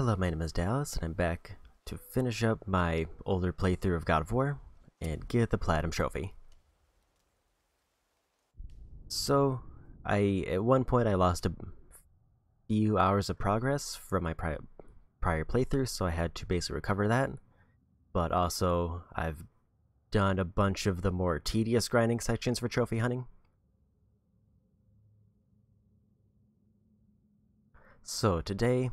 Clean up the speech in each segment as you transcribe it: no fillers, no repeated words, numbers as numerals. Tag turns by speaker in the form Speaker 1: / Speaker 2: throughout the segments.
Speaker 1: Hello, my name is Dallas, and I'm back to finish up my older playthrough of God of War and get the Platinum Trophy. So, at one point I lost a few hours of progress from my prior playthrough, so I had to basically recover that. But also, I've done a bunch of the more tedious grinding sections for trophy hunting. So today,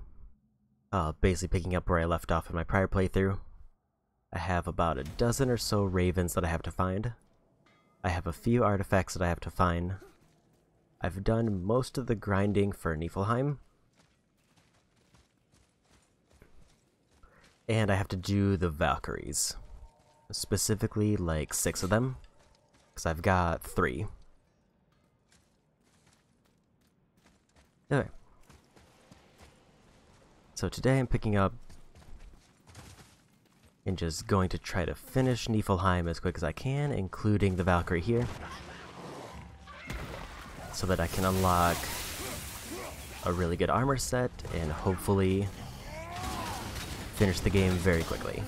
Speaker 1: basically picking up where I left off in my prior playthrough, I have about a dozen or so ravens that I have to find. I have a few artifacts that I have to find. I've done most of the grinding for Niflheim. And I have to do the Valkyries. Specifically, like 6 of them. Because I've got 3. Okay. So today I'm picking up and just going to try to finish Niflheim as quick as I can, including the Valkyrie here, so that I can unlock a really good armor set and hopefully finish the game very quickly.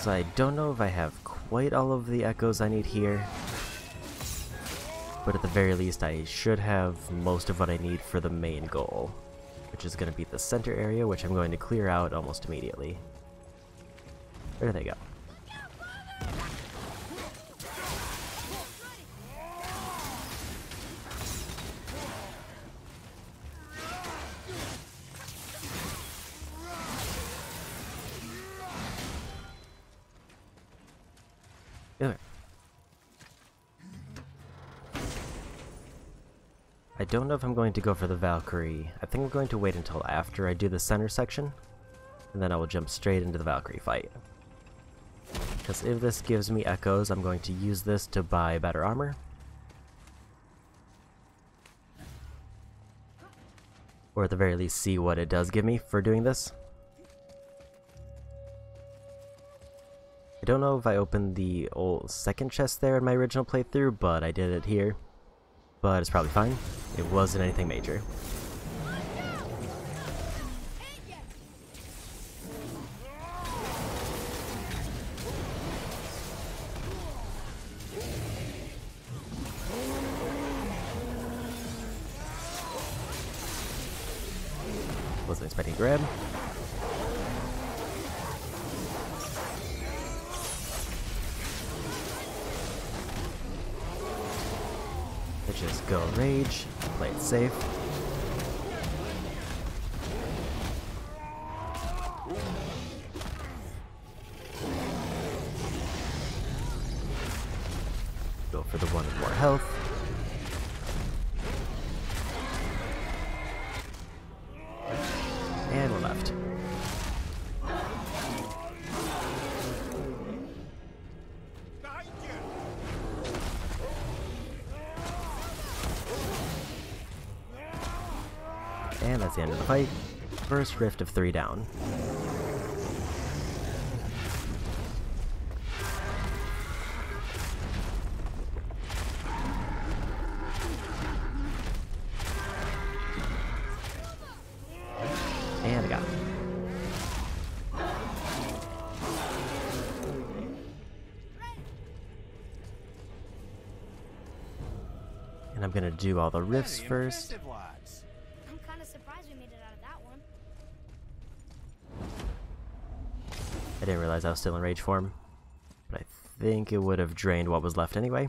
Speaker 1: So I don't know if I have quite all of the echoes I need here, but at the very least I should have most of what I need for the main goal, which is going to be the center area, which I'm going to clear out almost immediately. There they go. Okay. I don't know if I'm going to go for the Valkyrie. I think I'm going to wait until after I do the center section, and then I will jump straight into the Valkyrie fight. Because if this gives me echoes, I'm going to use this to buy better armor. Or at the very least see what it does give me for doing this. I don't know if I opened the old second chest there in my original playthrough, but I did it here. But it's probably fine. It wasn't anything major. Wasn't expecting to grab. Just go rage, play it safe. Go for the one with more health. And we're left. And that's the end of the fight. First rift of 3 down. And I got it. And I'm gonna do all the rifts first. I didn't realize I was still in rage form, but I think it would have drained what was left anyway.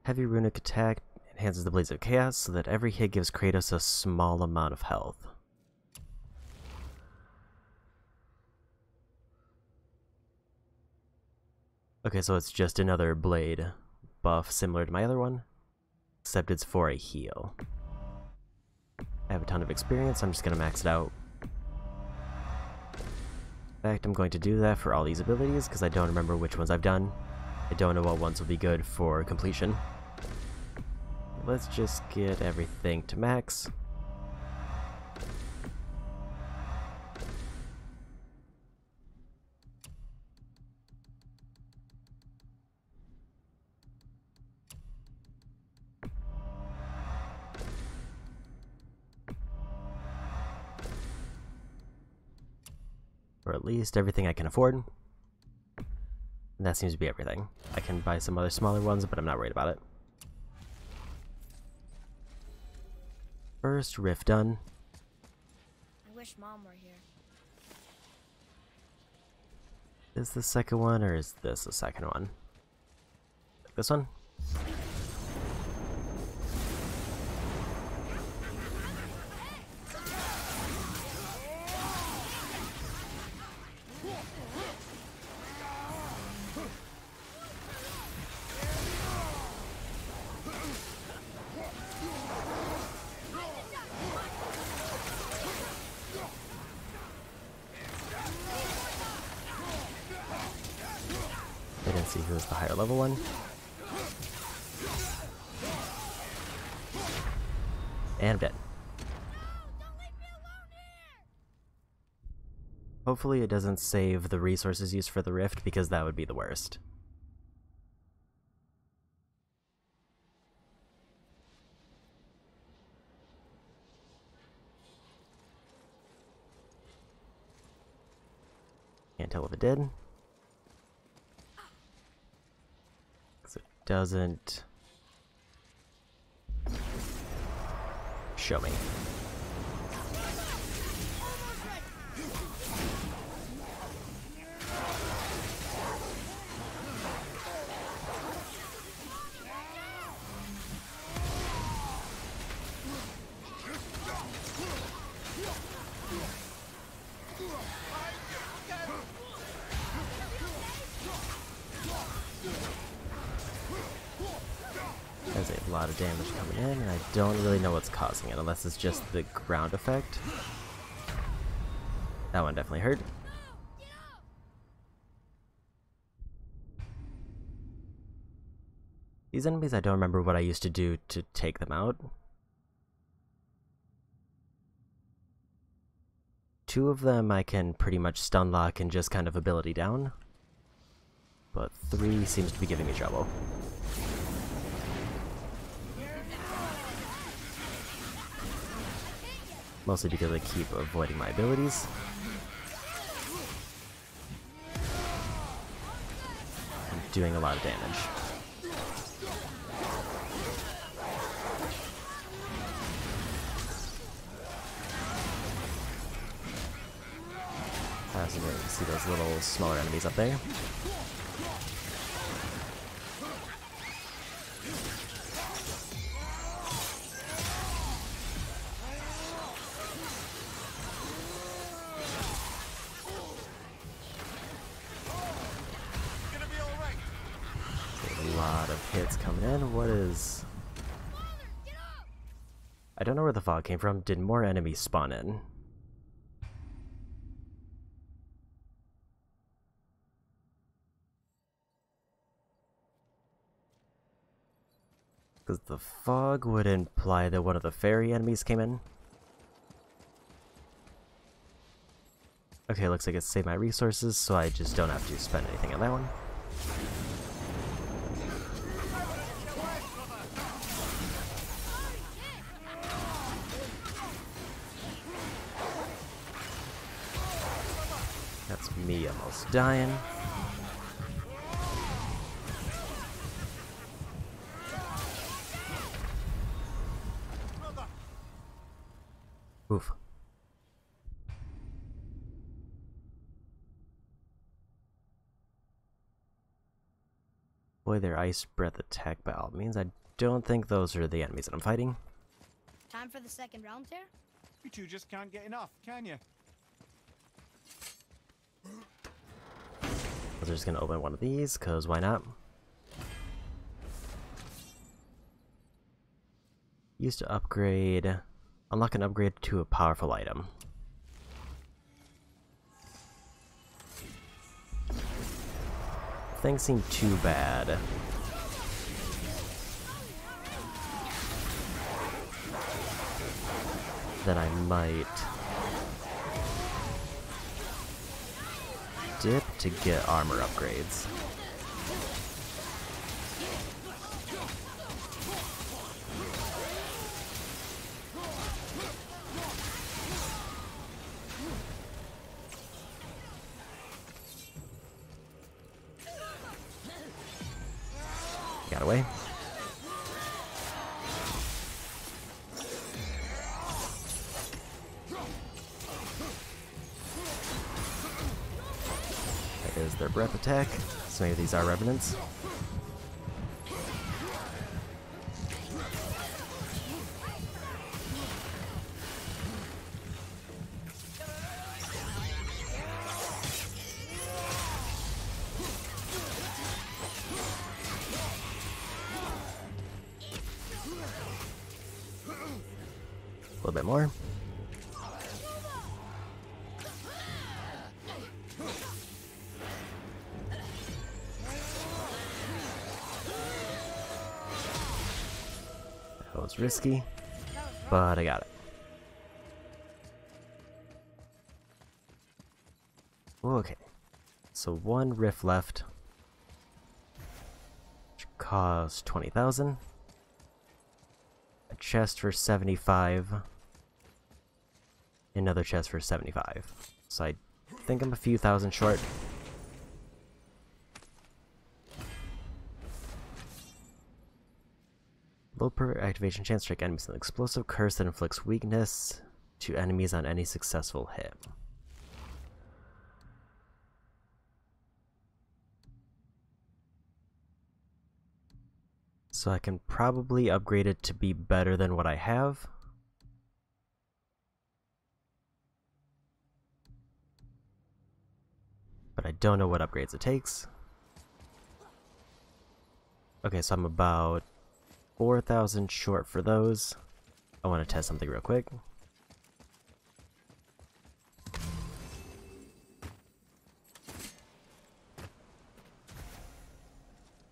Speaker 1: Heavy runic attack enhances the Blades of Chaos so that every hit gives Kratos a small amount of health. Okay, so it's just another blade buff similar to my other one, except it's for a heal. I have a ton of experience, I'm just gonna max it out. In fact, I'm going to do that for all these abilities, because I don't remember which ones I've done. I don't know what ones will be good for completion. Let's just get everything to max. Or at least everything I can afford. And that seems to be everything. I can buy some other smaller ones, but I'm not worried about it. First rift done.
Speaker 2: I wish Mom were here.
Speaker 1: Is the second one, or is this the second one? This one? I didn't see who was the higher level one. And I'm dead. Hopefully it doesn't save the resources used for the rift, because that would be the worst. Can't tell if it did. Because it doesn't show me. There's a lot of damage coming in, and I don't really know what's causing it, unless it's just the ground effect. That one definitely hurt. These enemies, I don't remember what I used to do to take them out. 2 of them I can pretty much stun lock and just kind of ability down. But 3 seems to be giving me trouble. Mostly because I keep avoiding my abilities. I'm doing a lot of damage. Fascinating to see those little smaller enemies up there. A lot of hits coming in. What is... I don't know where the fog came from. Did more enemies spawn in? Because the fog would imply that one of the fairy enemies came in. Okay, looks like it saved my resources, so I just don't have to spend anything on that one. That's me almost dying. Oof. Boy, their ice breath attack by all means. I don't think those are the enemies that I'm fighting.
Speaker 2: Time for the second round, Tear?
Speaker 3: You two just can't get enough, can you?
Speaker 1: I was just gonna open one of these, cause why not? Used to upgrade Unlock an upgrade to a powerful item. Things seem too bad. Then I might dip to get armor upgrades. Got away. That is their breath attack, so maybe these are revenants. A little bit more. That was risky, but I got it. Okay, so one rift left, which costs 20,000. A chest for 75. Another chest for 75. So I think I'm a few thousand short. Low per activation chance to strike enemies with an explosive curse that inflicts weakness to enemies on any successful hit. So I can probably upgrade it to be better than what I have. But I don't know what upgrades it takes. Okay, so I'm about 4,000 short for those. I want to test something real quick.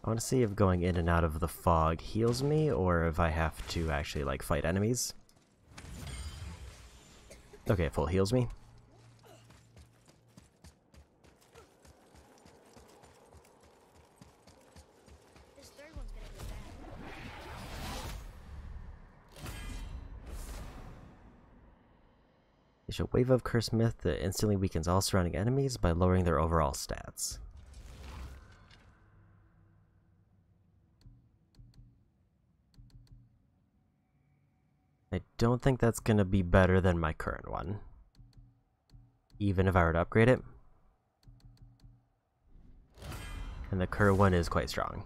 Speaker 1: I want to see if going in and out of the fog heals me, or if I have to actually, like, fight enemies. Okay, full heals me.
Speaker 2: This third one's gonna be bad.
Speaker 1: Issue a wave of curse myth that instantly weakens all surrounding enemies by lowering their overall stats. I don't think that's going to be better than my current one, even if I were to upgrade it. And the current one is quite strong.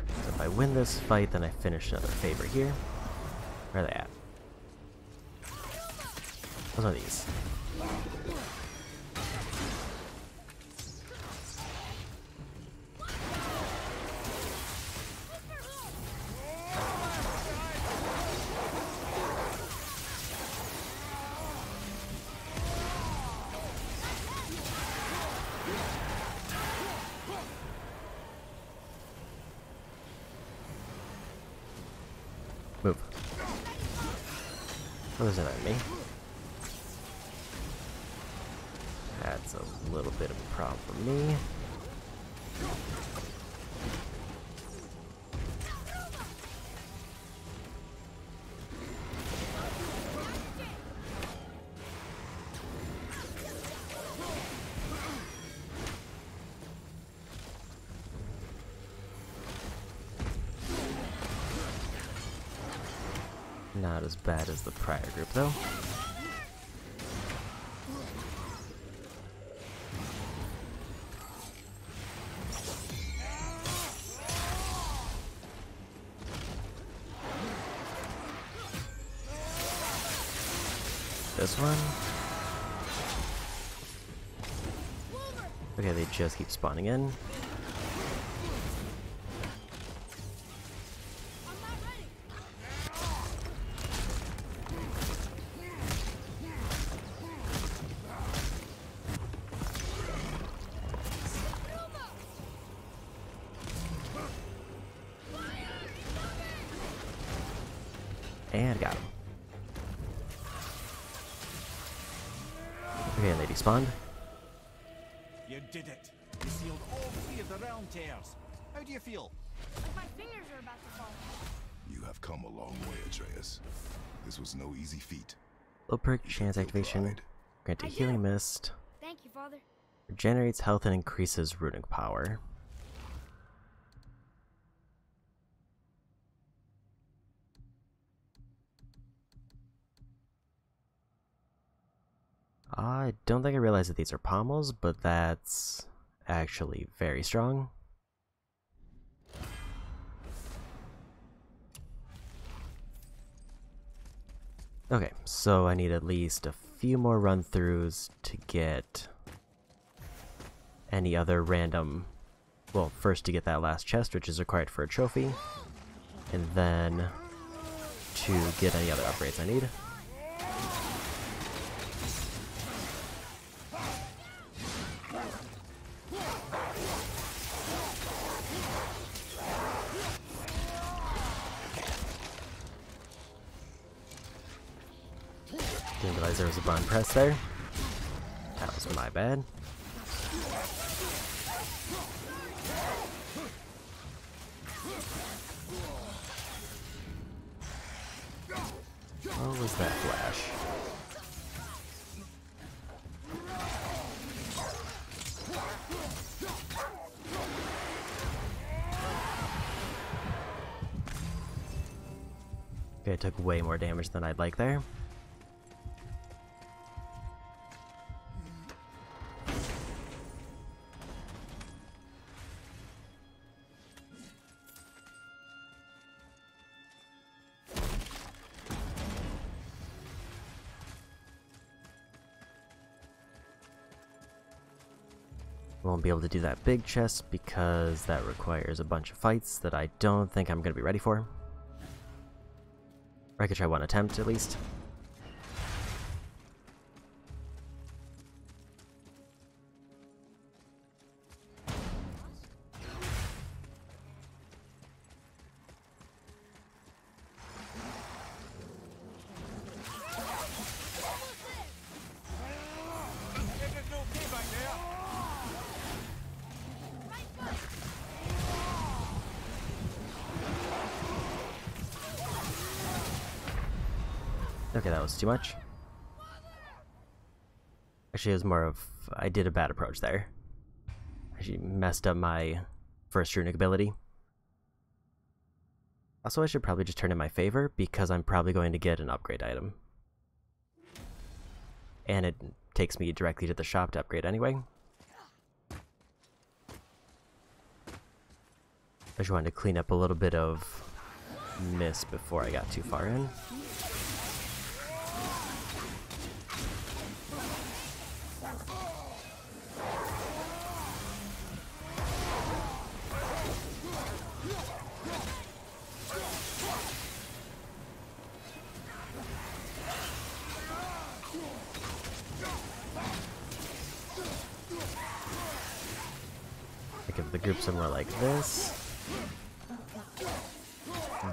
Speaker 1: So if I win this fight, then I finish another favor here. Where are they at? What's one of these? Move. Oh, there's an enemy. That's a little bit of a problem for me. Not as bad as the prior group, though. This one. Okay, they just keep spawning in. And got him. Okay, and they despawned.
Speaker 3: You did it. You sealed all 3 of the realm tears. How do you feel?
Speaker 2: Like my fingers are about to fall.
Speaker 4: You have come a long way, Atreus. This was no easy feat.
Speaker 1: Low perk chance activation.
Speaker 4: Pride.
Speaker 1: Granted
Speaker 2: I do.
Speaker 1: healing mist.
Speaker 2: Thank you, Father.
Speaker 1: Regenerates health and increases runic power. I don't think I realized that these are pommels, but that's actually very strong. Okay, so I need at least a few more run-throughs to get any other random... Well, first to get that last chest, which is required for a trophy, and then to get any other upgrades I need. Didn't realize there was a button press there. That was my bad. What was that flash? Okay, I took way more damage than I'd like there. Won't be able to do that big chest because that requires a bunch of fights that I don't think I'm going to be ready for. Or I could try one attempt at least.
Speaker 3: Everything okay back there?
Speaker 1: Okay, that was too much. Actually, it was more of... I did a bad approach there. Actually messed up my first runic ability. Also, I should probably just turn in my favor, because I'm probably going to get an upgrade item. And it takes me directly to the shop to upgrade anyway. I just wanted to clean up a little bit of miss before I got too far in. If the groups are more like this,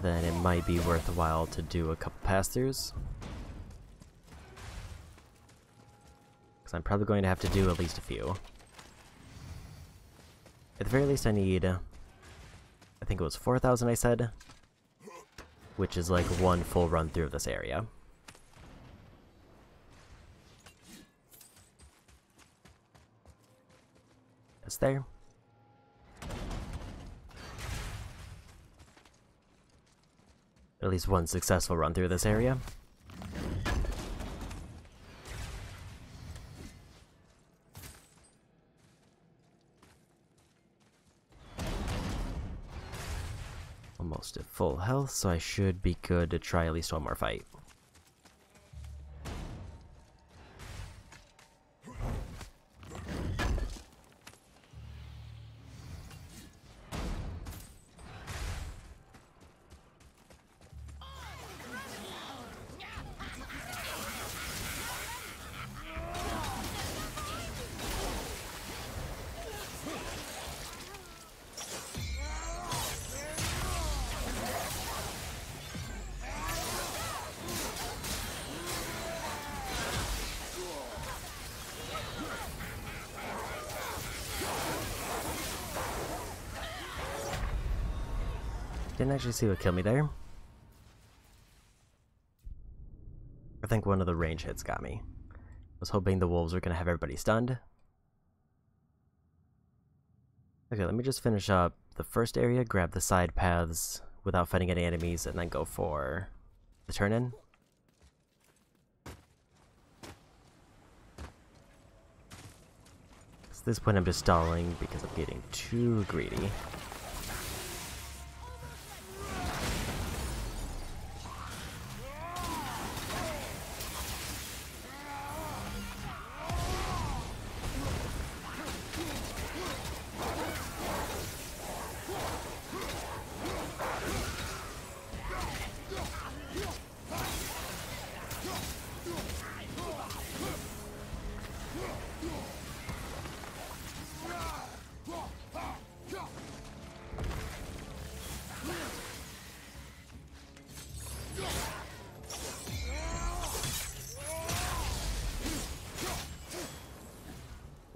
Speaker 1: then it might be worthwhile to do a couple pass-throughs. Because I'm probably going to have to do at least a few. At the very least I need, I think it was 4,000 I said, which is like one full run through of this area. It's there. At least one successful run through this area. Almost at full health, so I should be good to try at least one more fight. didn't actually see what killed me there. I think one of the range hits got me. I was hoping the wolves were going to have everybody stunned. Okay, let me just finish up the first area, grab the side paths without fighting any enemies, and then go for the turn-in. At this point I'm just stalling because I'm getting too greedy.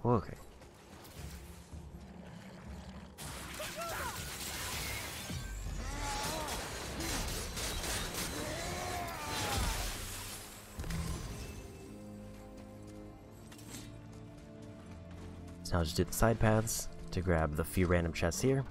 Speaker 1: Okay. So now I'll just do the side paths to grab the few random chests here.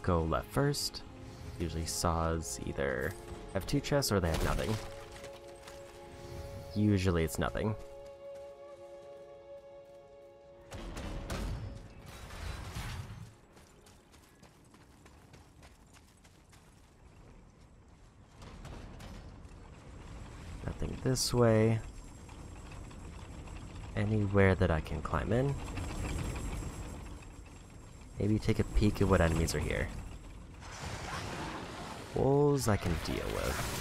Speaker 1: Go left first. Usually saws either have 2 chests or they have nothing. Usually it's nothing. Nothing this way. Anywhere that I can climb in. Maybe take a peek at what enemies are here. Wolves I can deal with.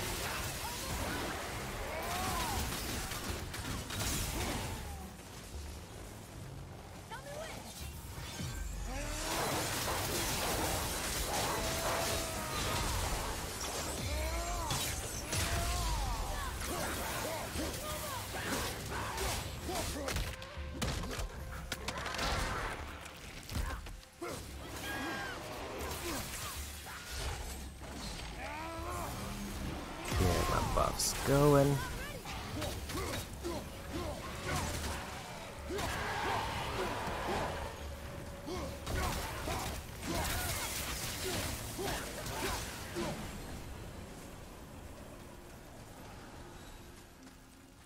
Speaker 1: Buffs going.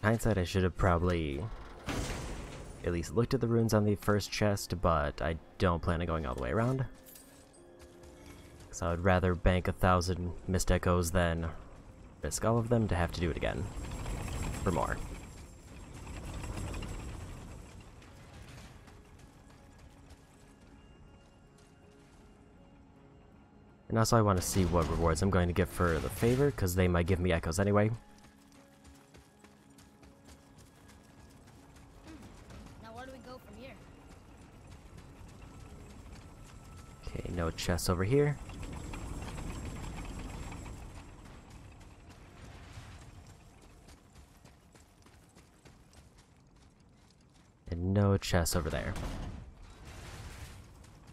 Speaker 1: Hindsight, I should have probably at least looked at the runes on the first chest, but I don't plan on going all the way around. So I would rather bank 1,000 missed echoes than risk all of them to have to do it again for more. And also I want to see what rewards I'm going to get for the favor, because they might give me echoes anyway.
Speaker 2: Now where do we go from here?
Speaker 1: Okay, no chests over here. And no chests over there.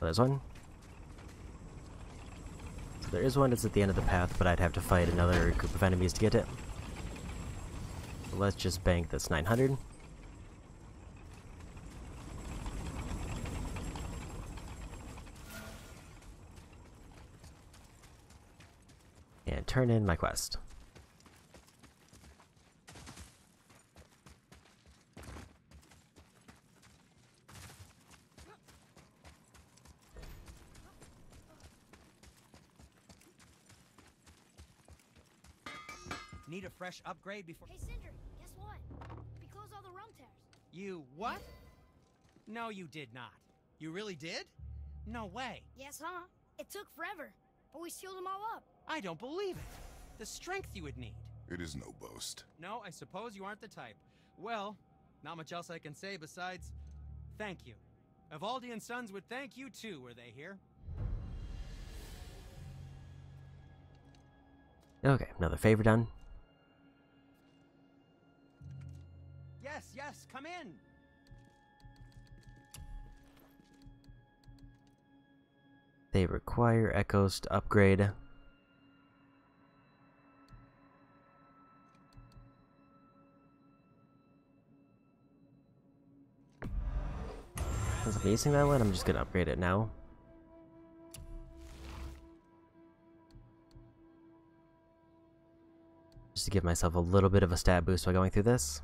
Speaker 1: Oh, there's one. So there is one that's at the end of the path, but I'd have to fight another group of enemies to get it. So let's just bank this 900. And turn in my quest.
Speaker 5: Need a fresh upgrade before—
Speaker 2: Hey Cinder, guess what? We closed all the realm tears.
Speaker 5: You what? No, you did not. You really did? No way.
Speaker 2: Yes, huh? It took forever, but we sealed them all up.
Speaker 5: I don't believe it. The strength you would need.
Speaker 4: It is no boast.
Speaker 5: No, I suppose you aren't the type. Well, not much else I can say besides thank you. Evaldi and Sons would thank you too, were they here.
Speaker 1: Okay, another favor done.
Speaker 5: Yes, yes, come in.
Speaker 1: They require echoes to upgrade. Since I'm using that one, I'm just gonna upgrade it now. Just to give myself a little bit of a stat boost while going through this.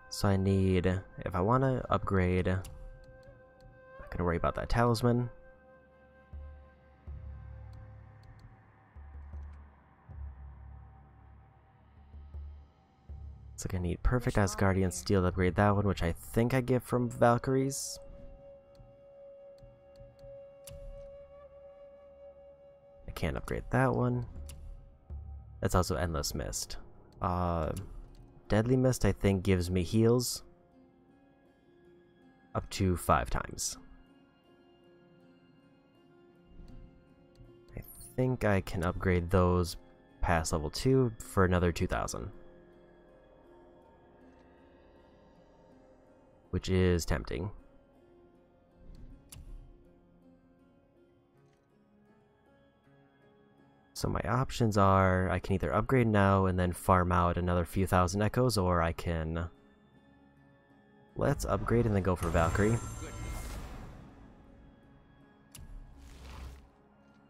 Speaker 1: So I need, if I want to upgrade, I'm not gonna worry about that talisman. Looks like I need Perfect Asgardian Steel to upgrade that one, which I think I get from Valkyries. I can't upgrade that one. That's also Endless Mist. Deadly Mist I think gives me heals up to 5 times. I think I can upgrade those past level 2 for another 2,000. Which is tempting. So my options are, I can either upgrade now and then farm out another few thousand echoes, or I can... Let's upgrade and then go for Valkyrie.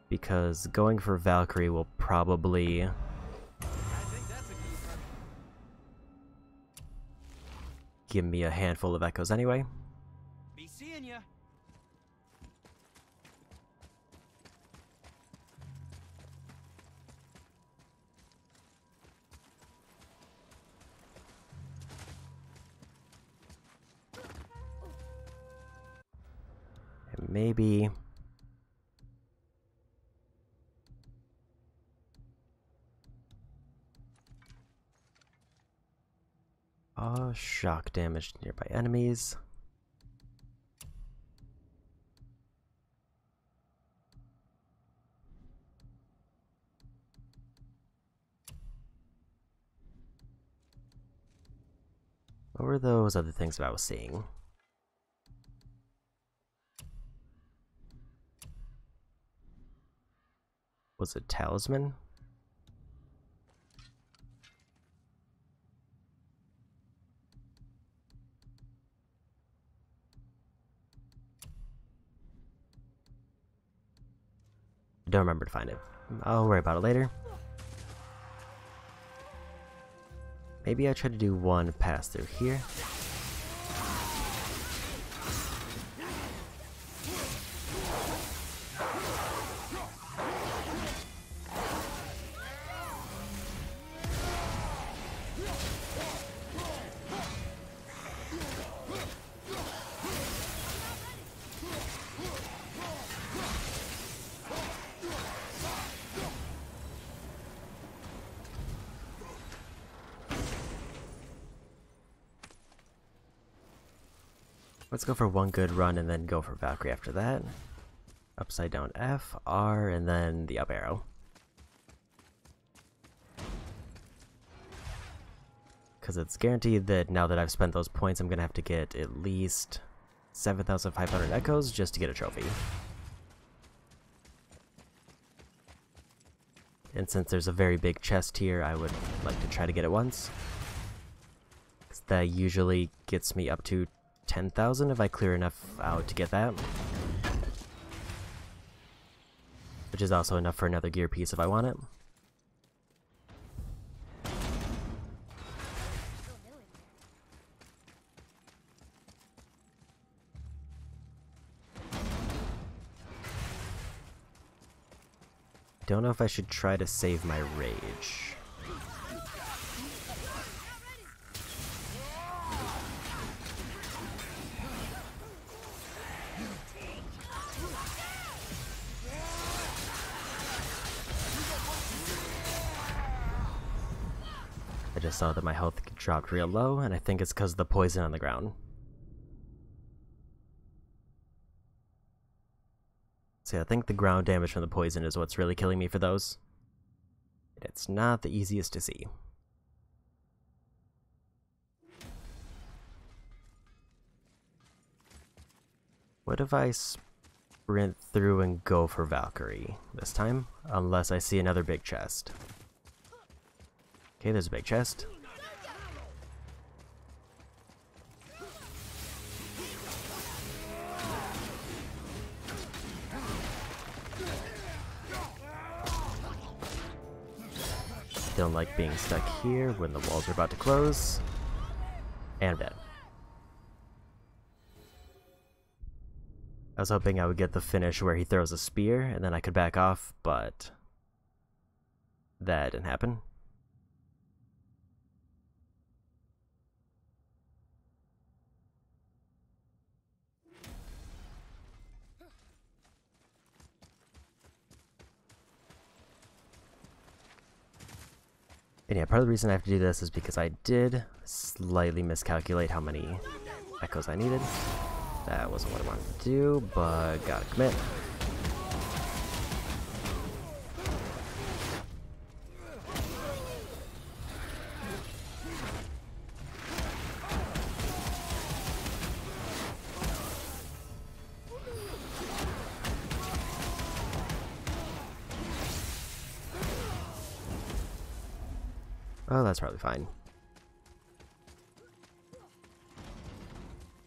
Speaker 1: Because going for Valkyrie will probably... give me a handful of echoes anyway.
Speaker 5: Be seeing ya.
Speaker 1: And maybe... shock damage to nearby enemies. What were those other things that I was seeing? Was it Talisman? I don't remember to find it. I'll worry about it later. Maybe I try to do one pass through here. Let's go for one good run and then go for Valkyrie after that. Upside down F, R, and then the up arrow. Because it's guaranteed that now that I've spent those points, I'm going to have to get at least 7,500 echoes just to get a trophy. And since there's a very big chest here, I would like to try to get it once. 'Cause that usually gets me up to 10,000 if I clear enough out to get that. Which is also enough for another gear piece if I want it. Don't know if I should try to save my rage. I just saw that my health dropped real low, and I think it's because of the poison on the ground. See, I think the ground damage from the poison is what's really killing me for those. It's not the easiest to see. What if I sprint through and go for Valkyrie this time? Unless I see another big chest. Okay, there's a big chest. Don't like being stuck here when the walls are about to close. And I'm dead. I was hoping I would get the finish where he throws a spear and then I could back off, but that didn't happen. And yeah, part of the reason I have to do this is because I did slightly miscalculate how many echoes I needed. That wasn't what I wanted to do, but gotta commit. Oh, that's probably fine.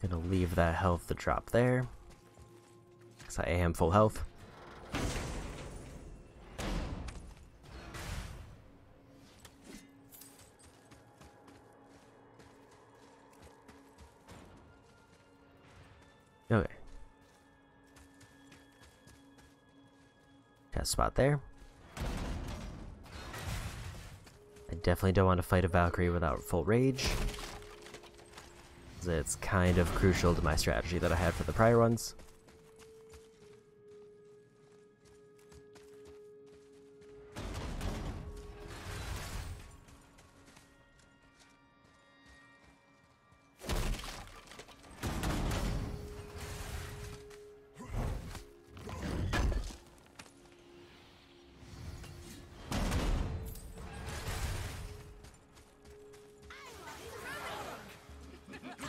Speaker 1: Gonna leave that health to drop there, because I am full health. Okay. Got a spot there. I definitely don't want to fight a Valkyrie without full rage. It's kind of crucial to my strategy that I had for the prior ones.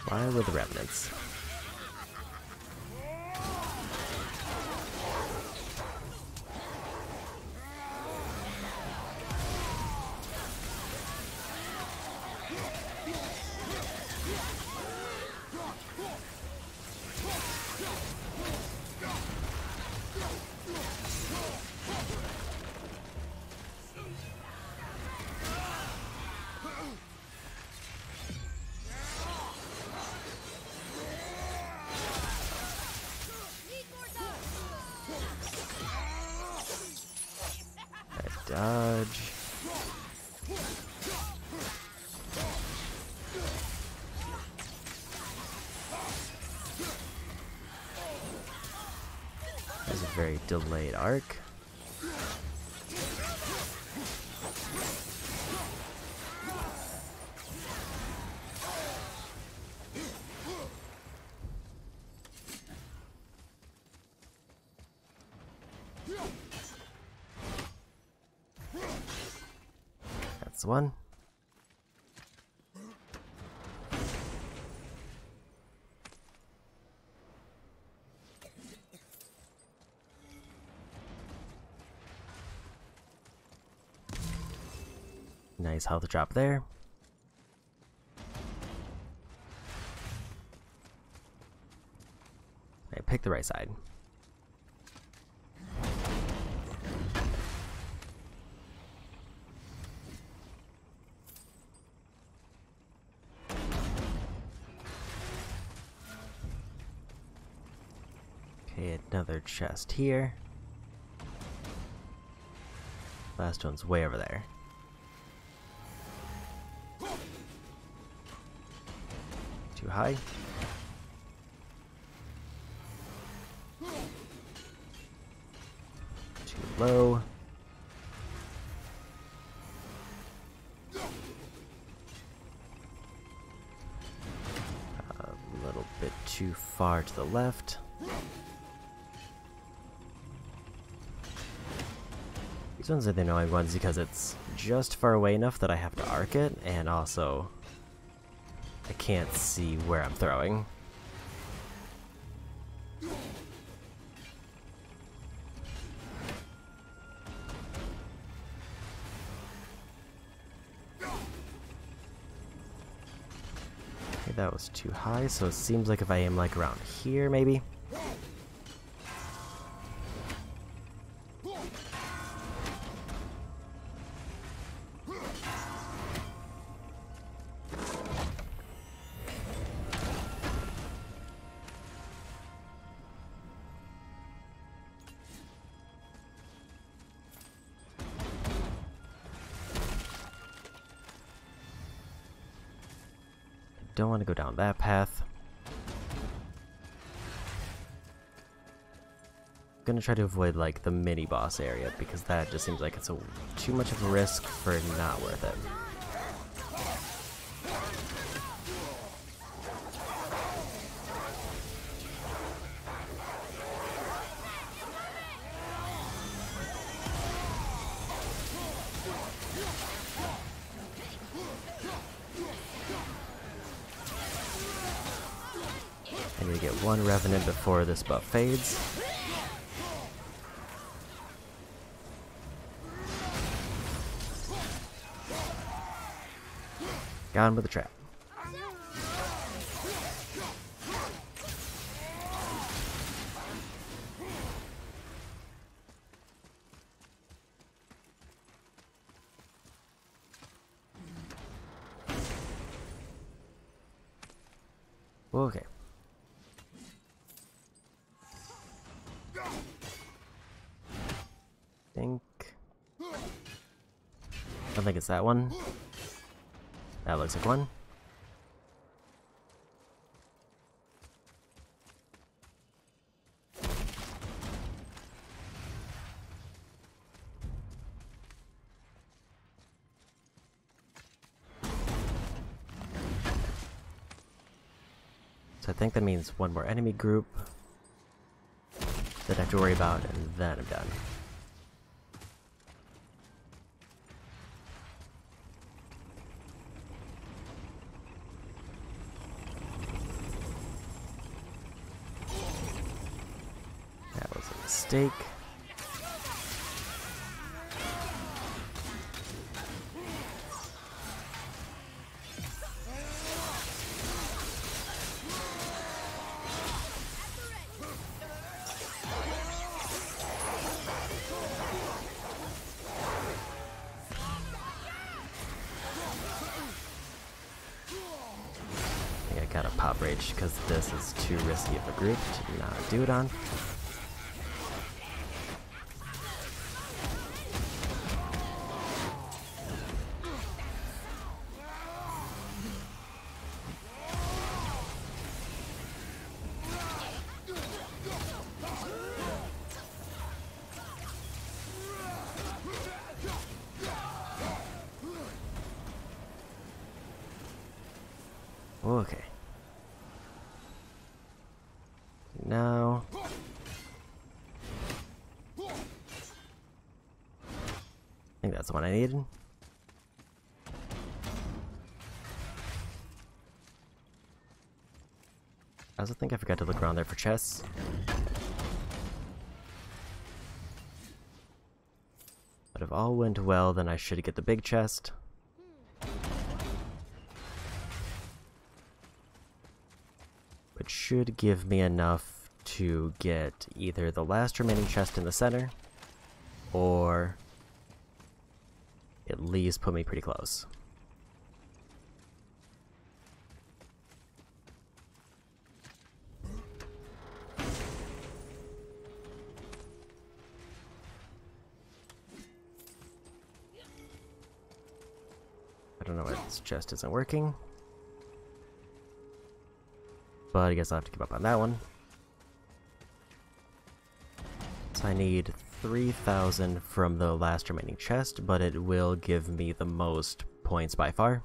Speaker 1: Why were the remnants? Dodge. There's a very delayed arc. That's the one. Nice health drop there. I picked the right side. Okay, another chest here. Last one's way over there. Too high. Too low. A little bit too far to the left. These ones are the annoying ones because it's just far away enough that I have to arc it, and also I can't see where I'm throwing. Okay, that was too high, so it seems like if I aim like around here, maybe. Don't want to go down that path. I'm gonna try to avoid like the mini boss area because that just seems like it's too much of a risk for not worth it. I need to get one Revenant before this buff fades. Got him with the trap. Okay. I think it's that one. That looks like one. So I think that means one more enemy group that I have to worry about, and then I'm done. That was a mistake. I think I gotta pop rage because this is too risky of a group to not do it on. Okay. Now, I think that's the one I needed. I also think I forgot to look around there for chests. But if all went well, then I should get the big chest. Which should give me enough to get either the last remaining chest in the center, or at least put me pretty close. I don't know why this chest isn't working. But I guess I'll have to keep up on that one. So I need 3,000 from the last remaining chest, but it will give me the most points by far.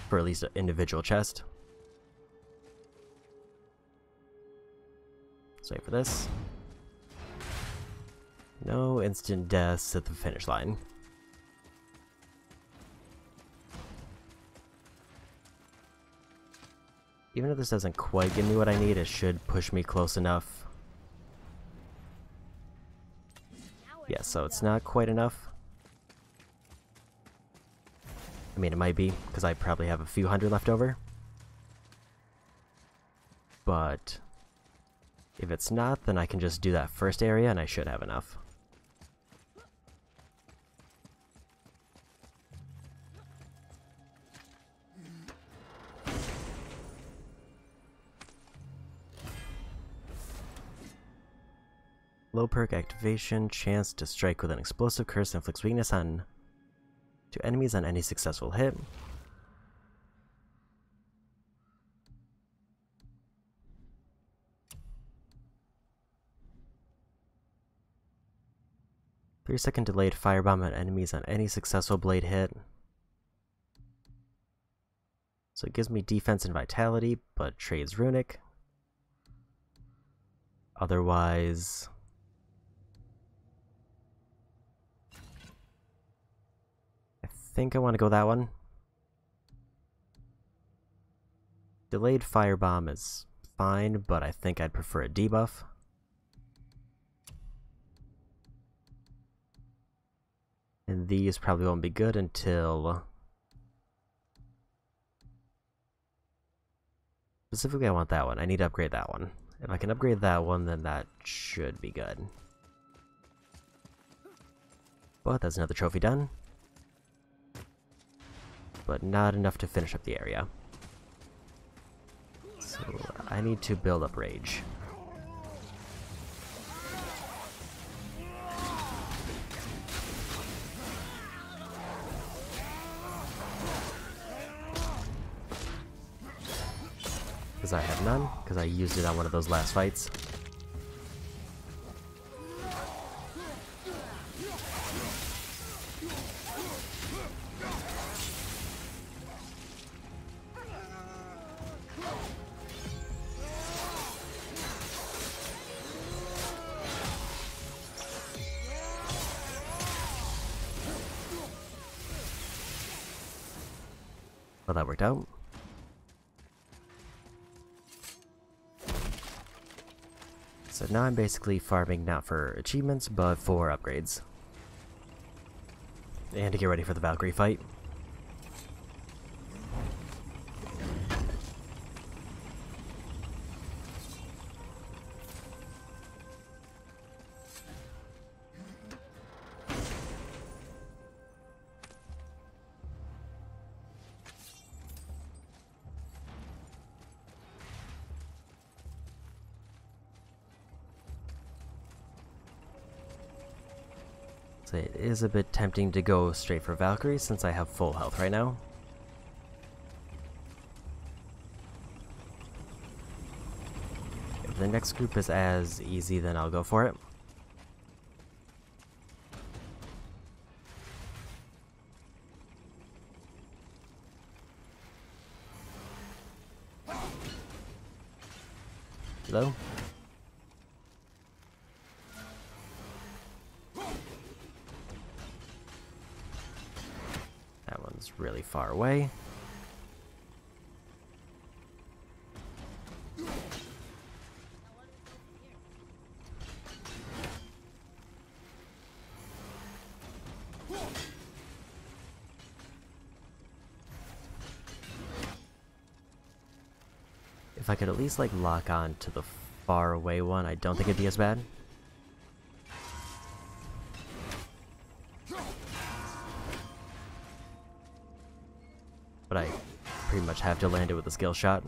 Speaker 1: For at least an individual chest. So wait for this. No instant deaths at the finish line. Even if this doesn't quite give me what I need, it should push me close enough. Yeah, so it's not quite enough. I mean, it might be, because I probably have a few hundred left over. But if it's not, then I can just do that first area and I should have enough. Low perk activation, chance to strike with an explosive curse inflicts weakness on to enemies on any successful hit. Three-second delayed firebomb on enemies on any successful blade hit. So it gives me defense and vitality, but trades runic. Otherwise, I think I want to go that one. Delayed firebomb is fine, but I think I'd prefer a debuff. And these probably won't be good until... Specifically, I want that one. I need to upgrade that one. If I can upgrade that one, then that should be good. But that's another trophy done. But not enough to finish up the area. So I need to build up rage. Because I have none, because I used it on one of those last fights. Well, that worked out. So now I'm basically farming not for achievements, but for upgrades. And to get ready for the Valkyrie fight. So it is a bit tempting to go straight for Valkyrie since I have full health right now. If the next group is as easy, then I'll go for it. Hello? That one's really far away. If I could at least like lock on to the far away one, I don't think it'd be as bad. But I pretty much have to land it with a skill shot.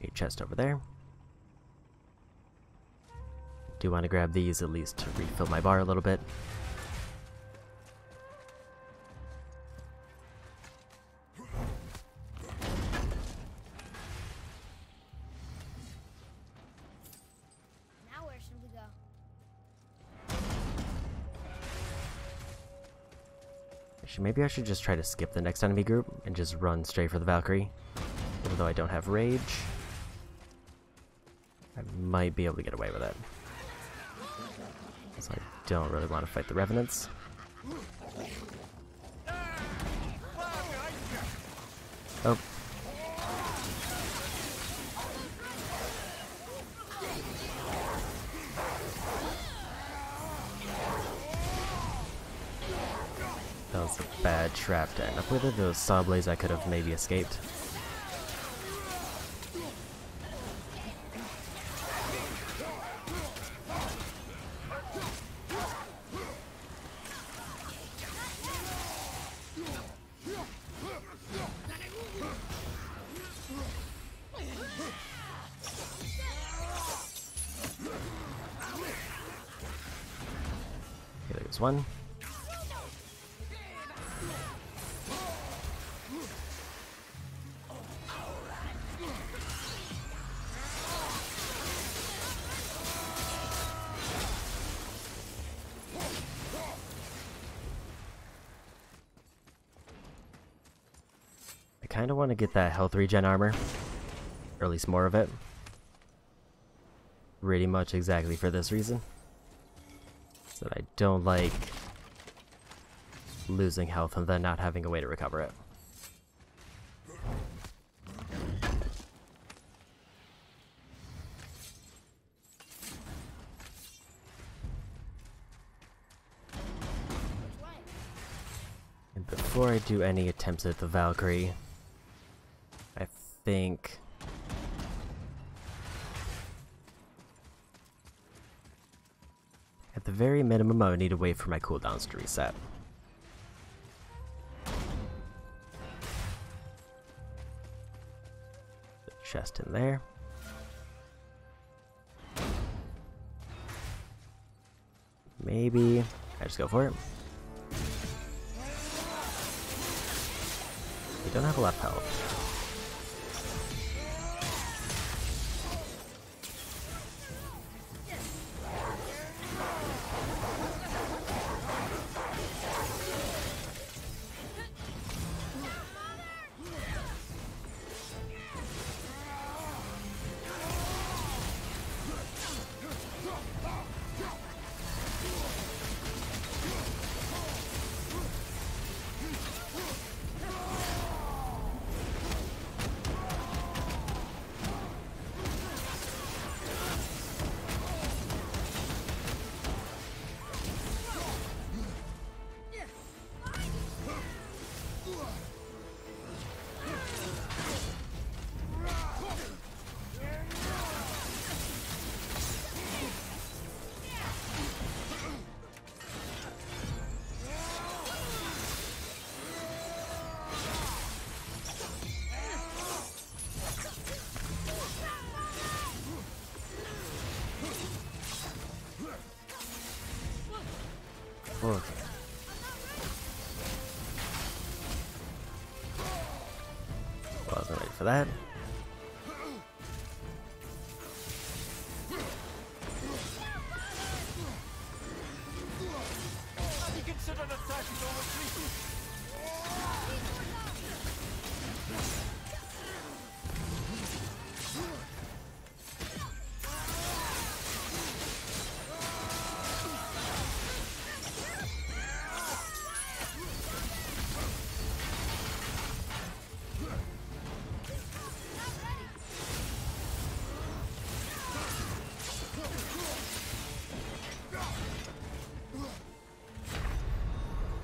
Speaker 1: A chest over there. Do want to grab these at least to refill my bar a little bit.
Speaker 2: Now where should we go?
Speaker 1: I Actually, maybe I should just try to skip the next enemy group and just run straight for the Valkyrie. Even though I don't have rage, I might be able to get away with it. So I don't really want to fight the Revenants. Oh. That was a bad trap to end up with it. Those saw blades I could have maybe escaped. Okay, there's one. I kind of want to get that health regen armor, or at least more of it. Pretty much exactly for this reason. So that I don't like losing health and then not having a way to recover it. And before I do any attempts at the Valkyrie, I think at the very minimum I would need to wait for my cooldowns to reset. The chest in there. Maybe I just go for it. We don't have a lot of health. Okay. Wasn't ready for that.
Speaker 3: Have you considered a tactical retreat?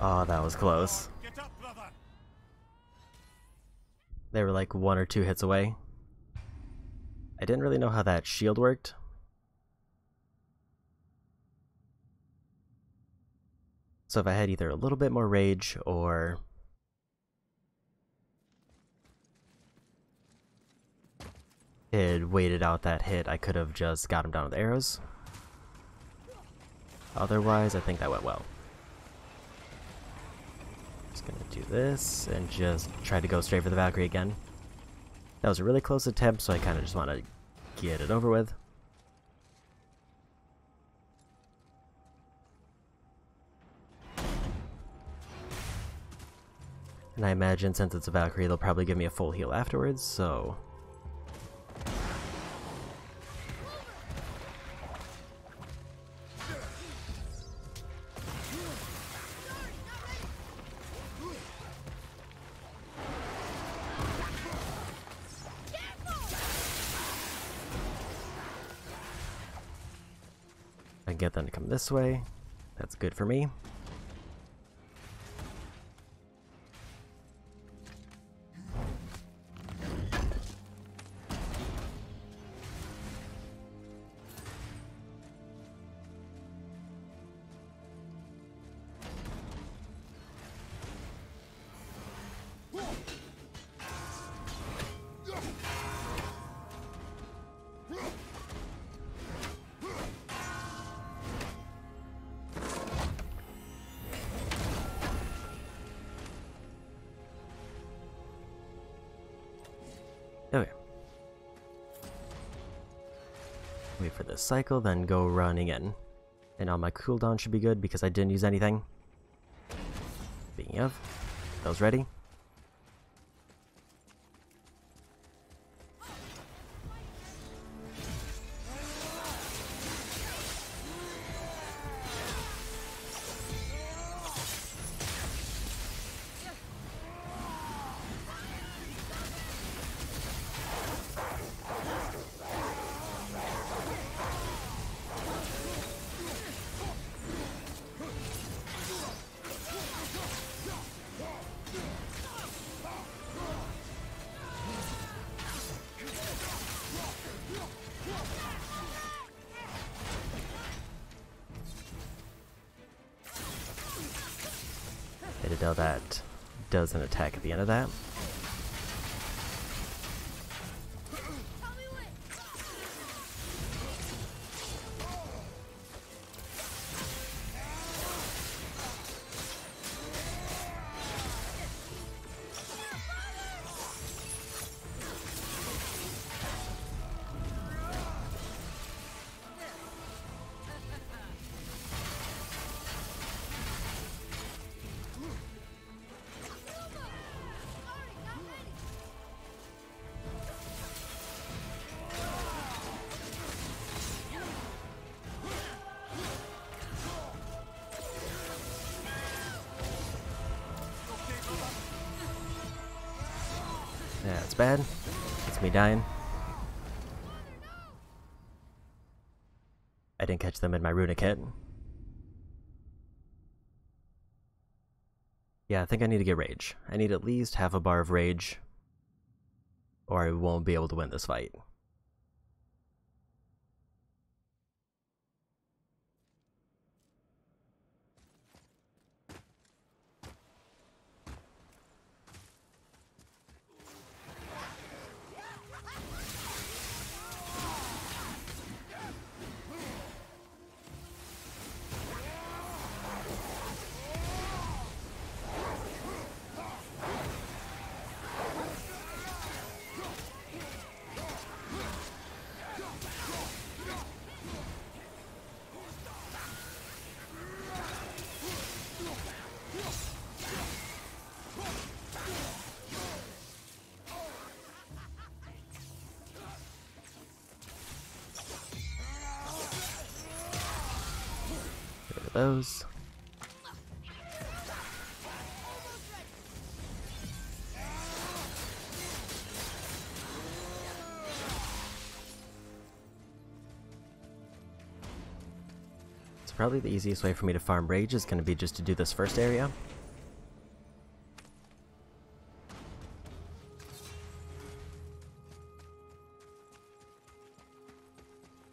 Speaker 1: Oh, that was close.
Speaker 3: Get up, brother.
Speaker 1: They were like 1 or 2 hits away. I didn't really know how that shield worked. So if I had either a little bit more rage or had waited out that hit, I could have just got him down with arrows. Otherwise, I think that went well. Just gonna do this and just try to go straight for the Valkyrie again. That was a really close attempt, so I kind of just want to get it over with. And I imagine since it's a Valkyrie, they'll probably give me a full heal afterwards, so... I can get them to come this way. That's good for me. Okay. Wait for this cycle, then go running in. And all my cooldown should be good because I didn't use anything. Speaking of, those ready? Though that does an attack at the end of that. That's bad. It's me dying. I didn't catch them in my runic kit. Yeah, I think I need to get rage. I need at least half a bar of rage, or I won't be able to win this fight. Those. So probably the easiest way for me to farm rage is going to be just to do this first area.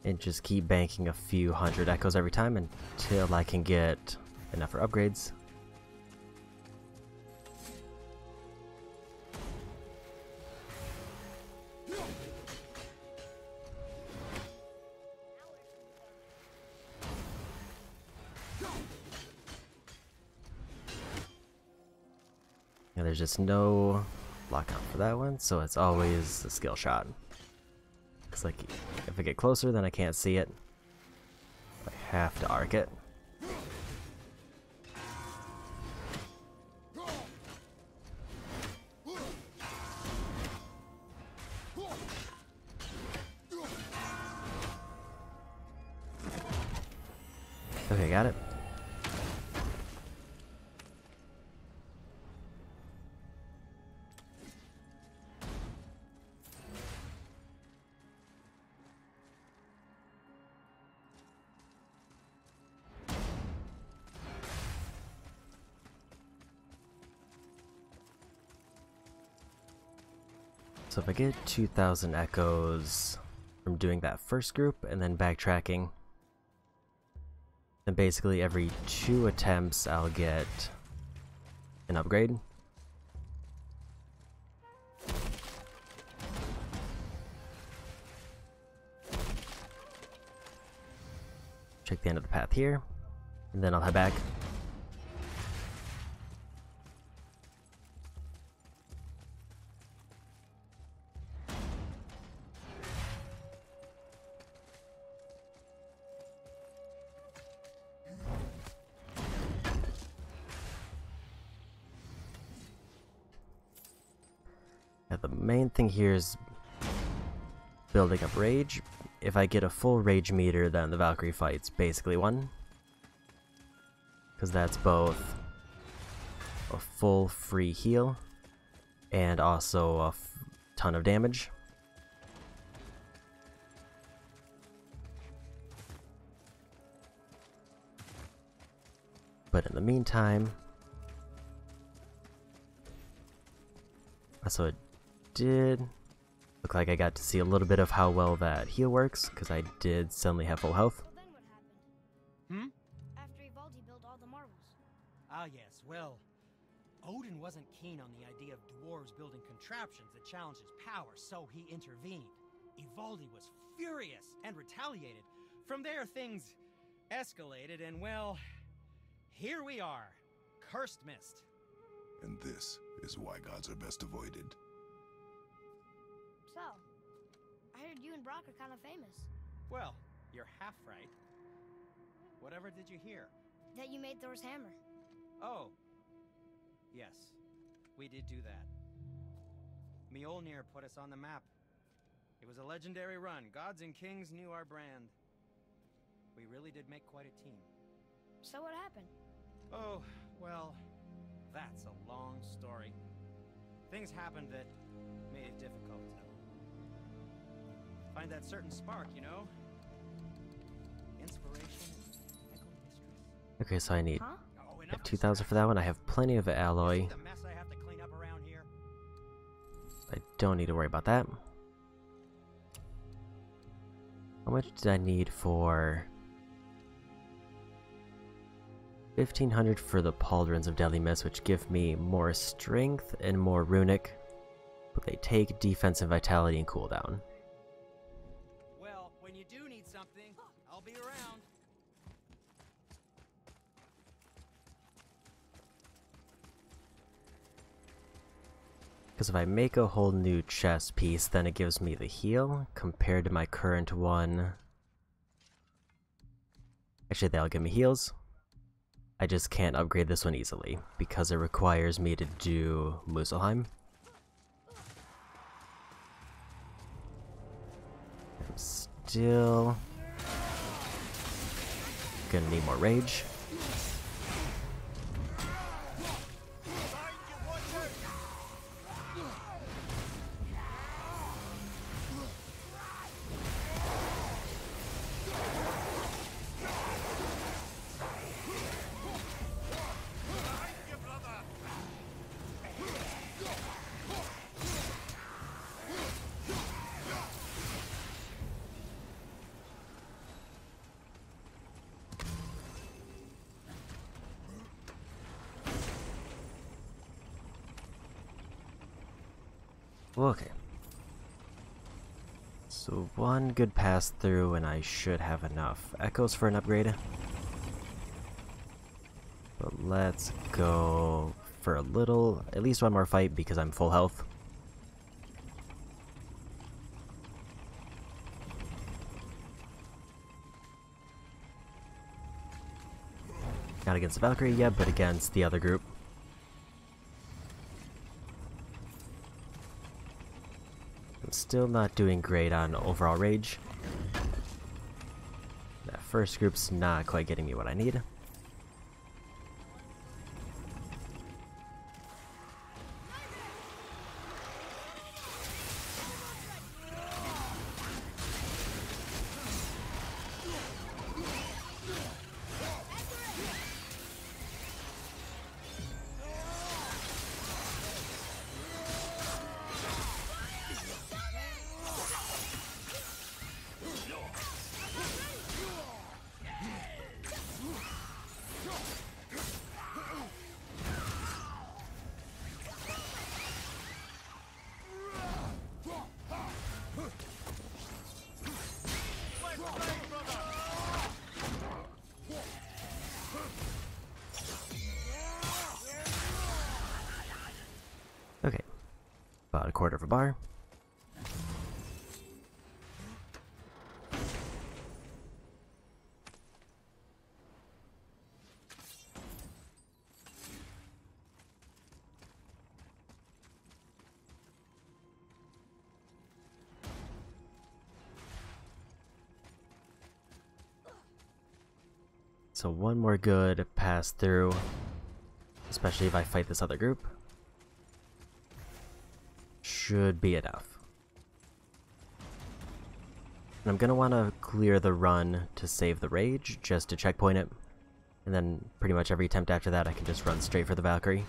Speaker 1: And just keep banking a few hundred echoes every time until I can get enough for upgrades. And there's just no lockout for that one, so it's always a skill shot. It's like, if I get closer, then I can't see it. I have to arc it. Okay, got it. So if I get 2,000 echoes from doing that first group and then backtracking, then basically every 2 attempts I'll get an upgrade. Check the end of the path here, and then I'll head back. The main thing here is building up rage. If I get a full rage meter, then the Valkyrie fight's basically won. Because that's both a full free heal and also a ton of damage. But in the meantime, so it did look like I got to see a little bit of how well that heal works, because I did suddenly have full health.
Speaker 2: So then what happened? After Ivaldi built all the marbles.
Speaker 5: Ah, yes, well, Odin wasn't keen on the idea of dwarves building contraptions that challenge his power, so he intervened. Ivaldi was furious and retaliated. From there, things escalated, and well, here we are. Cursed Mist.
Speaker 4: And this is why gods are best avoided.
Speaker 2: So, I heard you and Brock are kind of famous.
Speaker 5: Well, you're half right. Whatever did you hear?
Speaker 2: That you made Thor's hammer.
Speaker 5: Oh. Yes, we did do that. Mjolnir put us on the map. It was a legendary run. Gods and kings knew our brand. We really did make quite a team.
Speaker 2: So what happened?
Speaker 5: Oh, well, that's a long story. Things happened that made it difficult to find that certain spark, you know? Inspiration and echo mistress.
Speaker 1: Okay, so I need
Speaker 2: Huh?
Speaker 5: Oh,
Speaker 1: I
Speaker 5: enough
Speaker 1: have
Speaker 5: of
Speaker 1: 2,000
Speaker 5: scraps.
Speaker 1: for that one. I have plenty of alloy.
Speaker 5: See the mess I have to clean up around here?
Speaker 1: I don't need to worry about that. How much did I need for 1,500 for the Pauldrons of Deadly Mist, which give me more strength and more runic, but they take defense and vitality and cooldown.
Speaker 5: Well, when you do need something, I'll be around.
Speaker 1: Because if I make a whole new chest piece, then it gives me the heal compared to my current one. Actually, they'll give me heals. I just can't upgrade this one easily because it requires me to do Muspelheim. I'm still gonna need more rage. Okay. So one good pass through and I should have enough echoes for an upgrade. But let's go for a little, at least one more fight because I'm full health. Not against the Valkyrie yet, but against the other group. I'm still not doing great on overall rage. That first group's not quite getting me what I need. Okay, about a quarter of a bar. So one more good pass through, especially if I fight this other group. Should be enough. And I'm gonna want to clear the run to save the rage, just to checkpoint it. And then pretty much every attempt after that I can just run straight for the Valkyrie.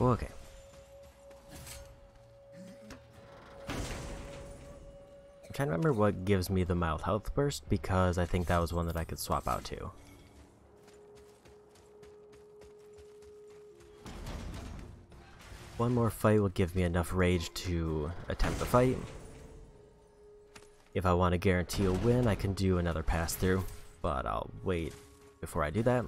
Speaker 1: Okay. I'm trying to remember what gives me the mild health burst, because I think that was one that I could swap out to. One more fight will give me enough rage to attempt the fight. If I want to guarantee a win, I can do another pass through, but I'll wait before I do that.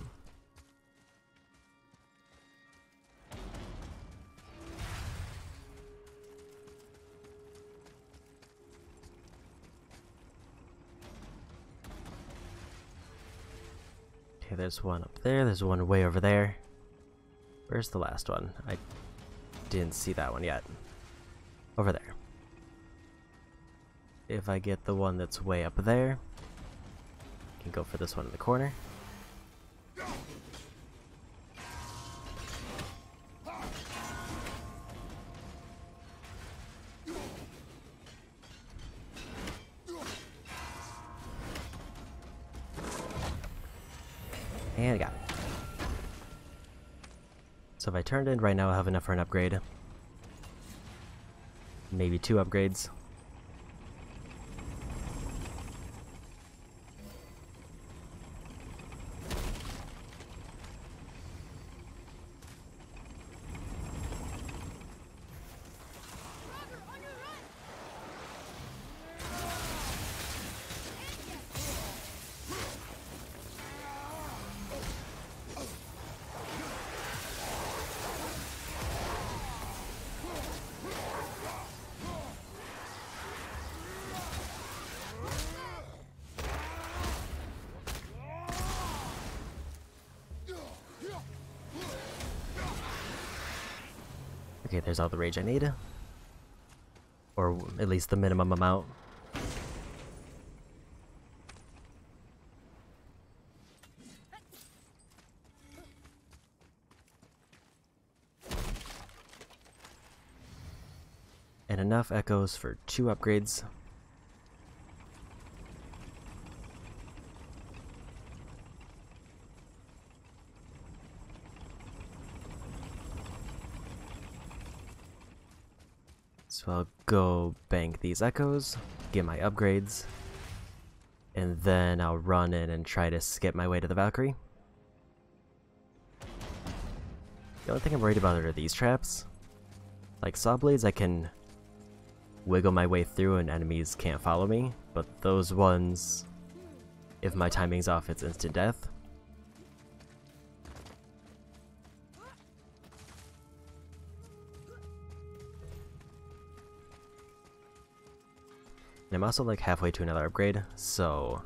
Speaker 1: Okay, there's one up there, there's one way over there. Where's the last one? I didn't see that one yet. Over there. If I get the one that's way up there, I can go for this one in the corner. And I got it. So if I turned in right now, I'll have enough for an upgrade. Maybe 2 upgrades. Okay, there's all the rage I need. Or at least the minimum amount. And enough echoes for 2 upgrades. So I'll go bank these echoes, get my upgrades, And then I'll run in and try to skip my way to the Valkyrie. The only thing I'm worried about are these traps. Like saw blades, I can wiggle my way through and enemies can't follow me, but those ones, if my timing's off, it's instant death. And I'm also like halfway to another upgrade, so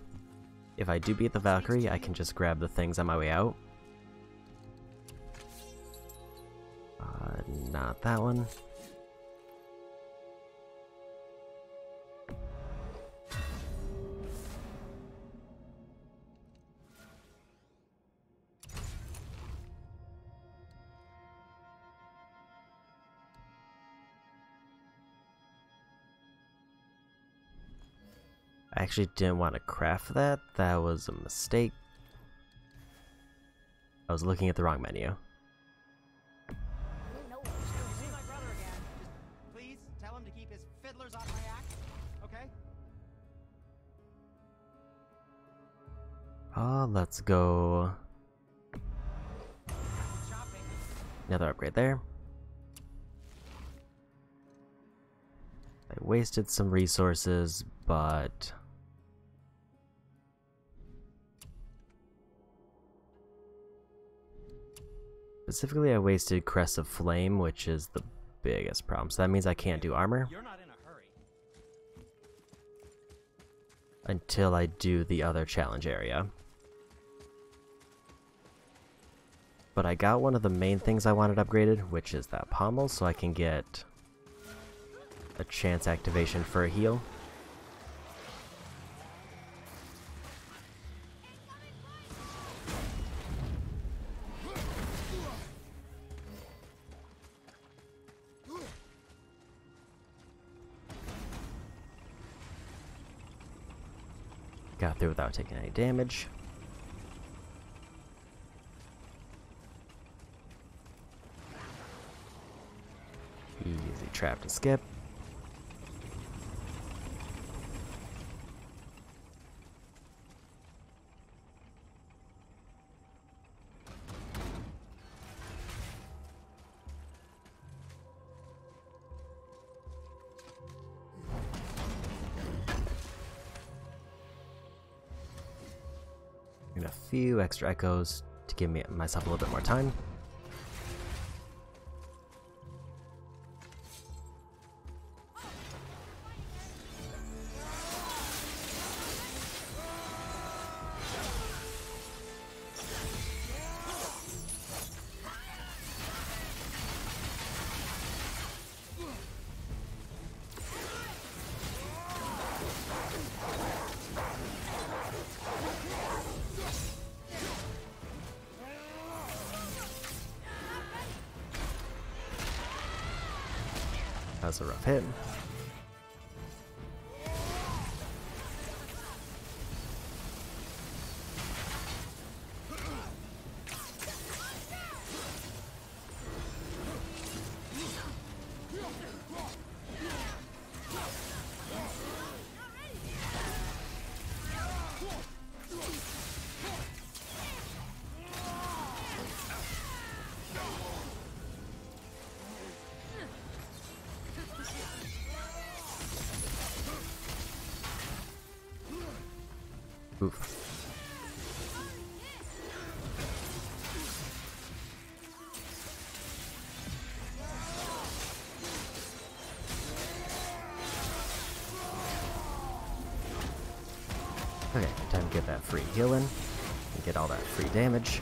Speaker 1: if I do beat the Valkyrie, I can just grab the things on my way out. Not that one. I actually didn't want to craft that. That was a mistake. I was looking at the wrong menu.
Speaker 5: See my brother again. Just please tell him to keep his fiddlers off my act, okay?
Speaker 1: Let's go.
Speaker 5: Shopping.
Speaker 1: Another upgrade there. I wasted some resources, but specifically I wasted Crest of Flame, which is the biggest problem. So that means I can't do armor
Speaker 5: You're not in a hurry.
Speaker 1: until I do the other challenge area. But I got one of the main things I wanted upgraded, which is that pommel, so I can get a chance activation for a heal. Got through without taking any damage. Easy trap to skip. And a few extra echoes to give myself a little bit more time. That's a rough hit. Oof. Okay, time to get that free heal in and get all that free damage.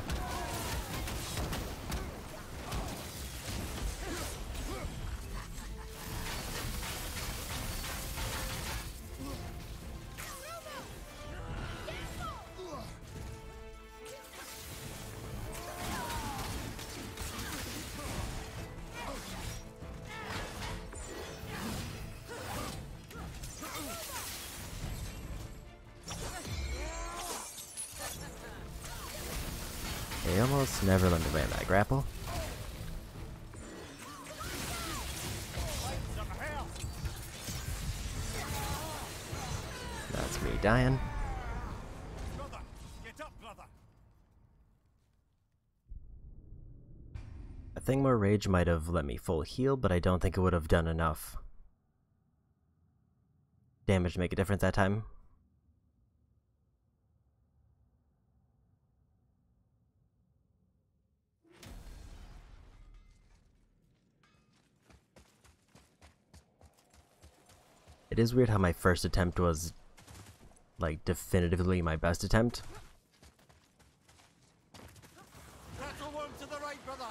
Speaker 1: They almost never let me land that grapple. That's me dying. think more rage might have let me full heal, but I don't think it would have done enough damage to make a difference that time. It is weird how my first attempt was, like, definitively my best attempt.
Speaker 3: Rattle worm to the right, brother.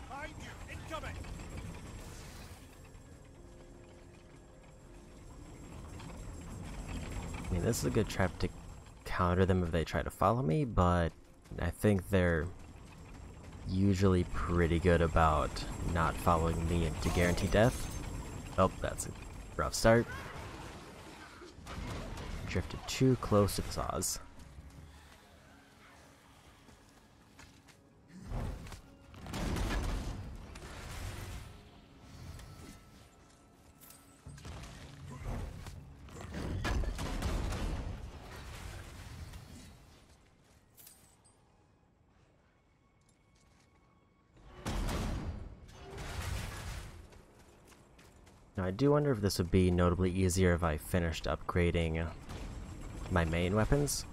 Speaker 3: Behind you, incoming.
Speaker 1: I mean, this is a good trap to counter them if they try to follow me, but I think they're usually pretty good about not following me into guarantee death. Oh, that's a rough start. Drifted too close to the saws. Now, I do wonder if this would be notably easier if I finished upgrading my main weapons,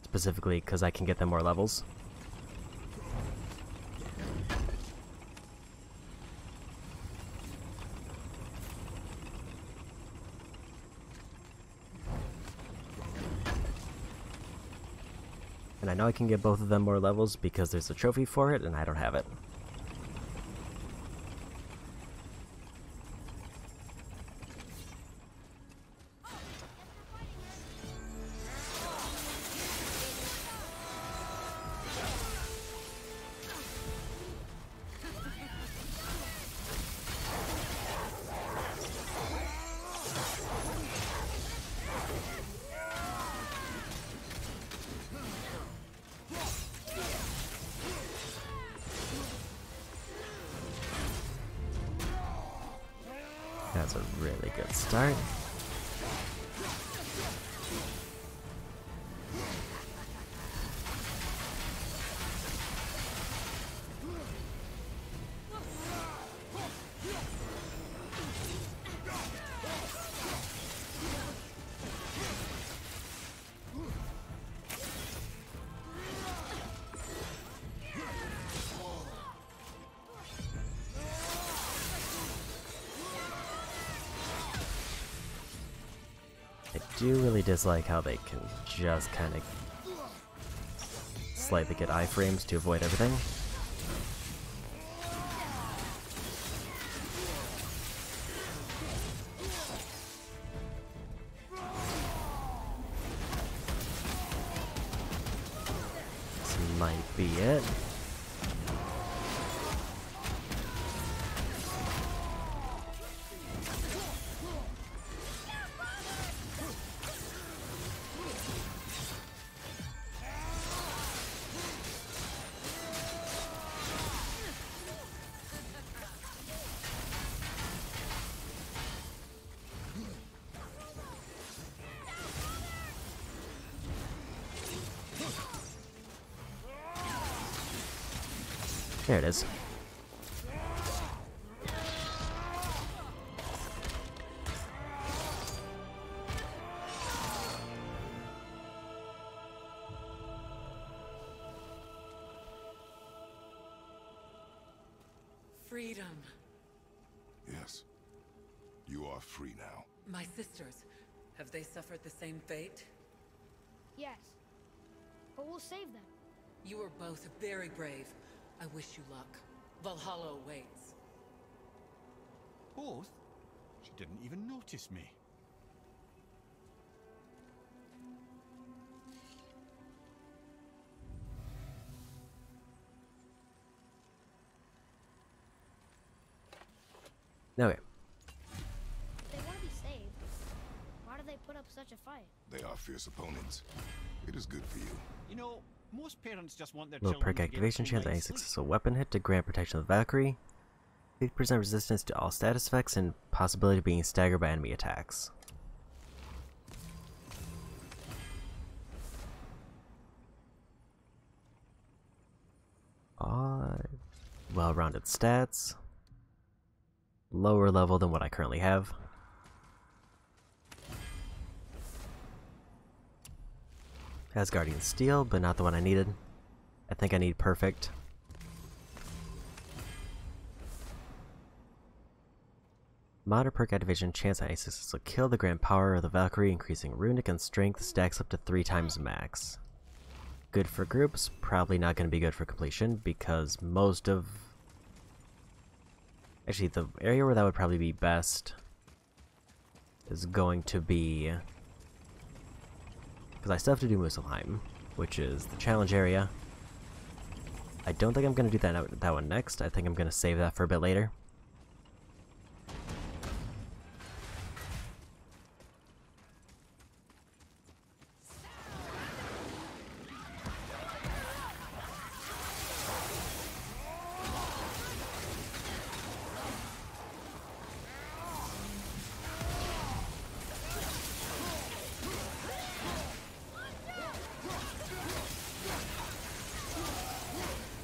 Speaker 1: specifically because I can get them more levels. And I know I can get both of them more levels because there's a trophy for it and I don't have it. That's a really good start. I do really dislike how they can just kind of slightly get iframes to avoid everything. This might be it. There it is.
Speaker 6: Freedom.
Speaker 4: Yes. You are free now.
Speaker 6: My sisters, have they suffered the same fate?
Speaker 2: Yes. But we'll save them.
Speaker 6: You are both very brave. I wish you luck. Valhalla awaits.
Speaker 3: Both? She didn't even notice me.
Speaker 1: Okay.
Speaker 2: They want to be saved. Why do they put up such a fight?
Speaker 4: They are fierce opponents. It is good for you.
Speaker 3: You know, most parents just want their
Speaker 1: Low
Speaker 3: children
Speaker 1: perk
Speaker 3: to get
Speaker 1: activation
Speaker 3: full
Speaker 1: chance, any
Speaker 3: night's sleep.
Speaker 1: successful weapon hit to grant protection of the Valkyrie. 50% resistance to all status effects and possibility of being staggered by enemy attacks. Well-rounded stats. Lower level than what I currently have. Asgardian Steel, but not the one I needed. I think I need Perfect. Mod or perk activation chance on aces will kill the grand power of the Valkyrie, increasing runic and strength stacks up to 3 times max. Good for groups, probably not going to be good for completion because most of... Actually, the area where that would probably be best is going to be... Because I still have to do Muspelheim, which is the challenge area. I don't think I'm going to do that one next. I think I'm going to save that for a bit later.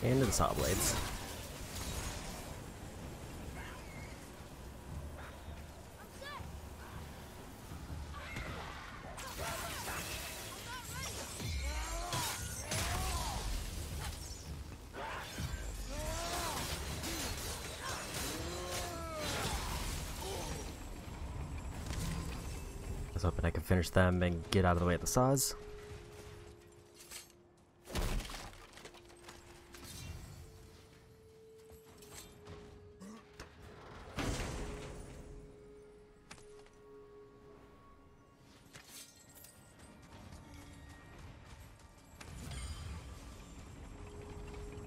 Speaker 1: Into the saw blades. I was hoping I could finish them and get out of the way of the saws.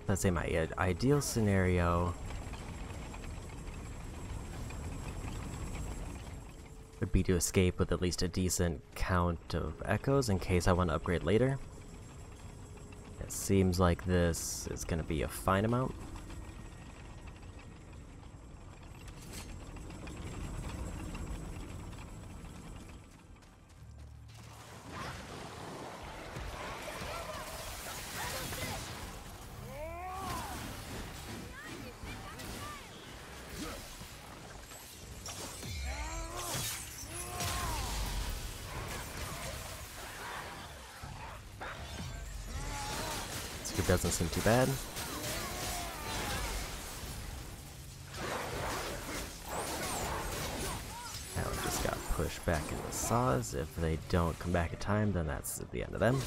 Speaker 1: Let's say my ideal scenario would be to escape with at least a decent count of echoes in case I want to upgrade later. It seems like this is going to be a fine amount. It doesn't seem too bad. Now we just got pushed back into the saws. If they don't come back in time, then that's the end of them.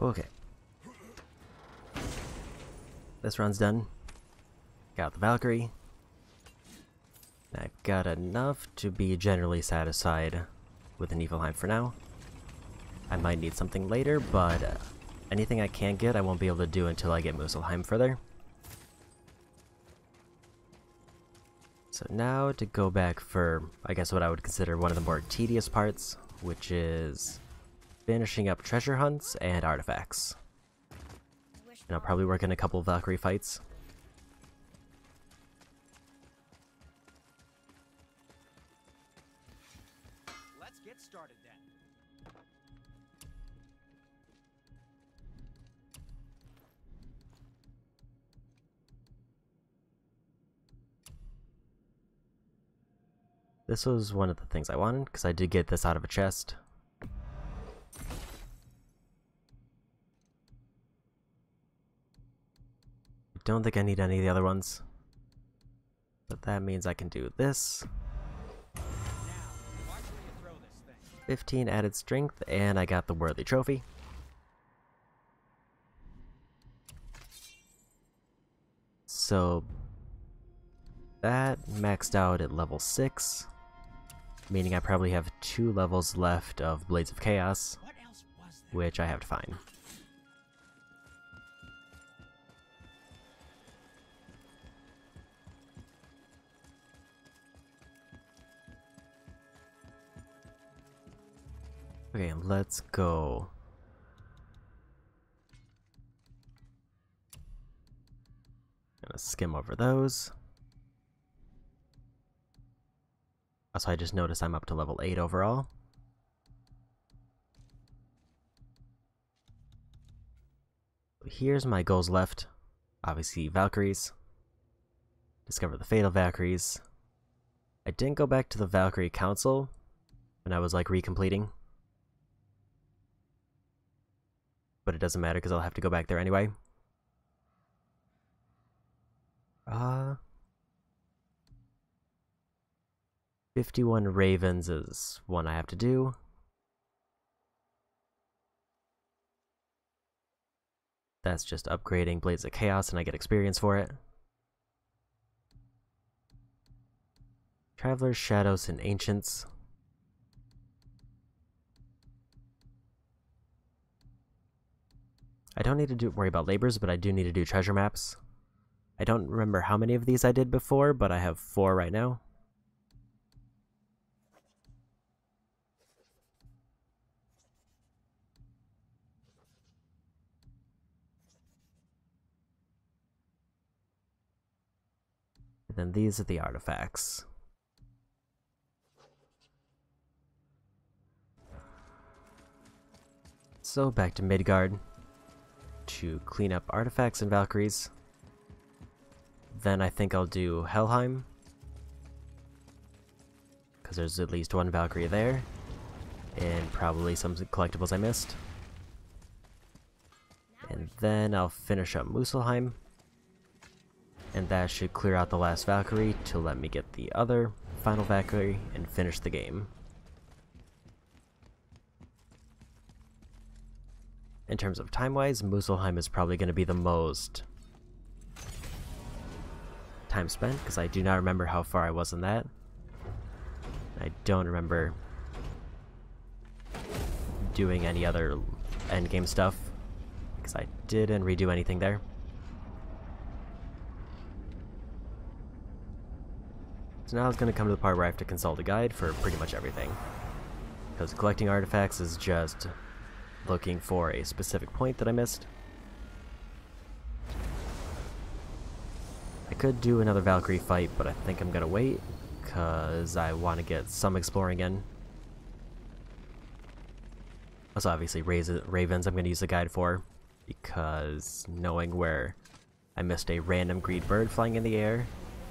Speaker 1: Okay. This run's done. Got the Valkyrie. I've got enough to be generally satisfied with an Niflheim for now. I might need something later, but anything I can't get I won't be able to do until I get Muspelheim further. So now to go back for, I guess what I would consider one of the more tedious parts, which is finishing up treasure hunts and artifacts. And I'll probably work in a couple of Valkyrie fights.
Speaker 5: Let's get started then.
Speaker 1: This was one of the things I wanted, because I did get this out of a chest. Don't think I need any of the other ones, but that means I can do this.
Speaker 5: Now, watch where you throw this thing.
Speaker 1: 15 added strength, and I got the worthy trophy. So that maxed out at level 6, meaning I probably have 2 levels left of Blades of Chaos,
Speaker 5: What else was there?
Speaker 1: which I have to find. Okay, let's go. Gonna skim over those. Also, I just noticed I'm up to level 8 overall. Here's my goals left. Obviously, Valkyries. Discover the Fatal Valkyries. I didn't go back to the Valkyrie Council when I was like recompleting. But it doesn't matter because I'll have to go back there anyway. 51 Ravens is one I have to do. That's just upgrading Blades of Chaos and I get experience for it. Travelers, Shadows, and Ancients. I don't need to worry about labors, but I do need to do treasure maps. I don't remember how many of these I did before, but I have 4 right now. And then these are the artifacts. So back to Midgard to clean up artifacts and Valkyries. Then I think I'll do Helheim, because there's at least 1 Valkyrie there, and probably some collectibles I missed. And then I'll finish up Muspelheim, and that should clear out the last Valkyrie to let me get the other final Valkyrie and finish the game. In terms of time-wise, Muspelheim is probably going to be the most time spent, because I do not remember how far I was in that. I don't remember doing any other endgame stuff, because I didn't redo anything there. So now it's going to come to the part where I have to consult a guide for pretty much everything, because collecting artifacts is just looking for a specific point that I missed. I could do another Valkyrie fight, but I think I'm gonna wait, because I want to get some exploring in. Also, obviously, Ravens I'm going to use the guide for, because knowing where I missed a random green bird flying in the air,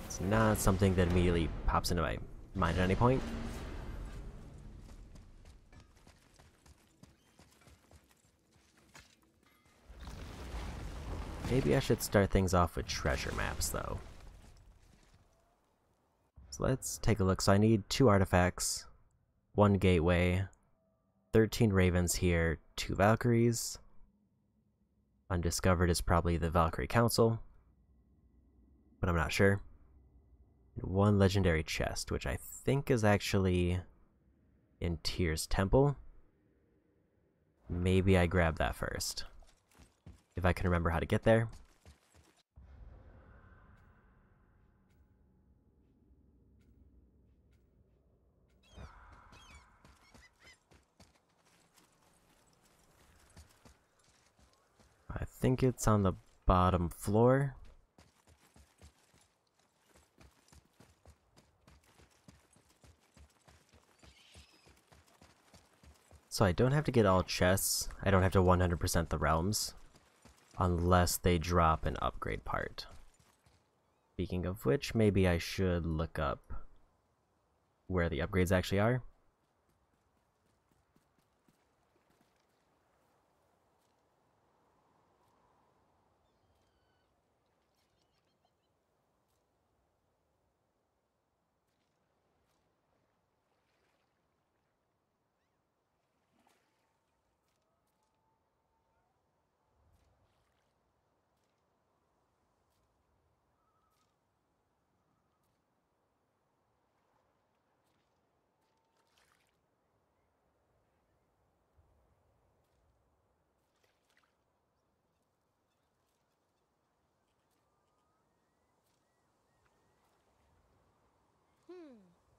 Speaker 1: it's not something that immediately pops into my mind at any point. Maybe I should start things off with treasure maps, though. So let's take a look. So I need 2 artifacts, 1 gateway, 13 ravens here, 2 Valkyries. Undiscovered is probably the Valkyrie Council, but I'm not sure. 1 legendary chest, which I think is actually in Tyr's Temple. Maybe I grab that first, if I can remember how to get there. I think it's on the bottom floor. So I don't have to get all chests. I don't have to 100% the realms, unless they drop an upgrade part. Speaking of which, maybe I should look up where the upgrades actually are.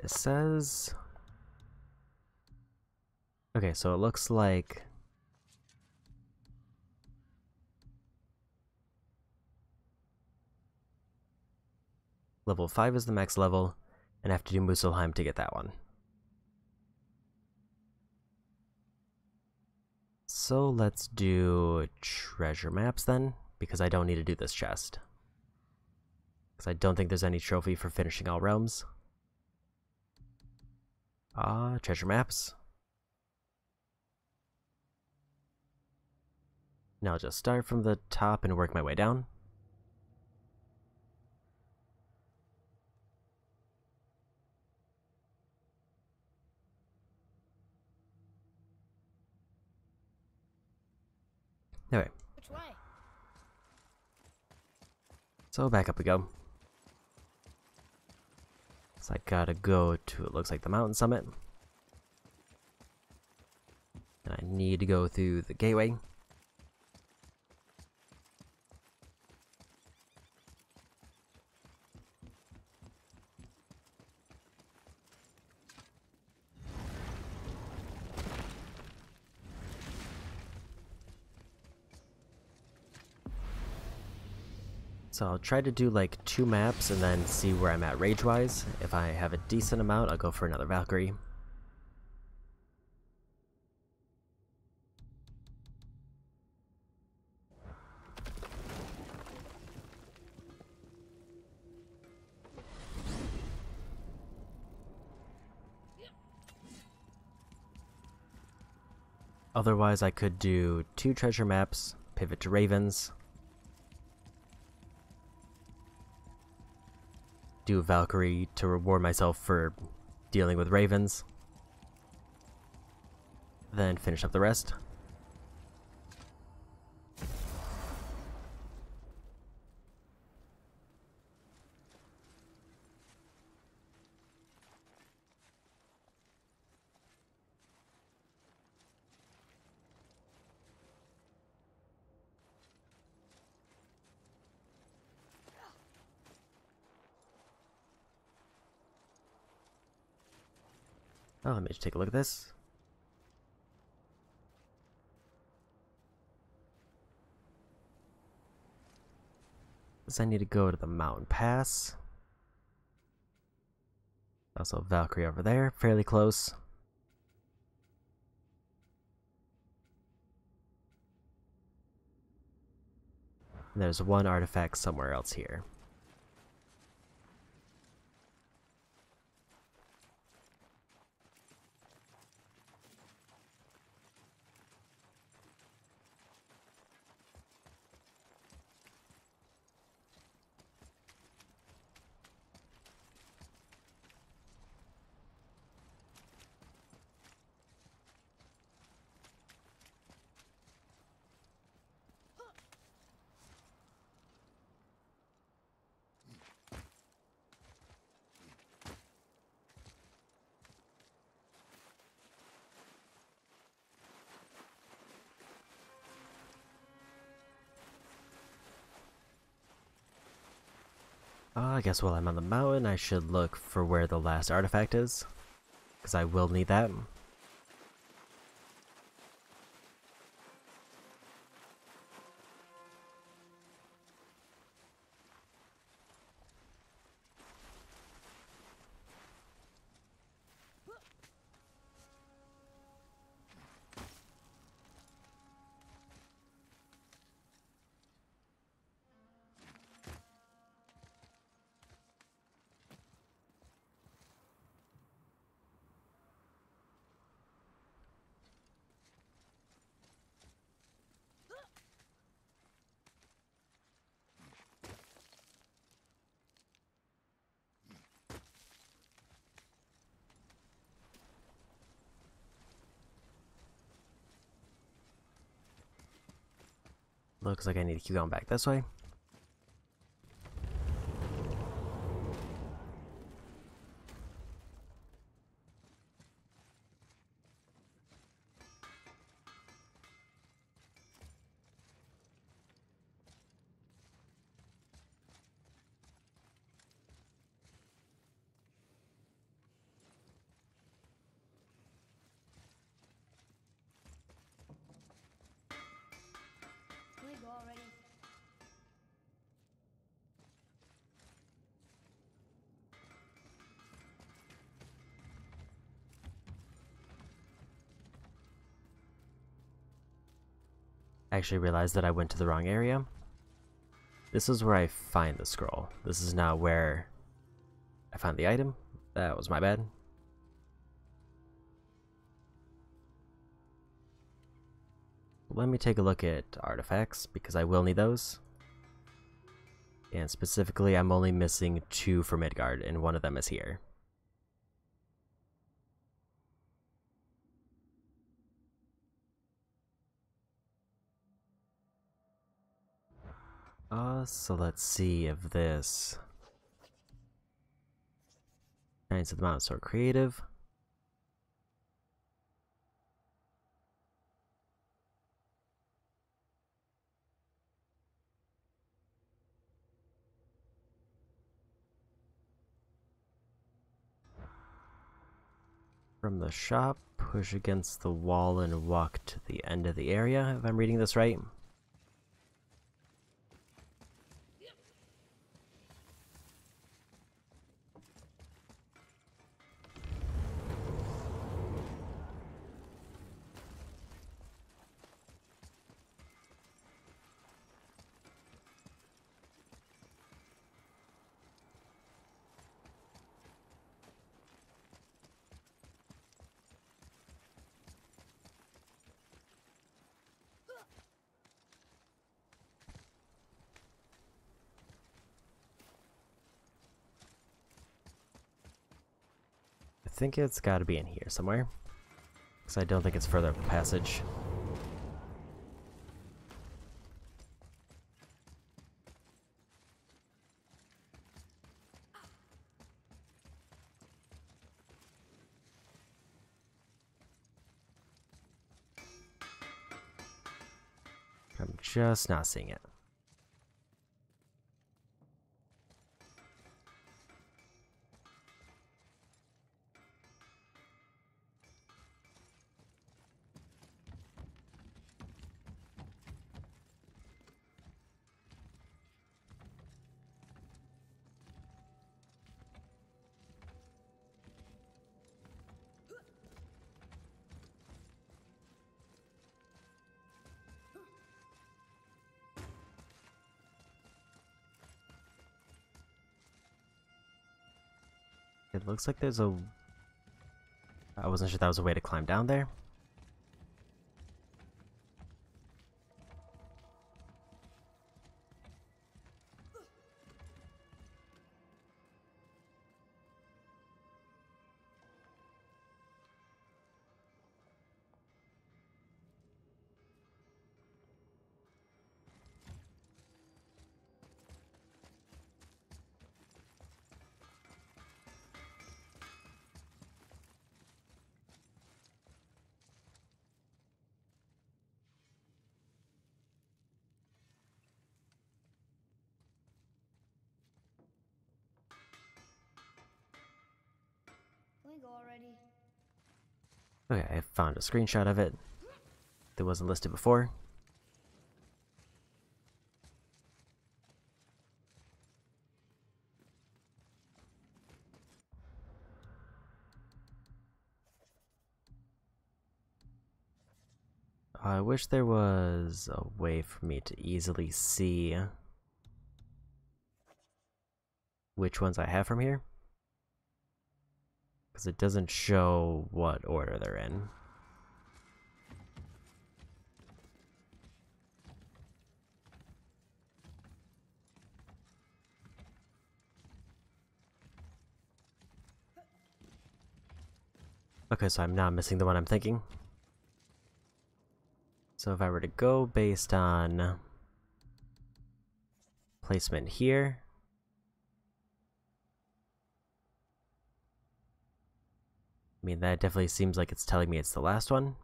Speaker 1: It says Okay, so it looks like level 5 is the max level, and I have to do Muspelheim to get that one. So let's do treasure maps then, because I don't need to do this chest. Because I don't think there's any trophy for finishing all realms. Treasure maps. Now I'll just start from the top and work my way down. Okay,
Speaker 2: Which way?
Speaker 1: so back up we go. So I gotta go to, it looks like the mountain summit. And I need to go through the gateway. So I'll try to do like 2 maps and then see where I'm at rage-wise. If I have a decent amount, I'll go for another Valkyrie. Otherwise, I could do 2 treasure maps, pivot to Ravens, do Valkyrie to reward myself for dealing with Ravens, then finish up the rest. Oh, let me just take a look at this. I need to go to the mountain pass. Also Valkyrie over there, fairly close. And there's 1 artifact somewhere else here. I guess while I'm on the mountain, I should look for where the last artifact is, because I will need that. Looks like I need to keep going back this way.
Speaker 2: go already?
Speaker 1: I actually realized that I went to the wrong area. This is where I find the scroll. This is not where I found the item. That was my bad. Let me take a look at artifacts, because I will need those. And specifically, I'm only missing 2 for Midgard, and one of them is here. So let's see if this Giants of the Mountain Sword Creative. From the shop, push against the wall and walk to the end of the area, if I'm reading this right. I think it's got to be in here somewhere, because I don't think it's further up the passage. I'm just not seeing it. It looks like there's a... I wasn't sure that was a way to climb down there.
Speaker 2: Can we go already?
Speaker 1: Okay, I found a screenshot of it that wasn't listed before. I wish there was a way for me to easily see which ones I have from here, because it doesn't show what order they're in. Okay, so I'm not missing the one I'm thinking. So if I were to go based on placement here, I mean, that definitely seems like it's telling me it's the last one.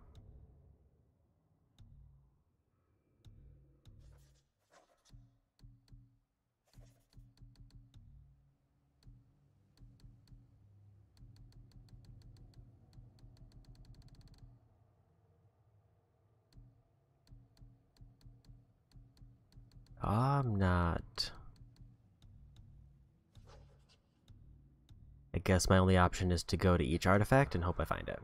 Speaker 1: I'm not. I guess my only option is to go to each artifact and hope I find it.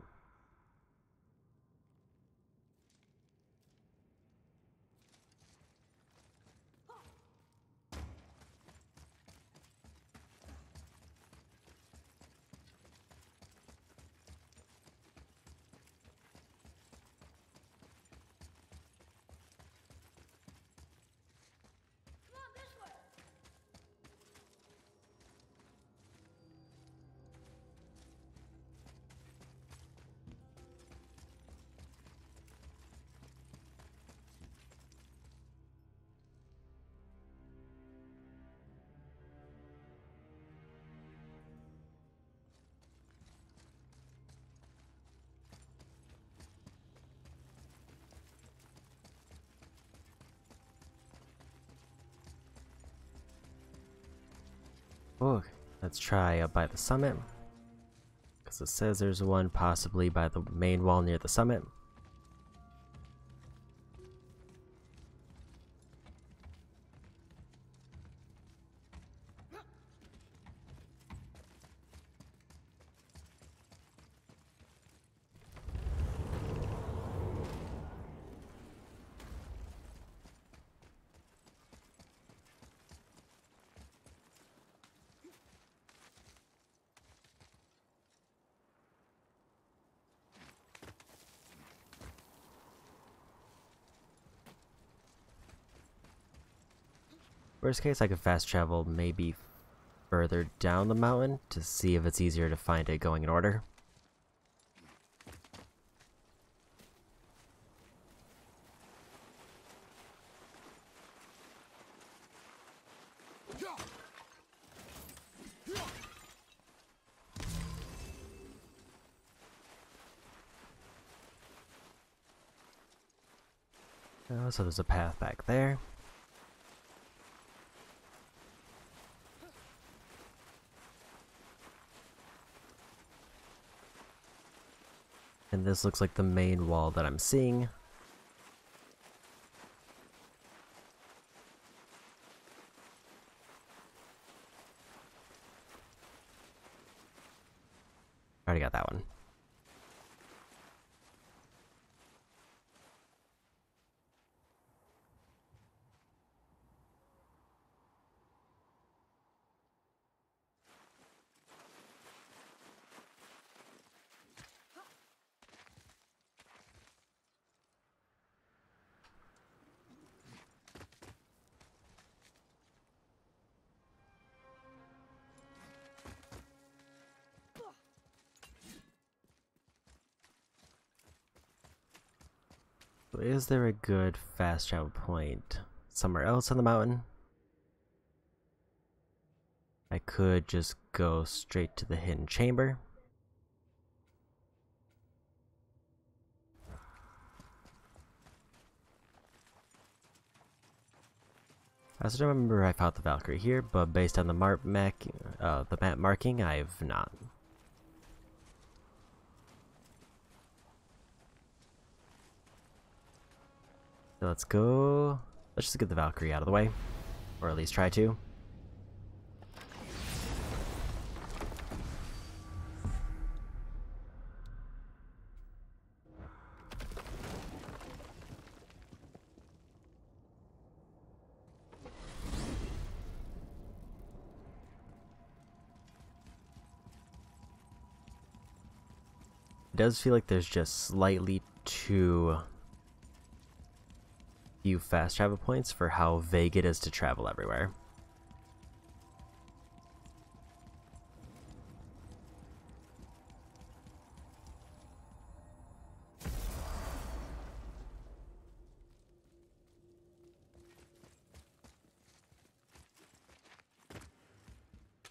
Speaker 1: Oh, let's try up by the summit. Because it says there's one possibly by the main wall near the summit. Worst case, I could fast travel maybe further down the mountain to see if it's easier to find it going in order. So there's a path back there. And this looks like the main wall that I'm seeing. Already got that one. So is there a good fast travel point somewhere else on the mountain? I could just go straight to the hidden chamber. I still remember I fought the Valkyrie here, but based on the map marking, I have not. So let's go. Let's just get the Valkyrie out of the way, or at least try to. It does feel like there's just slightly too few fast travel points for how vague it is to travel everywhere.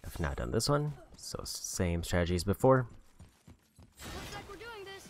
Speaker 1: I've not done this one, so same strategy as before.
Speaker 2: Looks like we're doing this.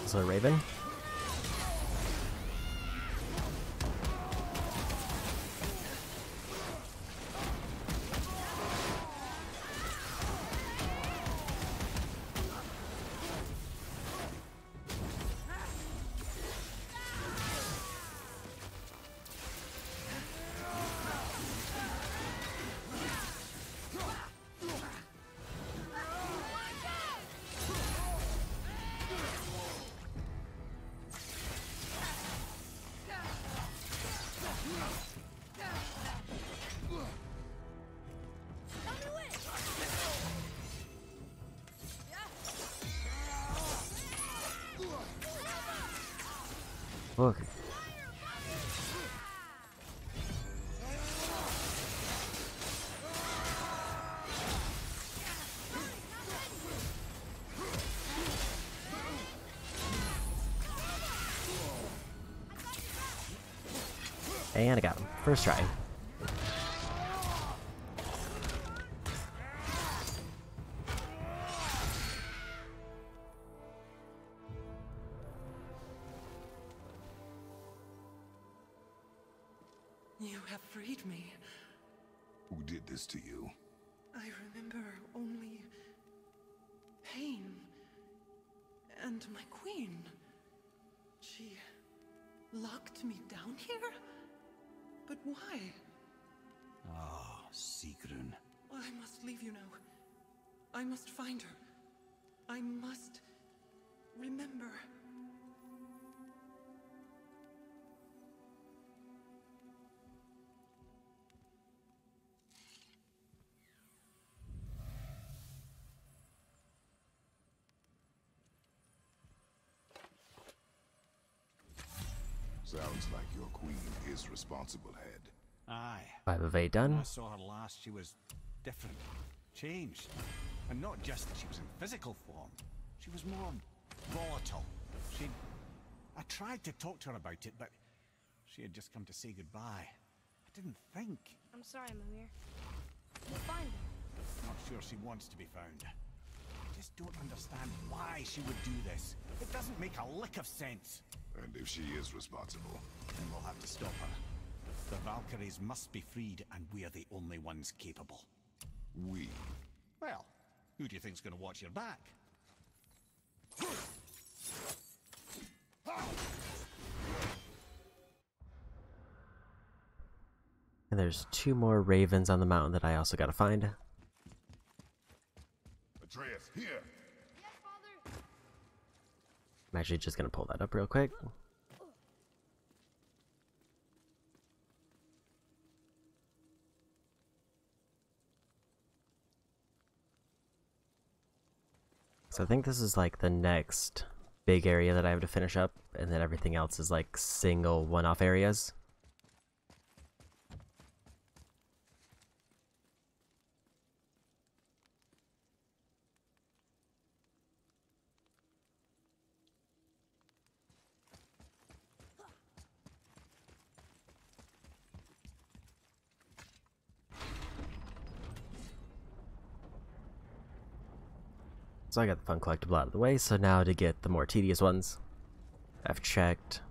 Speaker 1: So Raven. Look. And I got him. First try.
Speaker 6: You have freed me.
Speaker 4: Who did this to you?
Speaker 6: I remember only pain and my queen. She locked me down here? But why?
Speaker 3: Ah, Sigrun.
Speaker 6: I must leave you now. I must find her. I must remember.
Speaker 4: Sounds like your queen is responsible, Head.
Speaker 3: Aye.
Speaker 1: 5 of 8
Speaker 3: When
Speaker 1: done.
Speaker 3: I saw her last, she was different, changed. And not just that she was in physical form, she was more volatile. I tried to talk to her about it, but she had just come to say goodbye. I didn't think.
Speaker 2: I'm sorry, Mimir. We'll find her.
Speaker 3: Not sure she wants to be found. I just don't understand why she would do this. It doesn't make a lick of sense.
Speaker 4: And if she is responsible,
Speaker 3: Then we'll have to stop her. The Valkyries must be freed, and we're the only ones capable.
Speaker 4: we.
Speaker 3: Well, who do you think's going to watch your back?
Speaker 1: And there's 2 more ravens on the mountain that I also gotta find.
Speaker 4: Atreus, here!
Speaker 2: Yes, Father.
Speaker 1: I'm actually just gonna pull that up real quick. So I think this is like the next big area that I have to finish up, and then everything else is like single one-off areas. So I got the fun collectible out of the way, so now to get the more tedious ones. I've checked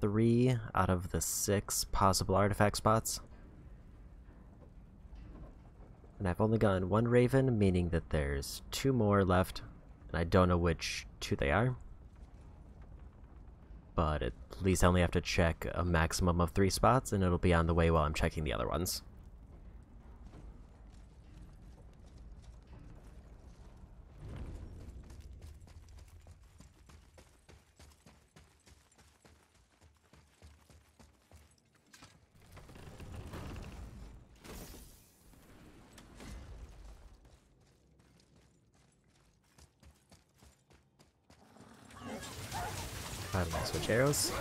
Speaker 1: 3 out of the 6 possible artifact spots. And I've only gotten 1 raven, meaning that there's 2 more left, and I don't know which 2 they are. But at least I only have to check a maximum of 3 spots, and it'll be on the way while I'm checking the other ones. Switch arrows.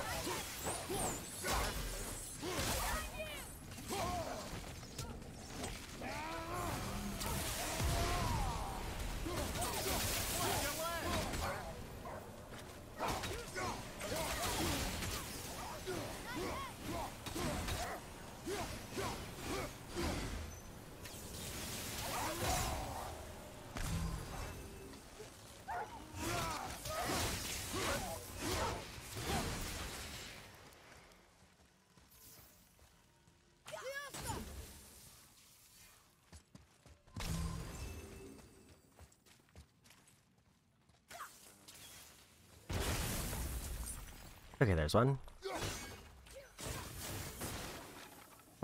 Speaker 1: Okay, there's one.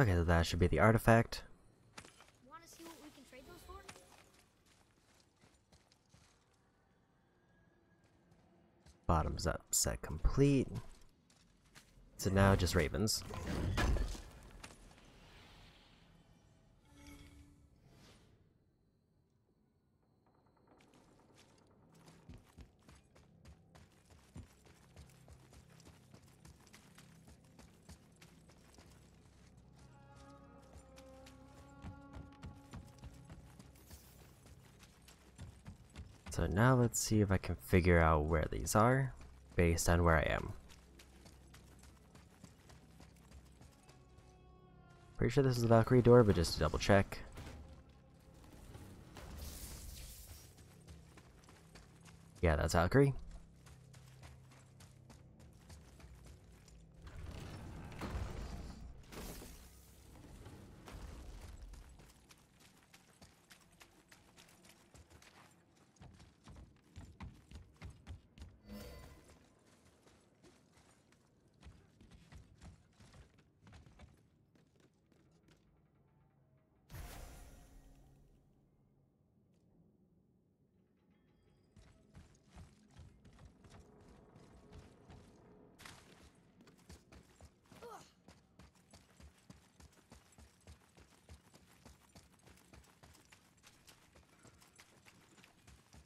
Speaker 1: Okay, so that should be the artifact.
Speaker 2: Want to see what we can trade those for?
Speaker 1: Bottoms up, set complete. So now just ravens. So now let's see if I can figure out where these are based on where I am. Pretty sure this is the Valkyrie door, but just to double check. Yeah, that's Valkyrie.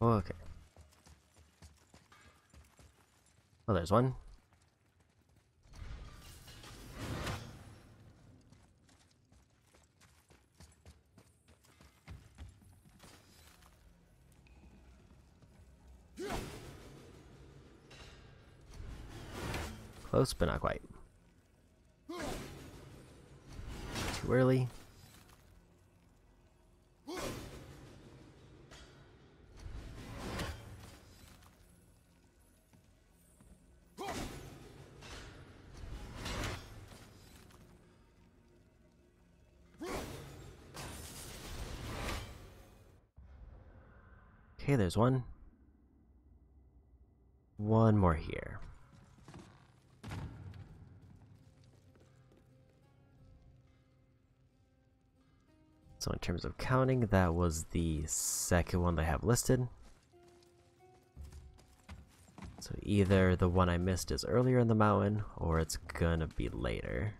Speaker 1: Okay. Well, there's one. Close, but not quite. Too early. Okay, there's one. One more here. So in terms of counting, that was the second one they have listed. So either the one I missed is earlier in the mountain, or it's gonna be later.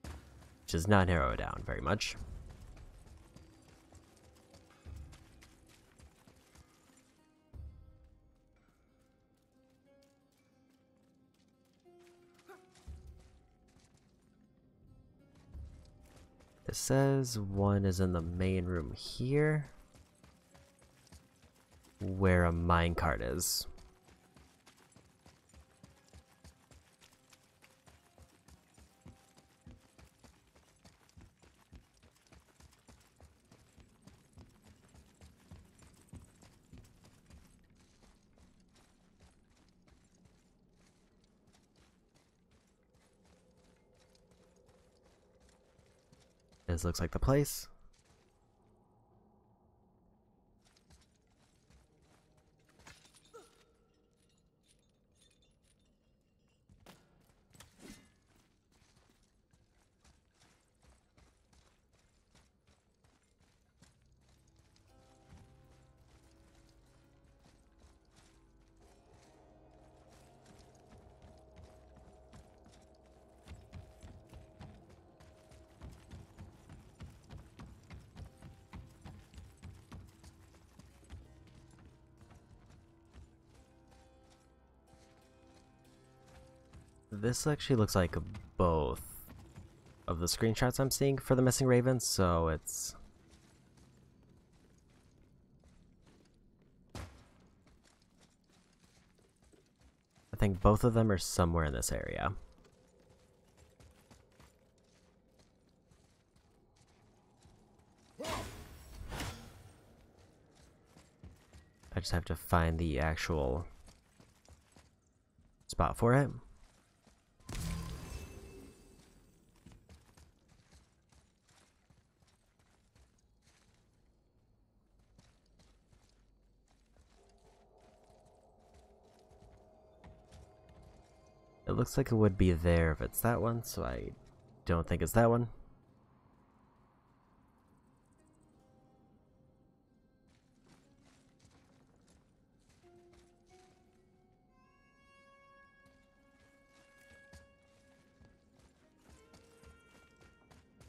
Speaker 1: Which does not narrow it down very much. It says one is in the main room here, where a minecart is. This looks like the place. This actually looks like both of the screenshots I'm seeing for the missing ravens, so it's... I think both of them are somewhere in this area. I just have to find the actual spot for it. It looks like it would be there if it's that one, so I don't think it's that one.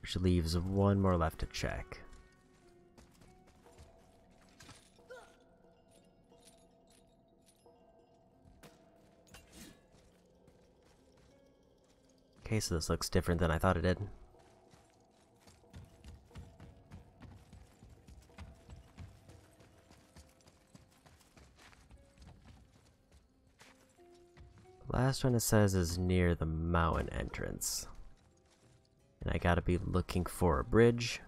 Speaker 1: Which leaves one more left to check. Okay, so this looks different than I thought it did. The last one it says is near the mountain entrance. And I gotta be looking for a bridge.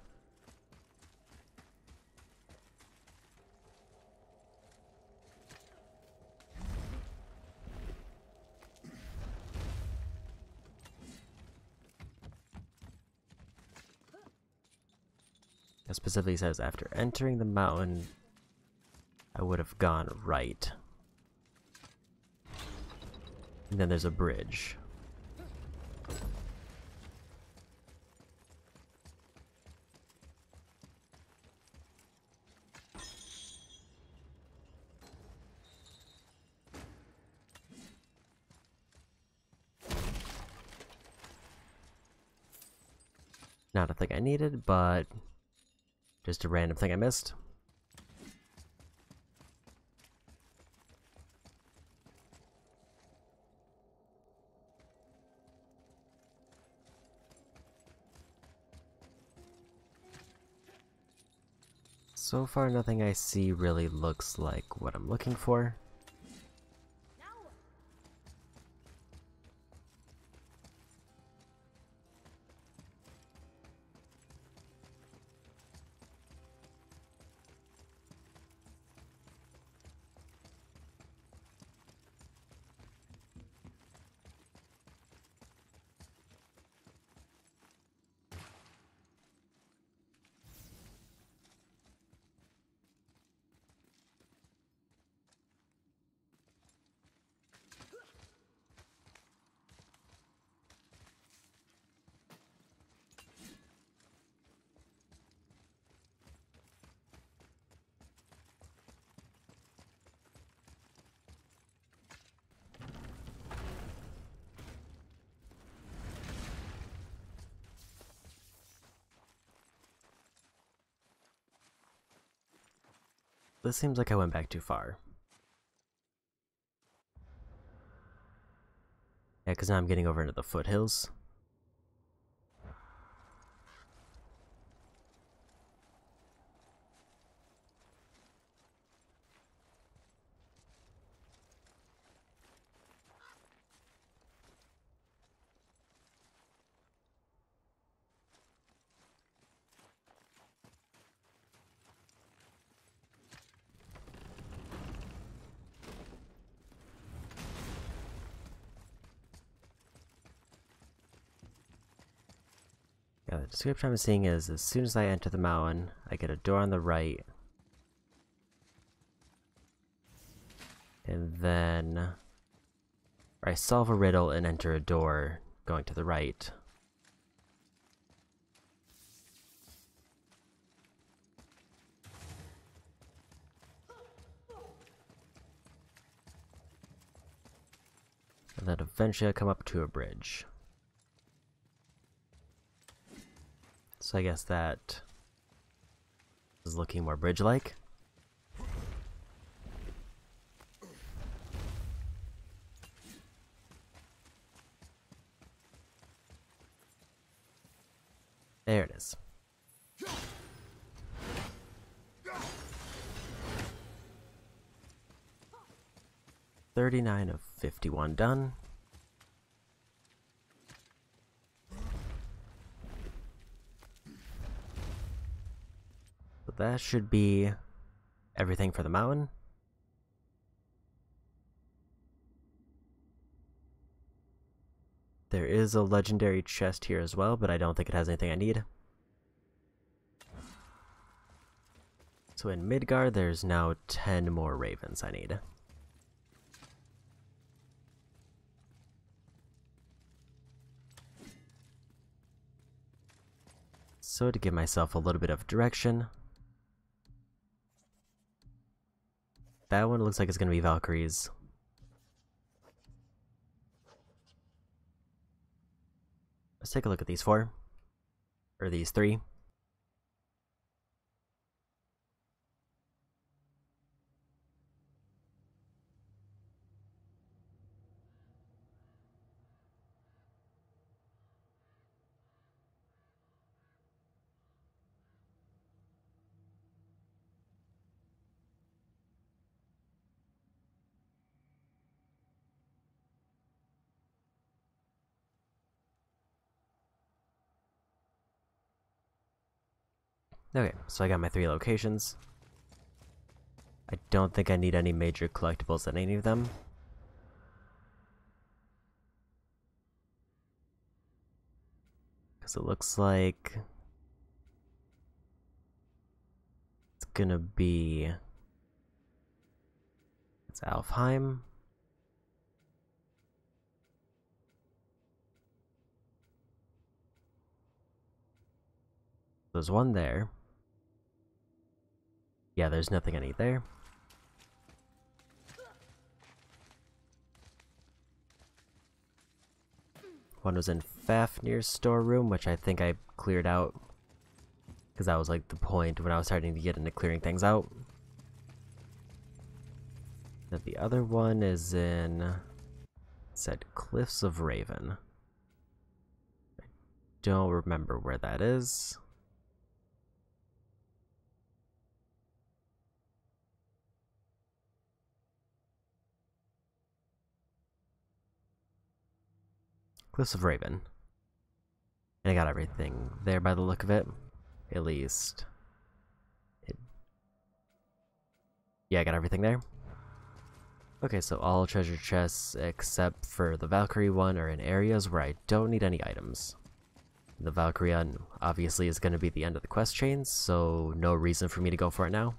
Speaker 1: It specifically says after entering the mountain, I would have gone right. And then there's a bridge. Not a thing I needed, but just a random thing I missed. So far, nothing I see really looks like what I'm looking for.
Speaker 2: Now what?
Speaker 1: This seems like I went back too far. Yeah, because now I'm getting over into the foothills. Yeah, the description I'm seeing is as soon as I enter the mountain, I get a door on the right. And then or I solve a riddle and enter a door going to the right. And then eventually I come up to a bridge. So I guess that is looking more bridge-like. There it is. 39 of 51 done. So that should be everything for the mountain. There is a legendary chest here as well, but I don't think it has anything I need. So in Midgard, there's now 10 more ravens I need. So to give myself a little bit of direction, that one looks like it's going to be Valkyries. Let's take a look at these 4. Or these 3. Okay, so I got my 3 locations. I don't think I need any major collectibles in any of them. Because it looks like it's gonna be... It's Alfheim. There's one there. Yeah, there's nothing I need there. One was in Fafnir's storeroom, which I think I cleared out. Because that was like the point when I was starting to get into clearing things out. Then the other one is in... It said Cliffs of Raven. I don't remember where that is. Cliffs of Raven. And I got everything there by the look of it. At least. Yeah, I got everything there. Okay, so all treasure chests except for the Valkyrie one are in areas where I don't need any items. The Valkyrie one obviously is going to be the end of the quest chain, so no reason for me to go for it now.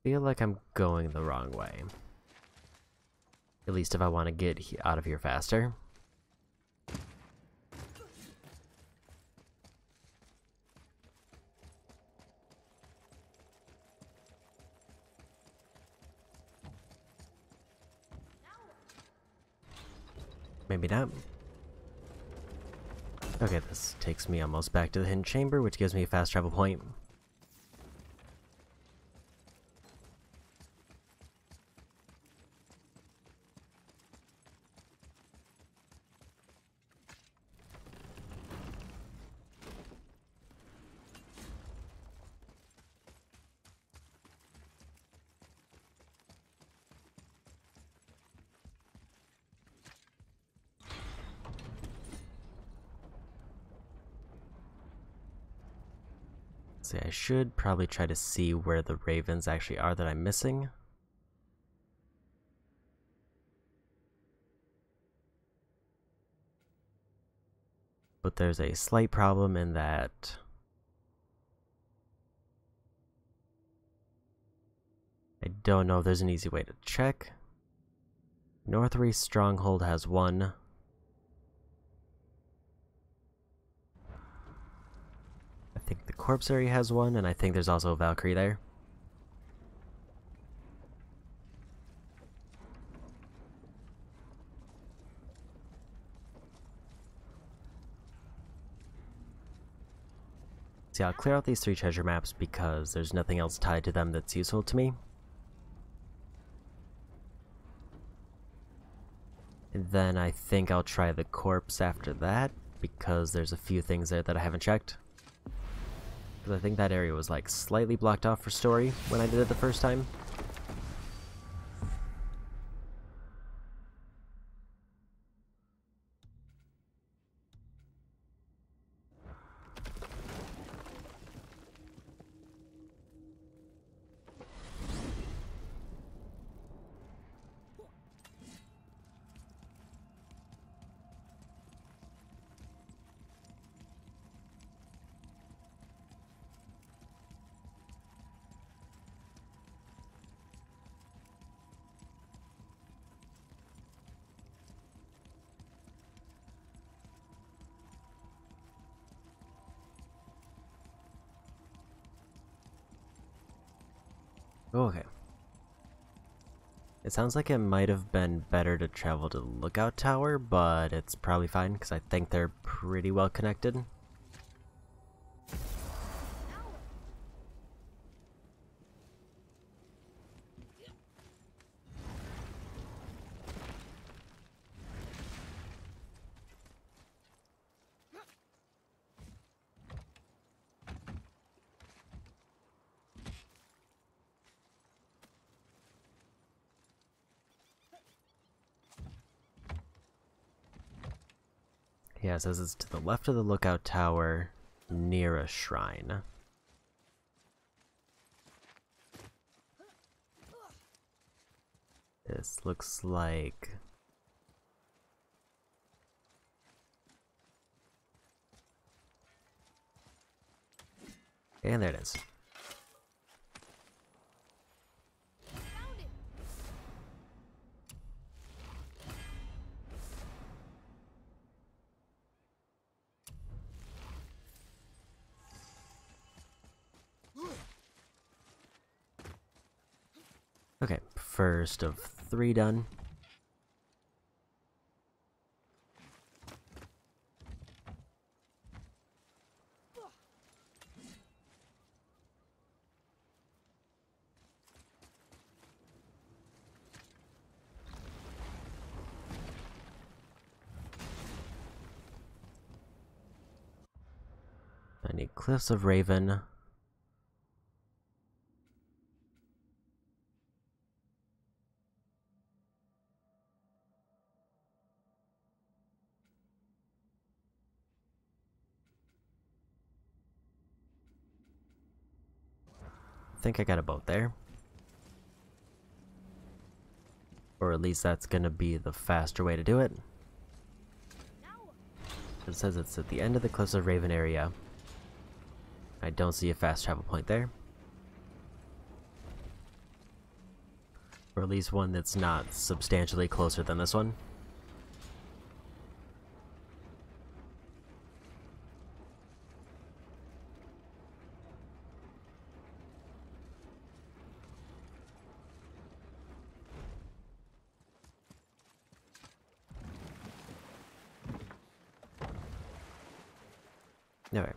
Speaker 1: Feel like I'm going the wrong way. At least if I want to get out of here faster. Maybe not. Okay, this takes me almost back to the hidden chamber, which gives me a fast travel point. See, I should probably try to see where the ravens actually are that I'm missing. But there's a slight problem in that I don't know if there's an easy way to check. Northry Stronghold has 1. I think the corpse area has 1, and I think there's also a Valkyrie there. See, I'll clear out these 3 treasure maps because there's nothing else tied to them that's useful to me. And then I think I'll try the corpse after that, because there's a few things there that I haven't checked. Because I think that area was like slightly blocked off for story when I did it the first time. Okay. It sounds like it might have been better to travel to the lookout tower, but it's probably fine because I think they're pretty well connected. Yeah, it says it's to the left of the lookout tower, near a shrine. This looks like... And there it is.
Speaker 2: Found it.
Speaker 1: Okay, first of 3 done. I need Cliffs of Raven. I think I got a boat there. Or at least that's gonna be the faster way to do it.
Speaker 2: Now
Speaker 1: It says it's at the end of the Cliffs of Raven area. I don't see a fast travel point there. Or at least one that's not substantially closer than this one. Alright.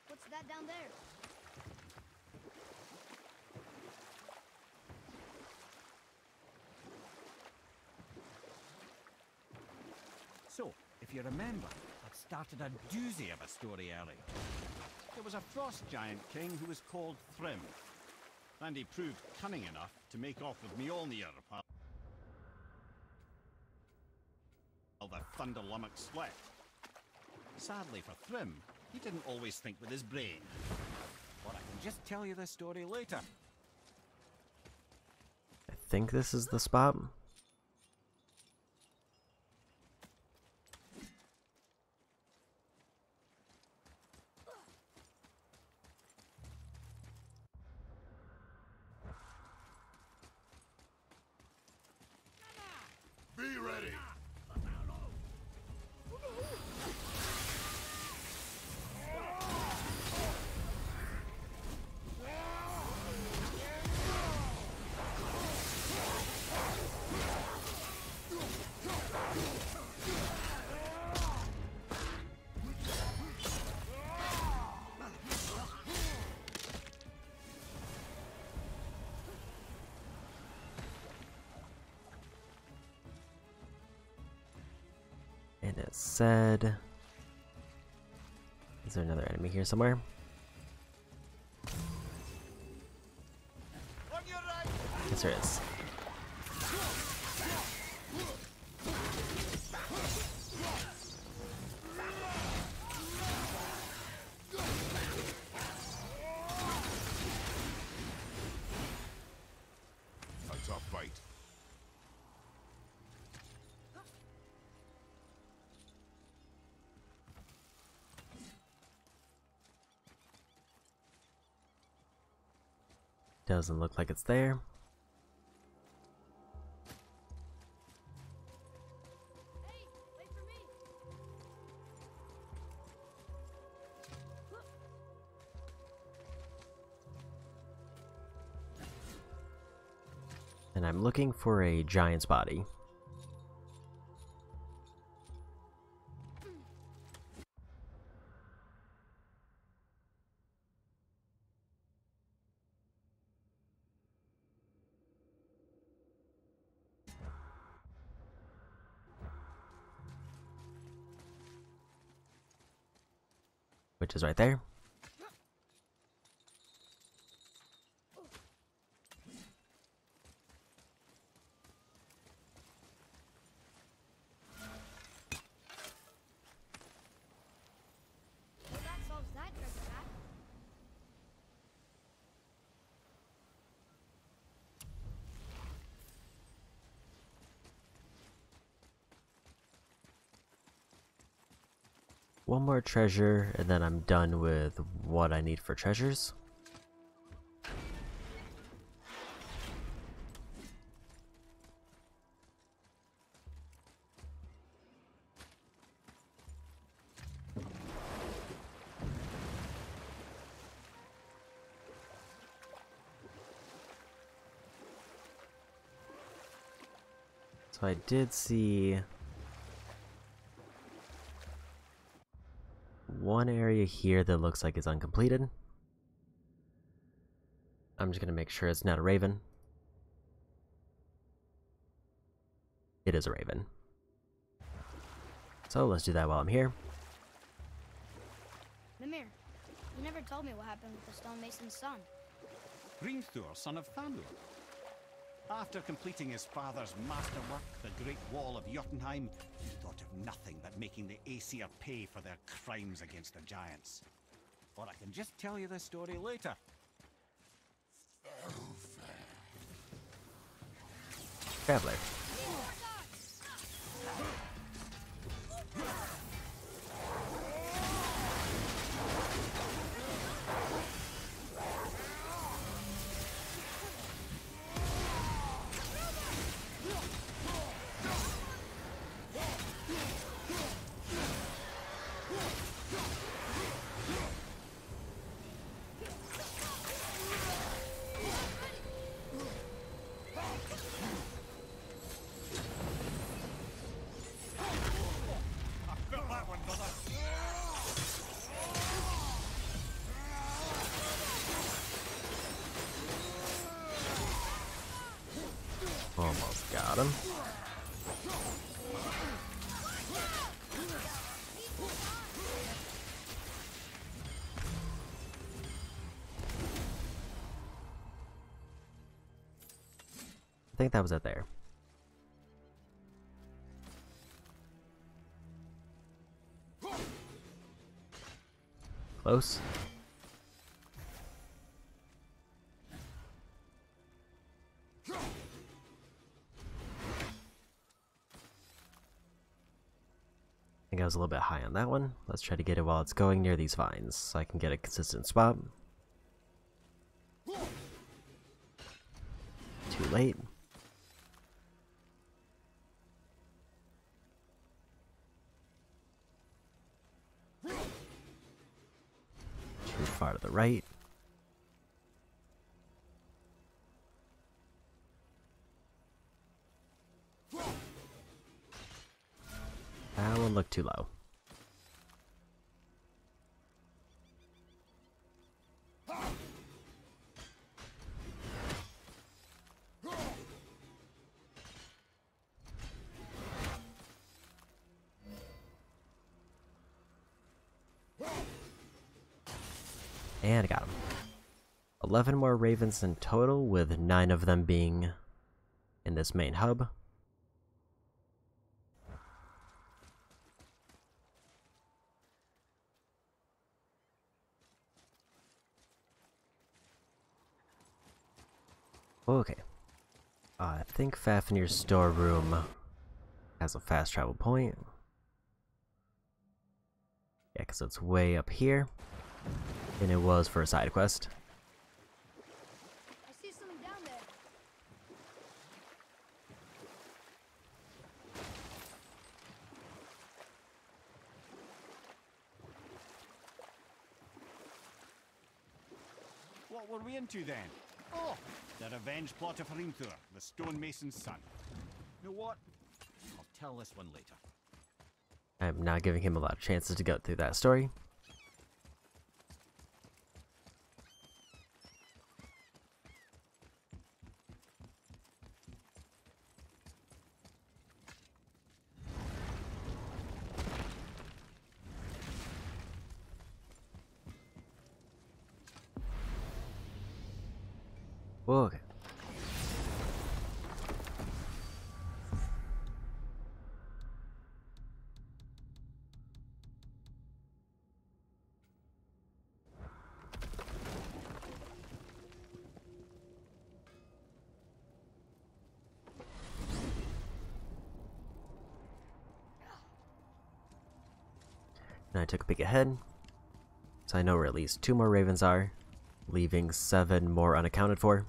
Speaker 2: what's that down there?
Speaker 3: So, if you remember, I'd started a doozy of a story earlier. There was a frost giant king who was called Thrym, and he proved cunning enough to make off with Mjolnir while the Thunder Lummox slept. Sadly for Thrym, he didn't always think with his brain. But I can just tell you this story later.
Speaker 1: I think this is the spot.
Speaker 4: Be ready.
Speaker 1: And it said... Is there another enemy here somewhere? Yes, there is.
Speaker 4: A tough fight.
Speaker 1: Doesn't look like it's there.
Speaker 2: Hey, wait for me.
Speaker 1: And I'm looking for a giant's body. Which is right there.
Speaker 2: Well, that solves that treasure map.
Speaker 1: One more treasure, and then I'm done with what I need for treasures. So I did see one area here that looks like it's uncompleted. I'm just gonna make sure it's not a raven. It is a raven. So let's do that while I'm here.
Speaker 2: Mimir, you never told me what happened with the stonemason's son.
Speaker 3: Hrimthur, son of Thandur. After completing his father's masterwork, the Great Wall of Jotunheim, he thought of nothing but making the Aesir pay for their crimes against the giants. Or I can just tell you the story later.
Speaker 1: Traveler.
Speaker 3: Got that one, brother.
Speaker 1: Almost got him. I think that was it there. Close. I think I was a little bit high on that one. Let's try to get it while it's going near these vines so I can get a consistent spot. Too late. Too far to the right. That one looked too low. And I got him. 11 more ravens in total, with 9 of them being in this main hub. Okay. I think Fafnir's storeroom has a fast travel point. Yeah, because it's way up here. And it was for a side quest.
Speaker 2: I see something down there.
Speaker 3: What were we into then? Oh, the revenge plot of Hrimthur, the stonemason's son. You know what? I'll tell this one later.
Speaker 1: I'm not giving him a lot of chances to go through that story. Whoa, okay. And I took a peek ahead, so I know where at least 2 more ravens are, leaving 7 more unaccounted for.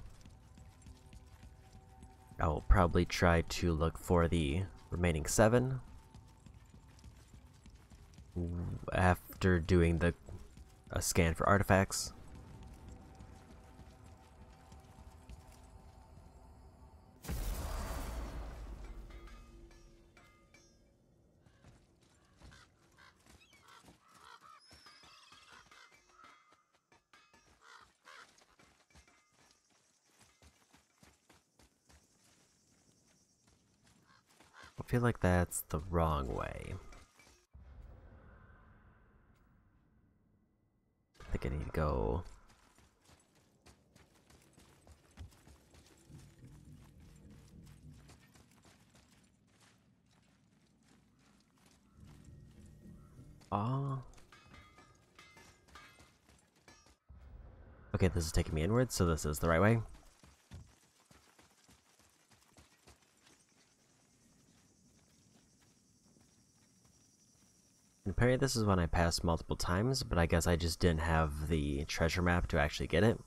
Speaker 1: I will probably try to look for the remaining 7 after doing a scan for artifacts. I feel like that's the wrong way. I think I need to go... Okay, this is taking me inwards, so this is the right way. And apparently this is one I passed multiple times, but I guess I just didn't have the treasure map to actually get it.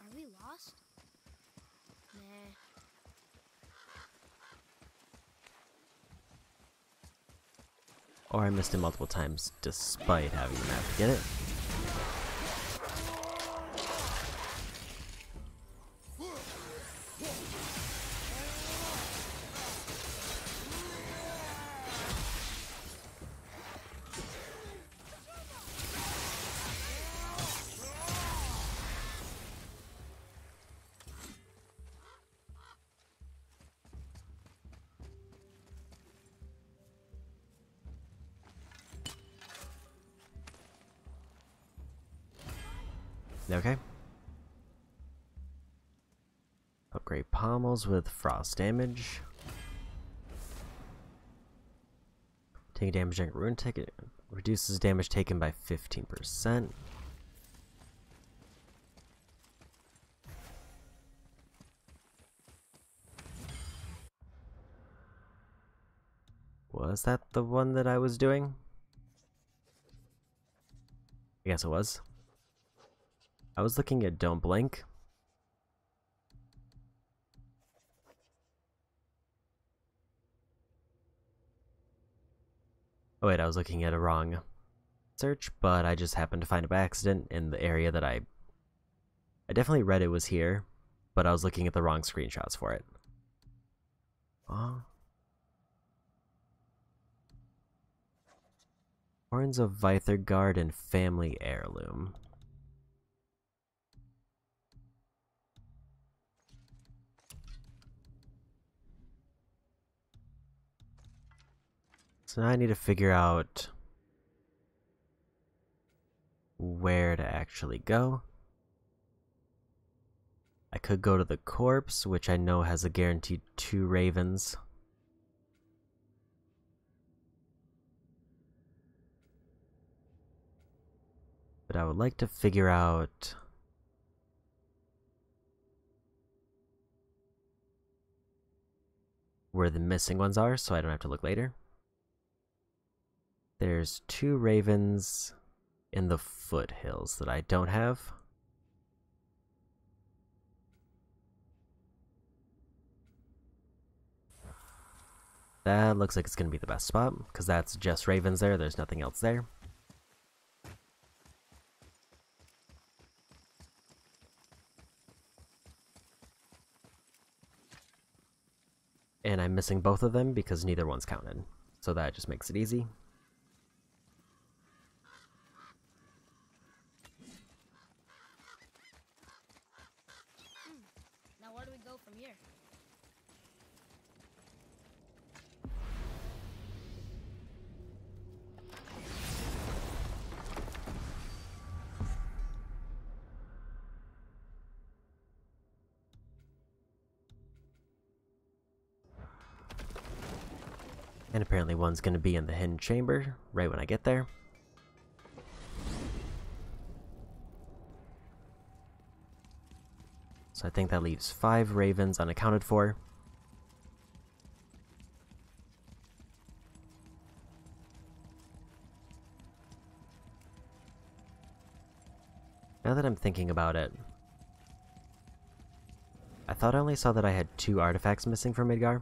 Speaker 2: Are we lost? Nah.
Speaker 1: Or I missed it multiple times despite having the map to get it. Okay. Upgrade pommels with frost damage. Taking damage during rune ticket reduces damage taken by 15%. Was that the one that I was doing? I guess it was. I was looking at Don't Blink. Oh wait, I was looking at a wrong search, but I just happened to find it by accident in the area that I definitely read it was here, but I was looking at the wrong screenshots for it. Horns of Vithurgard and Family Heirloom. So now I need to figure out where to actually go. I could go to the corpse, which I know has a guaranteed 2 ravens. But I would like to figure out where the missing ones are, so I don't have to look later. There's 2 ravens in the foothills that I don't have. That looks like it's going to be the best spot, because that's just ravens there, there's nothing else there. And I'm missing both of them because neither one's counted. So that just makes it easy.
Speaker 2: Now where do we go from here?
Speaker 1: And apparently one's going to be in the hidden chamber right when I get there. So I think that leaves 5 ravens unaccounted for. Now that I'm thinking about it, I thought I only saw that I had 2 artifacts missing from Midgar.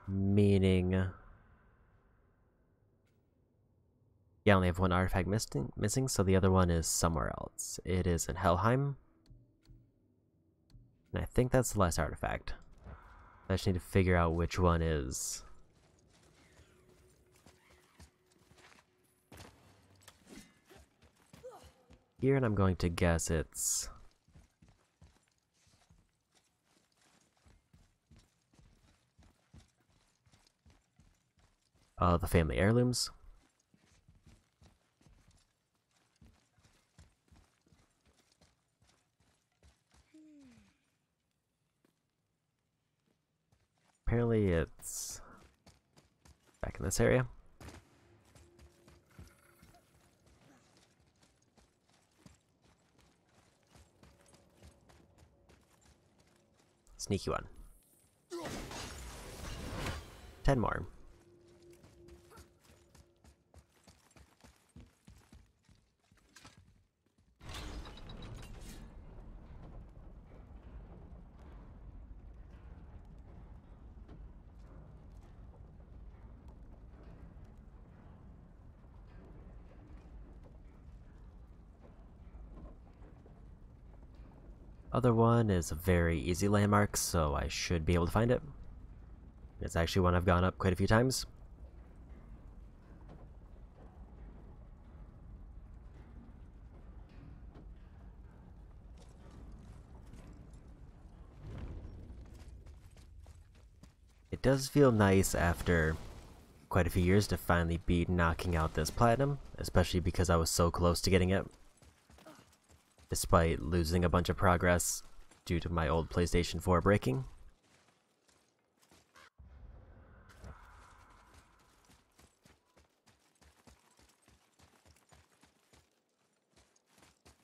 Speaker 1: Meaning... yeah, I only have 1 artifact missing, so the other one is somewhere else. It is in Helheim. And I think that's the last artifact. I just need to figure out which one is. Here, and I'm going to guess it's... the family heirlooms. Apparently it's back in this area. Sneaky one. 10 more. Other one is a very easy landmark, so I should be able to find it. It's actually one I've gone up quite a few times. It does feel nice after quite a few years to finally be knocking out this platinum, especially because I was so close to getting it, despite losing a bunch of progress due to my old PlayStation 4 breaking.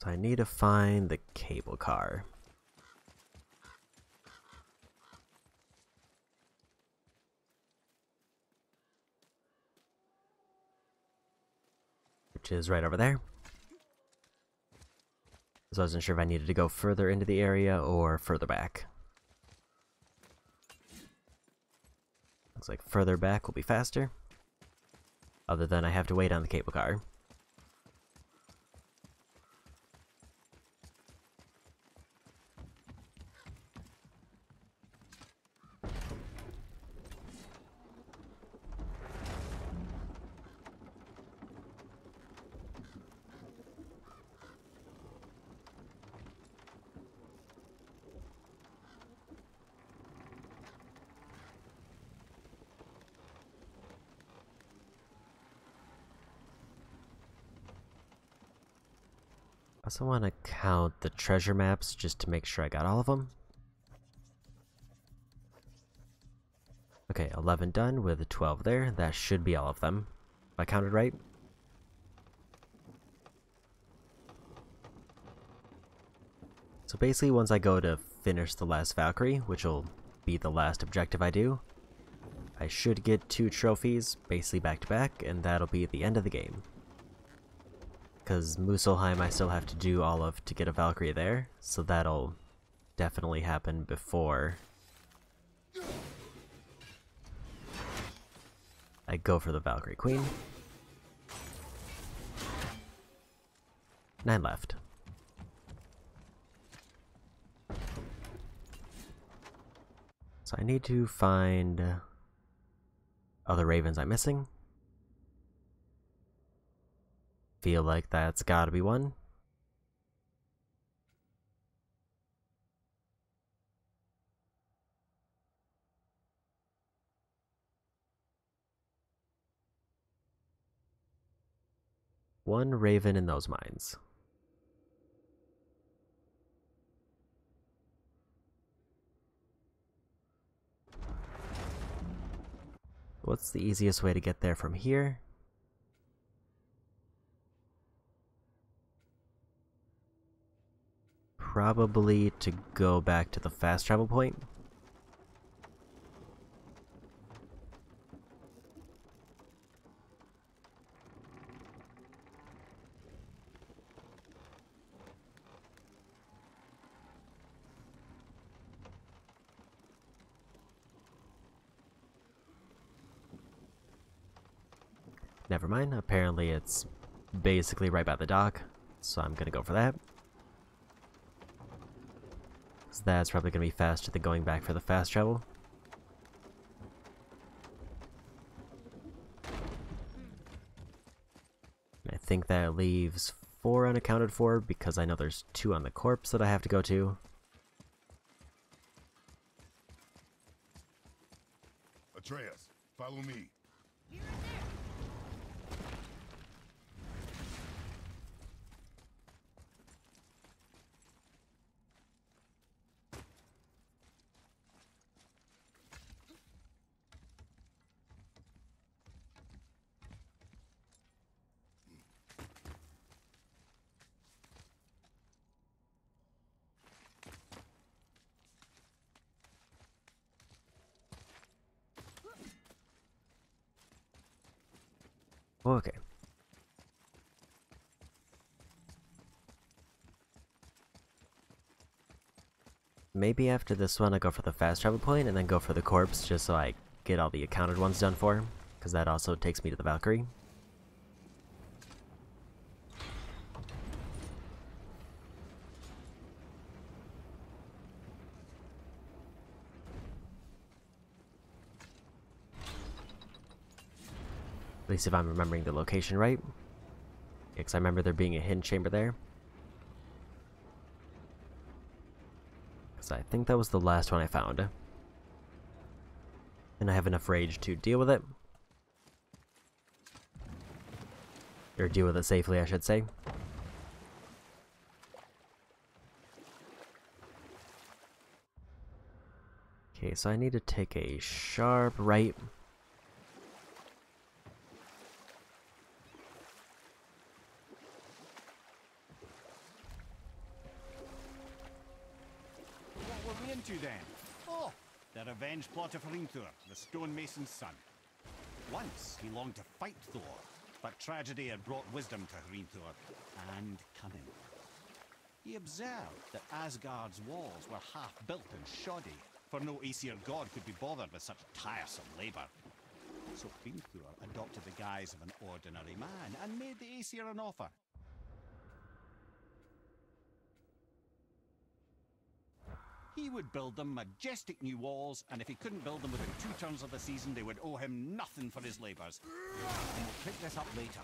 Speaker 1: So I need to find the cable car. Which is right over there. So I wasn't sure if I needed to go further into the area or further back. Looks like further back will be faster. Other than I have to wait on the cable car. I also want to count the treasure maps just to make sure I got all of them. Okay, 11 done with 12 there. That should be all of them, if I counted right. So basically, once I go to finish the last Valkyrie, which will be the last objective I do, I should get 2 trophies, basically back to back, and that'll be the end of the game. Because Muspelheim I still have to do all of to get a Valkyrie there, so that'll definitely happen before I go for the Valkyrie Queen. 9 left. So I need to find other ravens I'm missing. Feel like that's gotta be one. One raven in those mines. What's the easiest way to get there from here? Probably to go back to the fast travel point. Never mind, apparently it's basically right by the dock, so I'm gonna go for that. So that's probably gonna be faster than going back for the fast travel. I think that leaves 4 unaccounted for because I know there's 2 on the corpse that I have to go to.
Speaker 4: Atreus, follow me.
Speaker 2: Be right there.
Speaker 1: Okay. Maybe after this one I go for the fast travel point and then go for the corpse just so I get all the accounted ones done for, because that also takes me to the Valkyrie. At least if I'm remembering the location right. Because I remember there being a hidden chamber there. Because I think that was the last one I found. And I have enough rage to deal with it. Or deal with it safely, I should say. Okay, so I need to take a sharp right.
Speaker 3: What were we into then? Oh, the revenge plot of Hrimthur, the stonemason's son. Once he longed to fight Thor, but tragedy had brought wisdom to Hrimthur, and cunning. He observed that Asgard's walls were half-built and shoddy, for no Aesir god could be bothered with such tiresome labour. So Hrimthur adopted the guise of an ordinary man, and made the Aesir an offer. He would build them majestic new walls, and if he couldn't build them within 2 turns of the season, they would owe him nothing for his labours. And we'll pick this up later.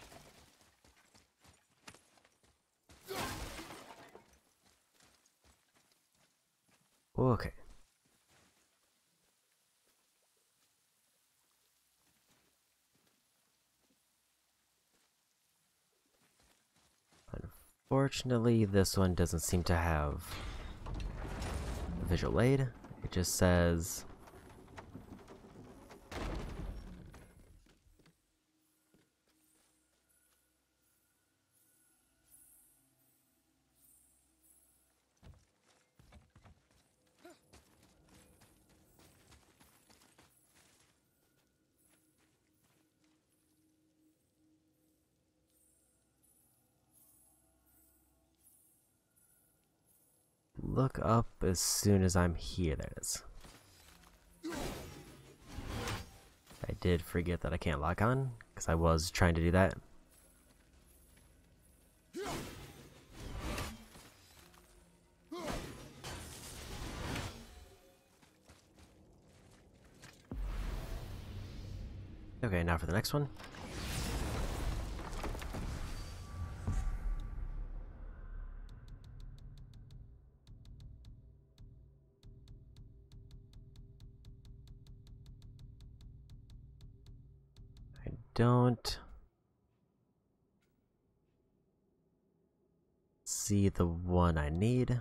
Speaker 1: Okay. Unfortunately, this one doesn't seem to have a visual aid. It just says look up as soon as I'm here. There it is. I did forget that I can't lock on, because I was trying to do that. Okay, now for the next one. I don't see the one I need.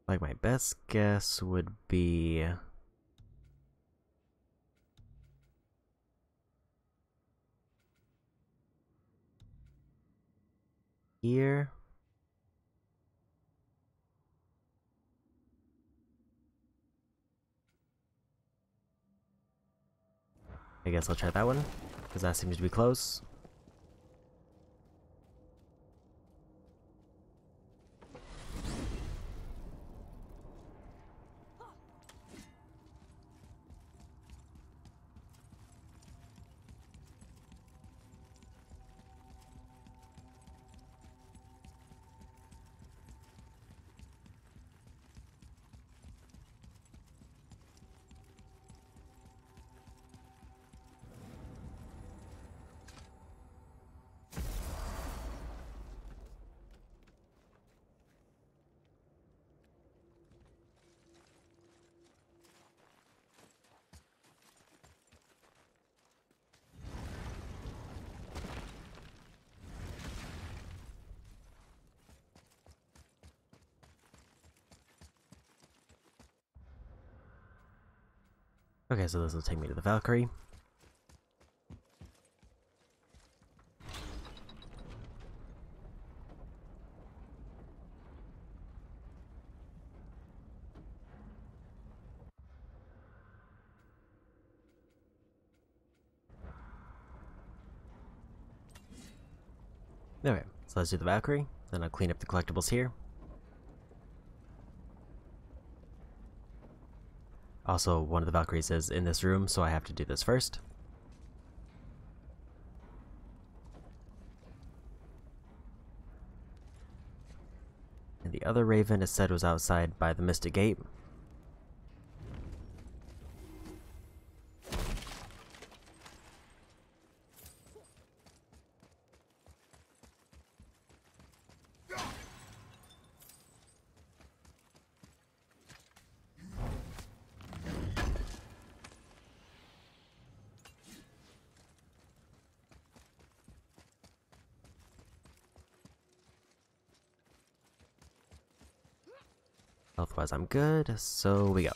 Speaker 1: Like, my best guess would be here. I guess I'll try that one, because that seems to be close. Okay, so this will take me to the Valkyrie. Okay, so let's do the Valkyrie, then I'll clean up the collectibles here. Also, one of the Valkyries is in this room, so I have to do this first. And the other Raven is said was outside by the Mystic Gate. Health-wise, I'm good, so we go.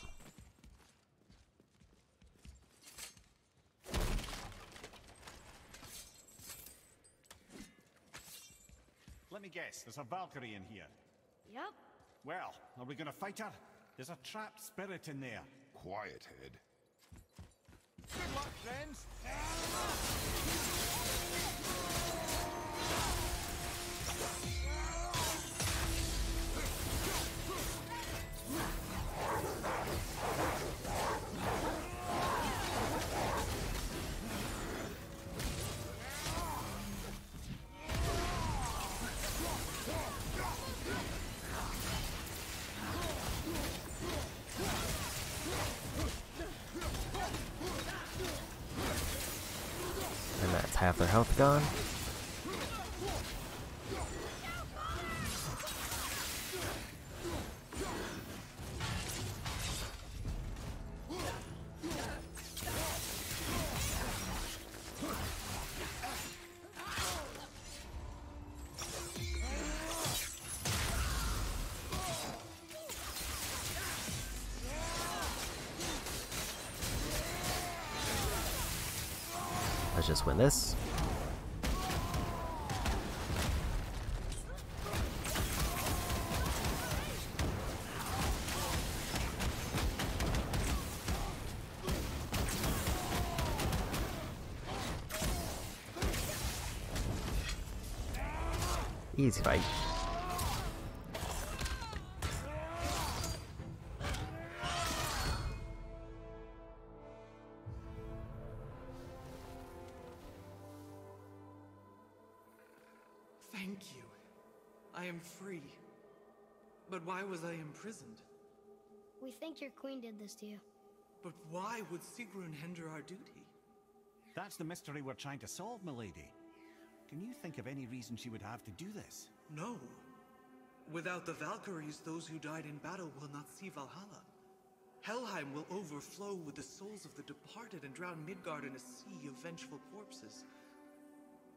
Speaker 3: Let me guess, there's a Valkyrie in here.
Speaker 2: Yep.
Speaker 3: Well, are we gonna fight her? There's a trapped spirit in there.
Speaker 4: Quiet, Head.
Speaker 3: Good luck, friends!
Speaker 1: And that's half their health gone. Let's just win this. Easy fight.
Speaker 6: Thank you. I am free. But why was I imprisoned?
Speaker 2: We think your queen did this to you.
Speaker 6: But why would Sigrun hinder our duty?
Speaker 3: That's the mystery we're trying to solve, milady. Can you think of any reason she would have to do this?
Speaker 6: No. Without the Valkyries, those who died in battle will not see Valhalla. Helheim will overflow with the souls of the departed and drown Midgard in a sea of vengeful corpses.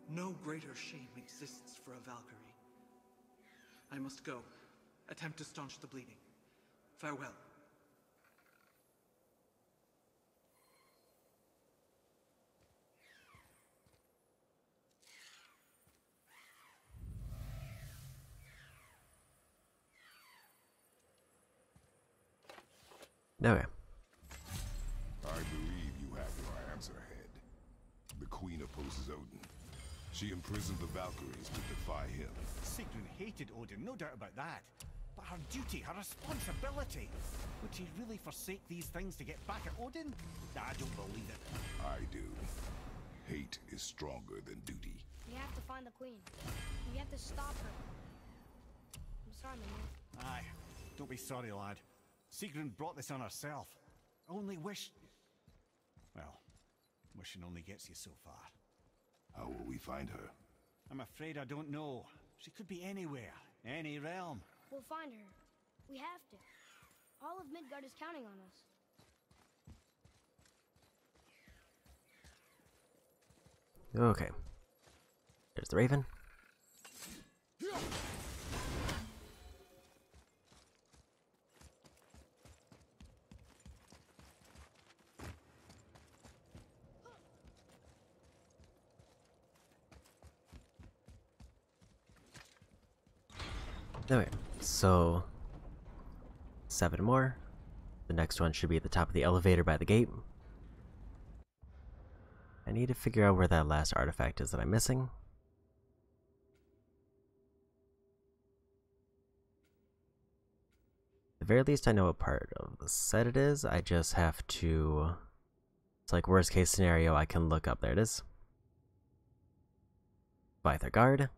Speaker 6: No greater shame exists for a Valkyrie. I must go. Attempt to staunch the bleeding. Farewell.
Speaker 1: Okay.
Speaker 4: I believe you have your answer, Head. The Queen opposes Odin. She imprisoned the Valkyries to defy him.
Speaker 3: Sigrun hated Odin, no doubt about that. But her duty, her responsibility. Would she really forsake these things to get back at Odin? I don't believe it.
Speaker 4: I do. Hate is stronger than duty.
Speaker 2: We have to find the queen. We have to stop her. I'm sorry, Mimir.
Speaker 3: Aye, don't be sorry, lad. Sigrun brought this on herself. Only wish... Well, wishing only gets you so far.
Speaker 4: How will we find her?
Speaker 3: I'm afraid I don't know. She could be anywhere, any realm.
Speaker 2: We'll find her. We have to. All of Midgard is counting on us.
Speaker 1: Okay. There's the Raven. Okay, so 7 more. The next one should be at the top of the elevator by the gate. I need to figure out where that last artifact is that I'm missing. At the very least, I know what part of the set it is. I just have to... It's like worst case scenario, I can look up. There it is. Vither Guard.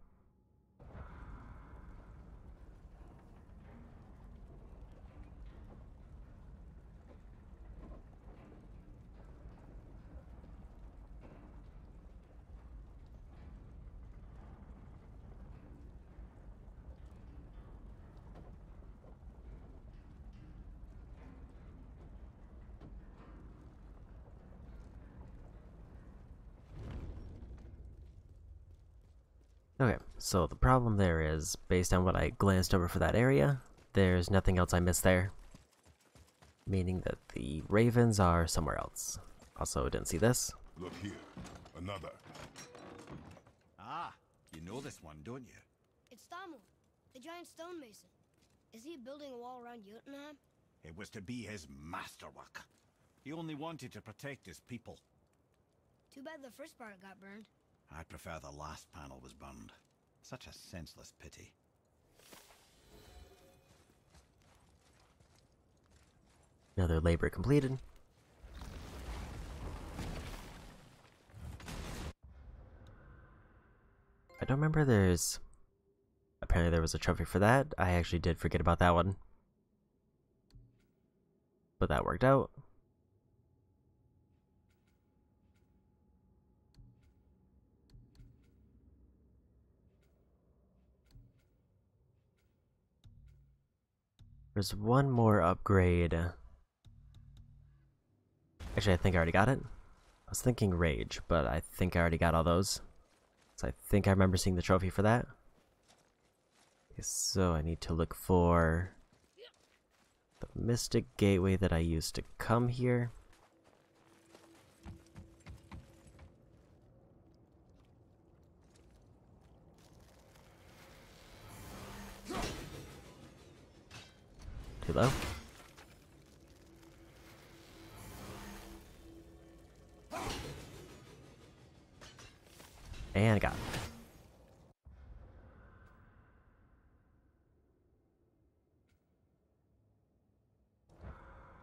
Speaker 1: Okay, so the problem there is, based on what I glanced over for that area, there's nothing else I missed there. Meaning that the ravens are somewhere else. Also, didn't see this.
Speaker 4: Look here. Another.
Speaker 3: Ah, you know this one, don't you?
Speaker 2: It's Thamur, the giant stonemason. Is he building a wall around Jotunheim?
Speaker 3: It was to be his masterwork. He only wanted to protect his people.
Speaker 2: Too bad the first part got burned.
Speaker 3: I prefer the last panel was burned. Such a senseless pity.
Speaker 1: Another labor completed. I don't remember there's... Apparently there was a trophy for that. I actually did forget about that one. But that worked out. There's one more upgrade. Actually, I think I already got it. I was thinking Rage, but I think I already got all those. So I think I remember seeing the trophy for that. Okay, so I need to look for the Mystic Gateway that I used to come here. Too low. And I got it.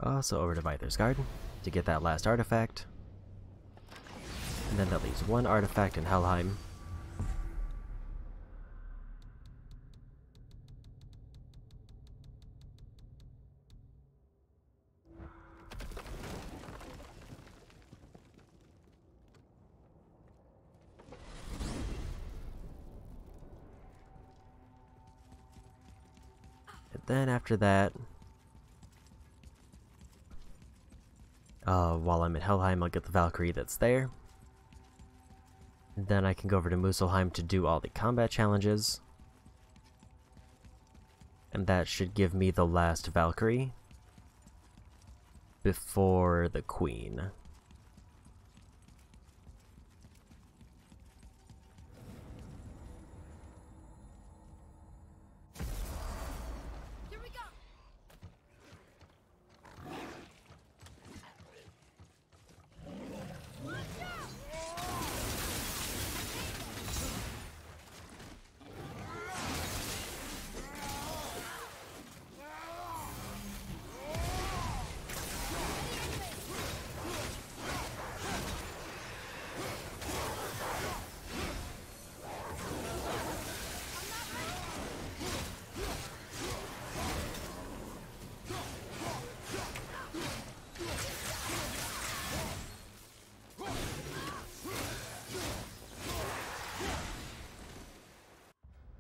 Speaker 1: Also over to Vither's Garden to get that last artifact. And then that leaves one artifact in Helheim. And then after that, while I'm at Helheim, I'll get the Valkyrie that's there. And then I can go over to Muspelheim to do all the combat challenges. And that should give me the last Valkyrie before the Queen.
Speaker 2: Here we go.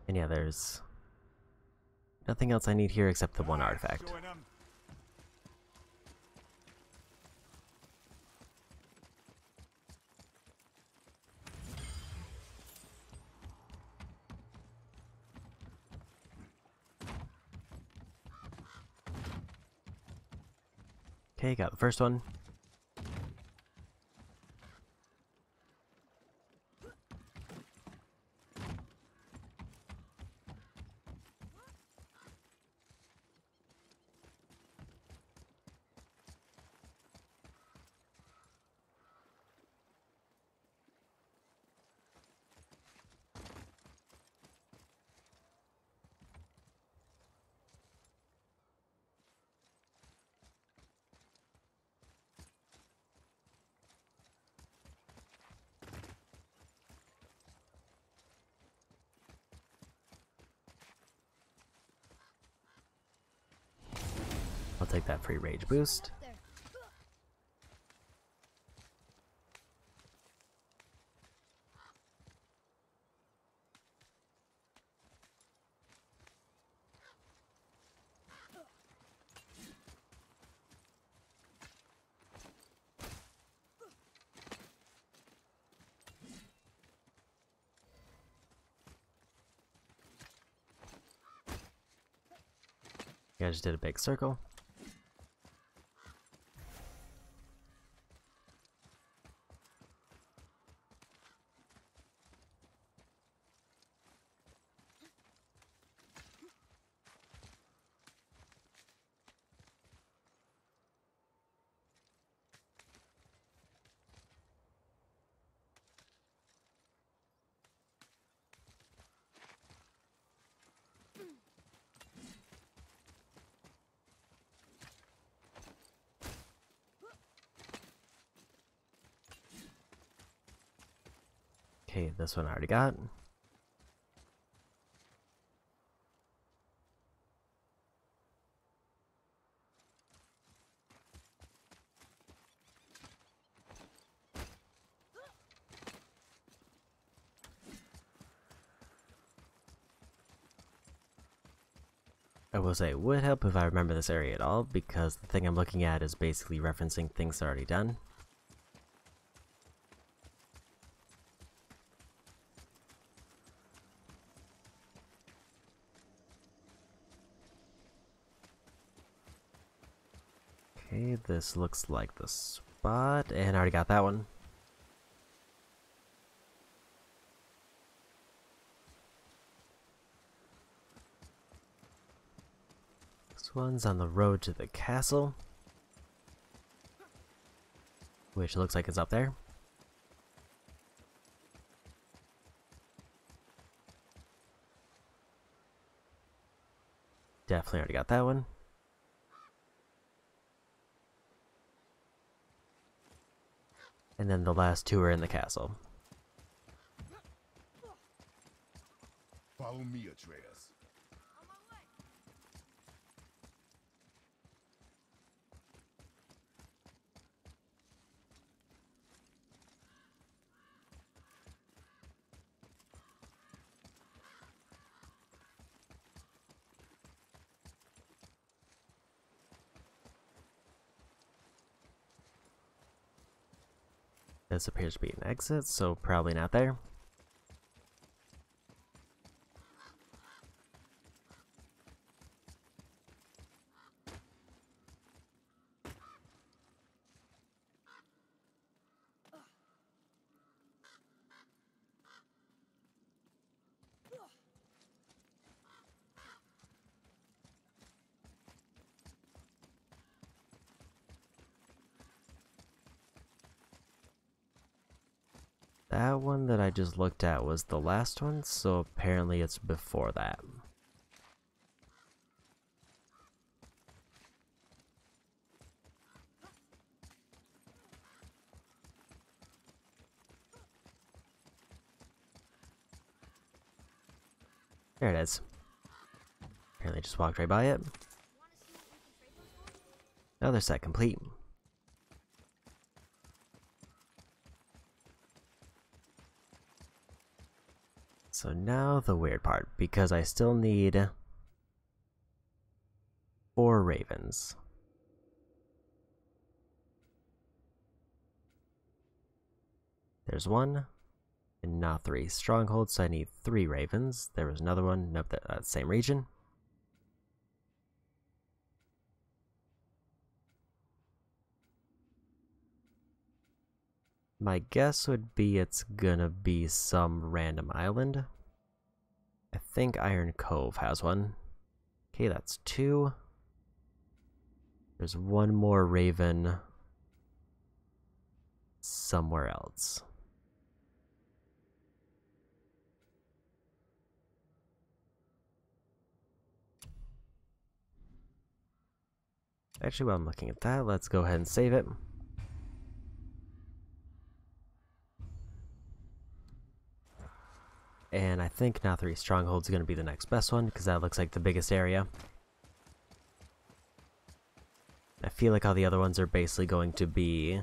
Speaker 1: And yeah, there's nothing else I need here except the one artifact.
Speaker 3: Showing 'em.
Speaker 1: Okay, got the first one. I'll take that free rage boost.
Speaker 2: There.
Speaker 1: Yeah, I just did a big circle. Okay, this one I already got. I will say it would help if I remember this area at all, because the thing I'm looking at is basically referencing things already done. Okay, this looks like the spot, and I already got that one. This one's on the road to the castle, which looks like it's up there. Definitely already got that one. And then the last two are in the castle.
Speaker 4: Follow me, Atreus.
Speaker 1: This appears to be an exit, so probably not there. That one that I just looked at was the last one, so apparently it's before that. There it is. Apparently just walked right by it. Another set complete. So now the weird part, because I still need 4 ravens. There's 1, and now 3 strongholds, so I need 3 ravens. There was another one, nope, that same region. My guess would be it's gonna be some random island. I think Iron Cove has one. Okay, that's 2. There's 1 more raven somewhere else. Actually, while I'm looking at that, let's go ahead and save it. And I think now 3 strongholds is going to be the next best one, because that looks like the biggest area. I feel like all the other ones are basically going to be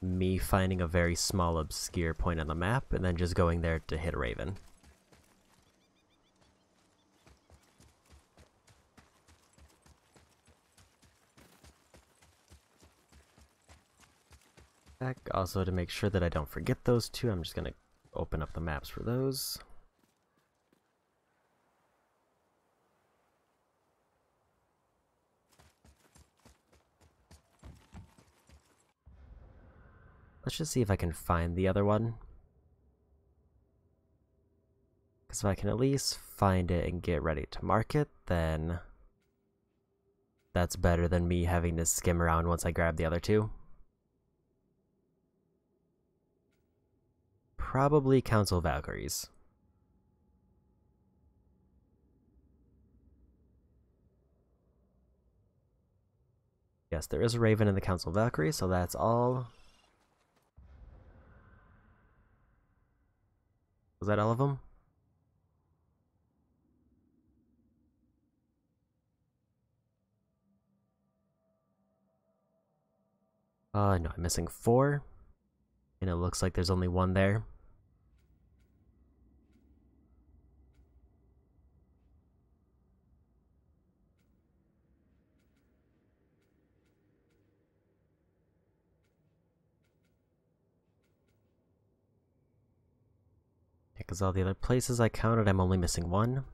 Speaker 1: me finding a very small obscure point on the map, and then just going there to hit a raven. Also, to make sure that I don't forget those 2, I'm just going to open up the maps for those. Let's just see if I can find the other one. Because if I can at least find it and get ready to mark it, then that's better than me having to skim around once I grab the other 2. Probably Council Valkyries. Yes, there is a raven in the Council Valkyrie, so that's all. Was that all of them? No, I'm missing 4. And it looks like there's only 1 there. Because all the other places I counted, I'm only missing 1.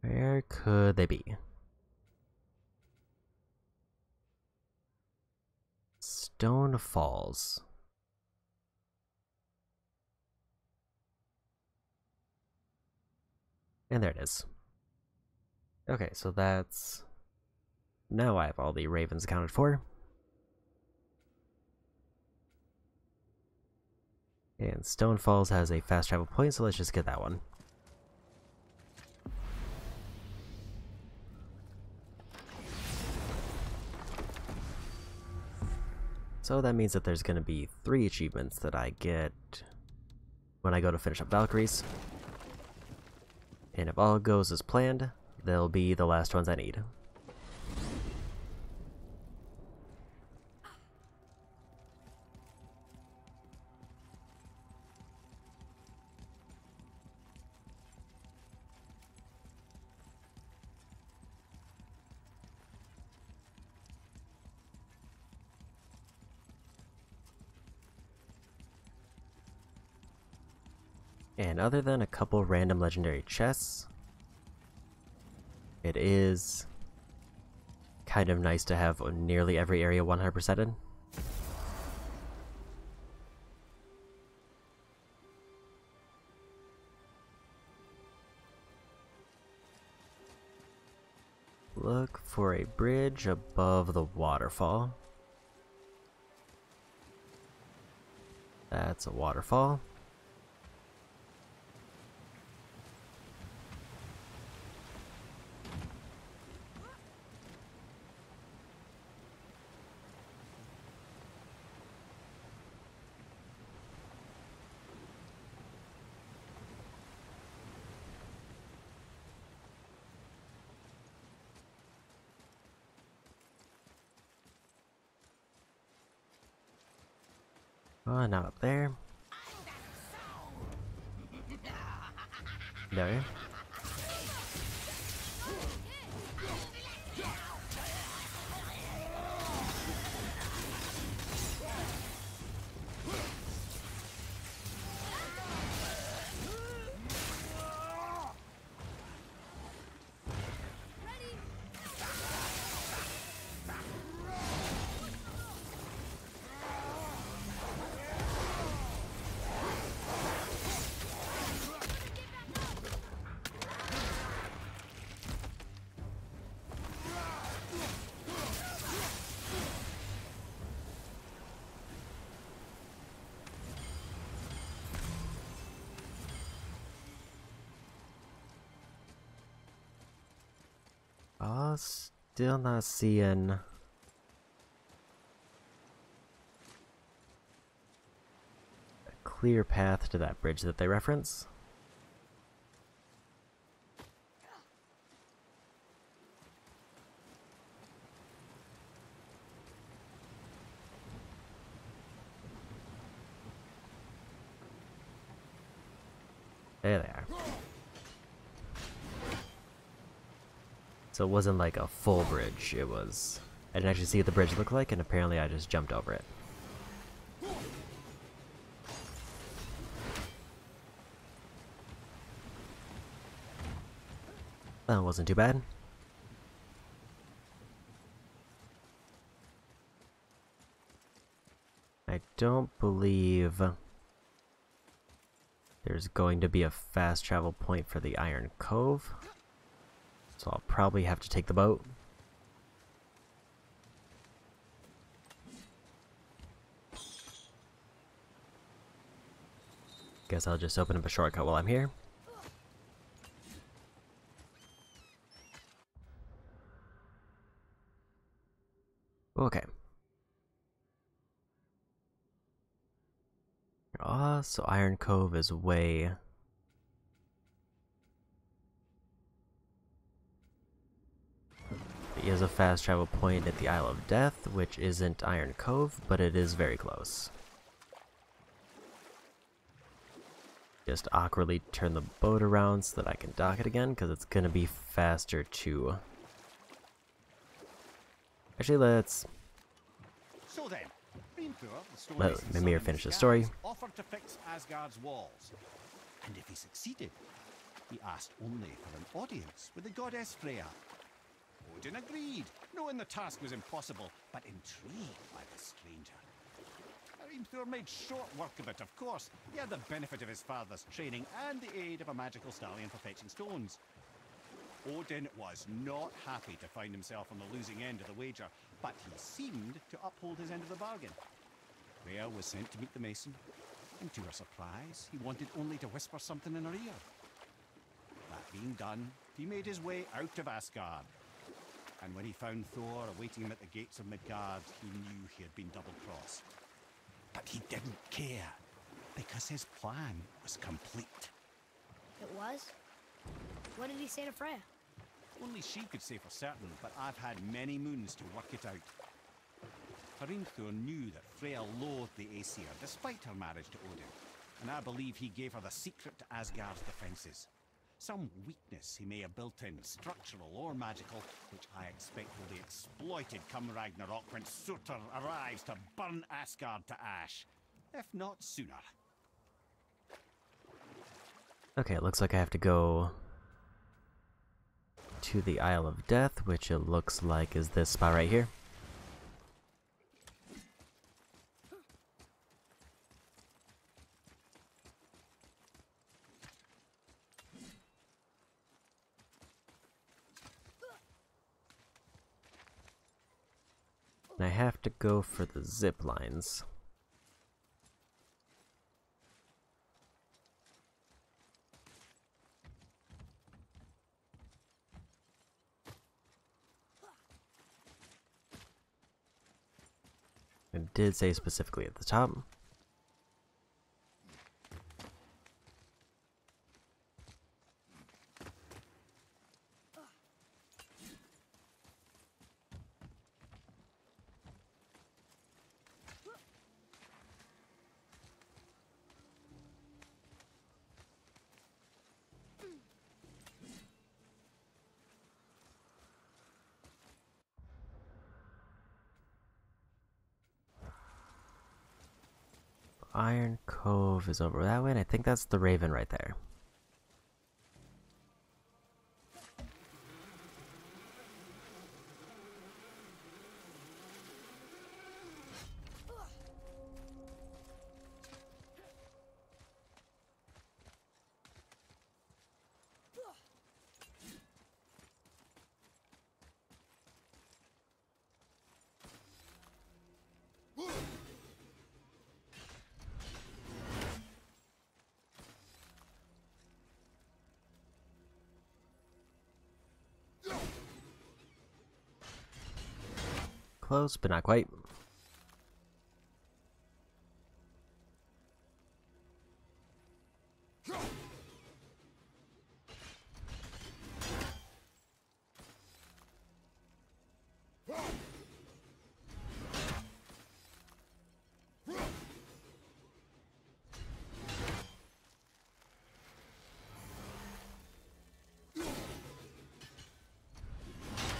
Speaker 1: Where could they be? Stone Falls. And there it is. Okay, so that's... Now I have all the ravens accounted for. And Stone Falls has a fast travel point, so let's just get that one. So that means that there's going to be 3 achievements that I get when I go to finish up Valkyries. And if all goes as planned, they'll be the last ones I need. And other than a couple random legendary chests, it is kind of nice to have nearly every area 100%ed. Look for a bridge above the waterfall. That's a waterfall. Oh, not up there. No. Still not seeing a clear path to that bridge that they reference. There they are. So it wasn't like a full bridge, it was... I didn't actually see what the bridge looked like, and apparently I just jumped over it. That wasn't too bad. I don't believe there's going to be a fast travel point for the Iron Cove. So I'll probably have to take the boat. Guess I'll just open up a shortcut while I'm here. Okay. So Iron Cove is way... There is a fast travel point at the Isle of Death, which isn't Iron Cove, but it is very close. Just awkwardly turn the boat around so that I can dock it again, because it's going to be faster to... Actually, let's...
Speaker 3: So then, Hrimthur,
Speaker 1: let Mimir finish the story.
Speaker 3: Offered to fix Asgard's walls. And if he succeeded, he asked only for an audience with the goddess Freya. Odin agreed, knowing the task was impossible, but intrigued by the stranger. Hrimthur made short work of it, of course. He had the benefit of his father's training and the aid of a magical stallion for fetching stones. Odin was not happy to find himself on the losing end of the wager, but he seemed to uphold his end of the bargain. Freya was sent to meet the mason, and to her surprise, he wanted only to whisper something in her ear. That being done, he made his way out of Asgard. And when he found Thor awaiting him at the gates of Midgard, he knew he had been double-crossed. But he didn't care, because his plan was complete.
Speaker 2: It was? What did he say to Freya?
Speaker 3: Only she could say for certain, but I've had many moons to work it out. Hrimthur knew that Freya loathed the Aesir, despite her marriage to Odin, and I believe he gave her the secret to Asgard's defences. Some weakness he may have built in, structural or magical, which I expect will be exploited come Ragnarok when Surtur arrives to burn Asgard to ash, if not sooner.
Speaker 1: Okay, it looks like I have to go to the Isle of Death, which it looks like is this spot right here. And I have to go for the zip lines. It did say specifically at the top. Iron Cove is over that way, and I think that's the Raven right there. Close, but not quite.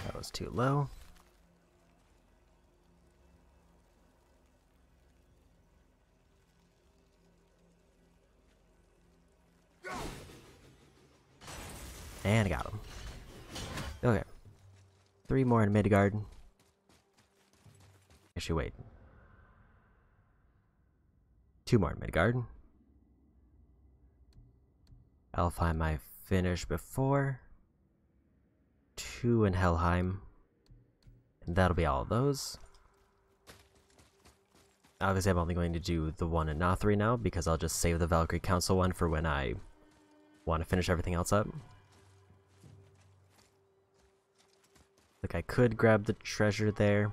Speaker 1: That was too low. And I got him. Okay. 3 more in Midgard. Actually, wait. 2 more in Midgard. Alfheim I finished before. 2 in Helheim. And that'll be all of those. Obviously, I'm only going to do the one in Nothri now, because I'll just save the Valkyrie Council one for when I want to finish everything else up. Like, I could grab the treasure there,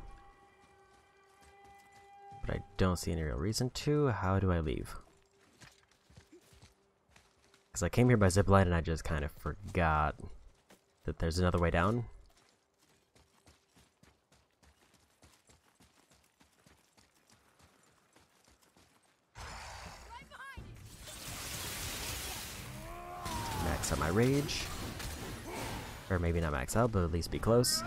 Speaker 1: but I don't see any real reason to. How do I leave? Because I came here by zipline and I just kind of forgot that there's another way down. Max out my rage. Or maybe not max out, but at least be close.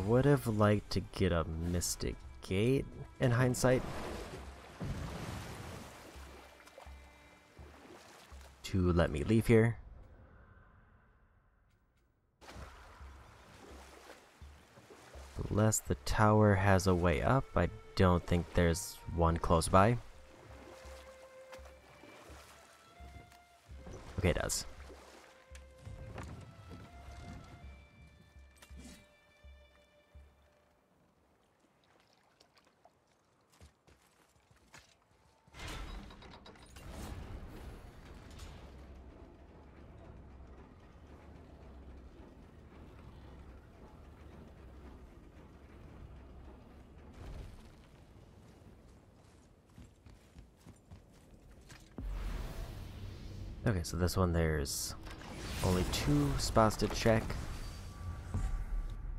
Speaker 1: would have liked to get a Mystic Gate in hindsight to let me leave here. Unless the tower has a way up, I don't think there's one close by. Okay, it does. Okay, so this one there's only 2 spots to check.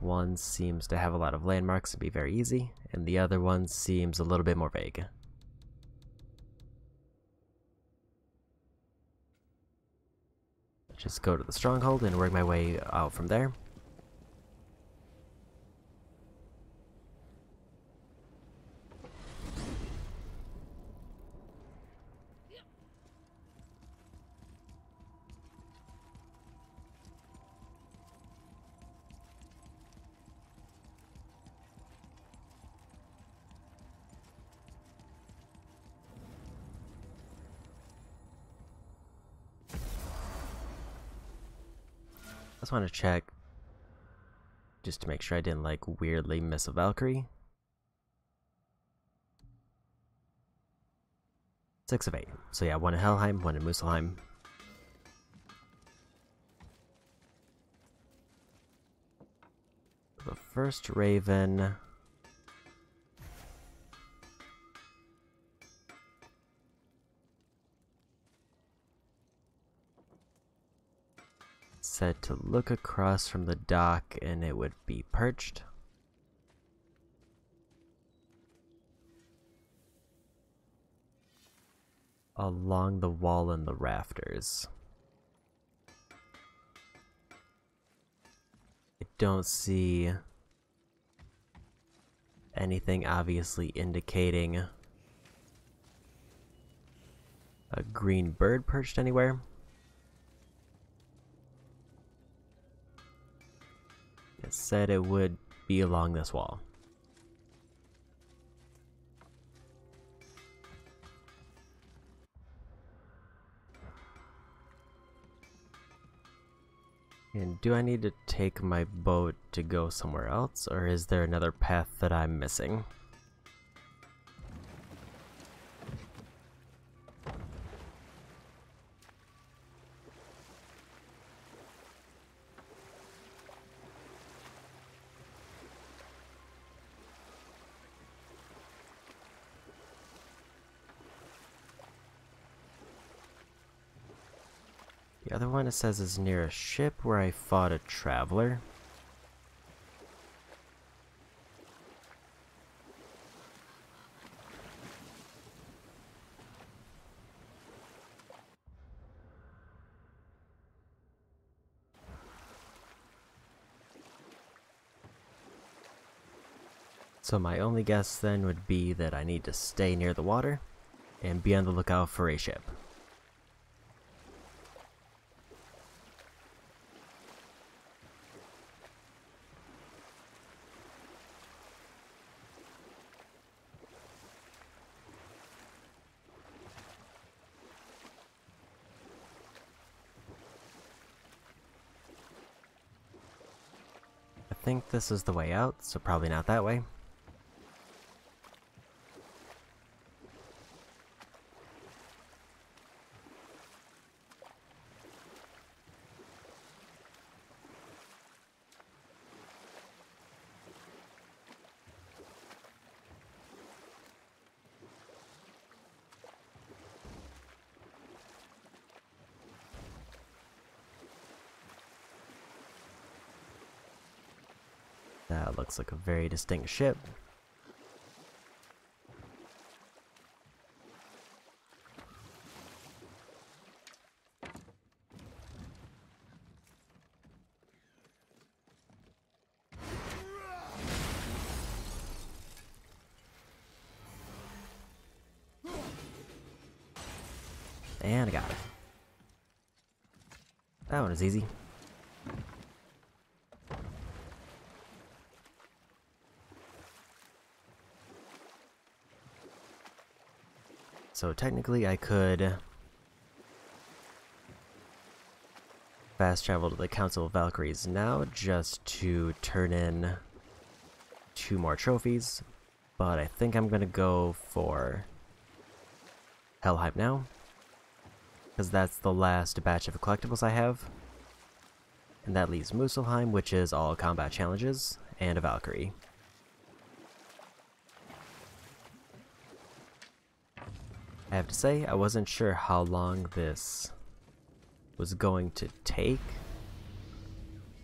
Speaker 1: One seems to have a lot of landmarks and be very easy, and the other one seems a little bit more vague. Just go to the stronghold and work my way out from there. I just want to check just to make sure I didn't like weirdly miss a Valkyrie. 6 of 8. So yeah, 1 in Helheim, 1 in Muspelheim. The first Raven. Said to look across from the dock and it would be perched. Along the wall and the rafters. I don't see anything obviously indicating a green bird perched anywhere. It said it would be along this wall. And do I need to take my boat to go somewhere else, or is there another path that I'm missing? The other one it says is near a ship where I fought a traveler. So my only guess then would be that I need to stay near the water and be on the lookout for a ship. I think this is the way out, so probably not that way. That looks like a very distinct ship. and I got it. That one is easy. So technically I could fast travel to the Council of Valkyries now just to turn in 2 more trophies, but I think I'm gonna go for Helheim now, because that's the last batch of collectibles I have. And that leaves Muspelheim, which is all combat challenges, and a Valkyrie. I have to say, I wasn't sure how long this was going to take,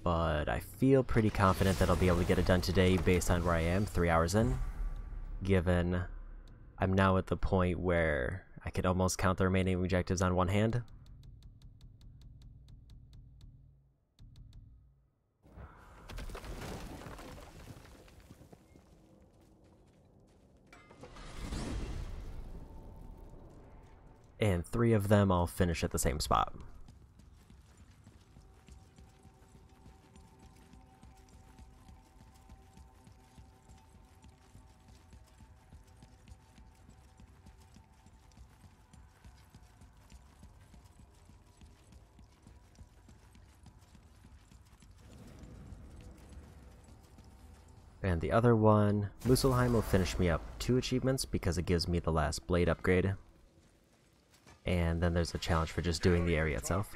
Speaker 1: but I feel pretty confident that I'll be able to get it done today based on where I am 3 hours in, given I'm now at the point where I could almost count the remaining objectives on one hand. And 3 of them I'll finish at the same spot. And the other one, Muspelheim, will finish me up 2 achievements because it gives me the last blade upgrade. And then there's a challenge for just doing the area itself.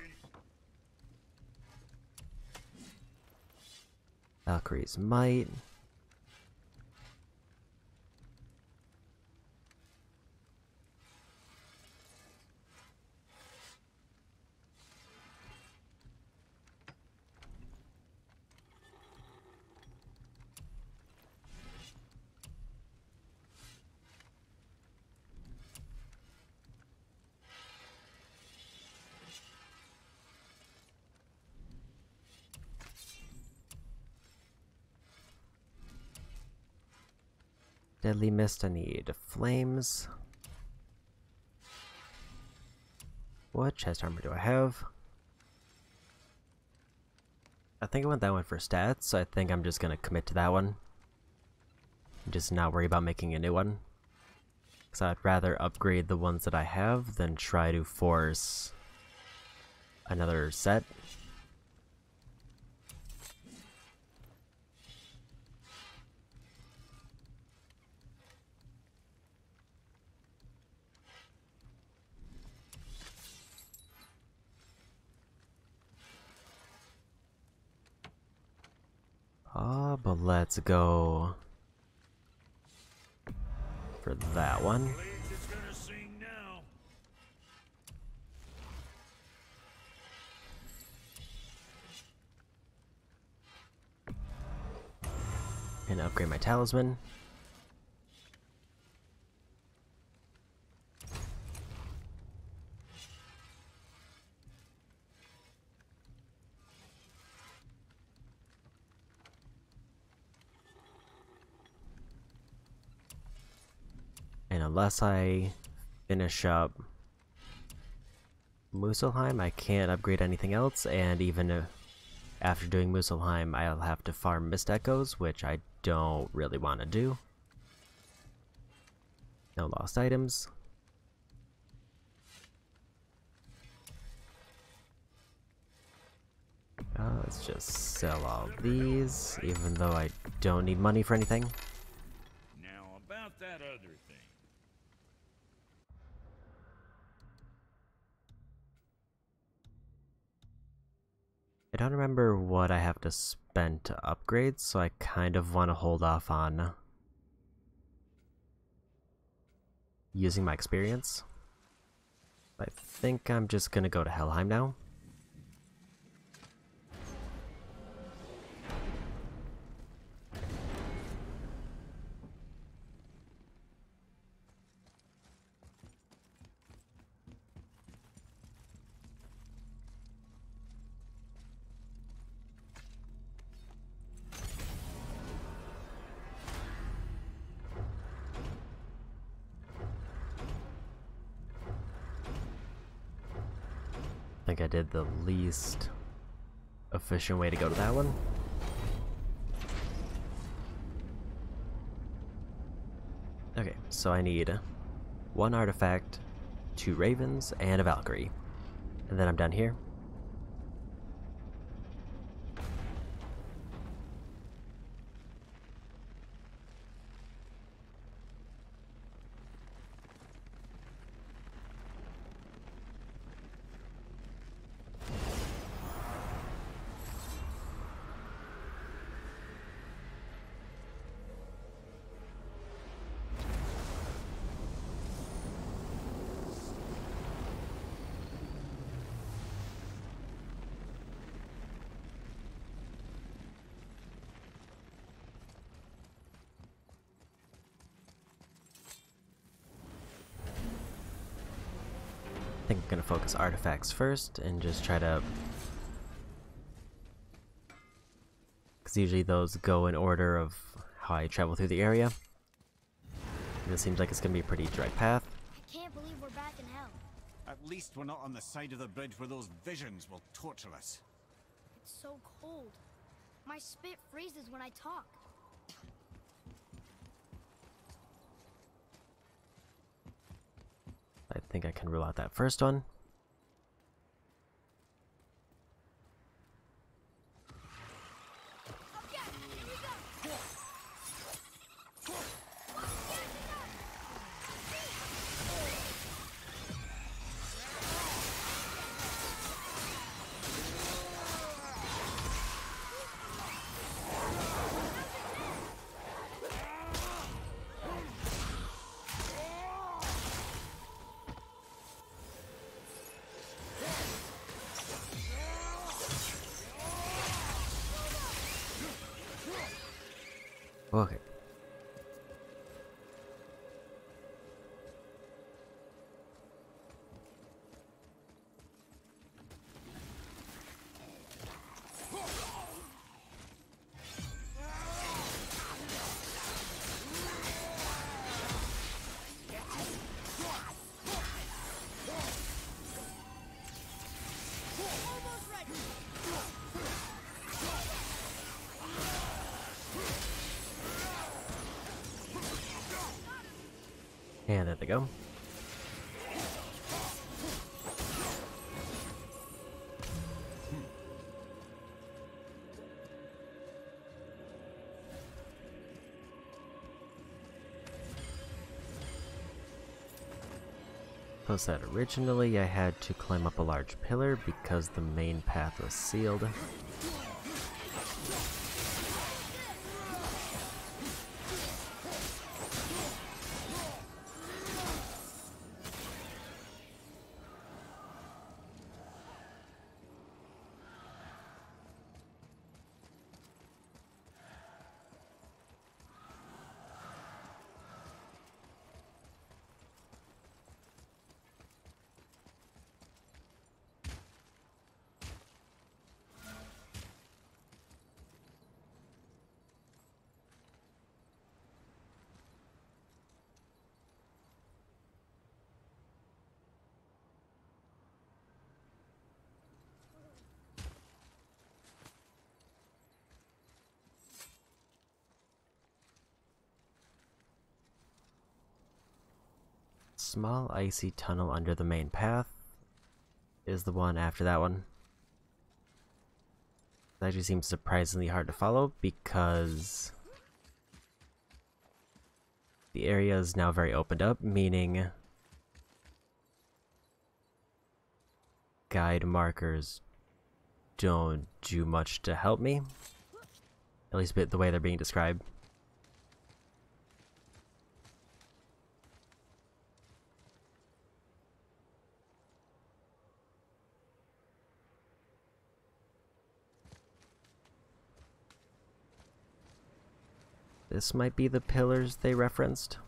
Speaker 1: Valkyrie's Might. Deadly Mist, I need Flames. What chest armor do I have? I think I went that one for stats, so I think I'm just gonna commit to that one. Just not worry about making a new one. Because I'd rather upgrade the ones that I have than try to force another set. But let's go for that one. And upgrade my talisman. And unless I finish up Muspelheim, I can't upgrade anything else, and even after doing Muspelheim, I'll have to farm Mist Echoes, which I don't really want to do. No lost items. Let's just sell all these, even though I don't need money for anything.
Speaker 7: Now about that other thing.
Speaker 1: I don't remember what I have to spend to upgrade, so I kind of want to hold off on using my experience. I think I'm just gonna go to Helheim now. think I did the least efficient way to go to that one. Okay, so I need 1 artifact, 2 ravens, and a Valkyrie. And then I'm done here. I think I'm gonna focus artifacts first and just try to, because usually those go in order of how I travel through the area. This seems like it's gonna be a pretty direct path.
Speaker 2: I can't believe we're back in hell.
Speaker 3: At least we're not on the side of the bridge where those visions will torture us.
Speaker 2: It's so cold. My spit freezes when I talk.
Speaker 1: I think I can rule out that first one. Okay. And there they go. Plus that originally I had to climb up a large pillar because the main path was sealed. Small icy tunnel under the main path is the one after that one. It actually seems surprisingly hard to follow because the area is now very opened up, meaning guide markers don't do much to help me, at least the way they're being described. This might be the pillars they referenced.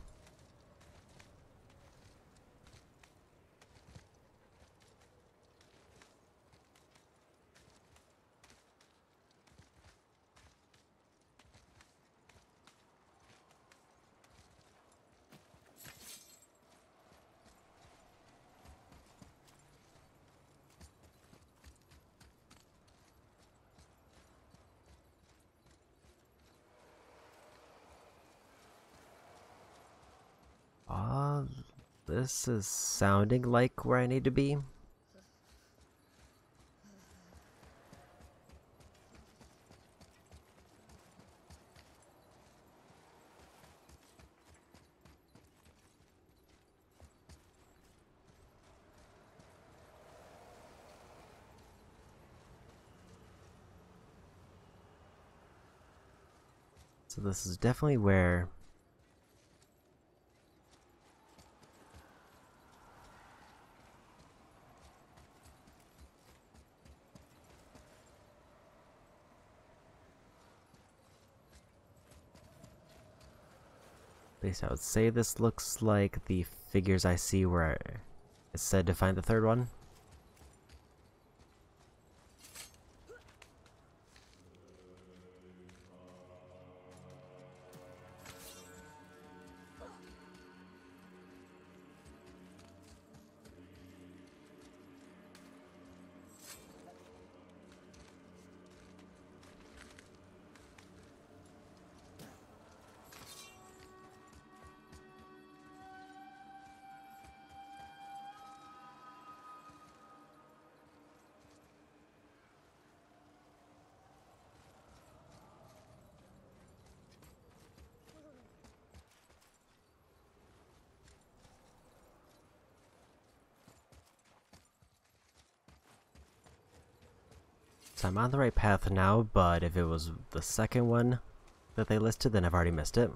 Speaker 1: This is sounding like where I need to be. So this is definitely where at least I would say this looks like the figures I see where it's said to find the third one. So I'm on the right path now, but if it was the second one that they listed, then I've already missed it.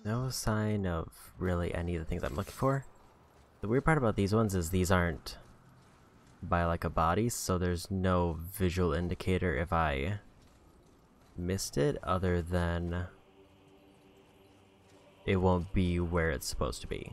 Speaker 1: No sign of really any of the things I'm looking for. The weird part about these ones is these aren't by like a body, so there's no visual indicator if I missed it other than it won't be where it's supposed to be.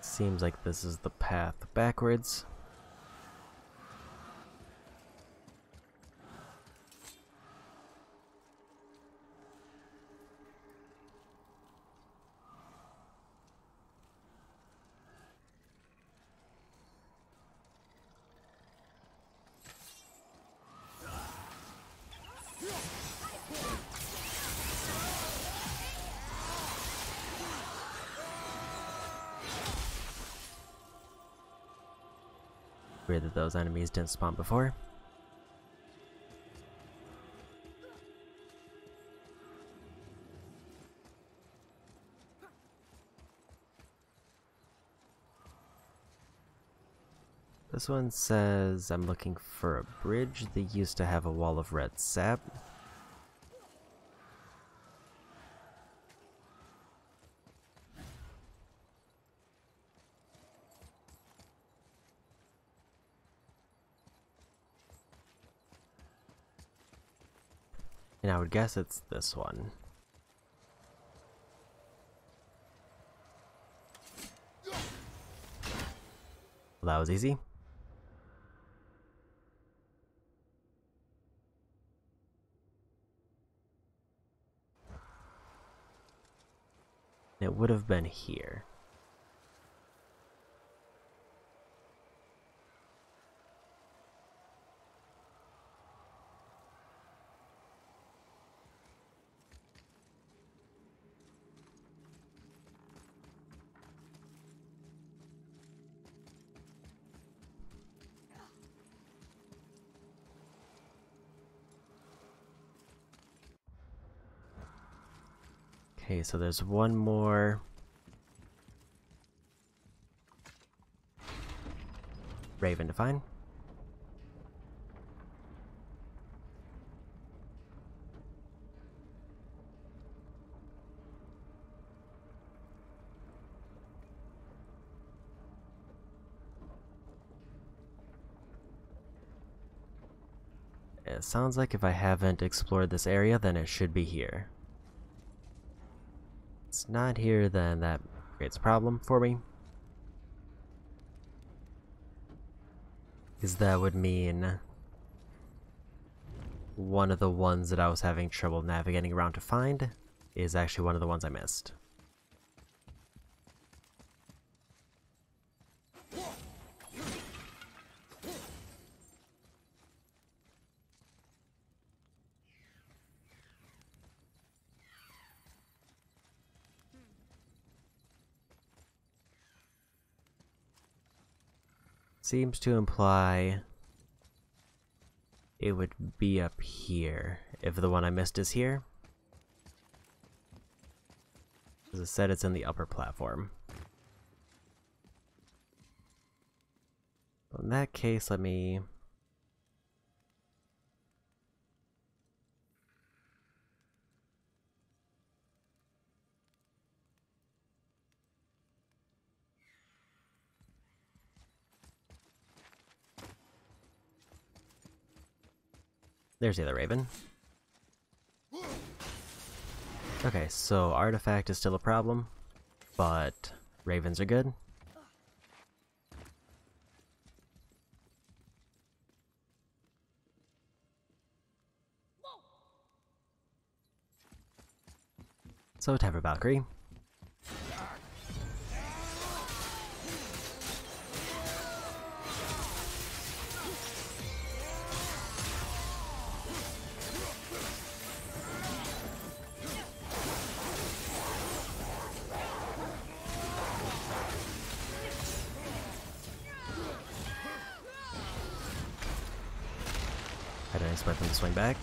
Speaker 1: Seems like this is the path backwards. Weird that those enemies didn't spawn before. This one says I'm looking for a bridge that used to have a wall of red sap. And I would guess it's this one. Well, that was easy. It would have been here. Okay, so there's one more Raven to find. It sounds like if I haven't explored this area, then it should be here. If it's not here, then that creates a problem for me. Because that would mean one of the ones that I was having trouble navigating around to find is actually one of the ones I missed. Seems to imply it would be up here if the one I missed is here. As I said, it's in the upper platform. In that case, let me... There's the other Raven. Okay, so artifact is still a problem, but Ravens are good. So time for Valkyrie. I didn't expect them to swing back.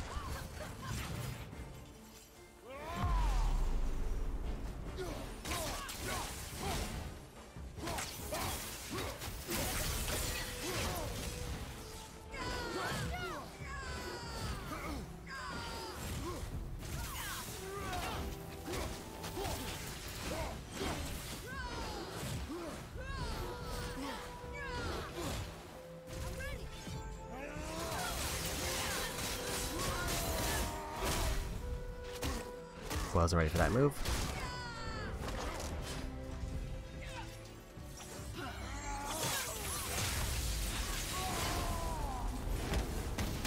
Speaker 1: Wasn't ready for that move.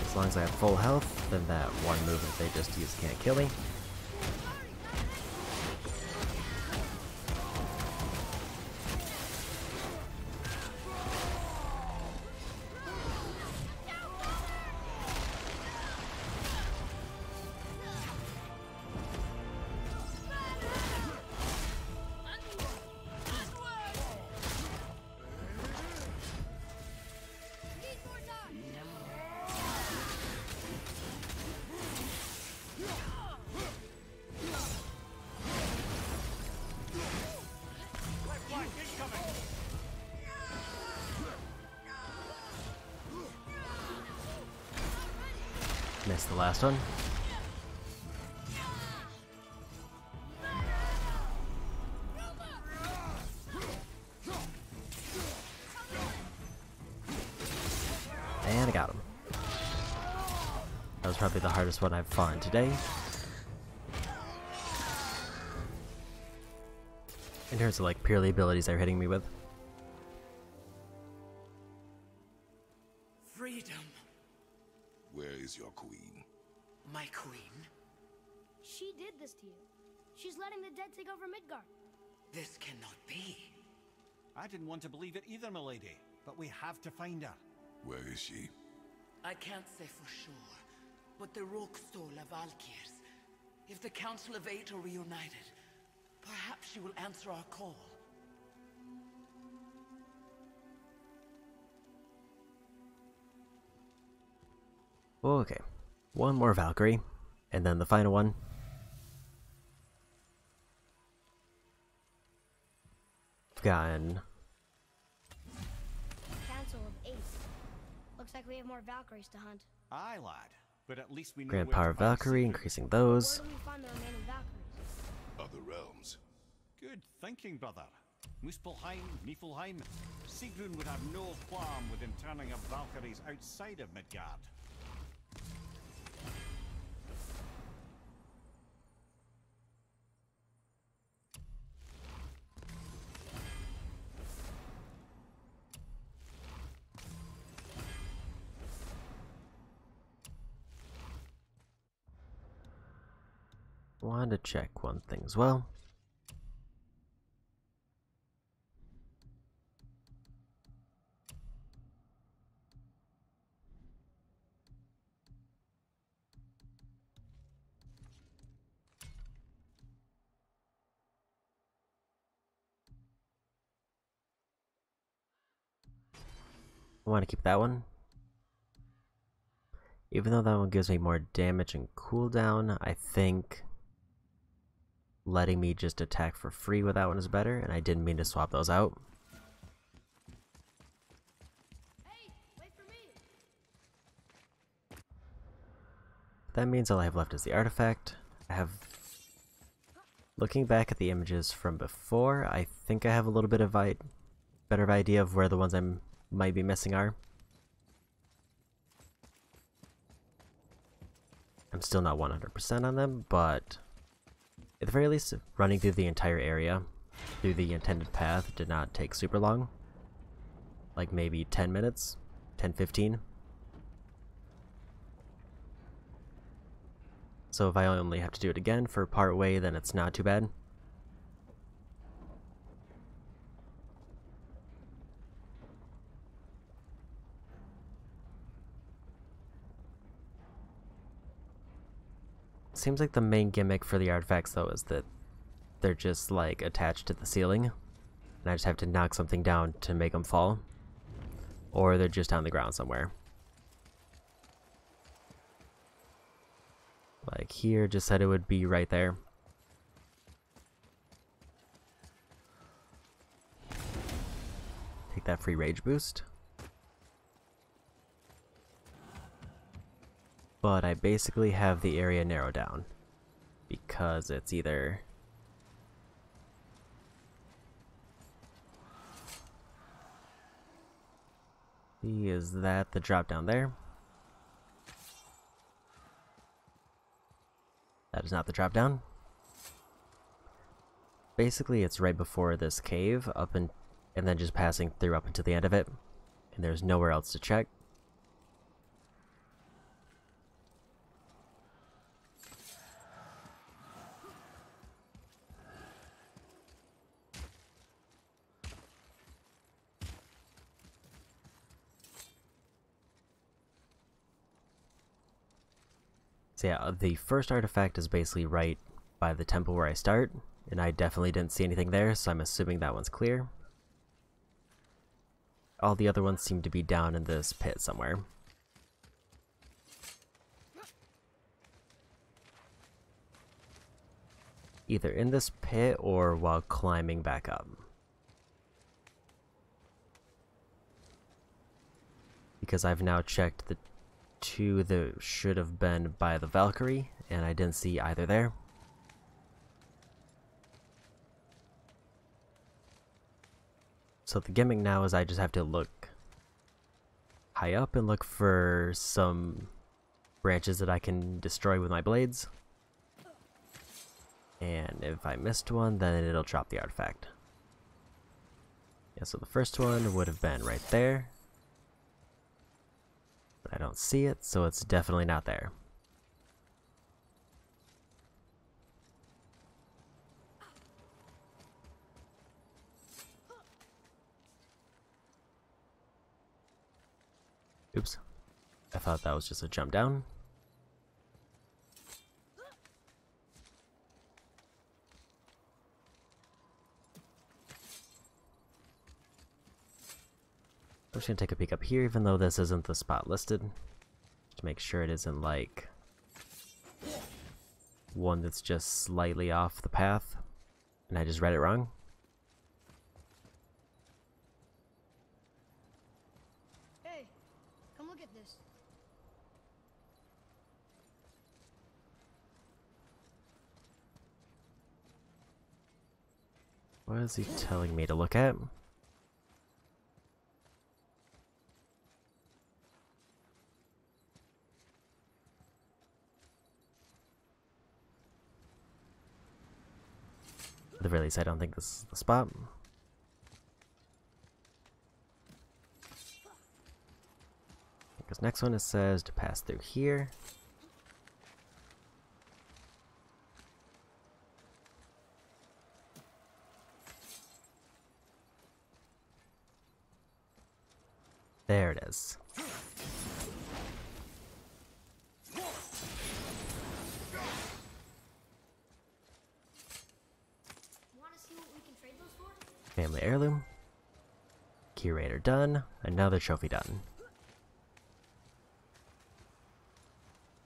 Speaker 1: As long as I have full health, then that one move that they just used can't kill me. Missed the last one. And I got him. That was probably the hardest one I've fought today. In terms of like purely abilities they're hitting me with.
Speaker 6: Freedom.
Speaker 4: Where is your queen?
Speaker 6: My queen?
Speaker 2: She did this to you. She's letting the dead take over Midgard.
Speaker 8: This cannot be.
Speaker 3: I didn't want to believe it either, milady, but we have to find her.
Speaker 4: Where is she?
Speaker 8: I can't say for sure, but the Rook stole a Valkyrs. If the Council of Eight are reunited, perhaps she will answer our call.
Speaker 1: Okay, one more Valkyrie, and then the final one. I've gotten
Speaker 2: Council of 8. Looks like we have more Valkyries to hunt.
Speaker 3: Aye, lad, but at least we know
Speaker 1: Grand
Speaker 3: where
Speaker 1: Power
Speaker 3: to find
Speaker 1: Valkyrie,
Speaker 3: Sigrun.
Speaker 1: increasing
Speaker 2: Where
Speaker 1: those.
Speaker 2: do we find the remaining Valkyries?
Speaker 4: Other realms.
Speaker 3: Good thinking, brother. Muspelheim, Niflheim. Sigrun would have no qualm with interning of Valkyries outside of Midgard.
Speaker 1: Wanted to check one thing as well. I want to keep that one. Even though that one gives me more damage and cooldown, I think letting me just attack for free with that one is better, and I didn't mean to swap those out.
Speaker 2: Hey, wait for me!
Speaker 1: That means all I have left is the artifact. I have... Looking back at the images from before, I think I have a little bit of better idea of where the ones I might be missing are. I'm still not 100% on them, but at the very least, running through the entire area through the intended path did not take super long. Like maybe 10 minutes, 10-15. So if I only have to do it again for part way, then it's not too bad. Seems like the main gimmick for the artifacts though is that they're just like attached to the ceiling, and I just have to knock something down to make them fall, or they're just on the ground somewhere. Like here, just said it would be right there. Take that free rage boost. But I basically have the area narrowed down because it's either is that the drop down there? That is not the drop down. Basically, it's right before this cave, and then just passing through up until the end of it, and there's nowhere else to check. So yeah, the first artifact is basically right by the temple where I start, and I definitely didn't see anything there, so I'm assuming that one's clear. All the other ones seem to be down in this pit somewhere. Either in this pit or while climbing back up. Because I've now checked the two that should have been by the Valkyrie, and I didn't see either there. So the gimmick now is I just have to look high up and look for some branches that I can destroy with my blades. And if I missed one, then it'll drop the artifact. Yeah, so the first one would have been right there. But I don't see it, so it's definitely not there. Oops. I thought that was just a jump down. I'm just gonna take a peek up here, even though this isn't the spot listed, to make sure it isn't like one that's just slightly off the path and I just read it wrong.
Speaker 2: Hey, come look at this.
Speaker 1: What is he telling me to look at? At the very least, I don't think this is the spot. Because next one it says to pass through here. There it is.
Speaker 2: Wanna see what we can trade those for?
Speaker 1: Family heirloom. Curator done. Another trophy done.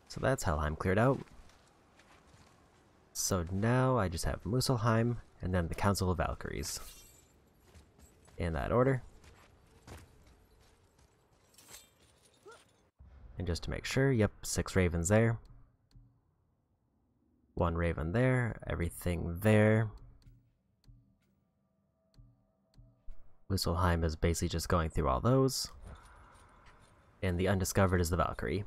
Speaker 1: So that's Helheim cleared out. So now I just have Muspelheim and then the Council of Valkyries. In that order. And just to make sure, yep, 6 ravens there. 1 raven there, everything there. Muspelheim is basically just going through all those. And the undiscovered is the Valkyrie.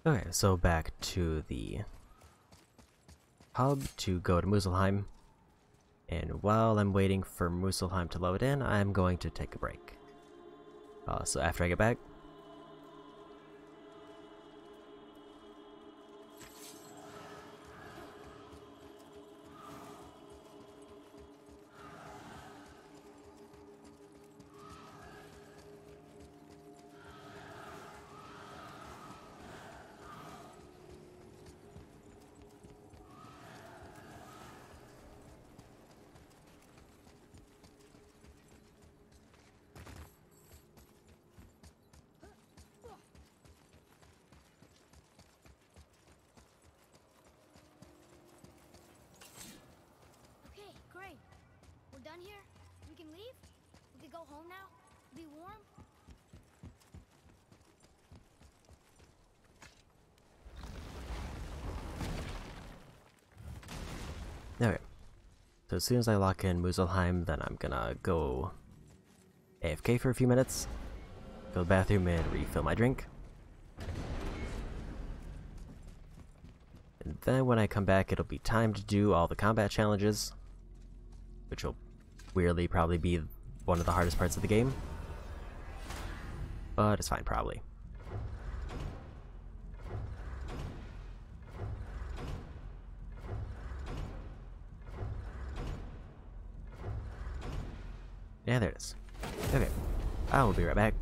Speaker 1: Okay, so back to the hub to go to Muspelheim. And while I'm waiting for Muspelheim to load in, I'm going to take a break. So after I get back,
Speaker 2: Okay, great. We're done here. We can leave. We can go home now. Be warm.
Speaker 1: okay. So as soon as I lock in Muspelheim, then I'm gonna go AFK for a few minutes, go to the bathroom and refill my drink. And then when I come back, it'll be time to do all the combat challenges, which will weirdly probably be one of the hardest parts of the game. But it's fine, probably. Yeah, there it is. Okay, I will be right back.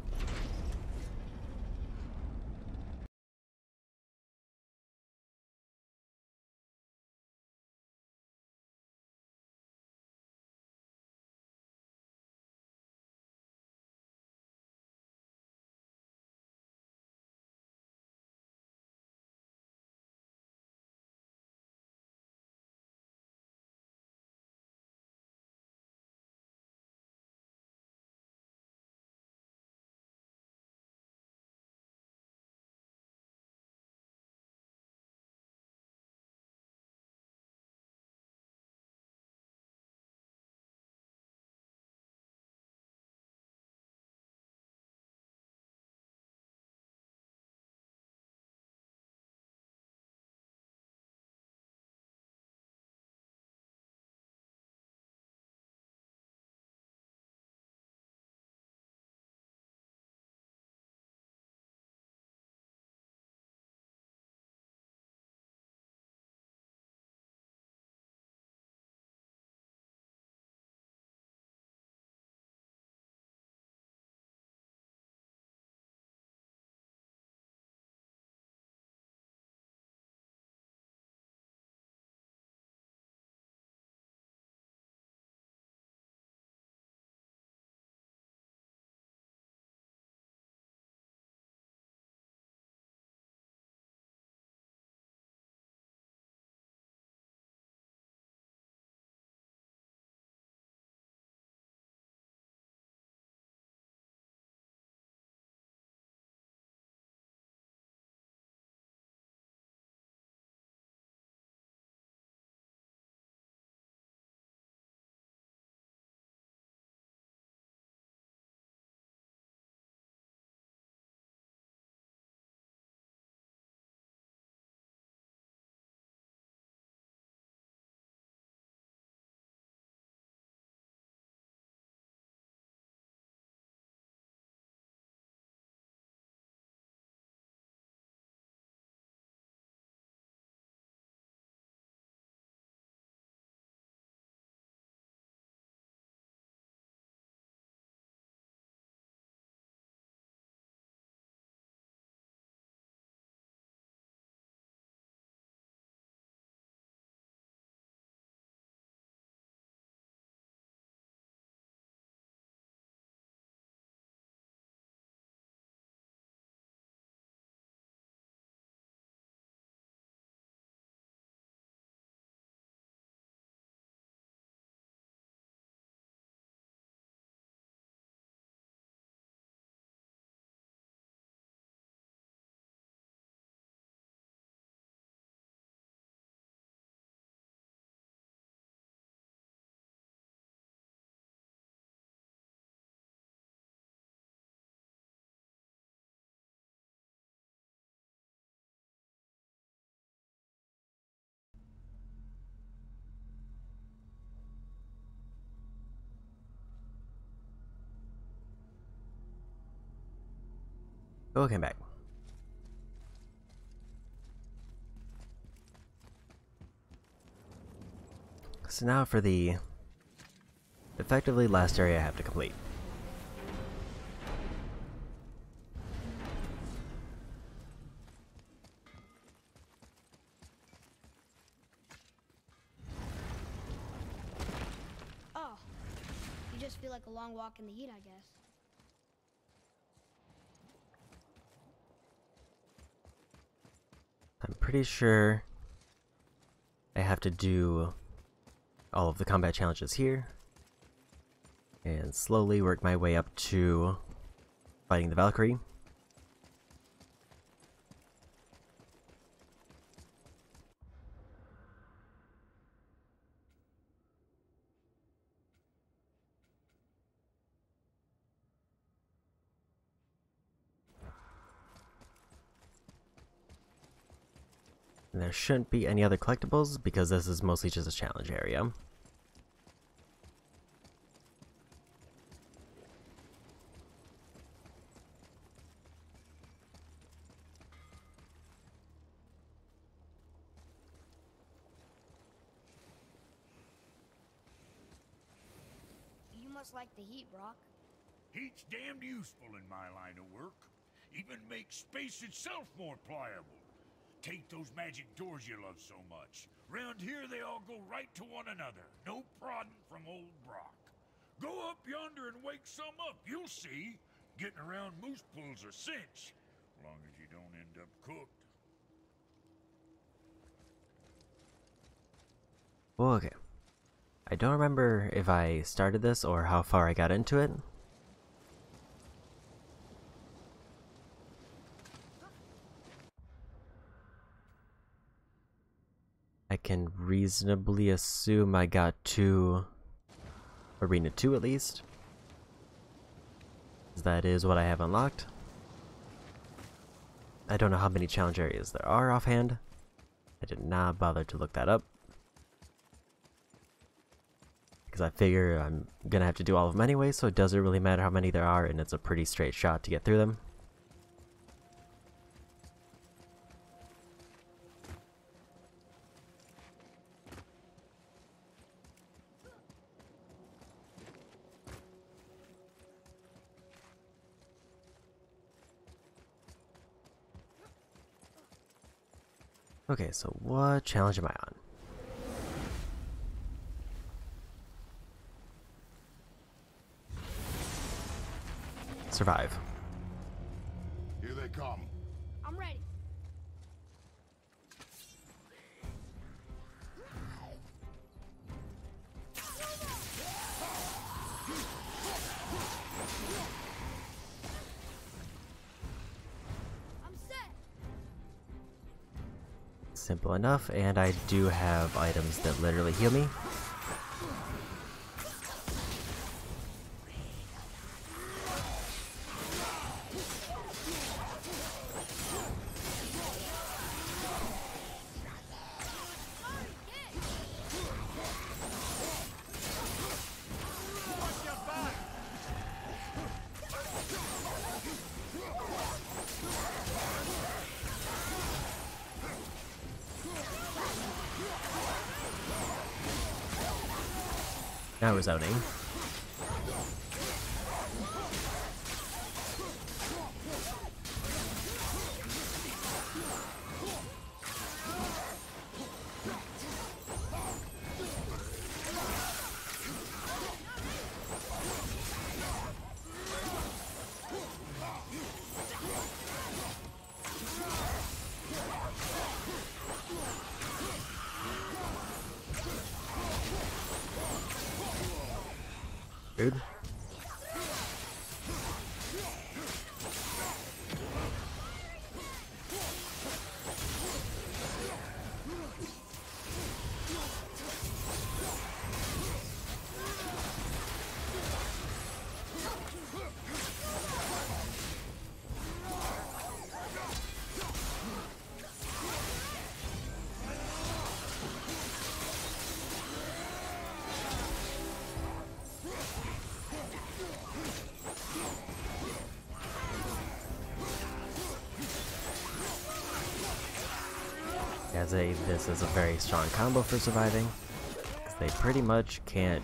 Speaker 1: Okay, back. So now for the effectively last area I have to complete.
Speaker 2: Oh, you just feel like a long walk in the heat, I guess.
Speaker 1: I'm pretty sure I have to do all of the combat challenges here and slowly work my way up to fighting the Valkyrie. And there shouldn't be any other collectibles because this is mostly just a challenge area.
Speaker 2: You must like the heat, Brock.
Speaker 7: Heat's damned useful in my line of work. Even makes space itself more pliable. Take those magic doors you love so much. Round here they all go right to one another. No prodding from old Brock. Go up yonder and wake some up, you'll see. Getting around moose pools a cinch. Long as you don't end up cooked.
Speaker 1: Well, okay. I don't remember if I started this or how far I got into it. I can reasonably assume I got to Arena 2 at least. That is what I have unlocked. I don't know how many challenge areas there are offhand. I did not bother to look that up. Because I figure I'm gonna have to do all of them anyway, so it doesn't really matter how many there are, and it's a pretty straight shot to get through them. Okay, so what challenge am I on? Survive.
Speaker 4: Here they come.
Speaker 2: I'm ready. I'm set.
Speaker 1: Simple enough, and I do have items that literally heal me. Now we're zoning. Rude. This is a very strong combo for surviving, because they pretty much can't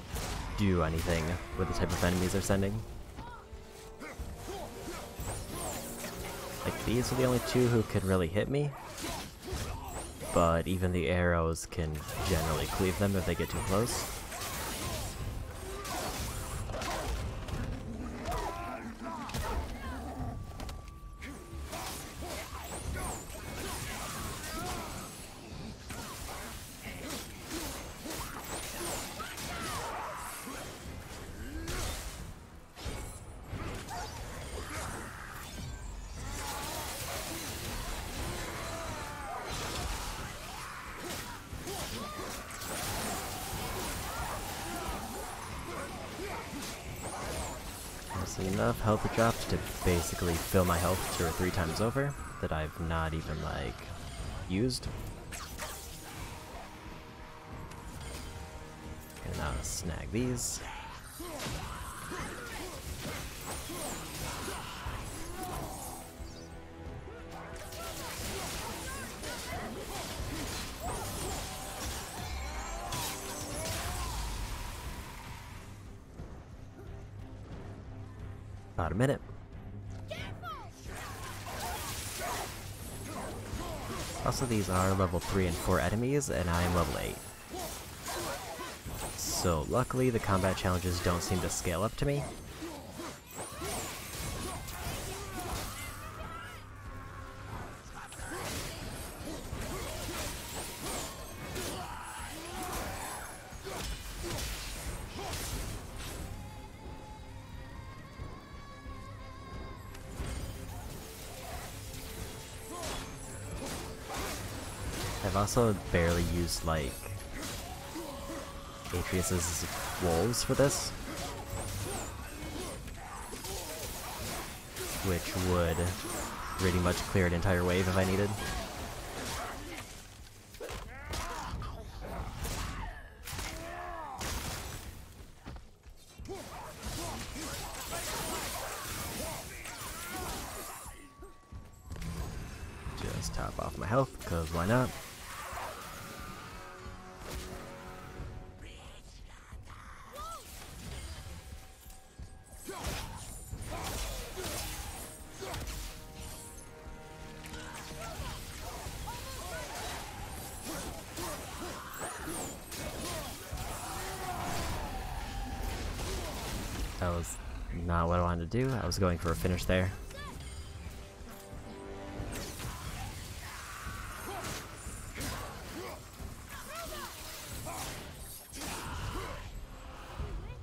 Speaker 1: do anything with the type of enemies they're sending. Like, these are the only two who can really hit me, but even the arrows can generally cleave them if they get too close. Enough health drops to basically fill my health 2 or 3 times over that I've not even, like, used. And now snag these. About a minute. Also, these are level 3 and 4 enemies, and I am level 8. So luckily, the combat challenges don't seem to scale up to me. I've also barely used, like, Atreus's wolves for this, which would pretty much clear an entire wave if I needed. Just top off my health, because why not? That was not what I wanted to do. I was going for a finish there.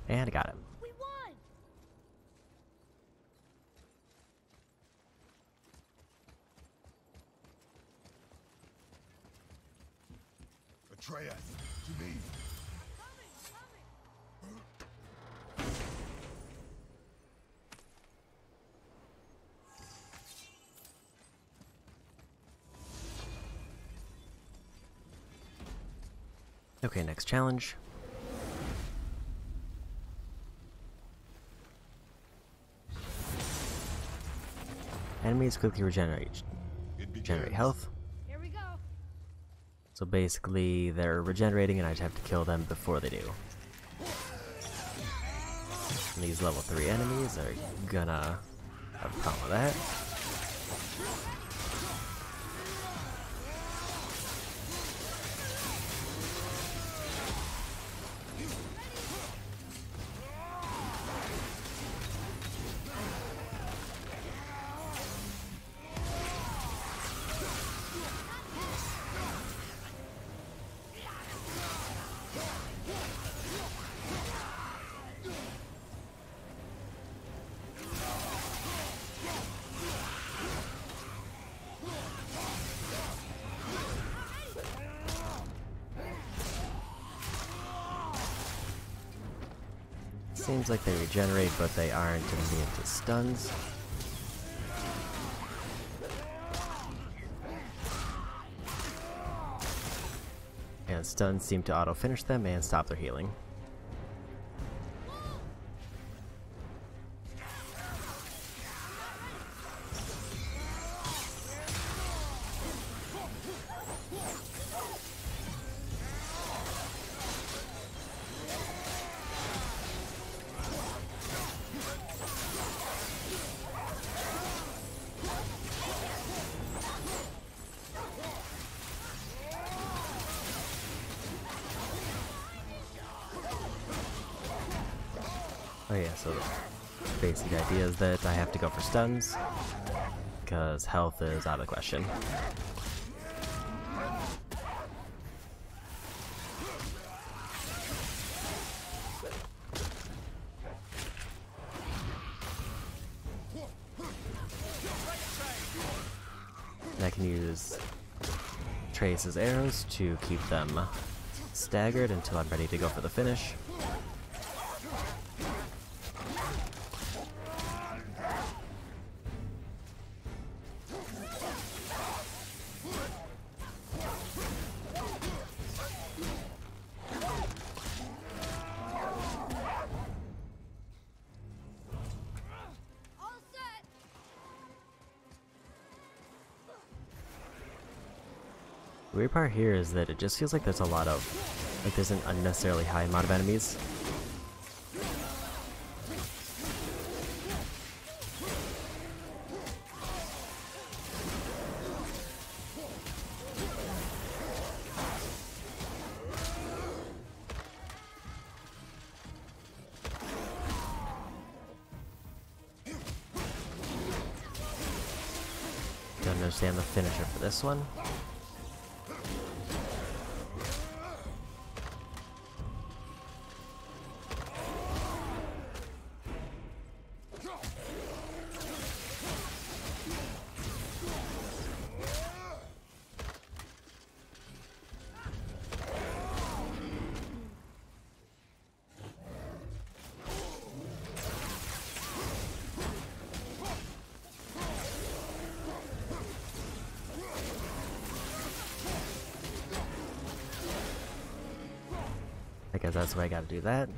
Speaker 1: And I got it.
Speaker 2: We won!
Speaker 4: Atreus, to me.
Speaker 1: Okay, next challenge. Enemies quickly regenerate health.
Speaker 2: Here we go.
Speaker 1: So basically, they're regenerating and I just have to kill them before they do. And these level 3 enemies are gonna have a problem with that. Seems like they regenerate, but they aren't immune to stuns. And stuns seem to auto-finish them and stop their healing. Oh yeah, so the basic idea is that I have to go for stuns, because health is out of the question. And I can use Trace's arrows to keep them staggered until I'm ready to go for the finish. The weird part here is that it just feels like there's a lot of, like there's an unnecessarily high amount of enemies. Don't understand the finisher for this one. I guess that's why I gotta do that.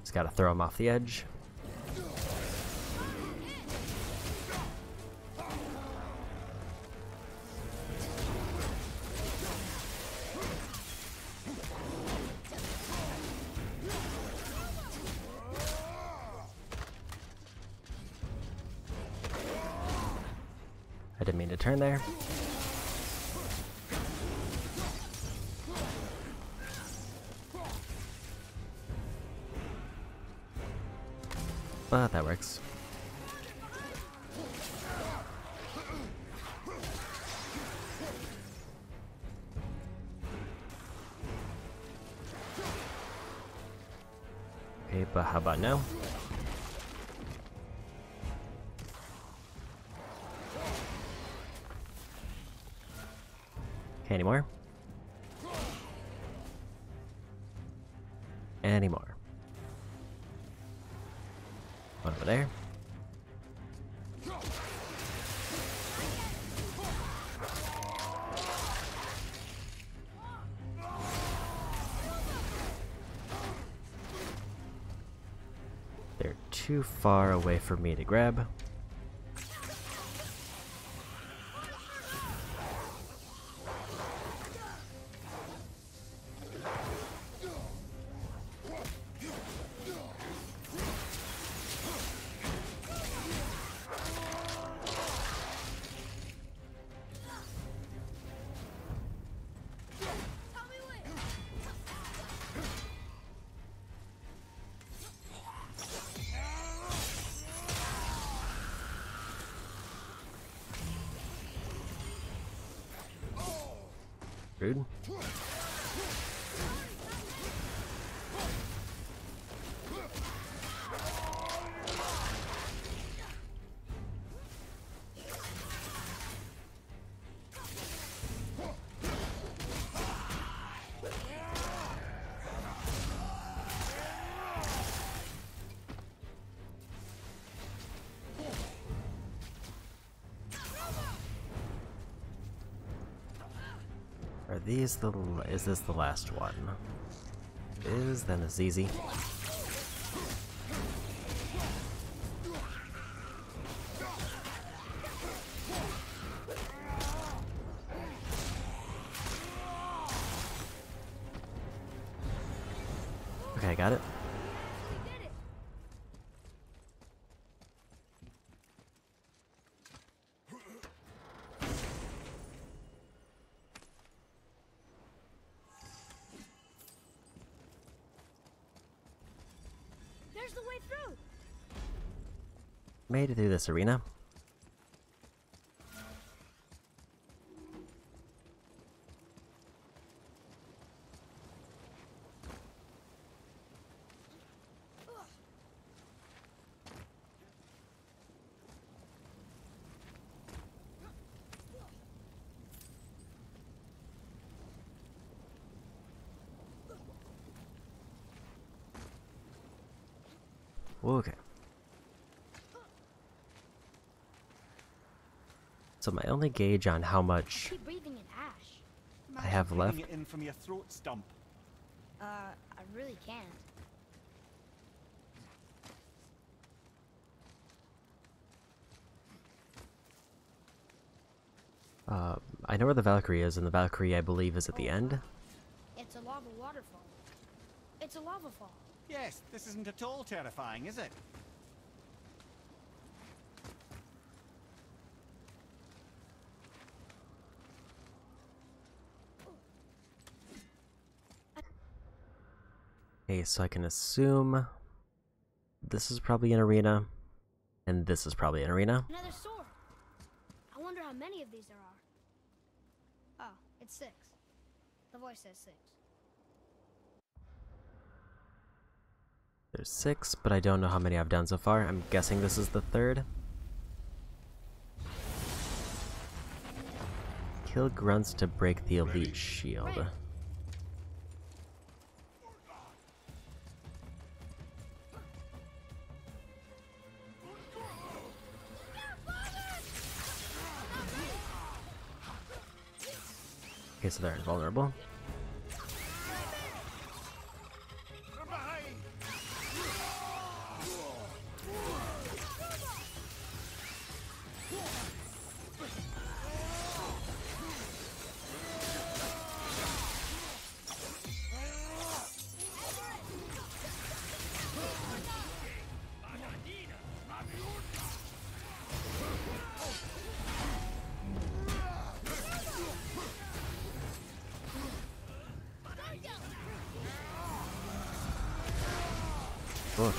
Speaker 1: Just gotta throw him off the edge. I didn't mean to turn there. But that works. Okay, but how about now? Okay, any more? Any more? One over there. They're too far away for me to grab. Rude. Are these the... is this the last one? It is, then it's easy. Okay, I got it.
Speaker 2: There's the way through.
Speaker 1: made it through this arena. Okay. So my only gauge on how much
Speaker 2: Keep breathing in ash.
Speaker 1: I have left.
Speaker 3: Bringing it in from your throat stump.
Speaker 2: I really can't.
Speaker 1: I know where the Valkyrie is, and the Valkyrie, I believe, is at the end.
Speaker 2: It's a lava waterfall. It's a lava fall.
Speaker 3: Yes, this isn't at all terrifying, is it?
Speaker 1: Okay, so I can assume this is probably an arena, and this is probably an arena.
Speaker 2: Another sword. I wonder how many of these there are. Oh, it's 6. The voice says 6.
Speaker 1: There's 6, but I don't know how many I've done so far. I'm guessing this is the 3rd. Kill grunts to break the elite shield. Okay, so they're invulnerable. Look.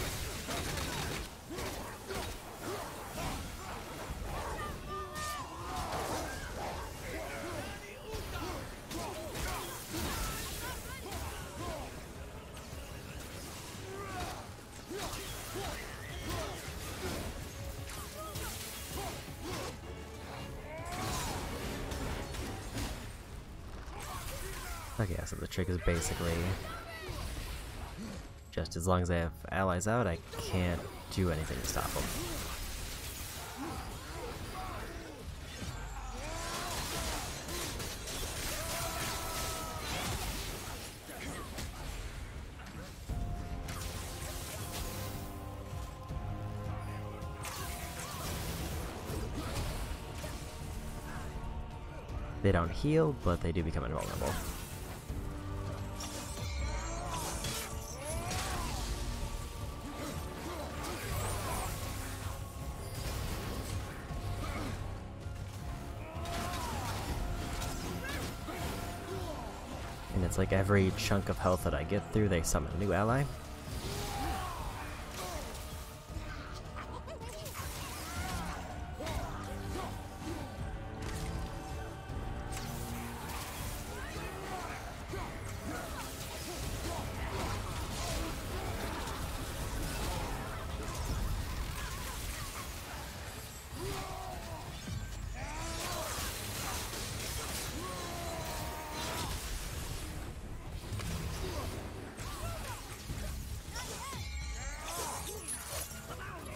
Speaker 1: Okay, so the trick is basically just as long as I have allies out, I can't do anything to stop them. They don't heal, but they do become invulnerable. And it's like every chunk of health that I get through, they summon a new ally.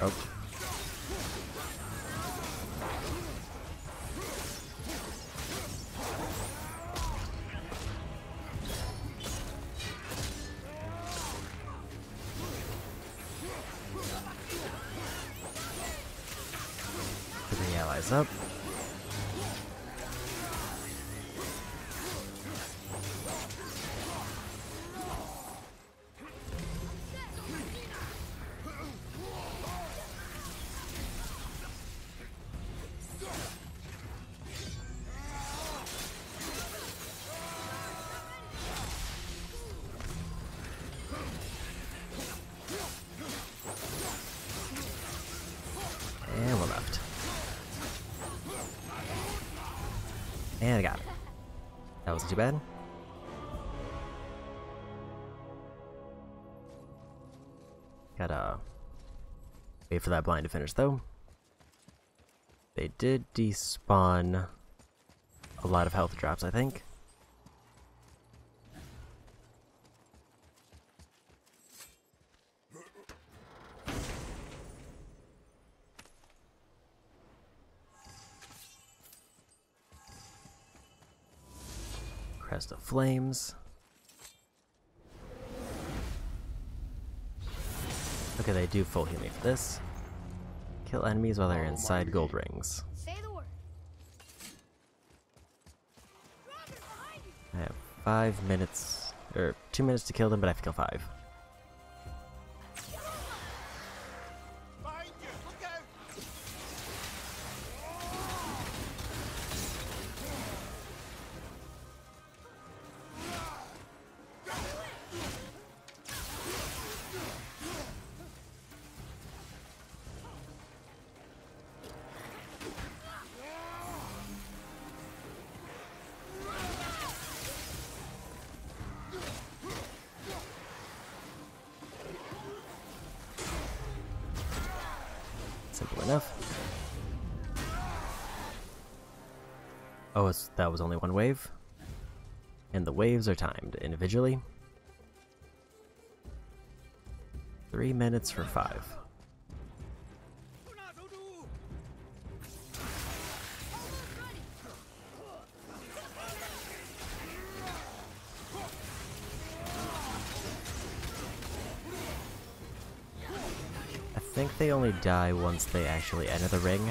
Speaker 1: Oh. Put the allies up. And I got it. That wasn't too bad. Gotta wait for that blind to finish though. They did despawn a lot of health drops, I think. Crest of Flames. Okay, they do full heal me for this. Kill enemies while they're inside gold rings.
Speaker 2: Say the word.
Speaker 1: I have 5 minutes, or 2 minutes to kill them, but I have to kill 5. Simple enough. Oh, that was only one wave. And the waves are timed individually. 3 minutes for 5. I think they only die once they actually enter the ring.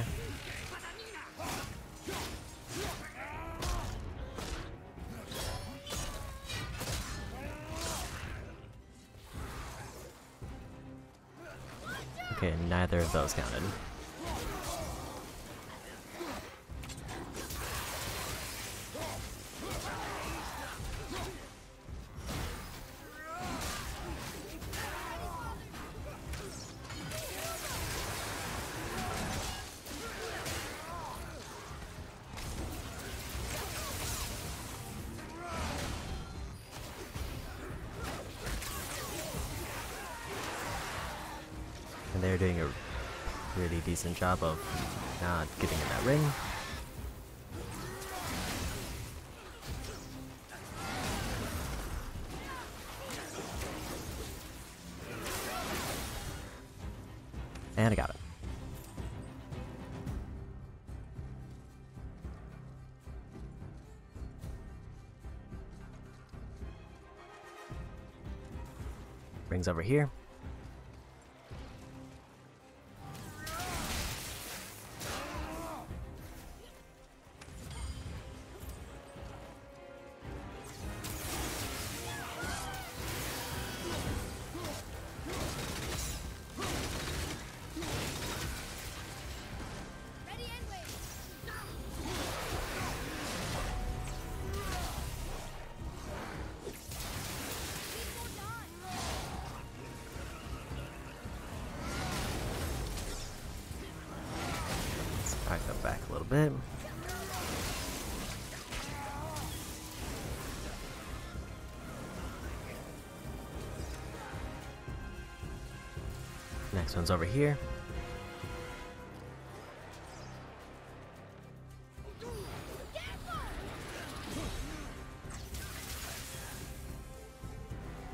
Speaker 1: Okay, neither of those counted. And they're doing a pretty decent job of not getting in that ring. And I got it. Ring's over here. Back up back a little bit. Next one's over here.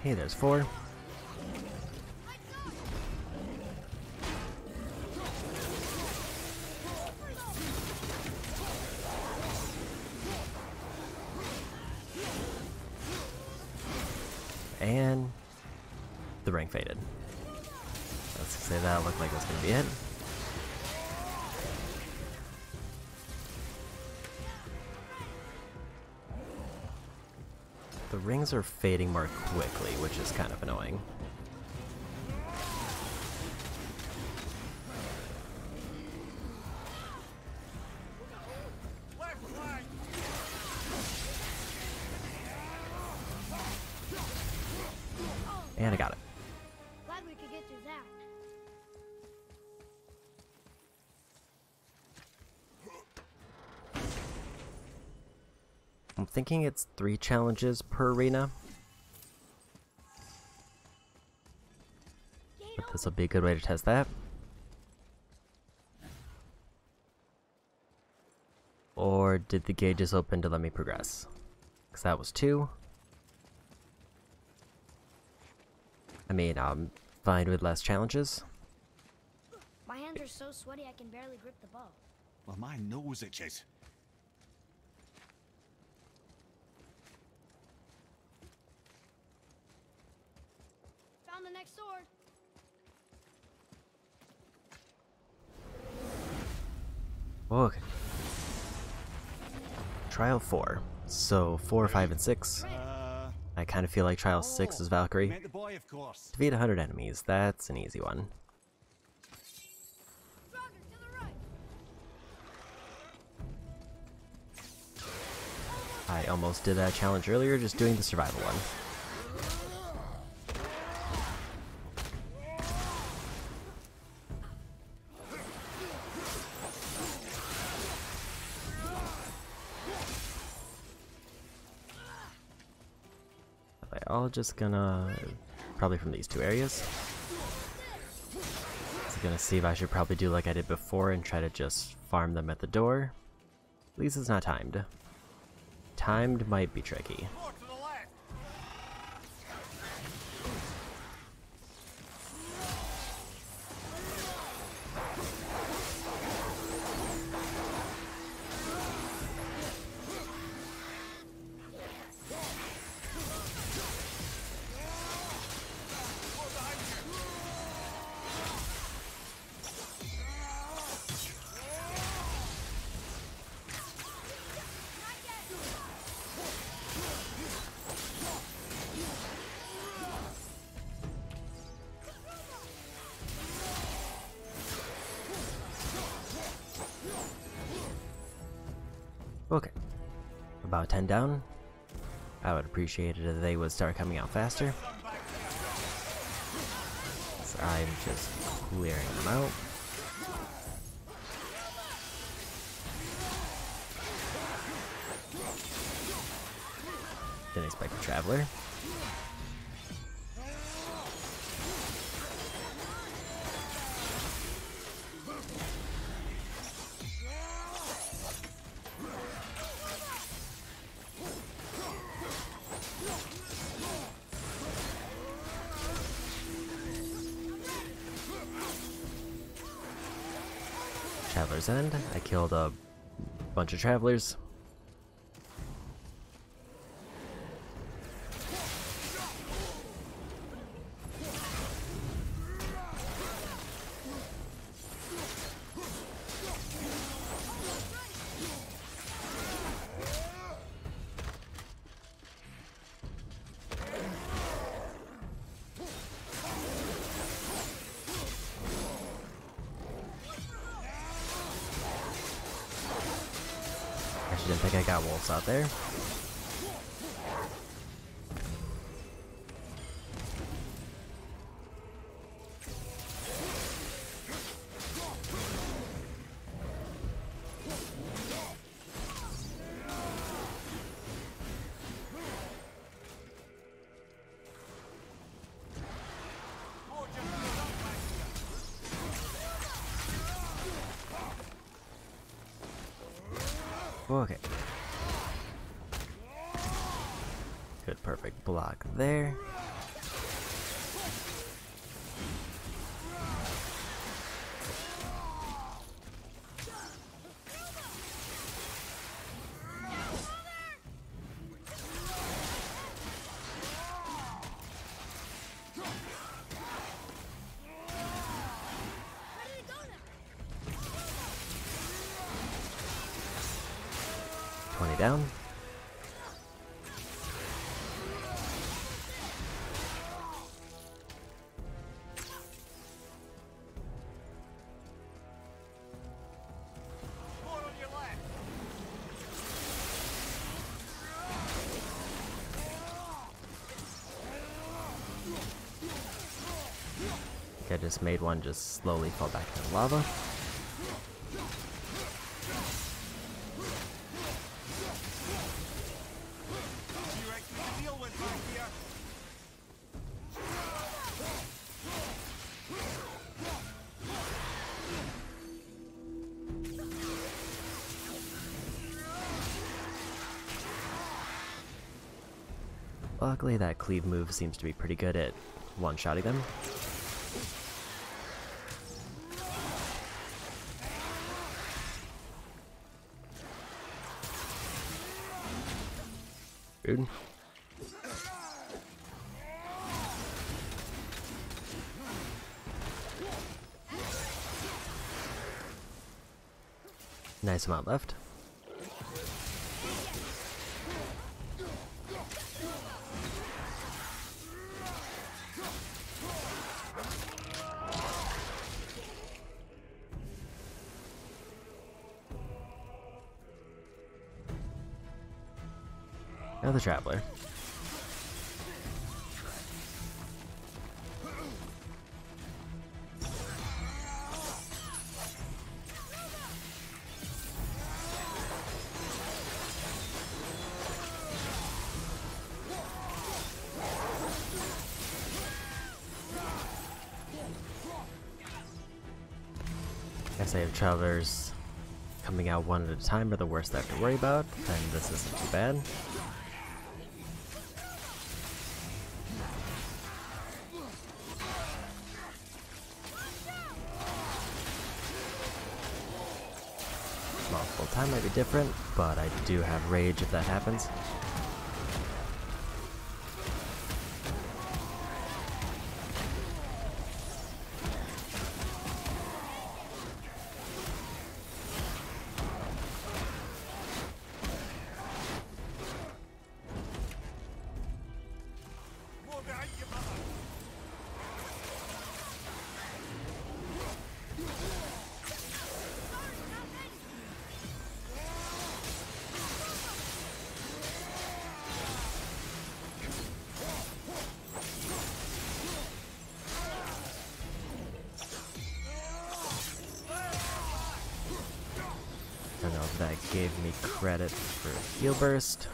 Speaker 1: Hey, there's 4. And the ring faded. Let's say that looked like that's gonna be it. The rings are fading more quickly, which is kind of annoying. And I got it.
Speaker 2: Glad we could get through that.
Speaker 1: thinking it's 3 challenges per arena. But this will be a good way to test that. Or did the gauges open to let me progress? Because that was 2. I mean, I'm fine with less challenges.
Speaker 2: My hands are so sweaty I can barely grip the bow.
Speaker 3: Well, my nose itches.
Speaker 2: Found the next sword.
Speaker 1: Okay. Trial 4. So 4, 5, and 6. I kind of feel like Trial 6 is Valkyrie.
Speaker 3: Meant the boy, of course.
Speaker 1: Defeat 100 enemies. That's an easy one.
Speaker 2: Stronger to the right.
Speaker 1: I almost did that challenge earlier, just doing the survival one. All just gonna probably from these 2 areas. So gonna see if I should probably do like I did before and try to just farm them at the door. At least it's not timed. Timed might be tricky. Okay, about 10 down. I would appreciate it if they would start coming out faster. So I'm just clearing them out. Didn't expect a traveler. Traveler's End. I killed a bunch of travelers. Didn't think I got wolves out there. Okay. Good, perfect block there. Down. I just made one just slowly fall back into lava. Luckily, that cleave move seems to be pretty good at one-shotting them. Rude. Nice amount left. Now the Traveler. Guess I have Travelers coming out one at a time are the worst I have to worry about, and this isn't too bad. Multiple time might be different, but I do have rage if that happens. I don't know if that gave me credit for heal burst.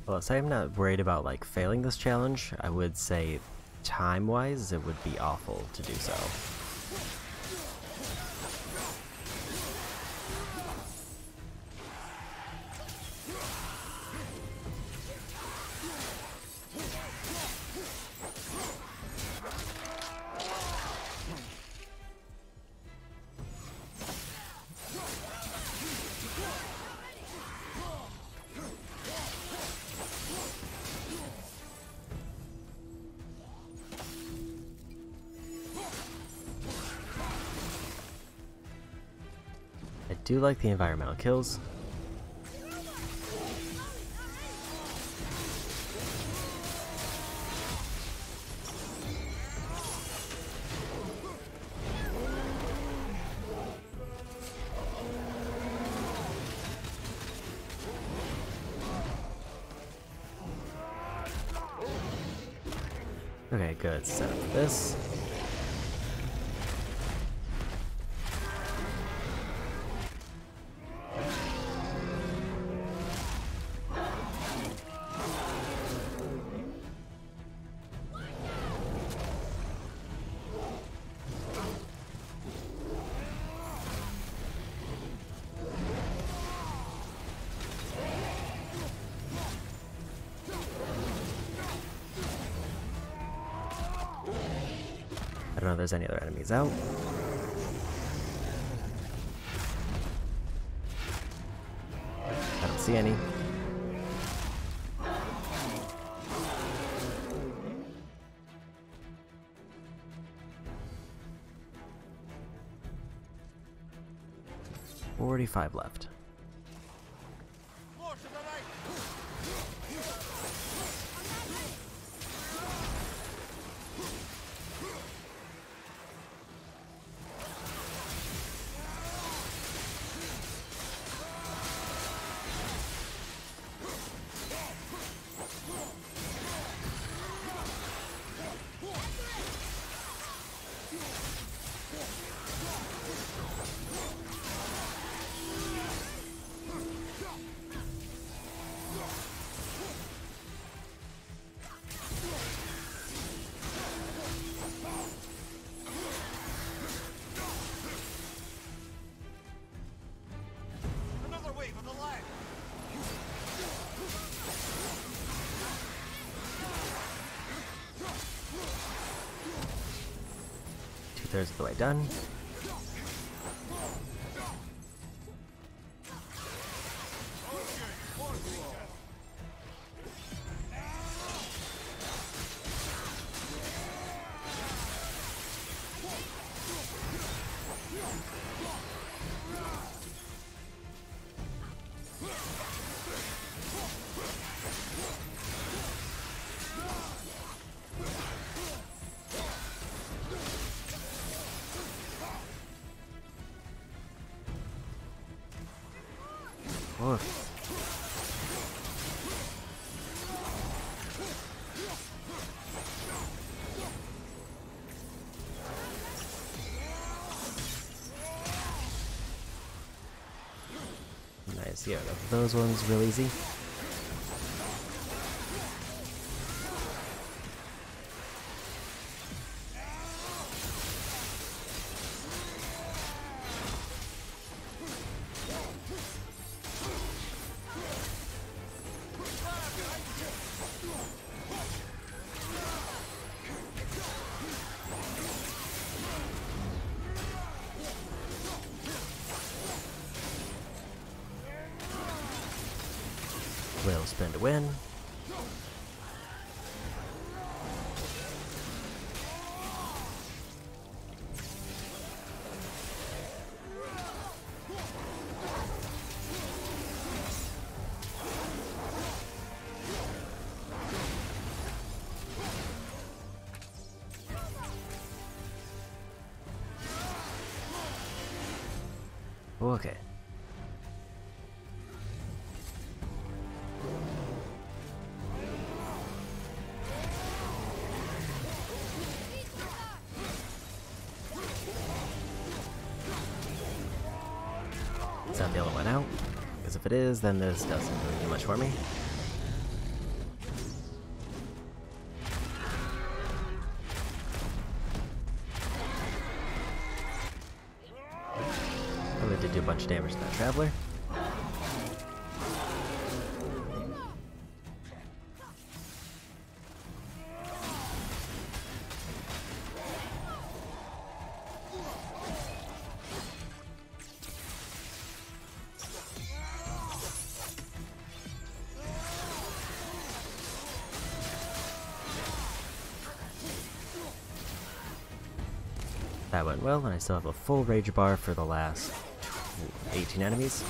Speaker 1: Well, say I'm not worried about like failing this challenge. I would say time-wise, it would be awful to do so. I do like the environmental kills. Okay, good. Set up this. I don't know if there's any other enemies out. I don't see any. $45 left. 2/3 of the way done. Oof. Nice, yeah, those ones real easy. Will spin to win. Okay. Is that the other one out? Because if it is, then this doesn't really do much for me. Really did do a bunch of damage to that traveler. That went well, and I still have a full rage bar for the last 18 enemies.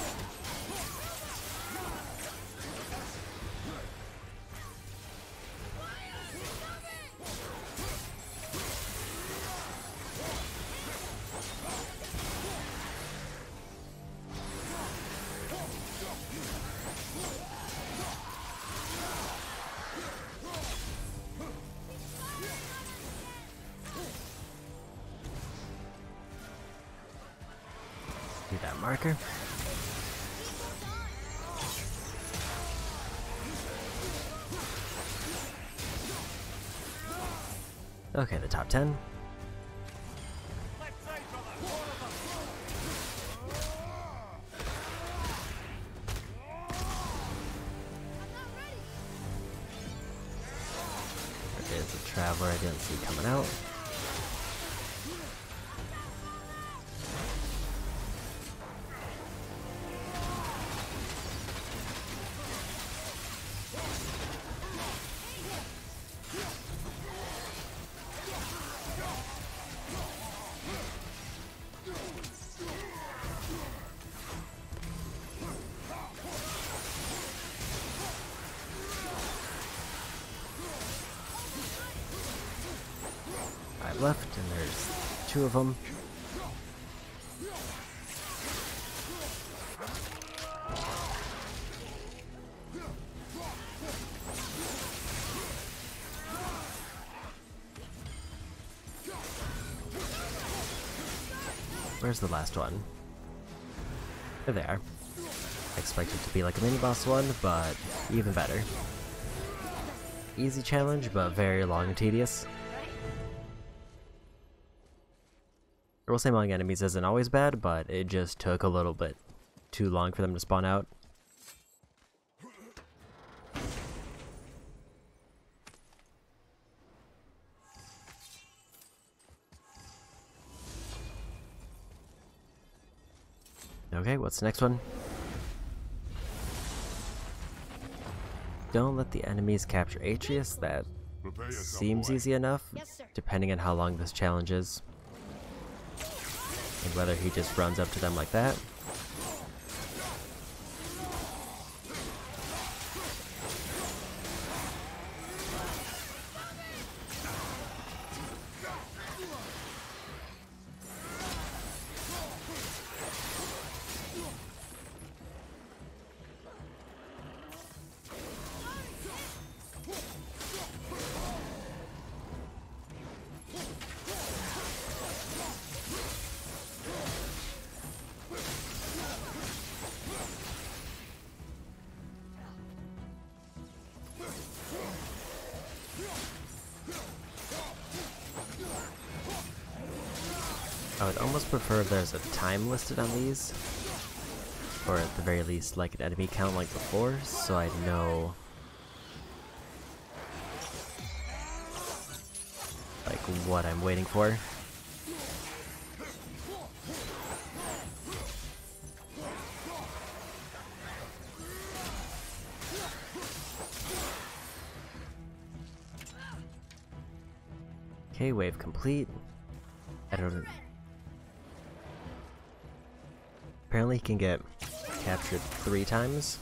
Speaker 1: Do that marker. Okay, the top 10. There is a traveler I didn't see coming out. Left, and there's 2 of them. Where's the last one? There they are. I expect it to be like a mini boss one, but even better. Easy challenge, but very long and tedious. I will say among enemies isn't always bad, but it just took a little bit too long for them to spawn out. Okay, what's the next one? Don't let the enemies capture Atreus. That
Speaker 4: Prepare yourself,
Speaker 1: seems
Speaker 4: boy.
Speaker 1: easy enough,
Speaker 2: Yes, sir.
Speaker 1: depending on how long this challenge is. And whether he just runs up to them like that. I would almost prefer if there's a time listed on these, or at the very least like an enemy count like before, so I know like what I'm waiting for. Okay, wave complete. I don't. Apparently he can get captured 3 times.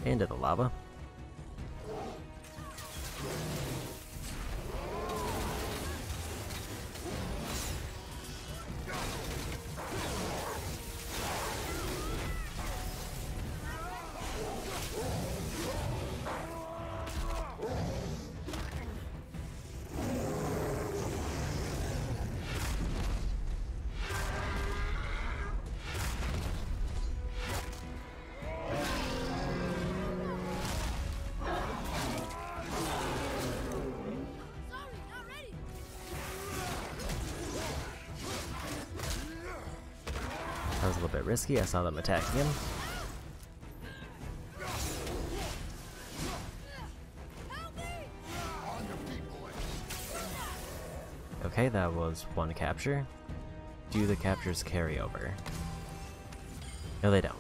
Speaker 1: Into the lava. That was a little bit risky. I saw them attacking him. Okay, that was 1 capture. Do the captures carry over? No, they don't.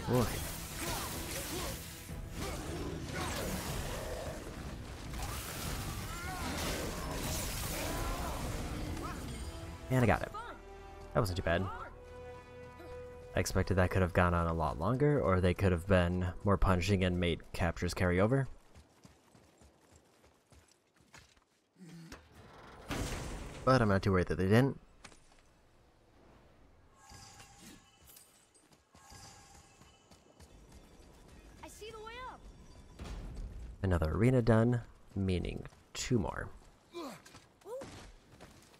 Speaker 1: Look. And I got it. That wasn't too bad. I expected that could have gone on a lot longer, or they could have been more punishing and made captures carry over. But I'm not too worried that they didn't.
Speaker 2: I see the way up.
Speaker 1: Another arena done, meaning 2 more.
Speaker 2: Ooh.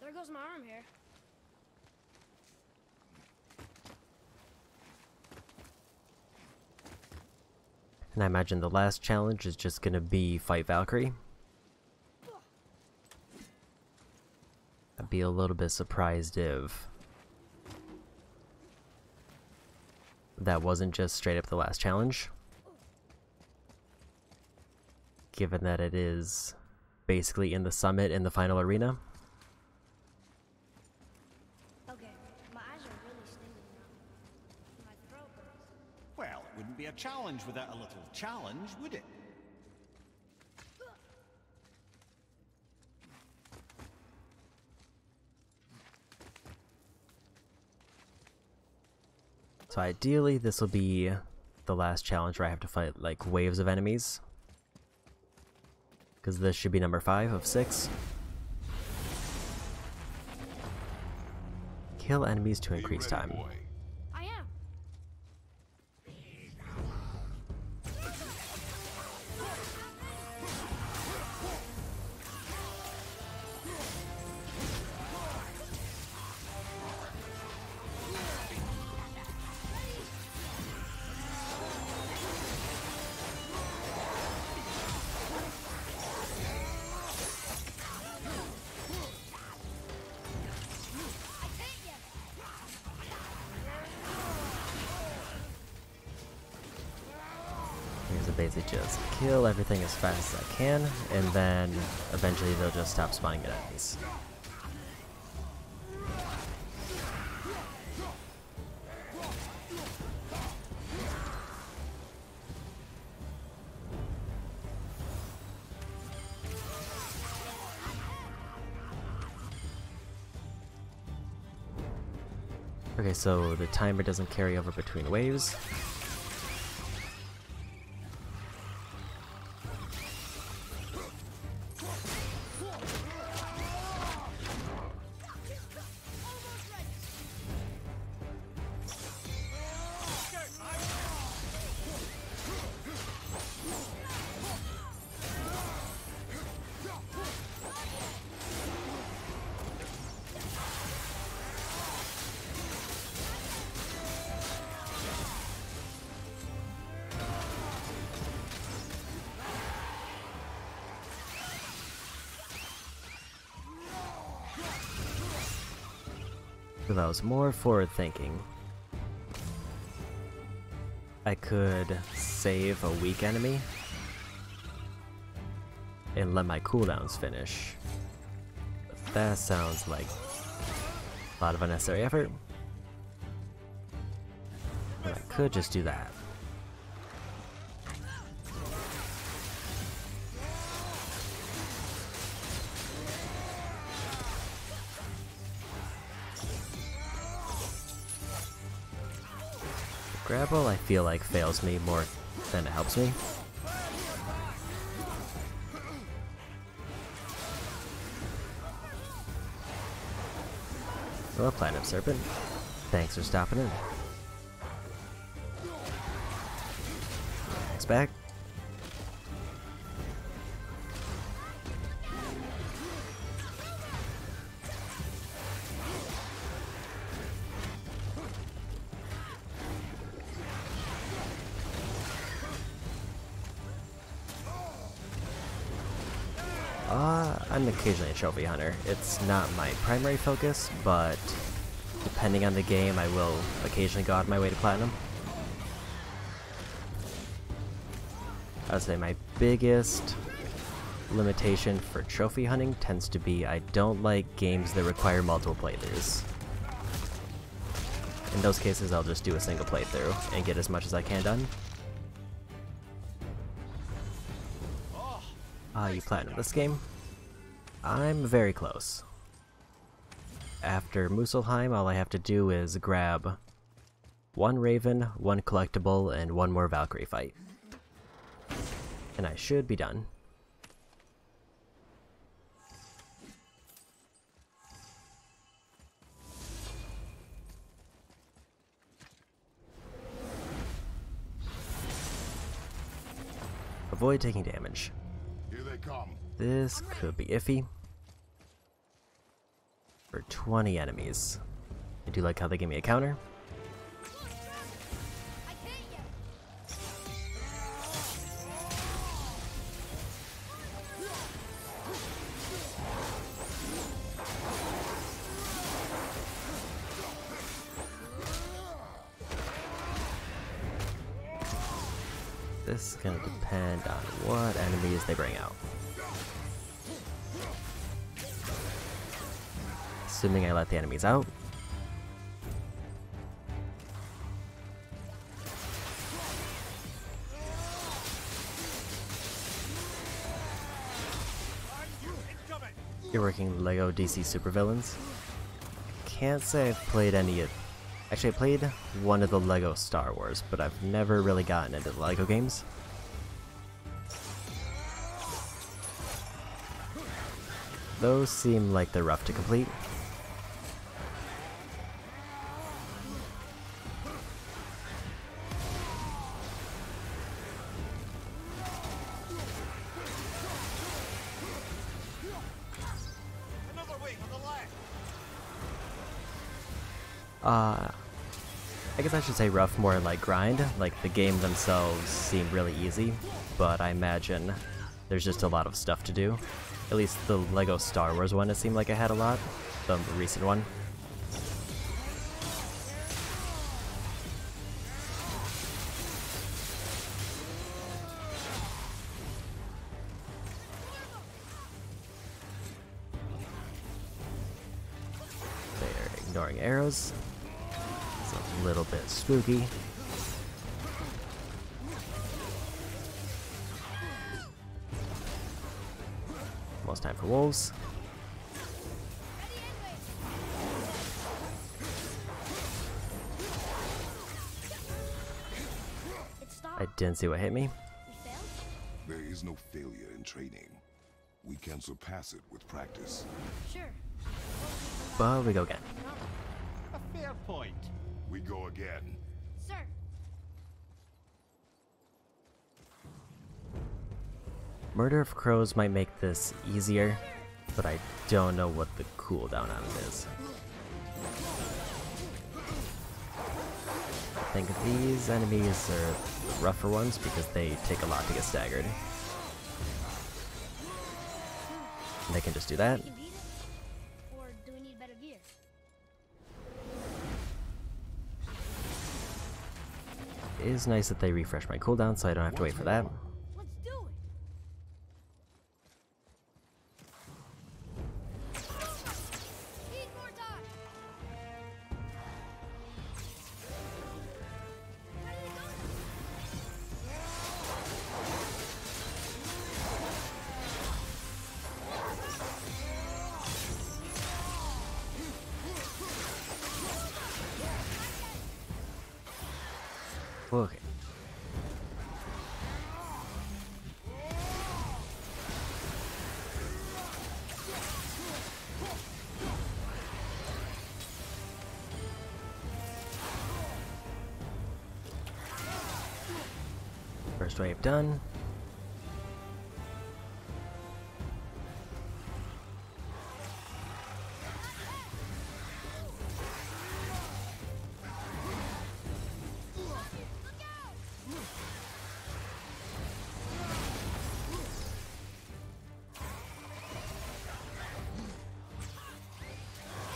Speaker 2: There goes my arm here.
Speaker 1: And I imagine the last challenge is just gonna be fight Valkyrie. I'd be a little bit surprised if that wasn't just straight up the last challenge, given that it is basically in the summit in the final arena.
Speaker 2: Okay, my eyes are really stinging now.
Speaker 3: be a challenge without a little challenge, would it?
Speaker 1: So ideally, this will be the last challenge where I have to fight like waves of enemies. Because this should be number 5 of 6. Kill enemies to increase time.
Speaker 2: I am.
Speaker 1: So basically just kill everything as fast as I can, and then eventually they'll just stop spawning at enemies. Okay, so the timer doesn't carry over between waves. If I was more forward thinking, I could save a weak enemy and let my cooldowns finish. But that sounds like a lot of unnecessary effort. But I could just do that. Grapple, I feel like, fails me more than it helps me. Well, Platinum Serpent, thanks for stopping in. Thanks back. I'm occasionally a trophy hunter. It's not my primary focus, but depending on the game, I will occasionally go out of my way to platinum. I would say my biggest limitation for trophy hunting tends to be I don't like games that require multiple playthroughs. In those cases, I'll just do a single playthrough and get as much as I can done. You platinum this game? I'm very close. After Muspelheim, all I have to do is grab 1 Raven, 1 collectible, and 1 more Valkyrie fight. And I should be done. Avoid taking damage.
Speaker 4: Here they come.
Speaker 1: This could be iffy. For 20 enemies. I do like how they give me a counter. This is going to depend on what enemies they bring out. Assuming I let the enemies out. You're working Lego DC supervillains. Can't say I've played any of... Actually, I played one of the Lego Star Wars, but I've never really gotten into the Lego games. Those seem like they're rough to complete. I guess I should say rough, more like grind. Like, the game themselves seem really easy, but I imagine there's just a lot of stuff to do. At least the Lego Star Wars one, it seemed like I had a lot. The recent one. They're ignoring arrows. It's a little bit spooky. Almost time for wolves. I didn't see what hit me.
Speaker 4: There is no failure in training. We can surpass it with practice.
Speaker 2: Sure.
Speaker 1: But we go again.
Speaker 3: A fair point.
Speaker 4: We go again.
Speaker 2: Sir.
Speaker 1: Murder of Crows might make this easier, but I don't know what the cooldown on it is. I think these enemies are the rougher ones because they take a lot to get staggered. And they can just do that.
Speaker 2: We can beat it? Or do we need better gear?
Speaker 1: It is nice that they refresh my cooldown so I don't have to wait for that.
Speaker 2: Let's do it. Need more time. Ready to go?
Speaker 1: Okay. First wave done.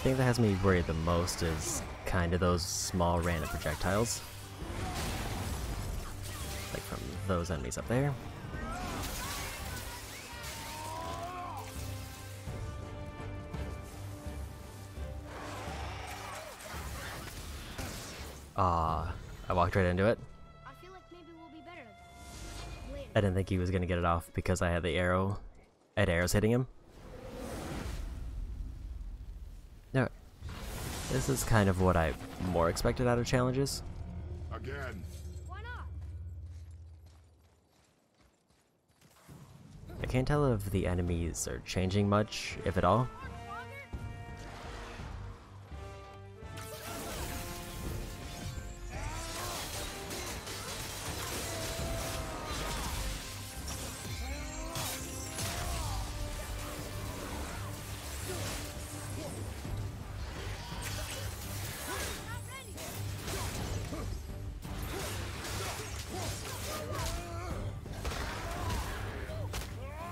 Speaker 1: The thing that has me worried the most is kind of those small random projectiles. Like from those enemies up there. I walked right into it.
Speaker 2: I feel like maybe we'll be better at that. Later.
Speaker 1: I didn't think he was gonna get it off because I had the arrow. I had arrows hitting him. No. This is kind of what I more expected out of challenges.
Speaker 4: Again.
Speaker 2: Why not?
Speaker 1: I can't tell if the enemies are changing much, if at all.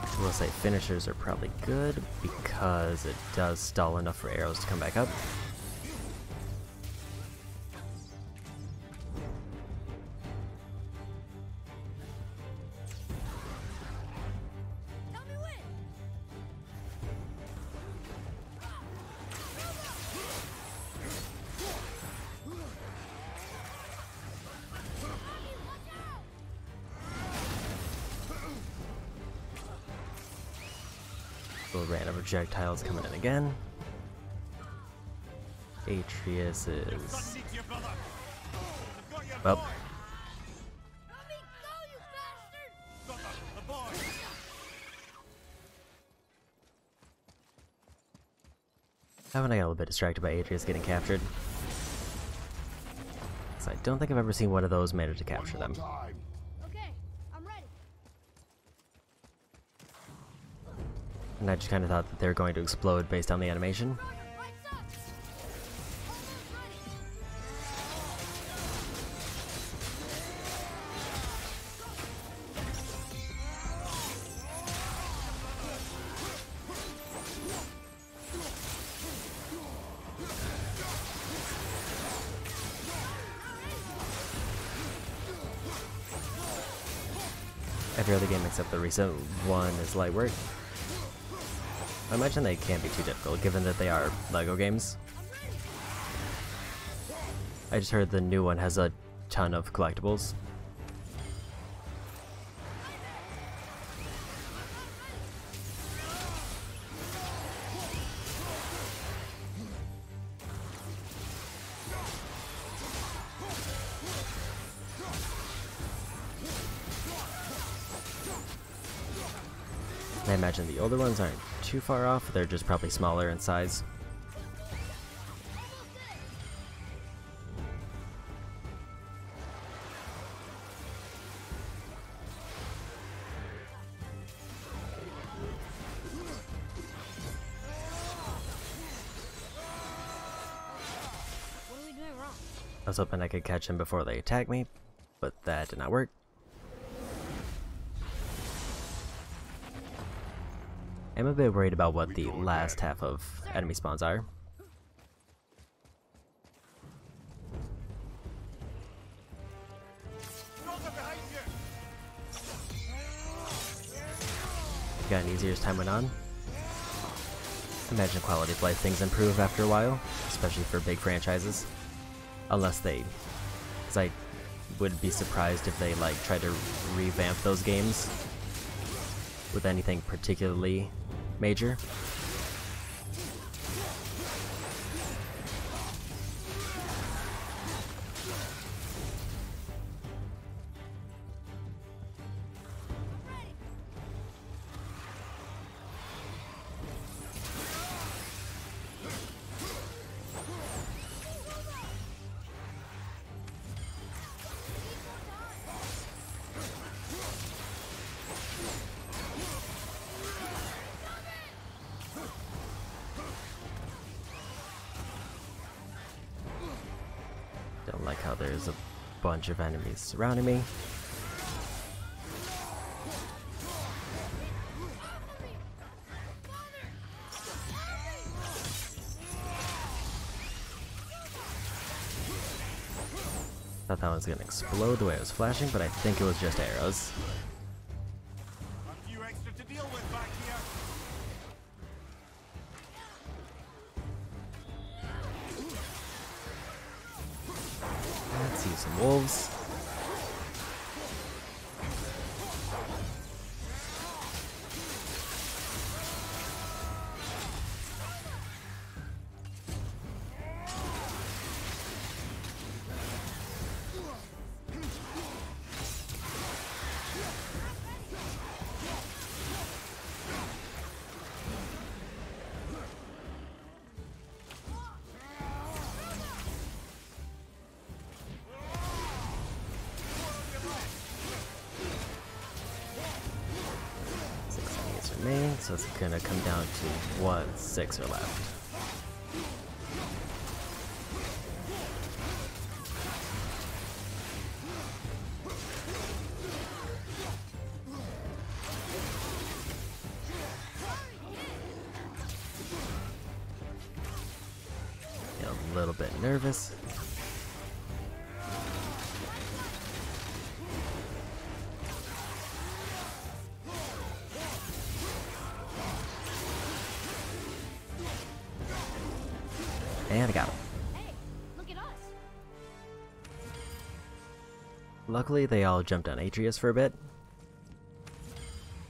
Speaker 1: I will say finishers are probably good because it does stall enough for arrows to come back up.
Speaker 2: Tell me when.
Speaker 1: Little random projectiles coming in again. Atreus is... Well. Haven't I got a little bit distracted by Atreus getting captured? So I don't think I've ever seen one of those manage to capture them.
Speaker 2: Okay, I'm ready.
Speaker 1: And I just kind of thought that they were going to explode based on the animation.
Speaker 2: Lights up. Almost ready.
Speaker 1: Every other game except the recent one is light work. I imagine they can't be too difficult, given that they are LEGO games. I just heard the new one has a ton of collectibles. I imagine the older ones aren't too far off, they're just probably smaller in size.
Speaker 2: What are we doing wrong?
Speaker 1: I was hoping I could catch them before they attack me, but that did not work. I'm a bit worried about what the last half of enemy spawns are. Got an easier as time went on. Imagine quality of life things improve after a while, especially for big franchises. Unless they... because I would be surprised if they like try to revamp those games with anything particularly major. Don't like how there's a bunch of enemies surrounding me. Thought that was gonna explode the way it was flashing, but I think it was just arrows.
Speaker 3: A few extra to deal with back here.
Speaker 1: Let's see some wolves. So it's gonna come down to what 6 are left. Get a little bit nervous. And I got him.
Speaker 2: Hey, look at us.
Speaker 1: Luckily, they all jumped on Atreus for a bit.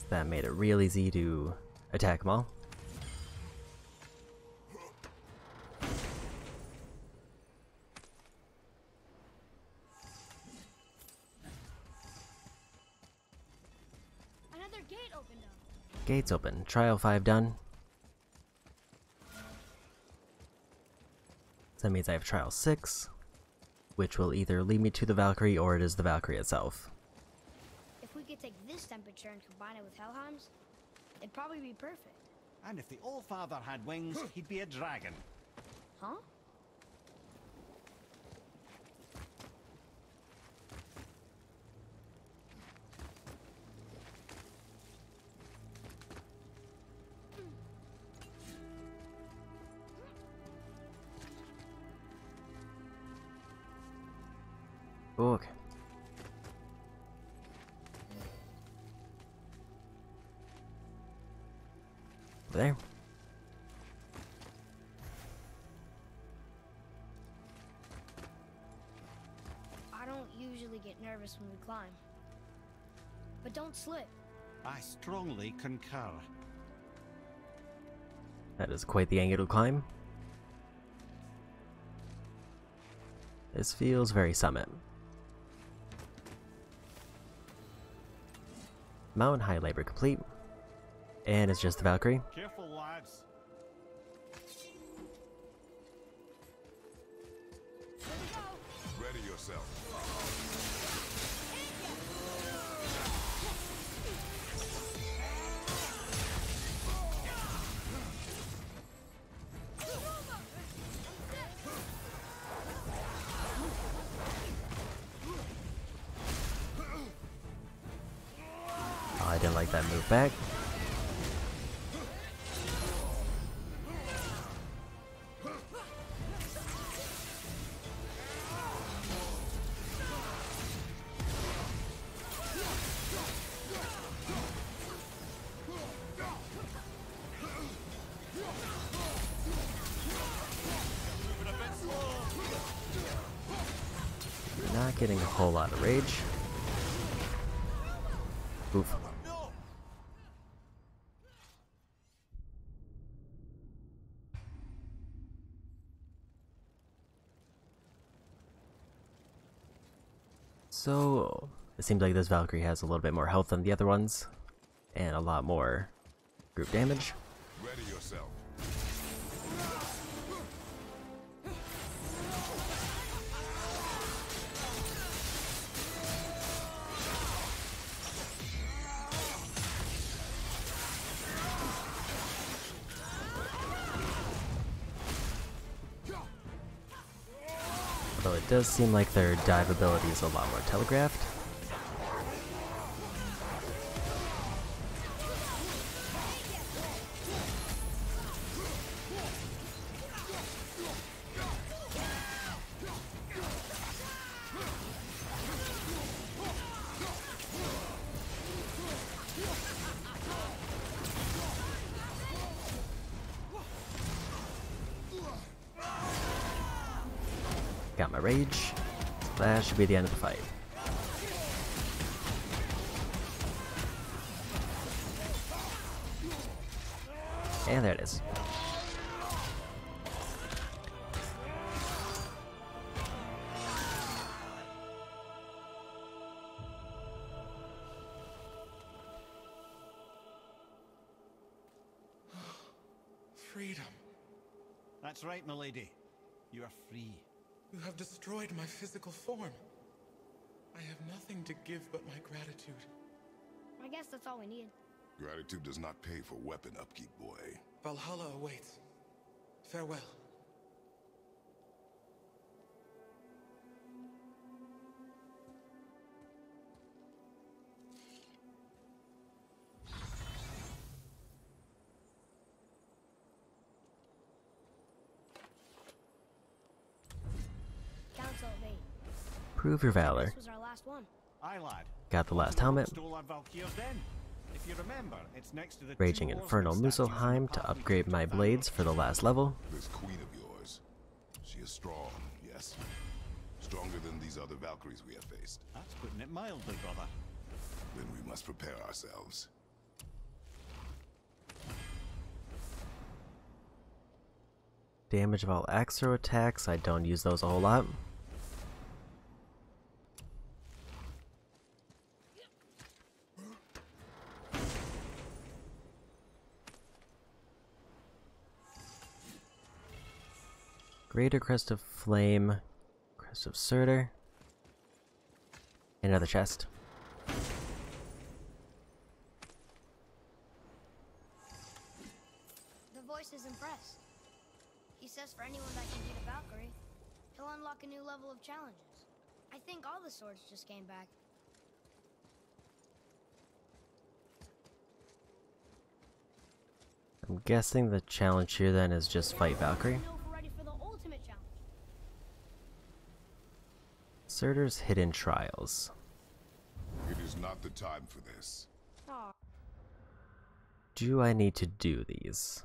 Speaker 1: That made it real easy to attack them all.
Speaker 2: gate opened up.
Speaker 1: Gates open. Trial 5 done. So that means I have trial 6, which will either lead me to the Valkyrie or it is the Valkyrie itself.
Speaker 2: If we could take this temperature and combine it with Helheim's, it'd probably be perfect.
Speaker 3: And if the Allfather had wings, he'd be a dragon.
Speaker 2: Huh?
Speaker 1: Okay. Over there.
Speaker 2: I don't usually get nervous when we climb. But don't slip.
Speaker 3: I strongly concur.
Speaker 1: That is quite the angle to climb. This feels very summit. Mountain high labor complete. And it's just the Valkyrie.
Speaker 3: Careful, lads.
Speaker 4: Ready yourself.
Speaker 1: Oh, I didn't like that move back. Not getting a whole lot of rage. Oof. So, it seems like this Valkyrie has a little bit more health than the other ones, and a lot more group damage.
Speaker 4: Ready yourself.
Speaker 1: Although it does seem like their dive ability is a lot more telegraphed. Got my rage. That should be the end of the fight. And there it is.
Speaker 6: Freedom.
Speaker 3: That's right, milady. You are free.
Speaker 6: You have destroyed my physical form. I have nothing to give but my gratitude.
Speaker 2: I guess that's all we need.
Speaker 4: Gratitude does not pay for weapon upkeep, boy.
Speaker 6: Valhalla awaits. Farewell.
Speaker 2: Council of 8.
Speaker 1: Prove your valor.
Speaker 2: This was our last one.
Speaker 3: Aye, lad.
Speaker 1: Got the last helmet.
Speaker 3: Stole our Valkyr's den. If you remember, it's next to the
Speaker 1: Raging
Speaker 3: two
Speaker 1: Infernal
Speaker 3: horsemen statues in
Speaker 1: Muspelheim
Speaker 3: the
Speaker 1: to
Speaker 3: path we
Speaker 1: upgrade
Speaker 3: took
Speaker 1: my
Speaker 3: to Valor.
Speaker 1: blades for the last level.
Speaker 4: This queen of yours, she is strong, yes. Stronger than these other Valkyries we have faced.
Speaker 3: That's putting it mildly, brother.
Speaker 4: Then we must prepare ourselves.
Speaker 1: Damage of all Axro attacks. I don't use those a whole lot. Greater Crest of Flame, Crest of Surtur, another chest.
Speaker 2: The voice is impressed. He says for anyone that can beat a Valkyrie, he'll unlock a new level of challenges. I think all the swords just came back.
Speaker 1: I'm guessing the challenge here then is just fight Valkyrie.
Speaker 2: Know if we're ready for the ultimate challenge.
Speaker 1: Surtur's Hidden Trials.
Speaker 4: It is not the time for this.
Speaker 2: Aw.
Speaker 1: Do I need to do these?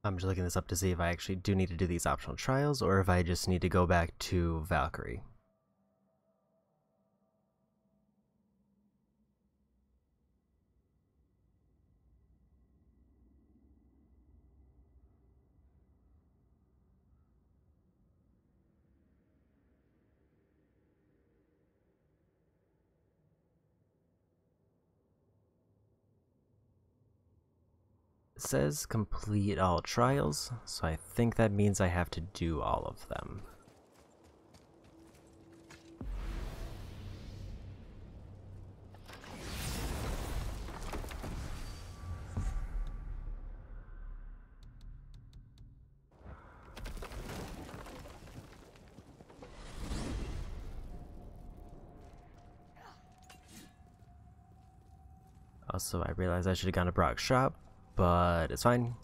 Speaker 1: I'm just looking this up to see if I actually do need to do these optional trials or if I just need to go back to Valkyrie. It says complete all trials, so I think that means I have to do all of them. Also, I realized I should have gone to Brock's shop, but it's fine.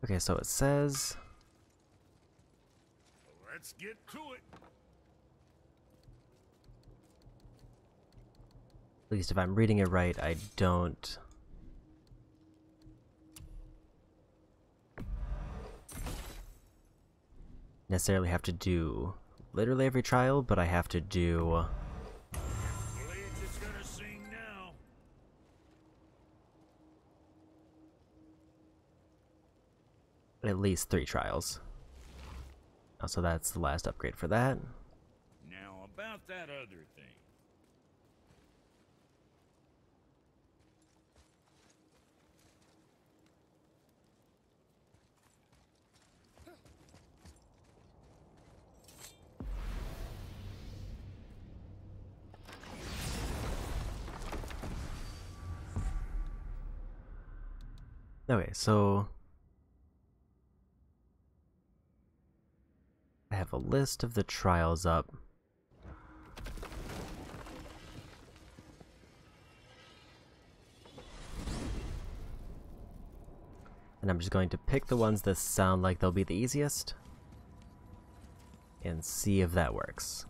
Speaker 1: Okay, so it says
Speaker 7: Let's get to it.
Speaker 1: at least if I'm reading it right, I don't necessarily have to do literally every trial, but I have to do
Speaker 7: Blades is gonna sing now.
Speaker 1: at least 3 trials. So that's the last upgrade for that.
Speaker 7: Now about that other thing.
Speaker 1: Okay, so I have a list of the trials up. And I'm just going to pick the ones that sound like they'll be the easiest and see if that works.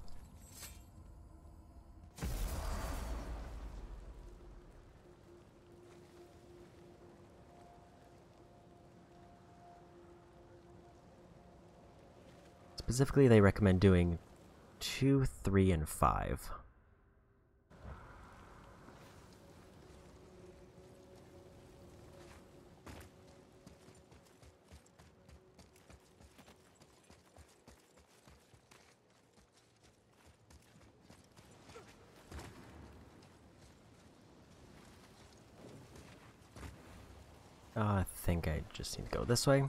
Speaker 1: Specifically, they recommend doing 2, 3, and 5. I think I just need to go this way.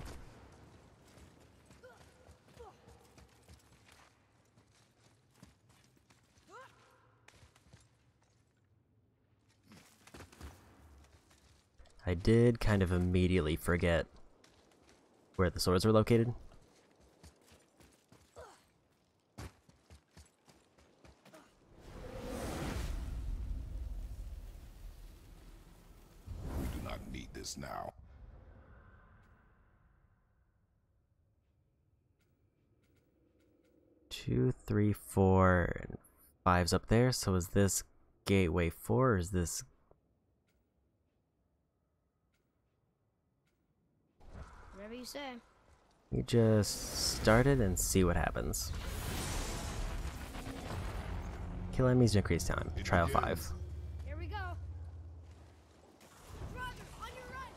Speaker 1: I did kind of immediately forget where the swords were located.
Speaker 4: We do not need this now.
Speaker 1: Two, three, four, and 5's up there. So is this gateway 4 or is this...
Speaker 2: Whatever you say.
Speaker 1: We just start it and see what happens. Kill enemies to increase time. Trial 5.
Speaker 2: Here we go. Roger, on your right.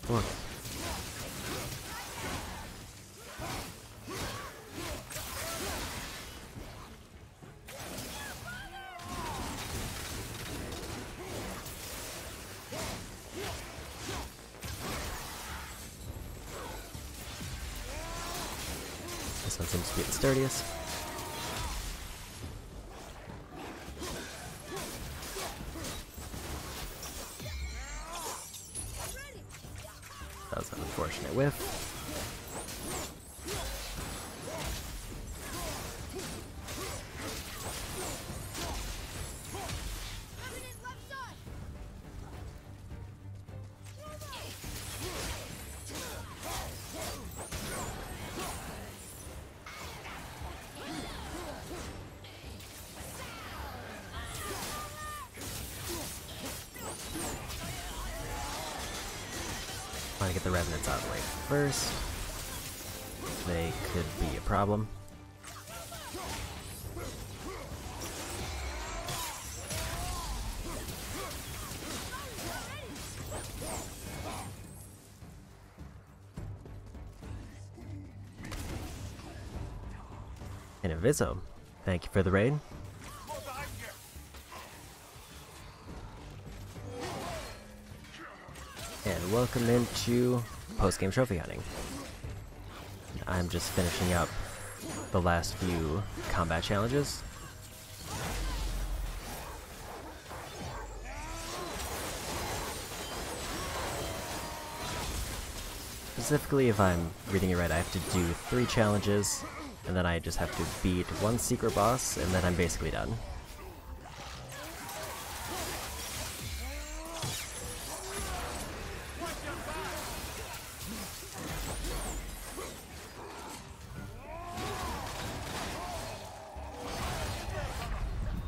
Speaker 1: Look. This one seems to be the sturdiest. That was an unfortunate whiff. Trying to get the revenants out of the way first. They could be a problem. And Inviso, thank you for the raid. And welcome into post-game trophy hunting. I'm just finishing up the last few combat challenges. Specifically, if I'm reading it right, I have to do 3 challenges, and then I just have to beat 1 secret boss, and then I'm basically done.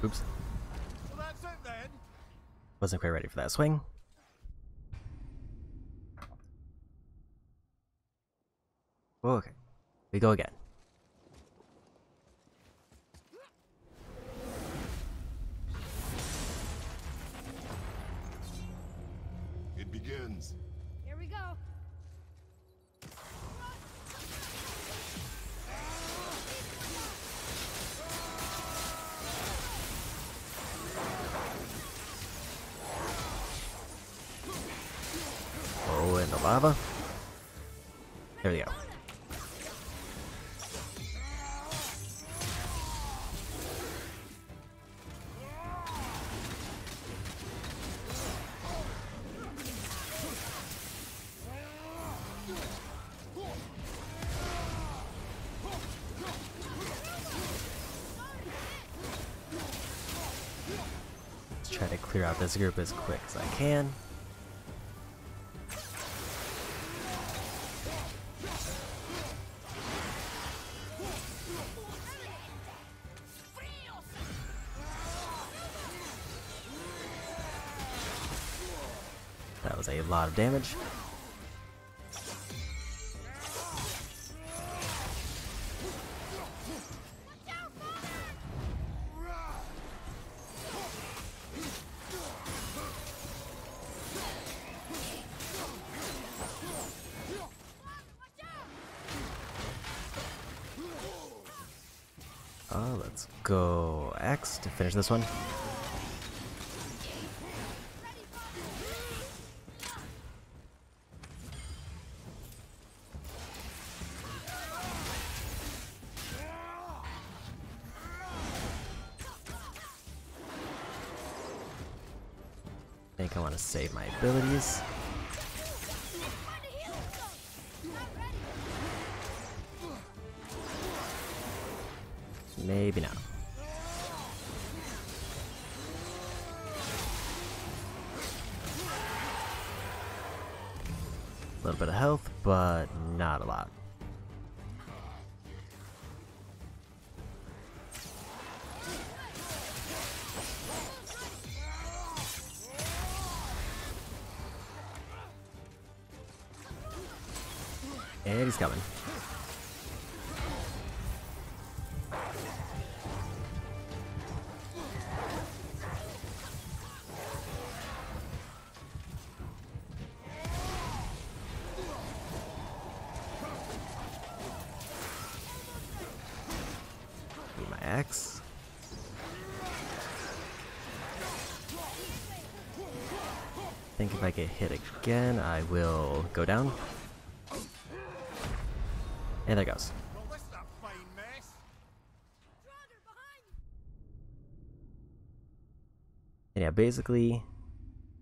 Speaker 1: Oops.
Speaker 3: Well, that's it then.
Speaker 1: Wasn't quite ready for that swing. Okay. We go again.
Speaker 4: It begins.
Speaker 2: Here we go.
Speaker 1: Oh, and the lava. There we go. Let's try to clear out this group as quick as I can. That was a lot of damage. Let's go X to finish this one. I think I want to save my abilities. Maybe not. A little bit of health, but not a lot. And he's coming. Need my axe. I think if I get hit again, I will go down. And there goes. And yeah, basically,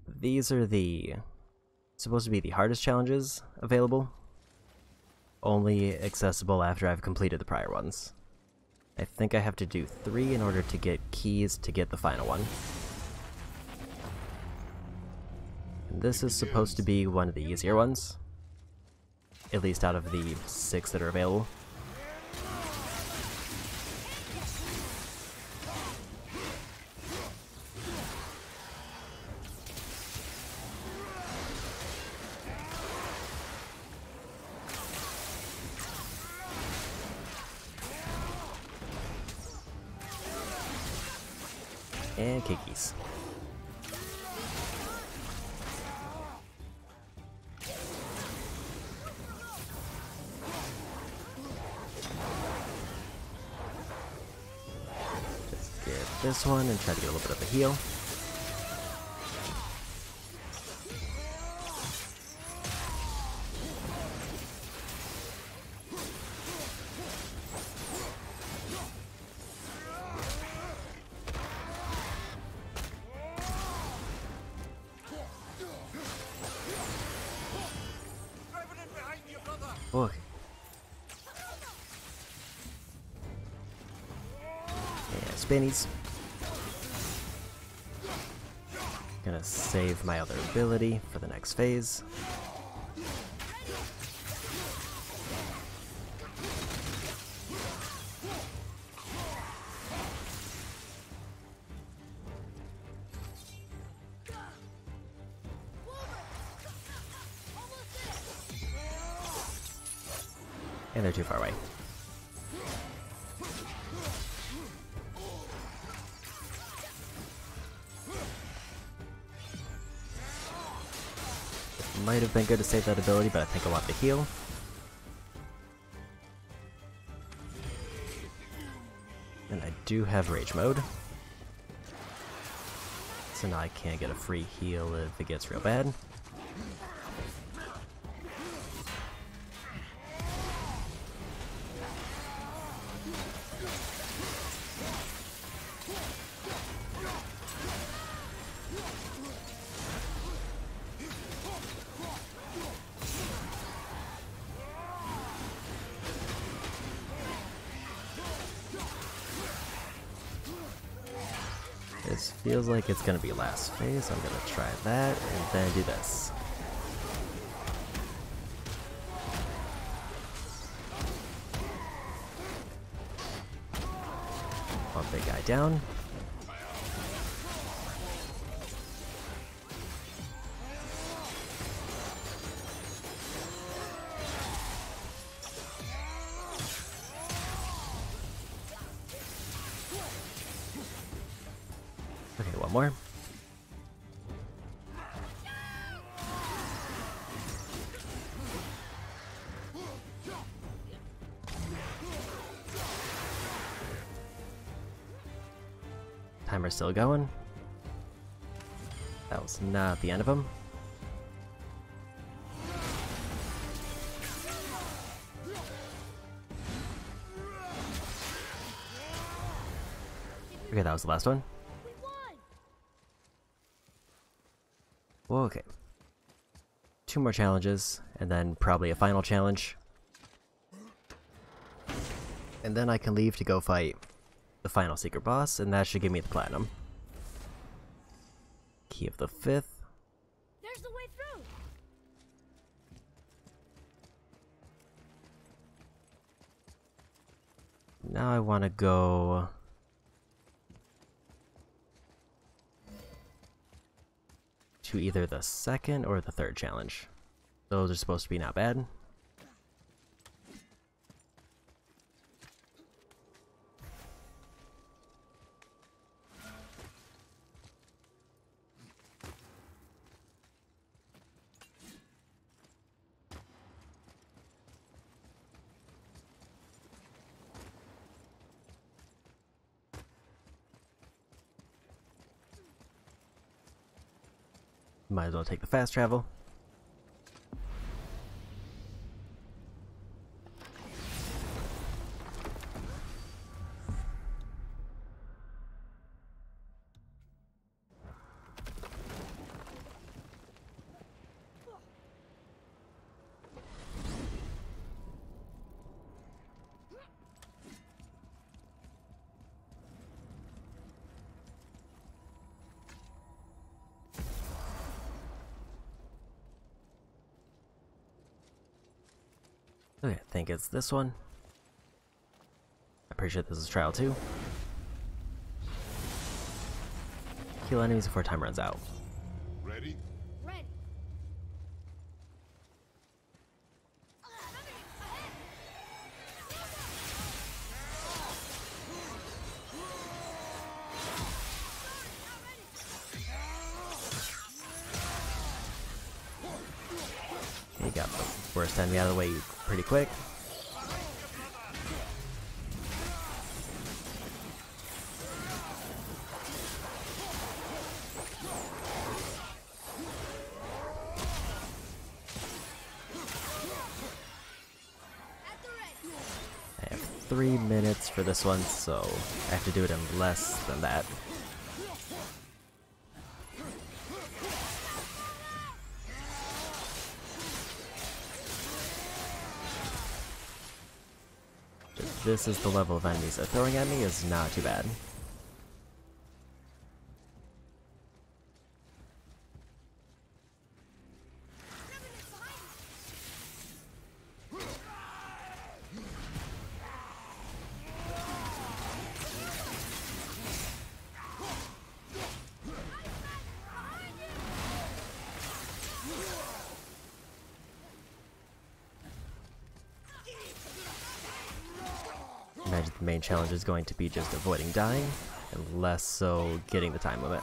Speaker 1: these are supposed to be the hardest challenges available. Only accessible after I've completed the prior ones. I think I have to do 3 in order to get keys to get the final one. And this is supposed to be one of the easier ones. At least out of the 6 that are available. And kickies. Just get this one and try to get a little bit of a heal. Okay. Yeah, spinnies. Gonna save my other ability for the next phase. And they're too far away. It might have been good to save that ability, but I think I want the heal. And I do have rage mode. So now I can't get a free heal if it gets real bad. This feels like it's gonna be last phase, so I'm gonna try that and then do this. One big guy down. Okay, one more. Timer's still going. That was not the end of him. Okay, that was the last one. Okay. 2 more challenges, and then probably a final challenge. And then I can leave to go fight the final secret boss, and that should give me the platinum. Key of the 5th.
Speaker 2: There's the way through.
Speaker 1: Now I want to go... to either the 2nd or the 3rd challenge. Those are supposed to be not bad. Might as well take the fast travel. Okay, I think it's this one. I'm pretty sure this is trial 2. Kill enemies before time runs out.
Speaker 4: Ready?
Speaker 2: Ready.
Speaker 1: You got the worst enemy out of the way pretty quick. I have 3 minutes for this one, so I have to do it in less than that. This is the level of enemies they're throwing at me is not too bad. Imagine the main challenge is going to be just avoiding dying, and less so getting the time limit.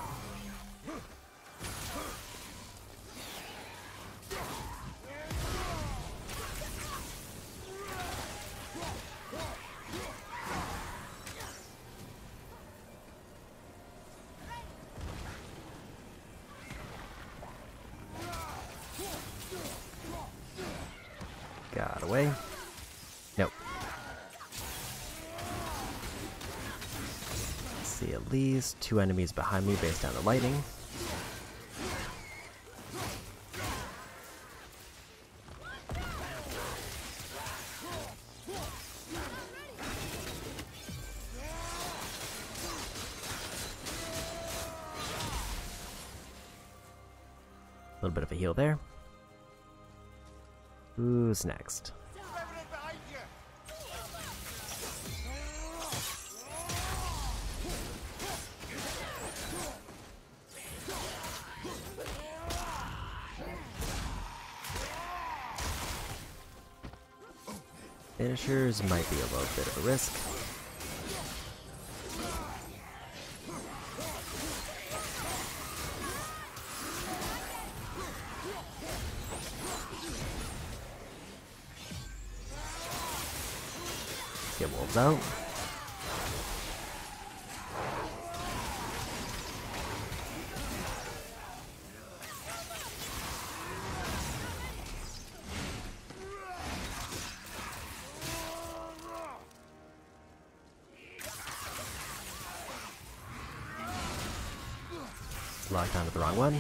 Speaker 1: Got away. Nope. See at least 2 enemies behind me based on the lighting. A little bit of a heal there. Who's next? Finishers might be a little bit of a risk. Get wolves out. Locked onto the wrong one.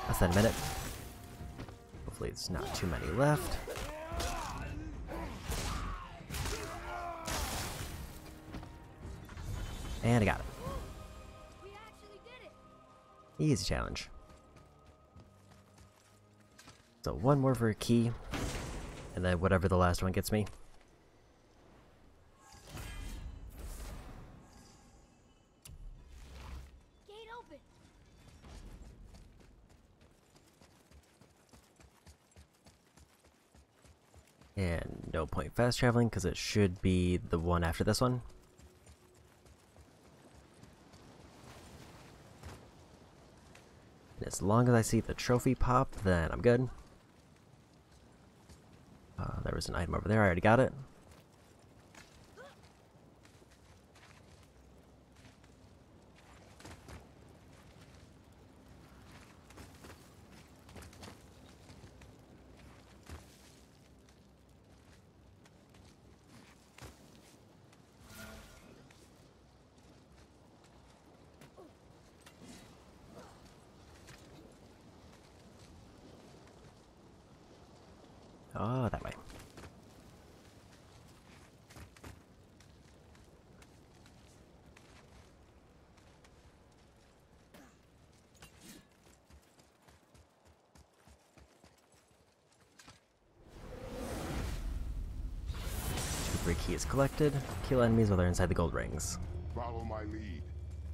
Speaker 1: Less than a minute. Hopefully it's not too many left. And I got it.
Speaker 2: We actually did it.
Speaker 1: Easy challenge. So one more for a key, and then whatever the last one gets me.
Speaker 2: Gate open.
Speaker 1: And no point fast traveling because it should be the one after this one. And as long as I see the trophy pop, then I'm good. There was an item over there, I already got it. Oh, that way. Free keys collected. Kill enemies while they're inside the gold rings.
Speaker 4: Follow my lead.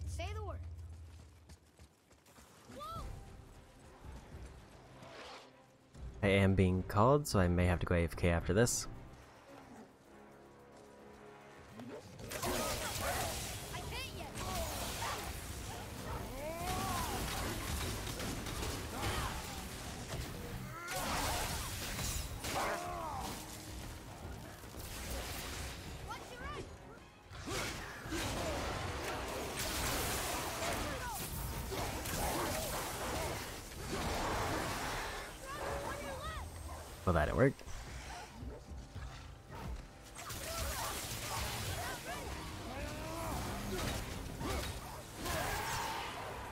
Speaker 2: Say the word. Whoa!
Speaker 1: I am being called, so I may have to go AFK after this.
Speaker 2: I can't yet. Watch your right.
Speaker 1: Well, that didn't work.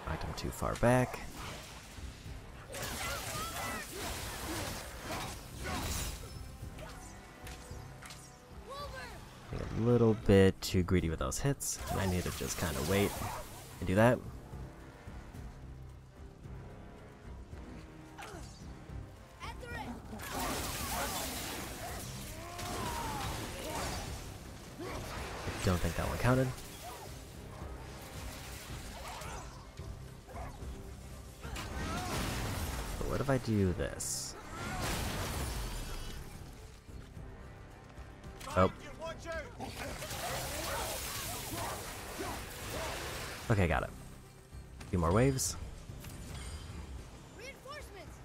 Speaker 1: Knocked him too far back. Being a little bit too greedy with those hits, and I need to just kind of wait and do that.
Speaker 2: At the ring.
Speaker 1: Don't think that one counted. But what if I do this? Oh. Okay, got it. A few more waves.
Speaker 2: Reinforcements.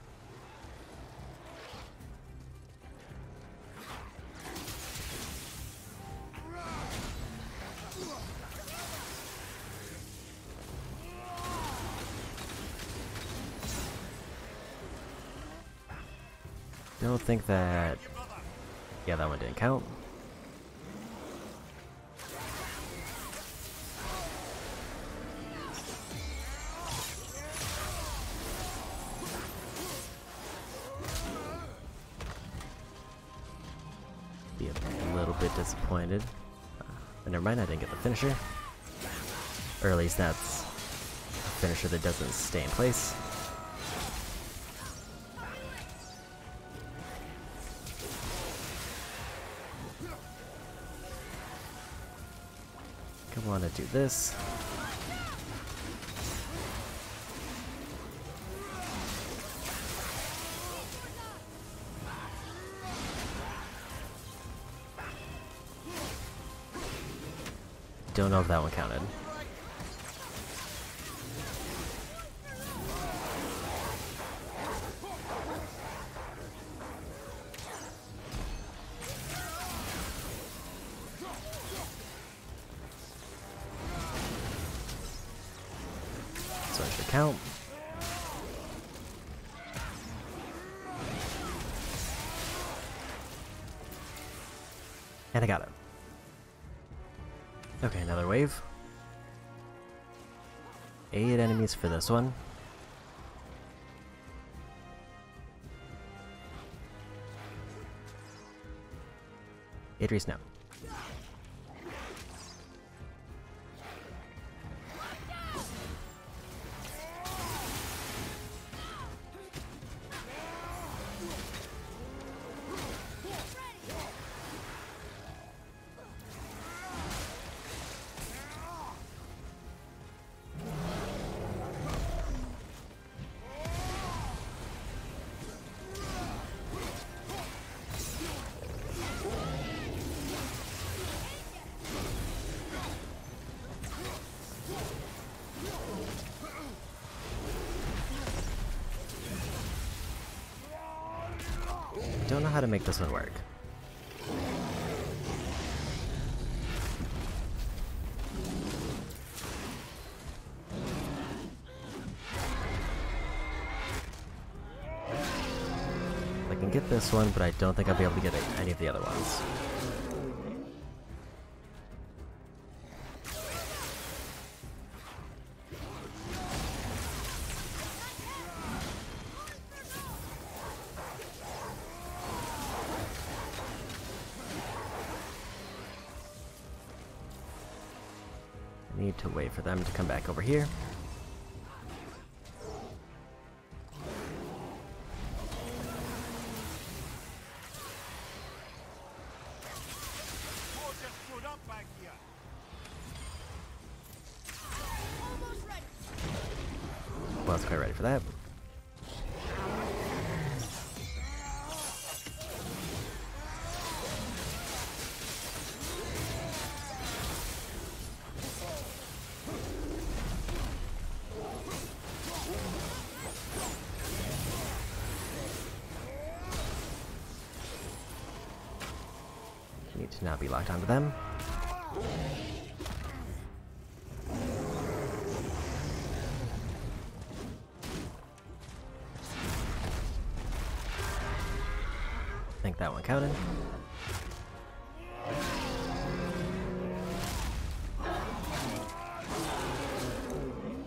Speaker 1: Don't think that... Yeah, that one didn't count. Be a little bit disappointed. But never mind, I didn't get the finisher. Or at least that's a finisher that doesn't stay in place. I want to do this. Don't know if that one counted. So it should count. And I got it. Okay, another wave. 8 enemies for this one. Idris, no. Don't know how to make this one work. I can get this one, but I don't think I'll be able to get any of the other ones. I need to wait for them to come back over here. Wasn't quite ready for that. Need to now be locked onto them. I think that one counted. I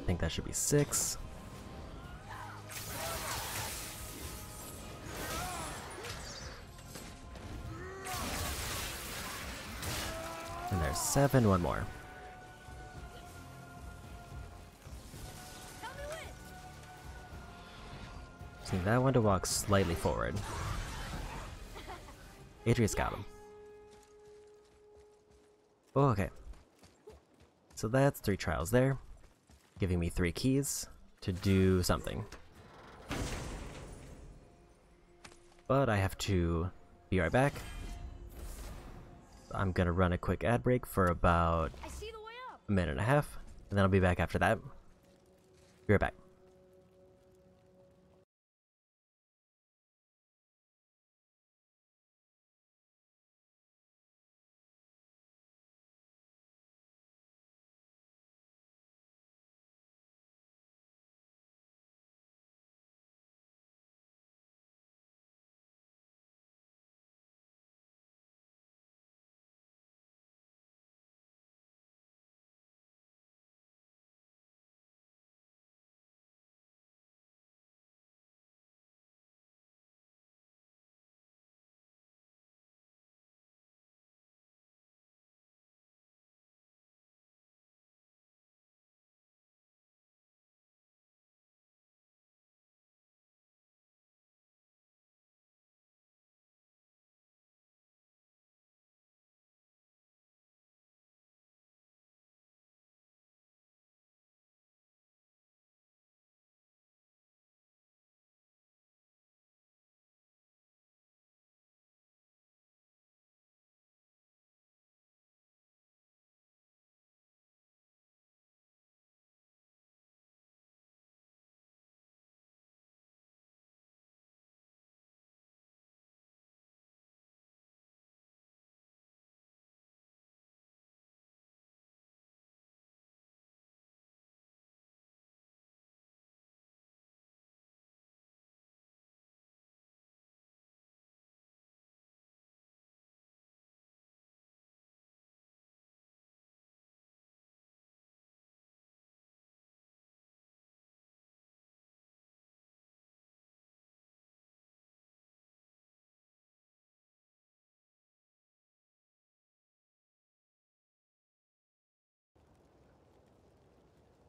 Speaker 1: think that should be 6. And there's 7, one more. See that one to walk slightly forward. Adria's got him. Oh, okay. So that's 3 trials there, giving me 3 keys to do something. But I have to be right back. I'm gonna run a quick ad break for about a minute and a half, and then I'll be back after that. Be right back.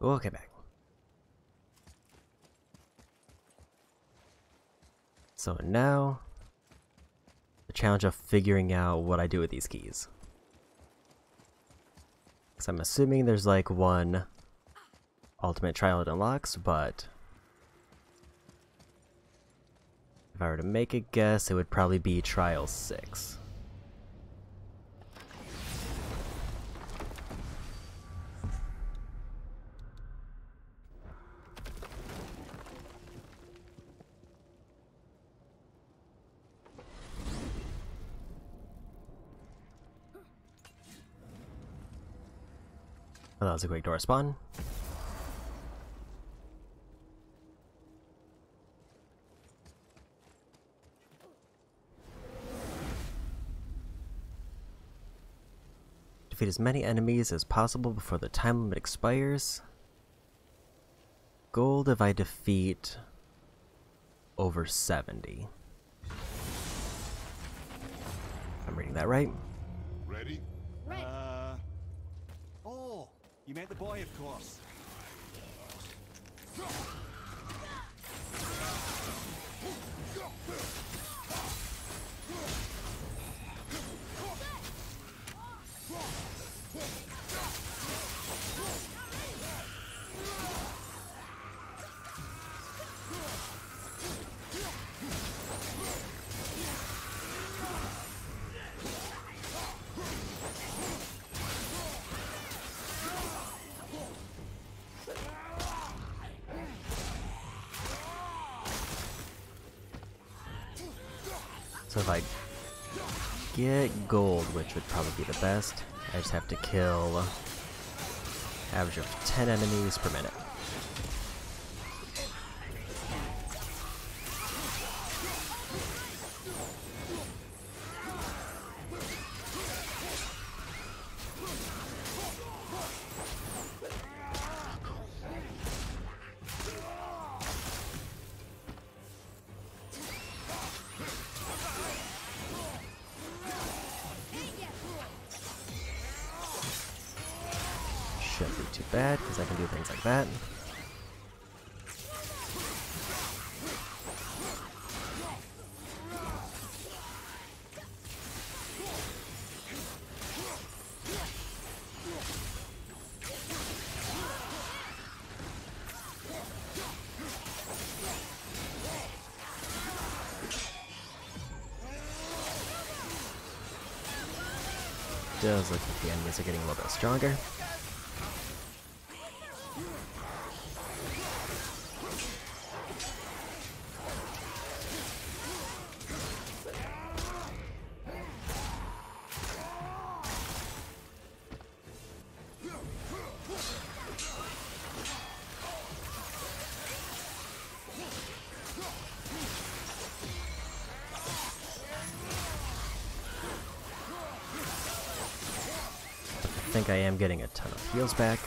Speaker 1: Okay, back. So now, the challenge of figuring out what I do with these keys. Because I'm assuming there's like one ultimate trial it unlocks, but if I were to make a guess, it would probably be trial 6. Oh, that was a quick door spawn. Defeat as many enemies as possible before the time limit expires. Gold if I defeat over 70. I'm reading that right.
Speaker 4: Ready?
Speaker 2: Right.
Speaker 3: Oh, you met the boy, of course.
Speaker 1: So if I get gold, which would probably be the best, I just have to kill average of 10 enemies per minute. Shouldn't be too bad, because I can do things like that. Does look like the enemies are getting a little bit stronger. I think I am getting a ton of heals back.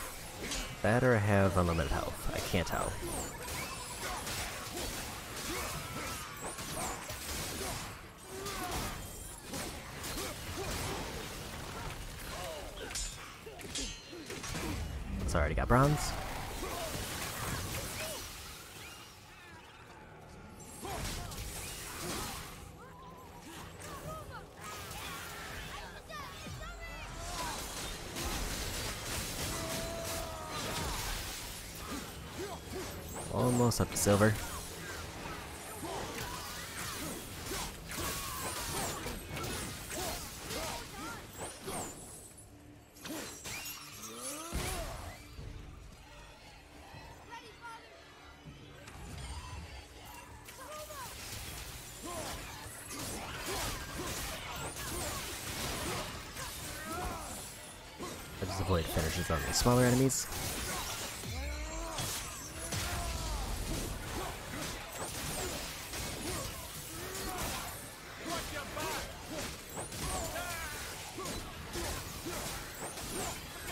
Speaker 1: That or I have unlimited health. I can't tell. So I already got bronze. Almost up to silver. I just avoid finishes on the smaller enemies.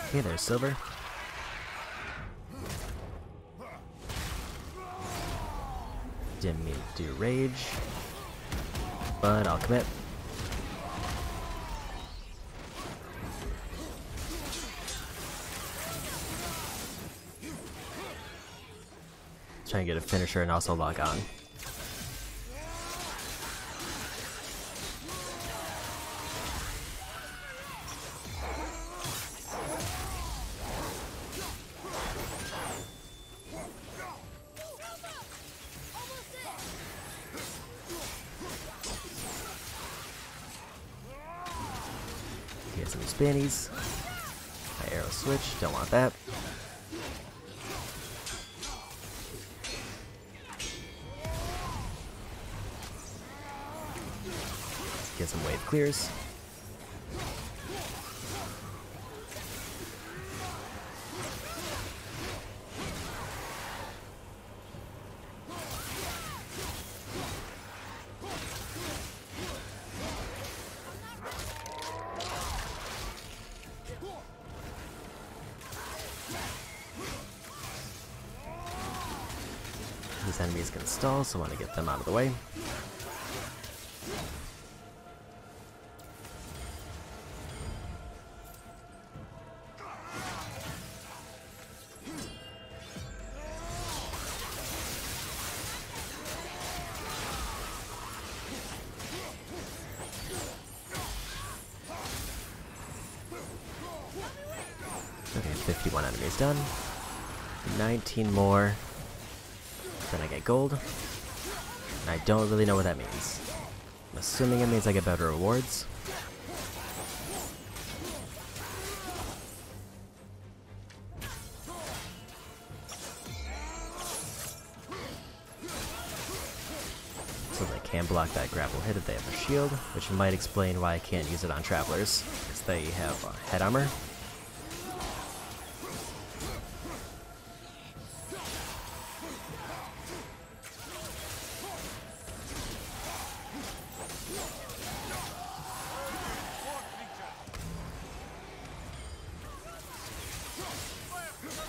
Speaker 1: Okay, there's silver. Didn't mean to do rage, but I'll commit. Try and get a finisher and also log on. Get some spinnies. My arrow switch, don't want that. Get some wave clears. These enemies can stall, so I want to get them out of the way. Okay, 51 enemies done. 19 more. Then I get gold. And I don't really know what that means. I'm assuming it means I get better rewards. So they can block that grapple hit if they have a shield, which might explain why I can't use it on travelers, because they have head armor.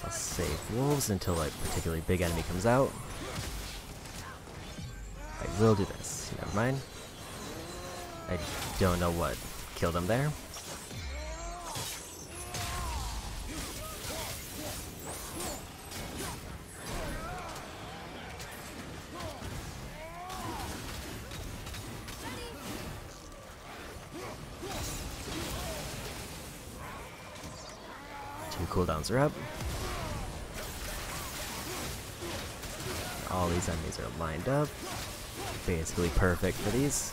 Speaker 1: I'll save wolves until a particularly big enemy comes out. I will do this. Never mind. I don't know what killed him there. Two cooldowns are up. All these enemies are lined up. Basically perfect for these.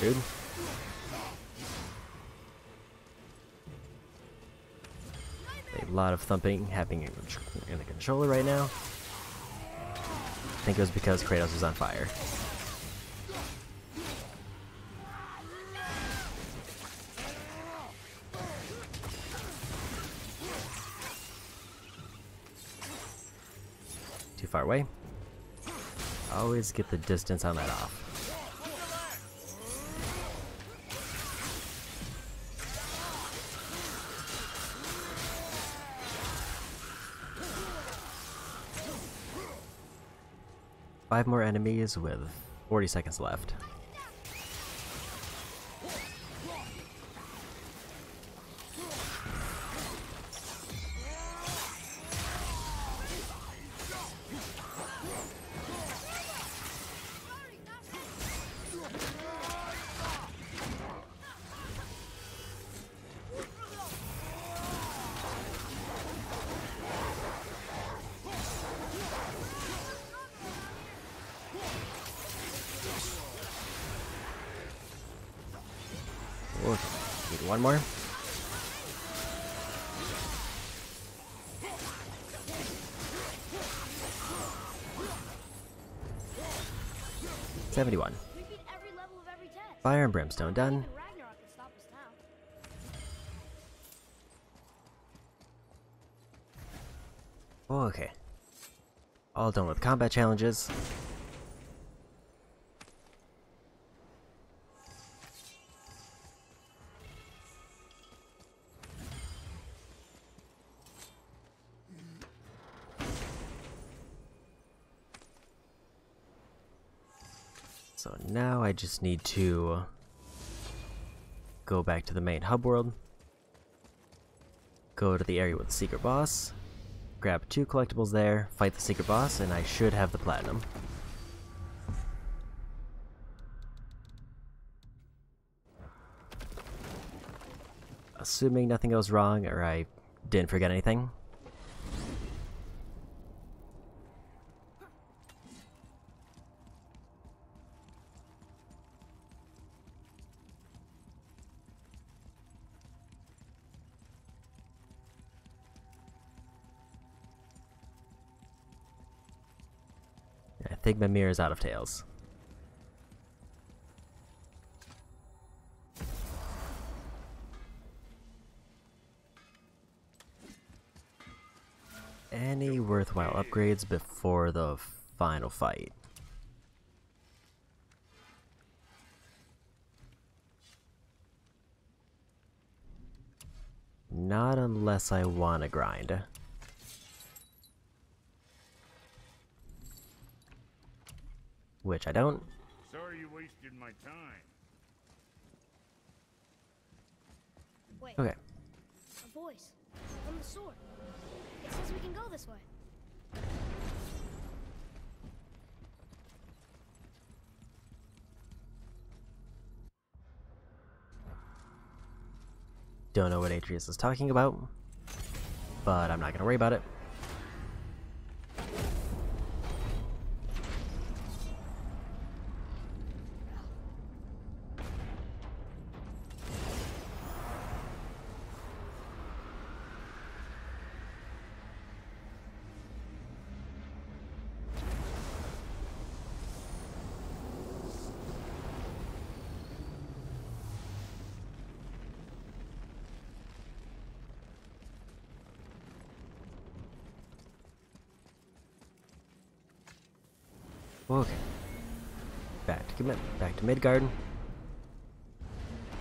Speaker 1: Dude. A lot of thumping happening in the controller right now. I think it was because Kratos was on fire. Too far away. Always get the distance on that off. Five more enemies with 40 seconds left. Oh, need one more. $71.
Speaker 2: We beat every level of every test.
Speaker 1: Fire and Brimstone done.
Speaker 2: Even Ragnarok can stop us now.
Speaker 1: Okay. All done with combat challenges. So now I just need to go back to the main hub world, go to the area with the secret boss, grab 2 collectibles there, fight the secret boss, and I should have the platinum. Assuming nothing goes wrong or I didn't forget anything. I think my mirror is out of tails. Any worthwhile upgrades before the final fight? Not unless I want to grind. Which I don't.
Speaker 7: Sorry you wasted my time.
Speaker 2: Wait.
Speaker 1: Okay.
Speaker 2: A voice. From the sword. It says we can go this way.
Speaker 1: Don't know what Atreus is talking about, but I'm not gonna worry about it. Okay. Back to Midgard.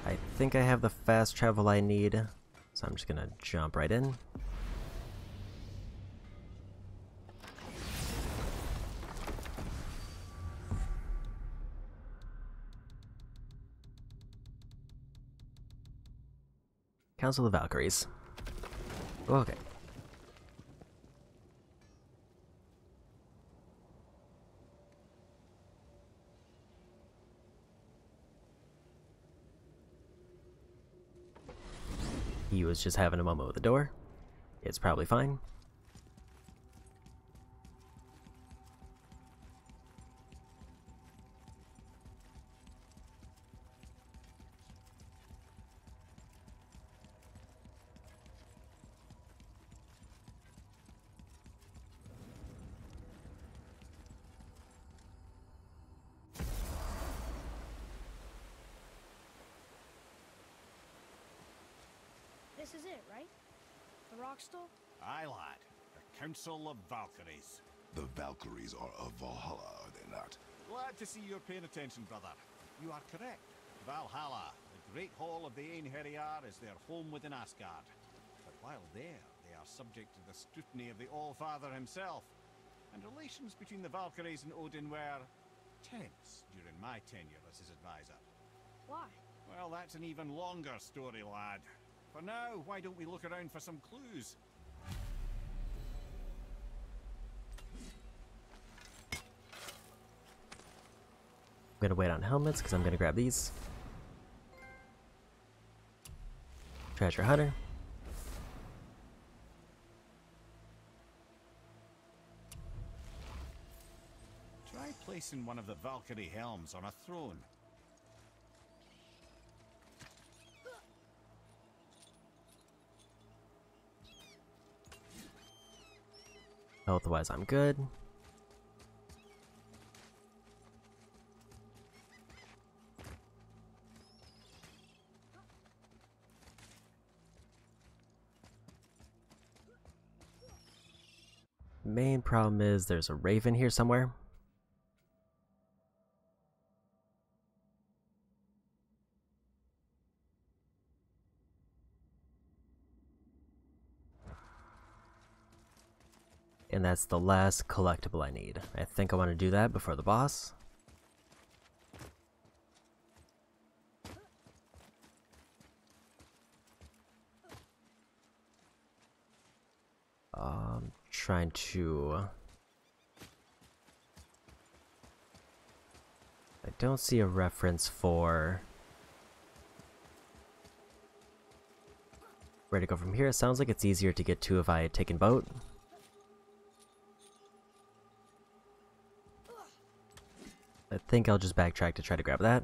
Speaker 1: I think I have the fast travel I need, so I'm just gonna jump right in. Council of Valkyries. Okay. He was just having a moment with the door. It's probably fine.
Speaker 2: This is it, right? The rock stall?
Speaker 3: Aye, lad. The Council of Valkyries.
Speaker 4: The Valkyries are of Valhalla, are they not?
Speaker 3: Glad to see you're paying attention, brother. You are correct. Valhalla, the great hall of the Einherjar, is their home within Asgard. But while there, they are subject to the scrutiny of the All-Father himself. And relations between the Valkyries and Odin were tense during my tenure as his advisor.
Speaker 2: Why?
Speaker 3: Well, that's an even longer story, lad. For now, why don't we look around for some clues?
Speaker 1: I'm gonna wait on helmets because I'm gonna grab these. Treasure Hunter.
Speaker 3: Try placing one of the Valkyrie helms on a throne.
Speaker 1: Health-wise, I'm good. Main problem is there's a raven here somewhere. And that's the last collectible I need. I think I want to do that before the boss. trying to... I don't see a reference for where to go from here. It sounds like it's easier to get to if I had taken boat. I think I'll just backtrack to try to grab that.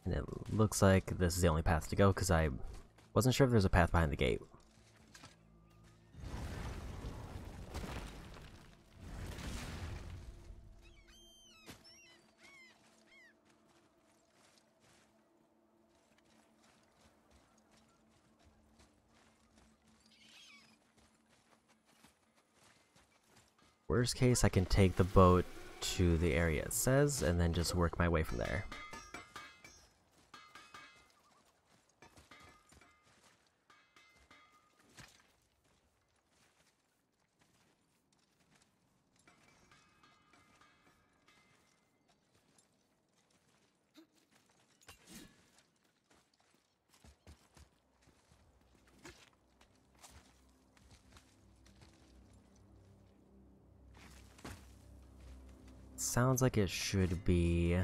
Speaker 1: And it looks like this is the only path to go because I wasn't sure if there's a path behind the gate. Worst case, I can take the boat to the area it says, and then just work my way from there. Sounds like it should be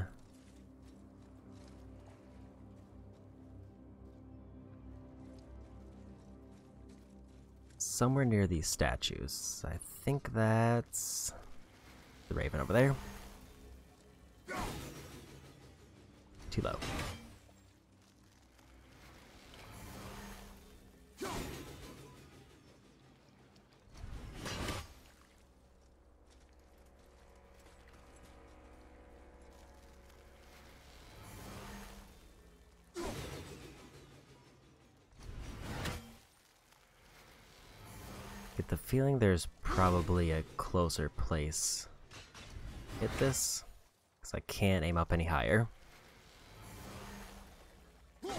Speaker 1: somewhere near these statues. I think that's the raven over there. Too low. Get the feeling there's probably a closer place. Hit this, because I can't aim up any higher. That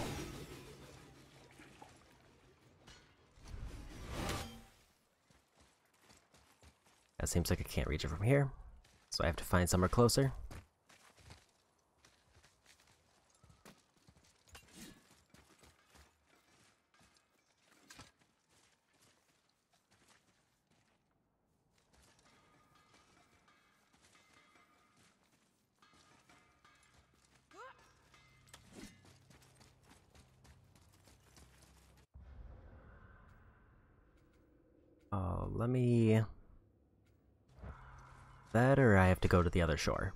Speaker 1: seems like I can't reach it from here, so I have to find somewhere closer. Let me... That, or I have to go to the other shore.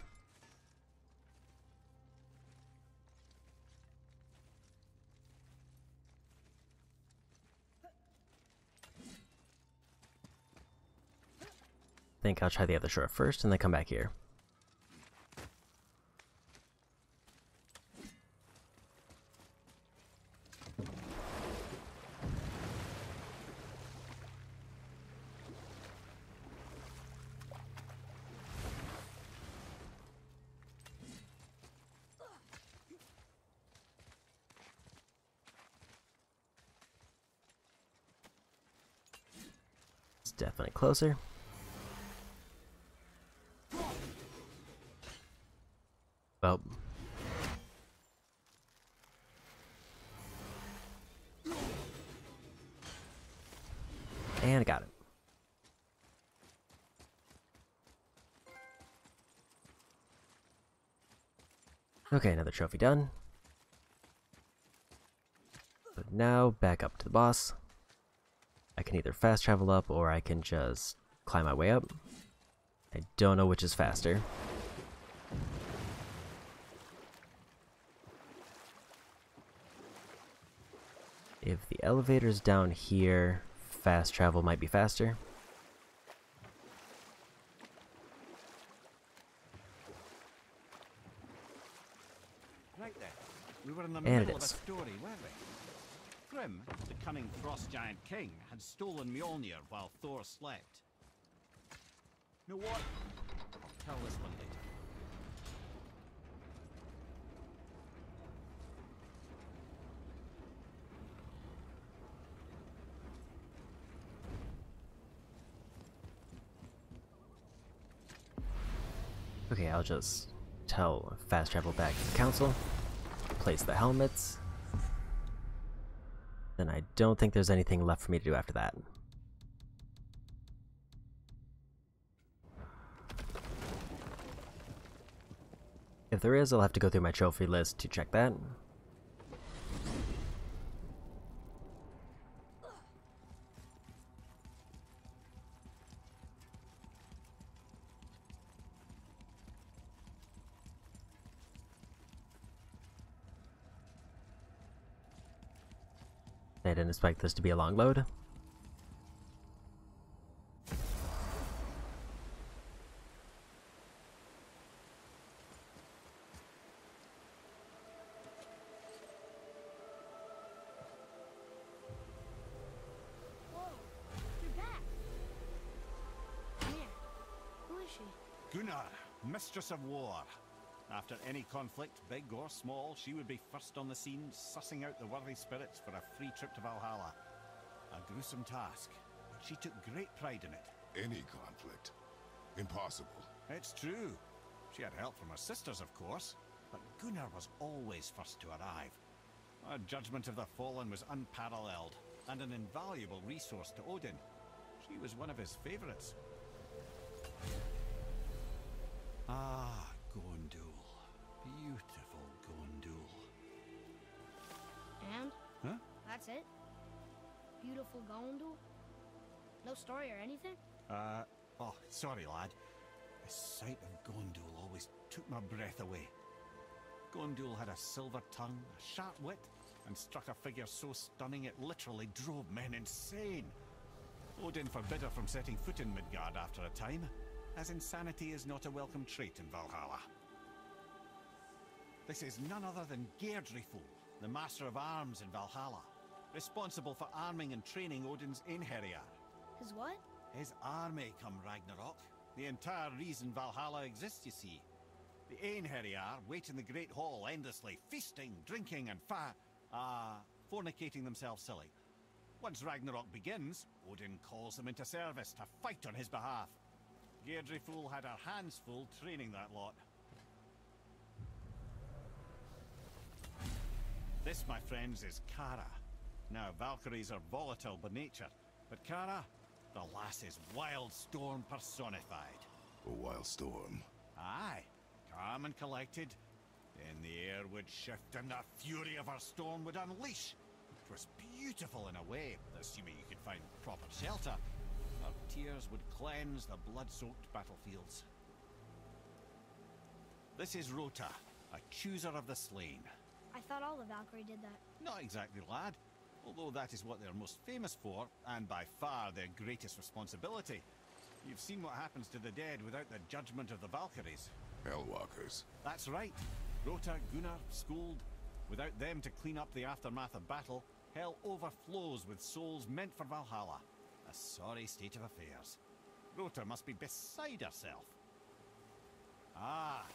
Speaker 1: Think I'll try the other shore first and then come back here. It's definitely closer. Oh. And I got it. Okay, another trophy done. But now, back up to the boss. I can either fast travel up, or I can just climb my way up. I don't know which is faster. If the elevator's down here, fast travel might be faster.
Speaker 3: Right then. We were in the
Speaker 1: And it
Speaker 3: middle of a
Speaker 1: is.
Speaker 3: story, weren't we? Grim, the cunning frost giant king, had stolen Mjolnir while Thor slept. You know what? I'll tell this one later.
Speaker 1: Okay, I'll just tell fast travel back to the council, place the helmets, Then I don't think there's anything left for me to do after that. If there is, I'll have to go through my trophy list to check that. I didn't expect this to be a long load.
Speaker 2: Whoa, you're back. Come here. Who is she?
Speaker 3: Gunnar, Mistress of War. After any conflict, big or small, she would be first on the scene, sussing out the worthy spirits for a free trip to Valhalla. A gruesome task, but she took great pride in it.
Speaker 4: Any conflict. Impossible.
Speaker 3: It's true. She had help from her sisters, of course, but Gunnar was always first to arrive. Her judgment of the fallen was unparalleled, and an invaluable resource to Odin. She was one of his favorites. Ah, Gondul. Beautiful Gondul.
Speaker 2: And?
Speaker 3: Huh?
Speaker 2: That's it? Beautiful Gondul? No story or anything?
Speaker 3: Oh, sorry, lad. The sight of Gondul always took my breath away. Gondul had a silver tongue, a sharp wit, and struck a figure so stunning it literally drove men insane. Odin forbid her from setting foot in Midgard after a time, as insanity is not a welcome trait in Valhalla. This is none other than Geirdriful, the master of arms in Valhalla, responsible for arming and training Odin's Einherjar.
Speaker 2: His what?
Speaker 3: His army come Ragnarok. The entire reason Valhalla exists, you see. The Einherjar wait in the Great Hall endlessly, feasting, drinking, and fornicating themselves silly. Once Ragnarok begins, Odin calls them into service to fight on his behalf. Geirdriful had her hands full training that lot. This, my friends, is Kara. Now, Valkyries are volatile by nature, but Kara, the lass is wild storm personified.
Speaker 4: A wild storm.
Speaker 3: Aye, calm and collected. Then the air would shift and the fury of her storm would unleash. It was beautiful in a way, assuming you could find proper shelter. Her tears would cleanse the blood-soaked battlefields. This is Rota, a chooser of the slain.
Speaker 2: I thought all the Valkyrie did that.
Speaker 3: Not exactly, lad. Although that is what they're most famous for, and by far their greatest responsibility. You've seen what happens to the dead without the judgment of the Valkyries.
Speaker 4: Hellwalkers.
Speaker 3: That's right. Rota, Gunnar, Skuld. Without them to clean up the aftermath of battle, hell overflows with souls meant for Valhalla. A sorry state of affairs. Rota must be beside herself. Ah,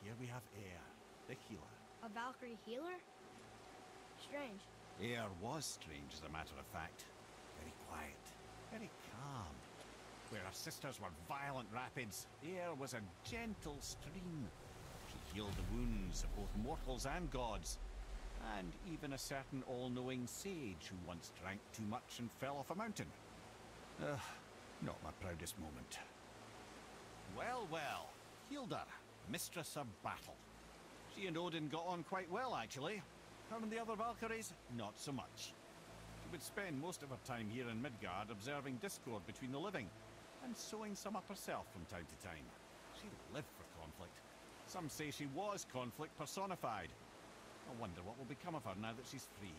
Speaker 3: here we have Air, the healer.
Speaker 2: A Valkyrie healer? Strange.
Speaker 3: Air was strange, as a matter of fact. Very quiet, very calm. Where her sisters were violent rapids, Air was a gentle stream. She healed the wounds of both mortals and gods, and even a certain all-knowing sage who once drank too much and fell off a mountain. Not my proudest moment. Well, well, Hildr, Mistress of Battle. She and Odin got on quite well, actually. Her and the other Valkyries, not so much. She would spend most of her time here in Midgard observing discord between the living, and sewing some up herself from time to time. She lived for conflict. Some say she was conflict personified. I wonder what will become of her now that she's free.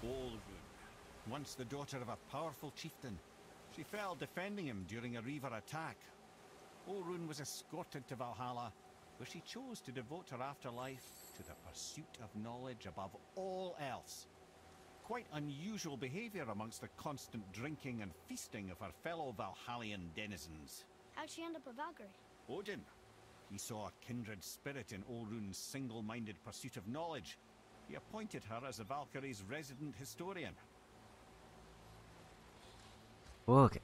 Speaker 3: Olrun, once the daughter of a powerful chieftain. She fell defending him during a Reaver attack. Olrun was escorted to Valhalla, where she chose to devote her afterlife to the pursuit of knowledge above all else. Quite unusual behavior amongst the constant drinking and feasting of her fellow Valhallian denizens.
Speaker 2: How'd she end up a Valkyrie?
Speaker 3: Odin. He saw a kindred spirit in Olrun's single-minded pursuit of knowledge. He appointed her as the Valkyrie's resident historian.
Speaker 1: Okay.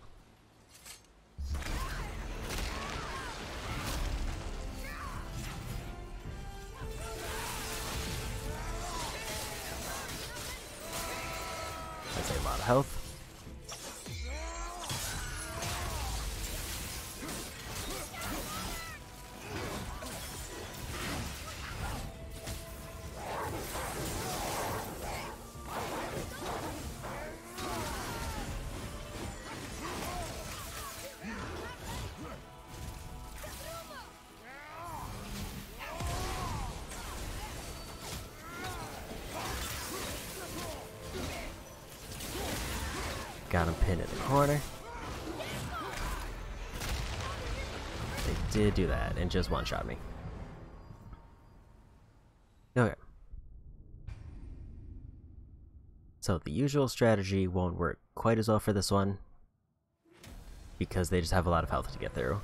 Speaker 1: health. Got him pinned in the corner. They did do that and just one-shot me. Okay. So the usual strategy won't work quite as well for this one, because they just have a lot of health to get through.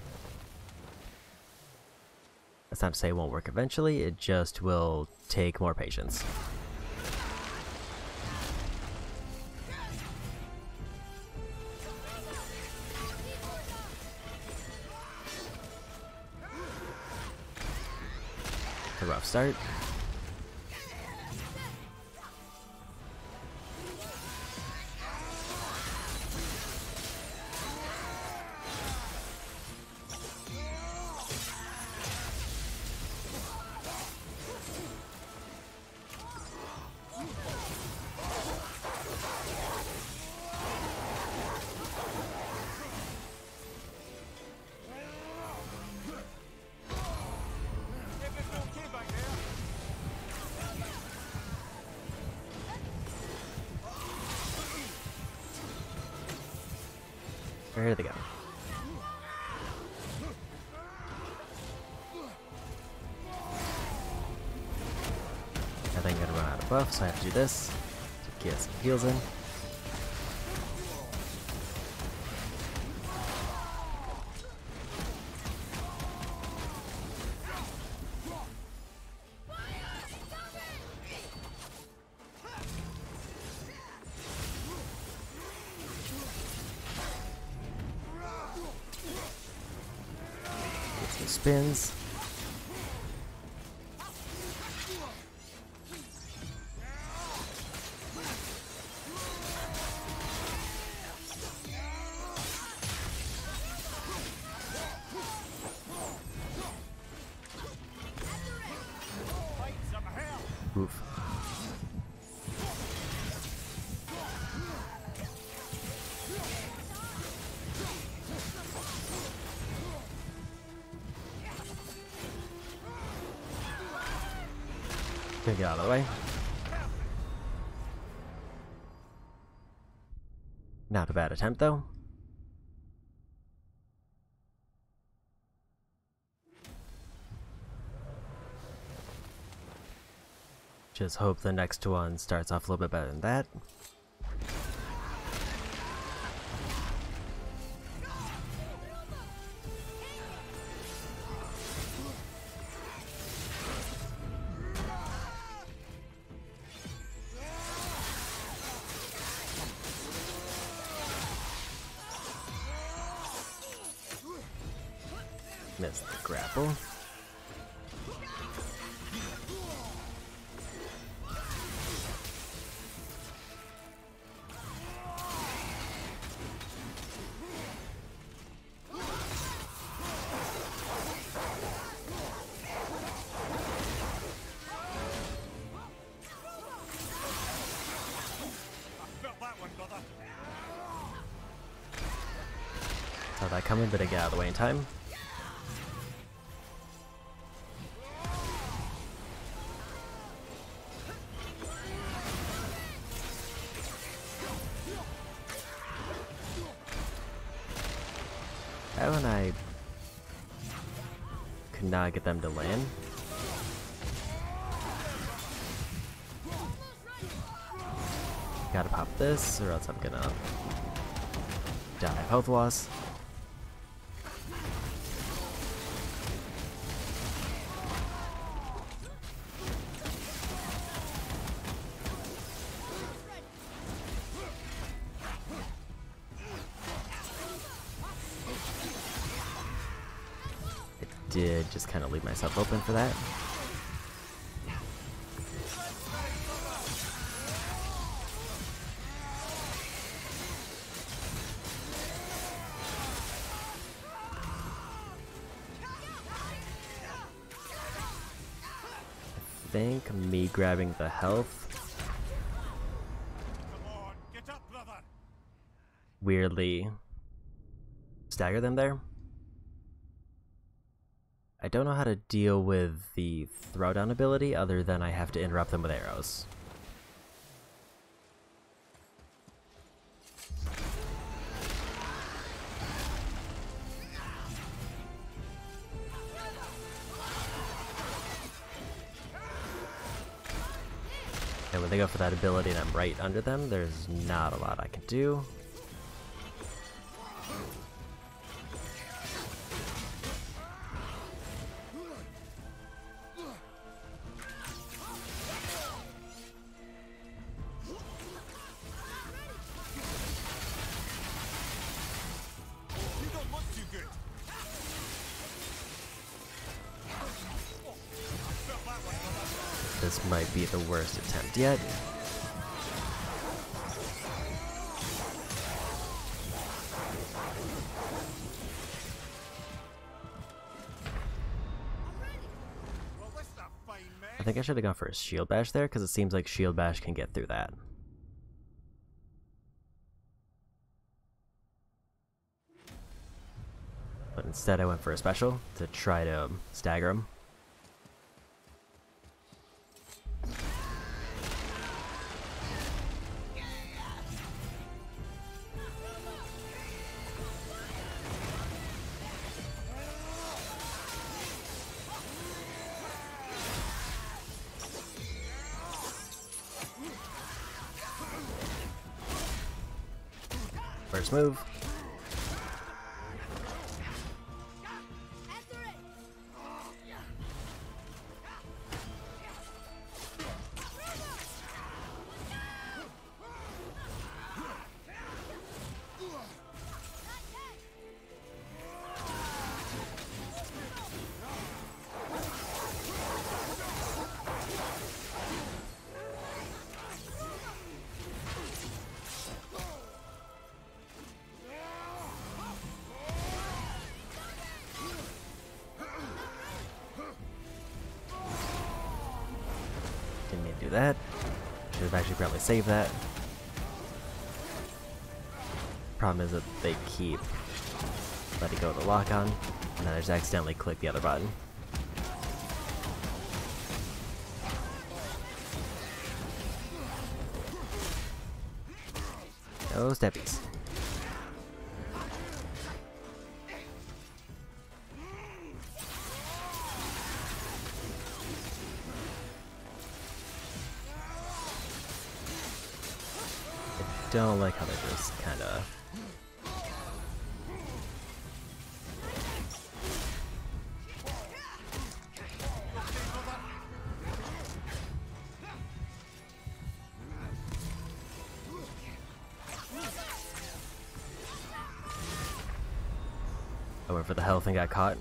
Speaker 1: That's not to say it won't work eventually, it just will take more patience. A rough start. There they go. I think I'm gonna run out of buff, so I have to do this to get some heals in. Spins. Oof. Gonna get out of the way. Not a bad attempt though. Just hope the next one starts off a little bit better than that. Missed the grapple. Saw that coming, but I got out of the way in time. How when I could not get them to land. Gotta pop this, or else I'm gonna die of health loss. Did just kind of leave myself open for that. think me grabbing the health
Speaker 3: Come on, get up, brother.
Speaker 1: weirdly stagger them there. I don't know how to deal with the throwdown ability other than I have to interrupt them with arrows. And when they go for that ability and I'm right under them, there's not a lot I can do.
Speaker 3: You don't look too good.
Speaker 1: This might be the worst attempt yet.
Speaker 3: Well, this is a fine mess.
Speaker 1: I think I should have gone for a shield bash there because it seems like shield bash can get through that. But instead I went for a special to try to stagger him. First move. Didn't mean to do that. Should have actually probably saved that. Problem is that they keep letting go of the lock on, and then I just accidentally click the other button. No steppies. I don't like how they're just kinda I went for the health and got caught.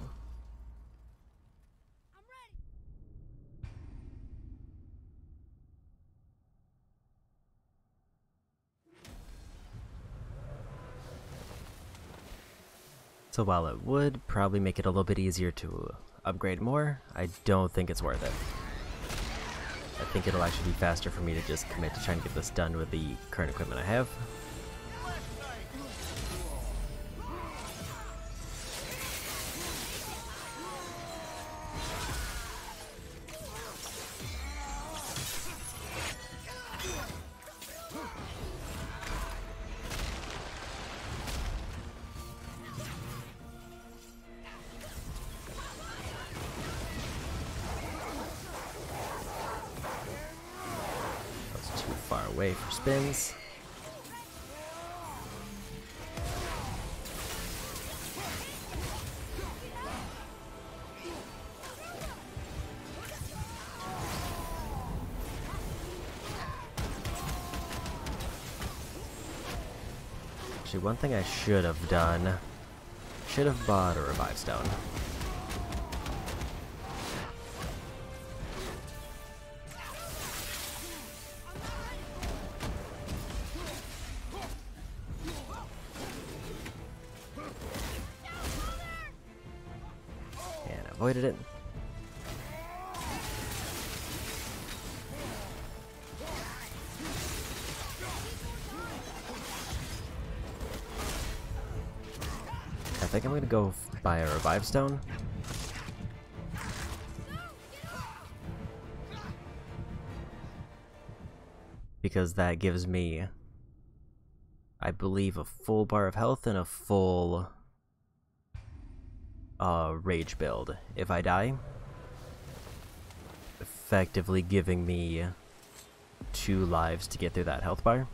Speaker 1: So while it would probably make it a little bit easier to upgrade more, I don't think it's worth it. I think it'll actually be faster for me to just commit to trying to get this done with the current equipment I have. Far away for spins. Actually, one thing I should have done, should have bought a revive stone. Avoided it. think I'm gonna go buy a revive stone. Because that gives me, I believe, a full bar of health and a full rage build if I die. Effectively giving me 2 lives to get through that health bar.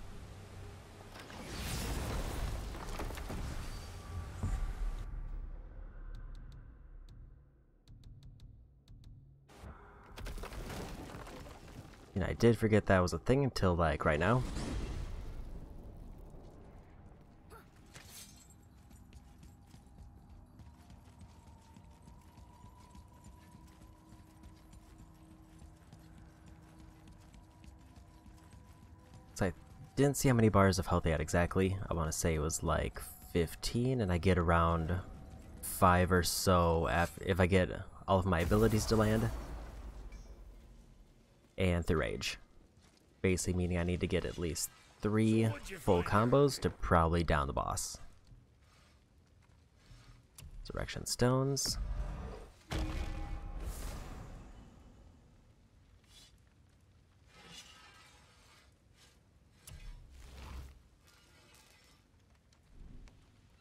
Speaker 1: And I did forget that was a thing until like right now. So I didn't see how many bars of health they had exactly. I want to say it was like 15, and I get around 5 or so if I get all of my abilities to land. And through rage. Basically meaning I need to get at least 3 full combos to probably down the boss. Resurrection stones.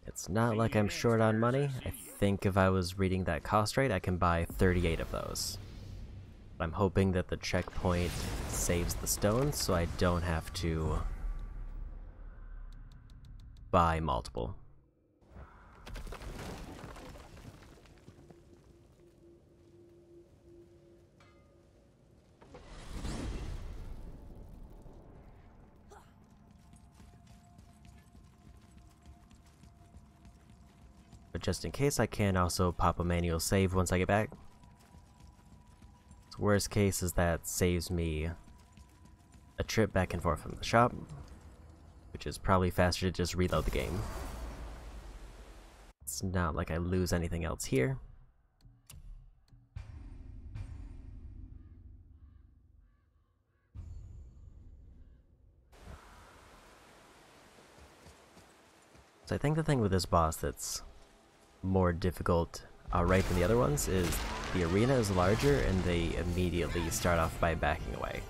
Speaker 1: It's not like I'm short on money. I think if I was reading that cost right, I can buy 38 of those. I'm hoping that the checkpoint saves the stones so I don't have to buy multiple. But just in case, I can also pop a manual save once I get back. Worst case is that saves me a trip back and forth from the shop, which is probably faster to just reload the game. It's not like I lose anything else here. So I think the thing with this boss that's more difficult outright than the other ones is the arena is larger and they immediately start off by backing away.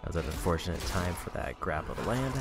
Speaker 1: That was an unfortunate time for that grapple to land.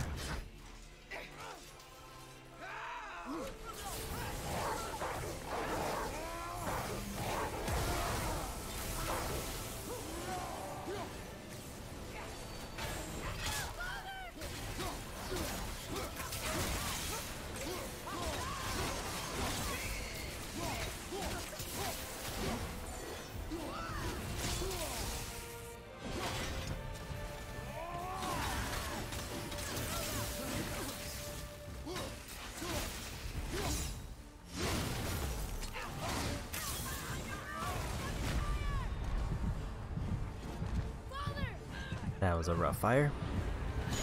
Speaker 1: That was a rough fire,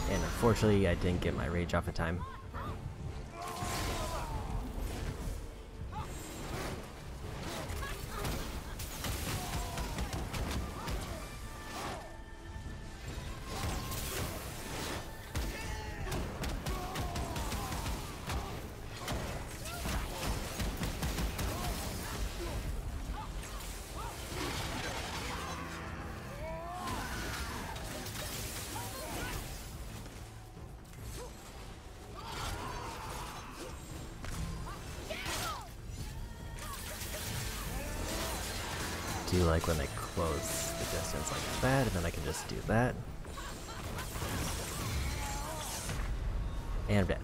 Speaker 1: and unfortunately I didn't get my rage off in time. Do like when they close the distance like that, and then I can just do that. And I'm dead.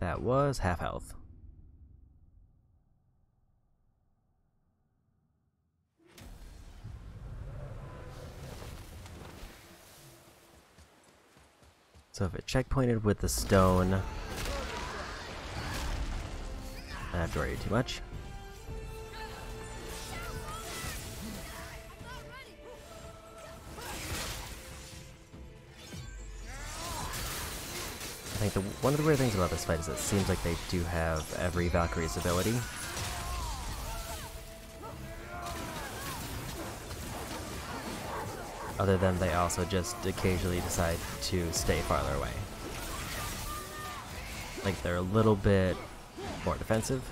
Speaker 1: That was half health. So if it checkpointed with the stone, I don't have to worry too much. I think one of the weird things about this fight is it seems like they do have every Valkyrie's ability. Other than they also just occasionally decide to stay farther away. Like they're a little bit more defensive.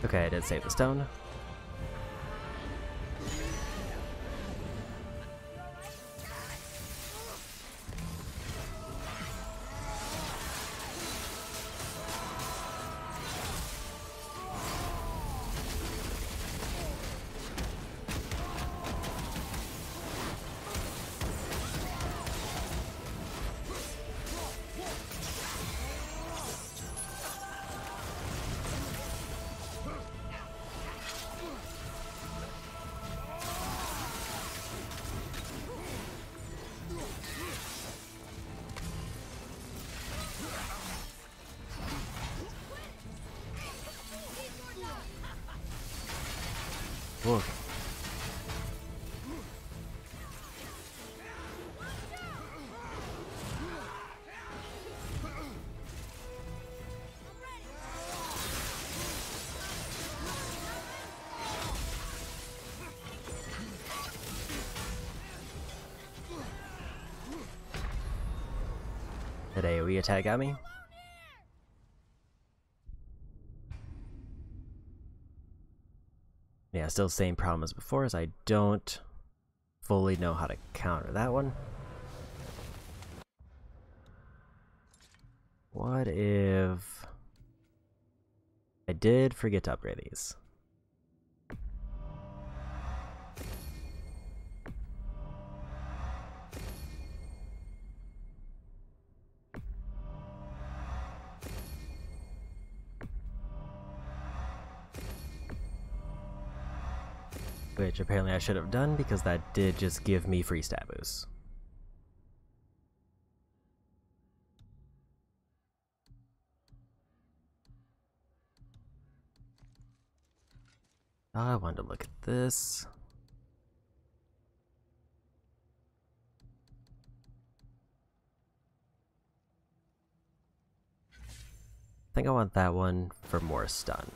Speaker 1: Okay, I did save the stone. Whoa. That AoE attack got me. Yeah, still same problem as before, as I don't fully know how to counter that one. What if I did forget to upgrade these? Which apparently I should have done because that did just give me free stat boosts. I wanted to look at this. I think I want that one for more stun.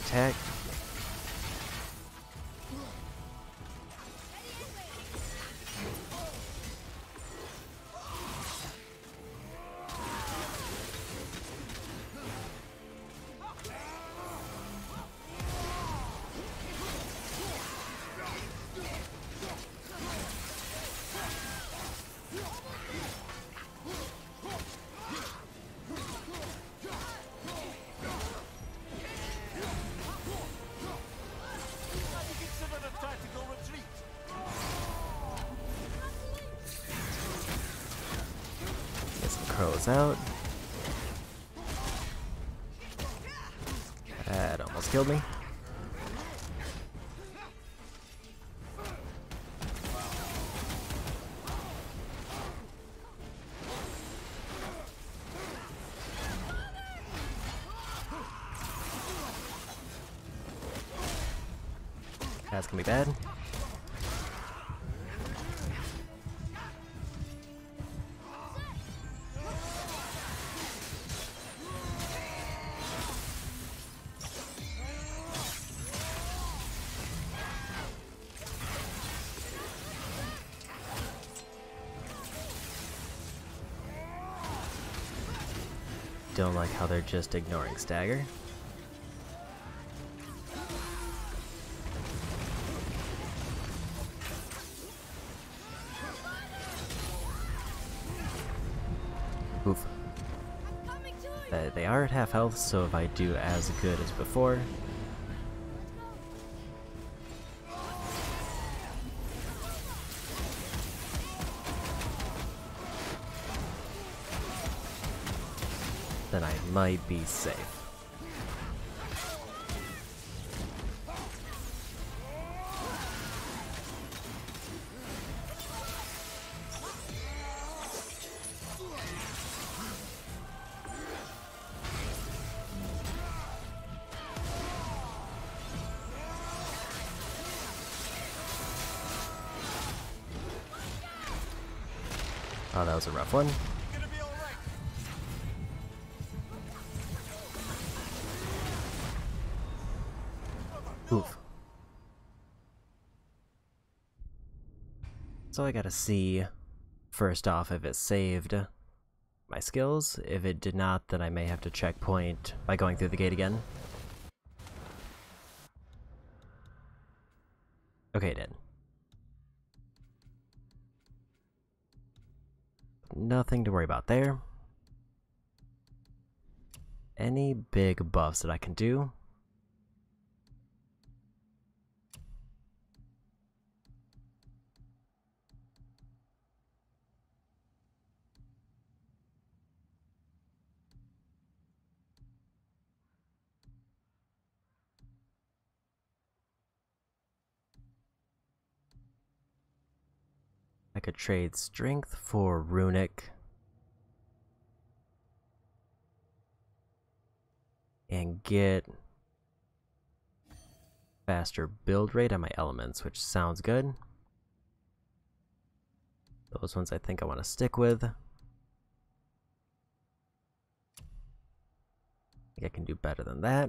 Speaker 1: Attack. Crows out. That almost killed me. That's gonna be bad. Don't like how they're just ignoring stagger. They are at half health, so if I do as good as before, then I might be safe. Oh, that was a rough one. Oof. So I gotta see, first off, if it saved my skills. If it did not, then I may have to checkpoint by going through the gate again. Okay, it did. Nothing to worry about there. Any big buffs that I can do? I could trade strength for runic. And get faster build rate on my elements, which sounds good. Those ones I think I want to stick with. I think I can do better than that.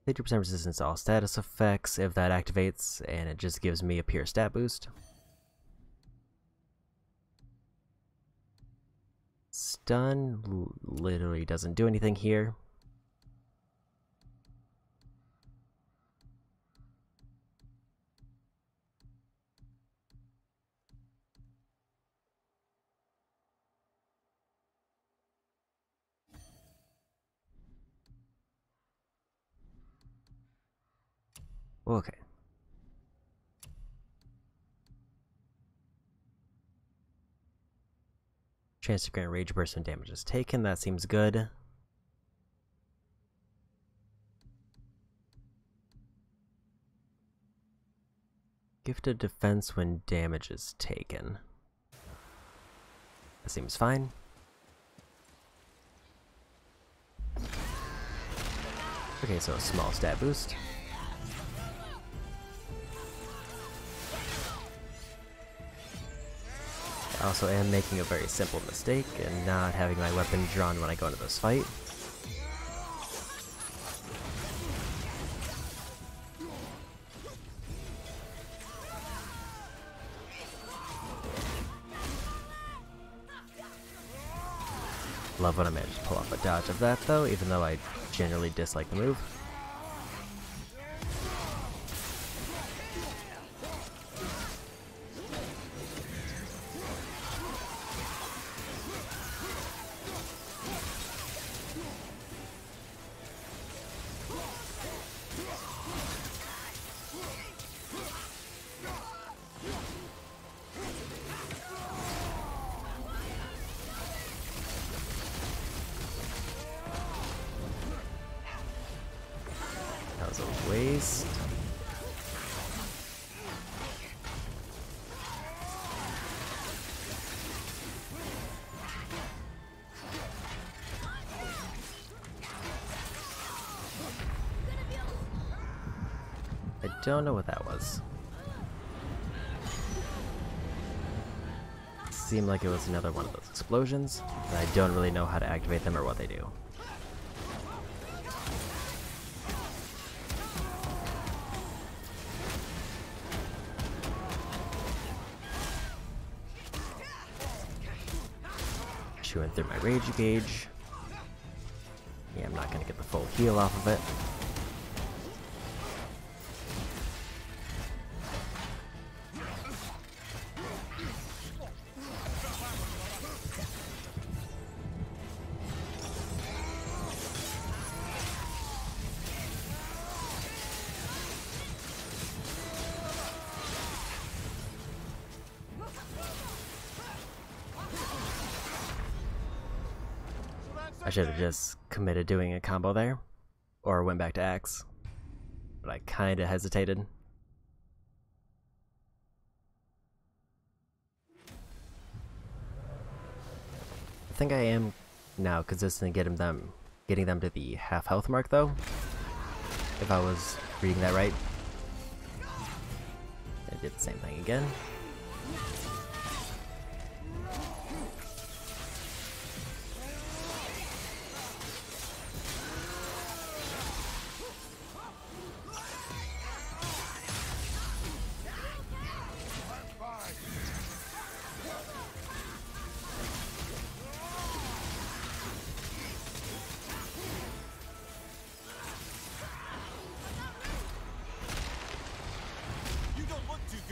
Speaker 1: 50% resistance to all status effects if that activates, and it just gives me a pure stat boost. Stun literally doesn't do anything here. Okay. Chance to grant rage burst when damage is taken, that seems good. Gifted defense when damage is taken. That seems fine. Okay, so a small stat boost. I also am making a very simple mistake in not having my weapon drawn when I go into this fight. Love when I manage to pull off a dodge of that though, even though I generally dislike the move. That was a waste. I don't know what that was. Seemed like it was another one of those explosions, and I don't really know how to activate them or what they do. Chewing through my rage gauge. Yeah, I'm not gonna get the full heal off of it. I should have just committed doing a combo there, or went back to axe, but I kinda hesitated. I think I am now consistent in getting them to the half health mark though, if I was reading that right. I did the same thing again.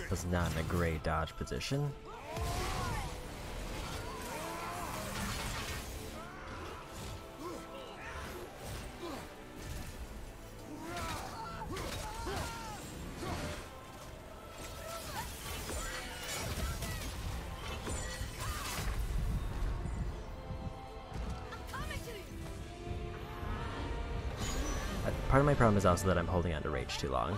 Speaker 1: Was not in a great dodge position. Part of my problem is also that I'm holding on to rage too long.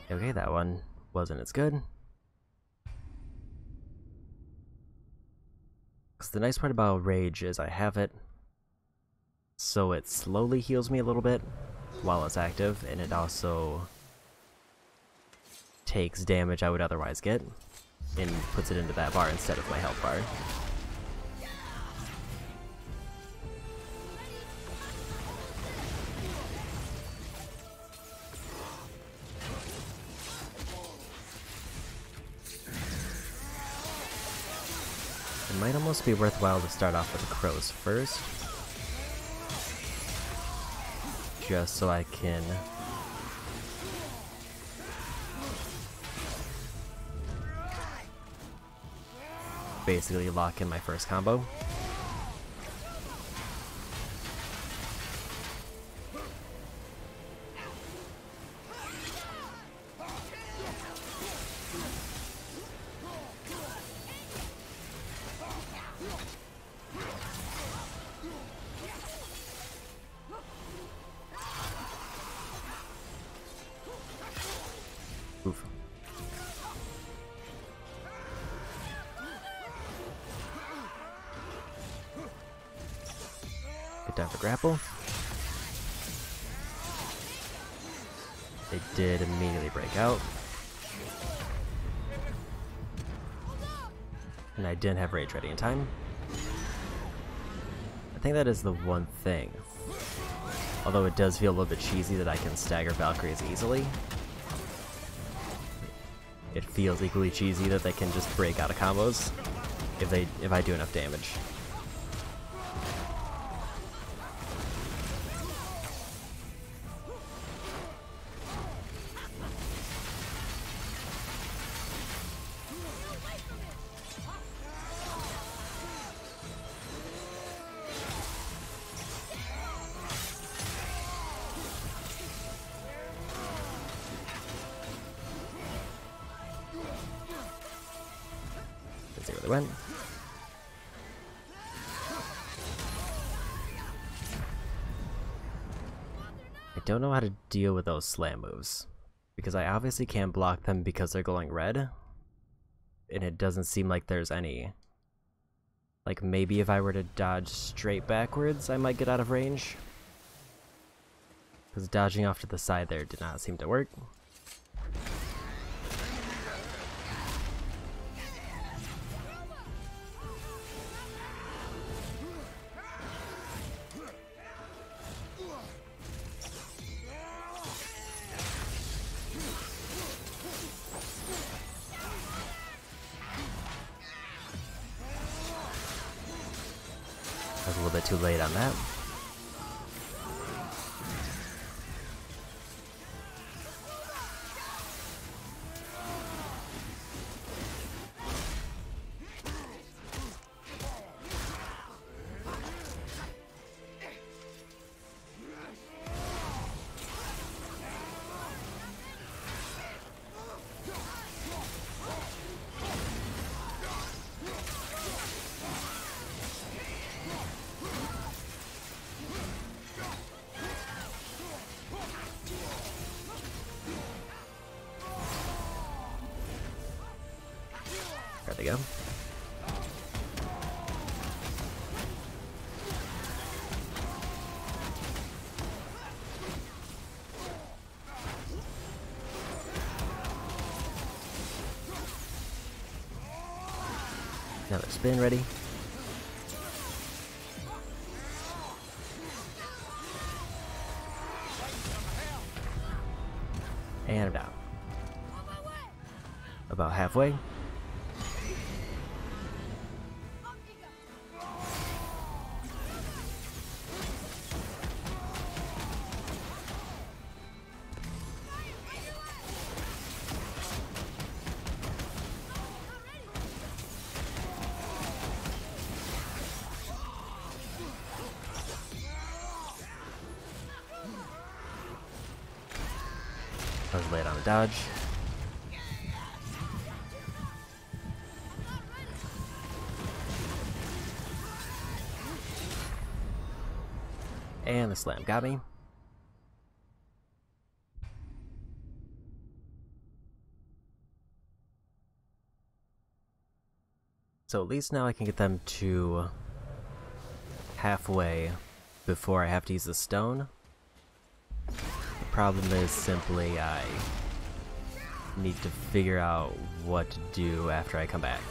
Speaker 1: Okay, that one wasn't as good. Because the nice part about rage is I have it so it slowly heals me a little bit while it's active, and it also takes damage I would otherwise get and puts it into that bar instead of my health bar. It might almost be worthwhile to start off with the crows first, just so I can basically lock in my first combo. Oof. Good time for grapple. It did immediately break out. And I didn't have rage ready in time. I think that is the one thing. Although it does feel a little bit cheesy that I can stagger Valkyries easily. It feels equally cheesy that they can just break out of combos if I do enough damage. Let's see where they went. I don't know how to deal with those slam moves, because I obviously can't block them because they're glowing red, and it doesn't seem like there's any. Like, maybe if I were to dodge straight backwards, I might get out of range, because dodging off to the side there did not seem to work. I was a little bit too late on that. go. Another spin ready. And I'm down. About halfway. I was late on a dodge. And the slam got me. So at least now I can get them to halfway before I have to use the stone. The problem is simply I need to figure out what to do after I come back.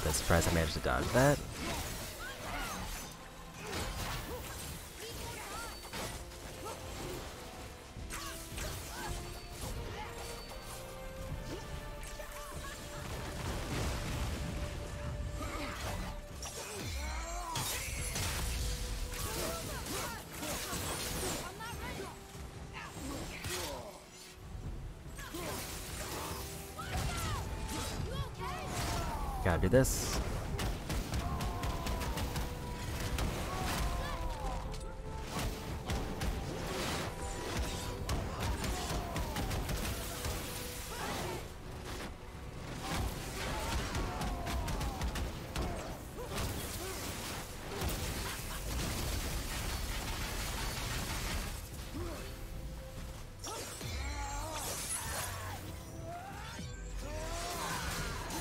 Speaker 1: I'm surprised I managed to dodge that. Gotta do this.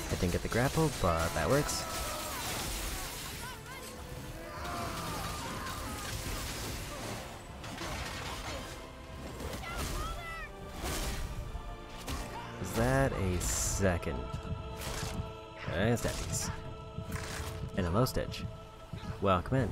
Speaker 1: I didn't get the grapple, but that works. Is that a second? And steppies. And a low stitch. Welcome in.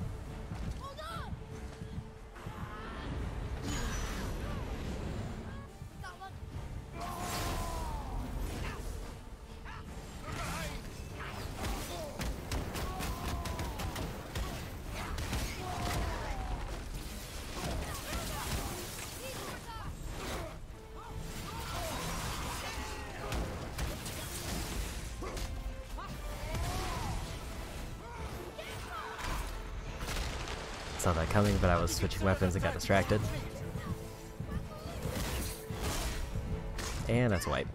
Speaker 1: Saw that coming, but I was switching weapons and got distracted. And that's a wipe.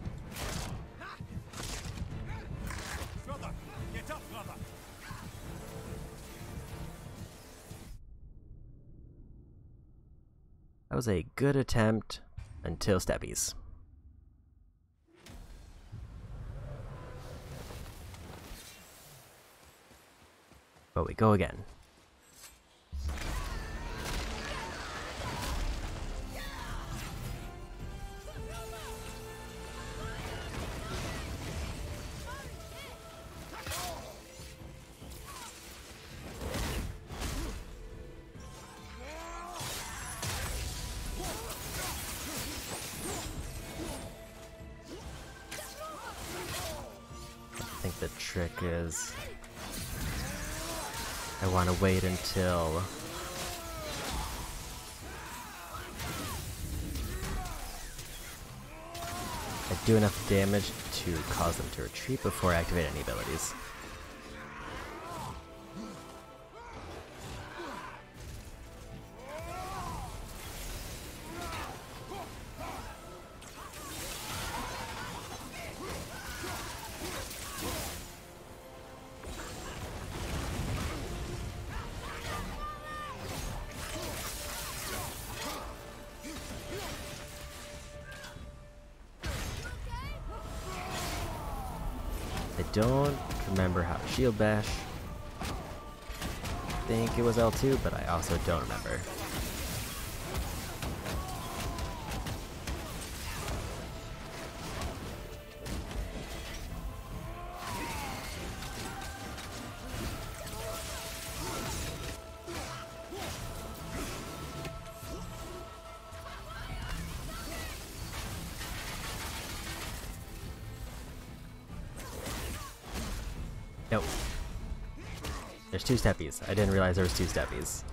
Speaker 1: That was a good attempt until steppies. But we go again. I think the trick is I want to wait until I do enough damage to cause them to retreat before I activate any abilities. I don't remember how to shield bash. I think it was L2, but I also don't remember. Nope. There's two steppies. I didn't realize there was two steppies.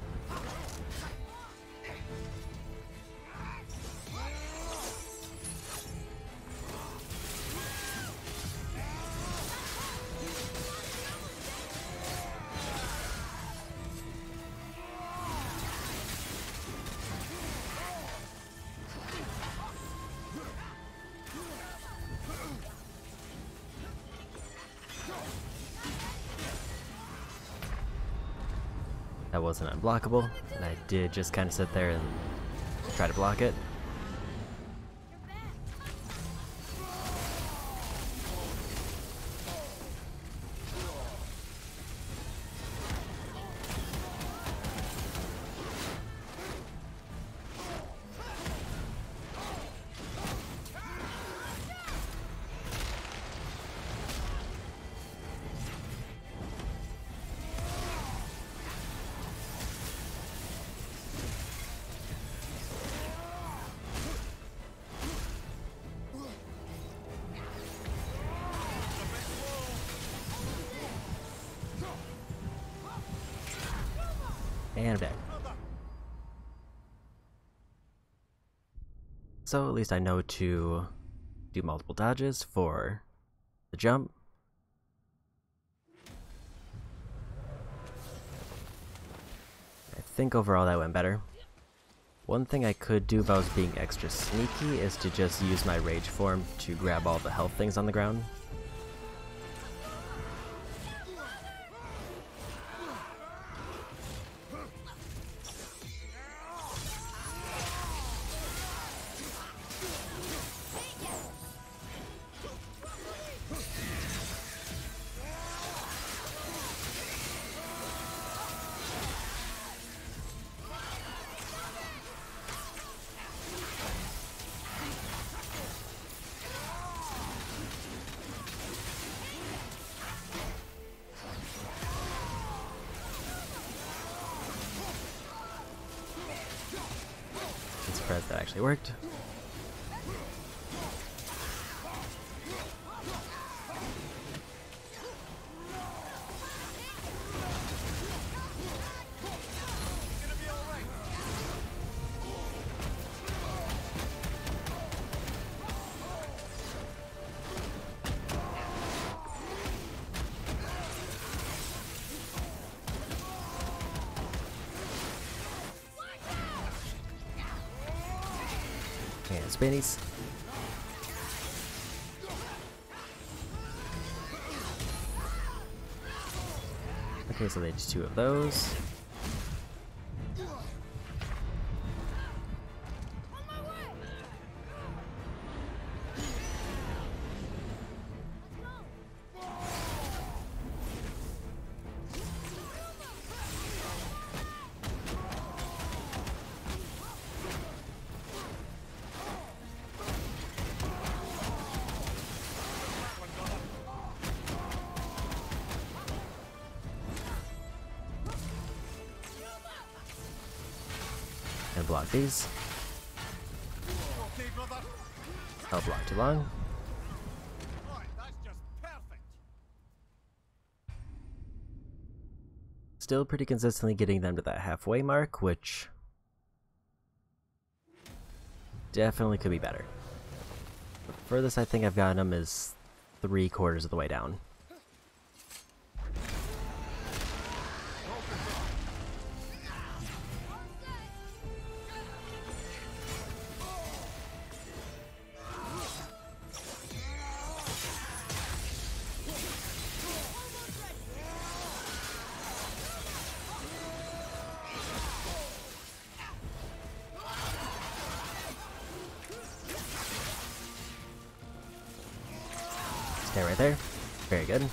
Speaker 1: That wasn't unblockable, and I did just kind of sit there and try to block it. And back. So at least I know to do multiple dodges for the jump. I think overall that went better. One thing I could do if I was being extra sneaky is to just use my rage form to grab all the health things on the ground. I'm surprised that actually worked. And spinnies. Okay, so they just two of those. And block these.
Speaker 3: Okay, brother.
Speaker 1: I'll block too long.
Speaker 3: Right, that's just perfect.
Speaker 1: still pretty consistently getting them to that halfway mark, which definitely could be better. The furthest I think I've gotten them is 3/4 of the way down. Stay right there. Very good.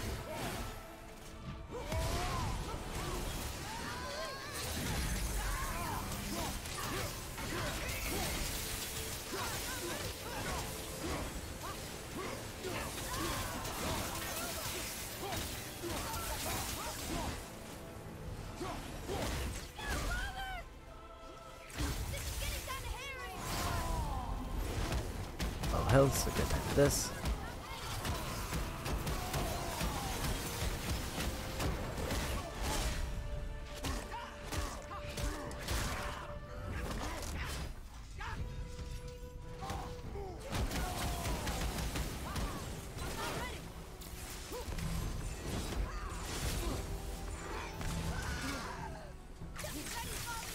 Speaker 1: Oh, health, so good time for this.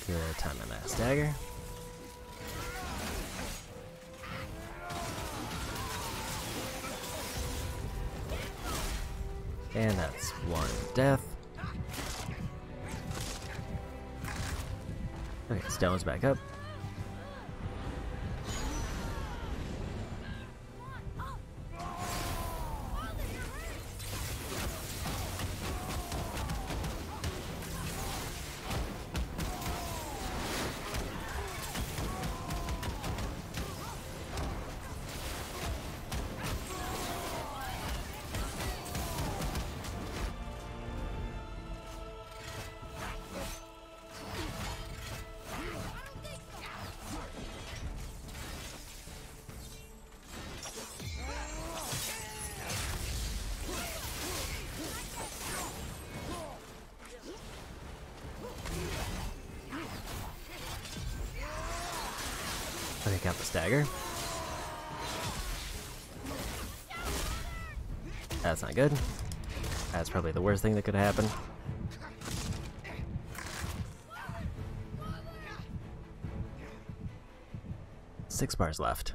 Speaker 1: Good time on that stagger. And that's one death. Okay, Stone's back up. Okay, got the stagger. That's not good. That's probably the worst thing that could happen. Six bars left.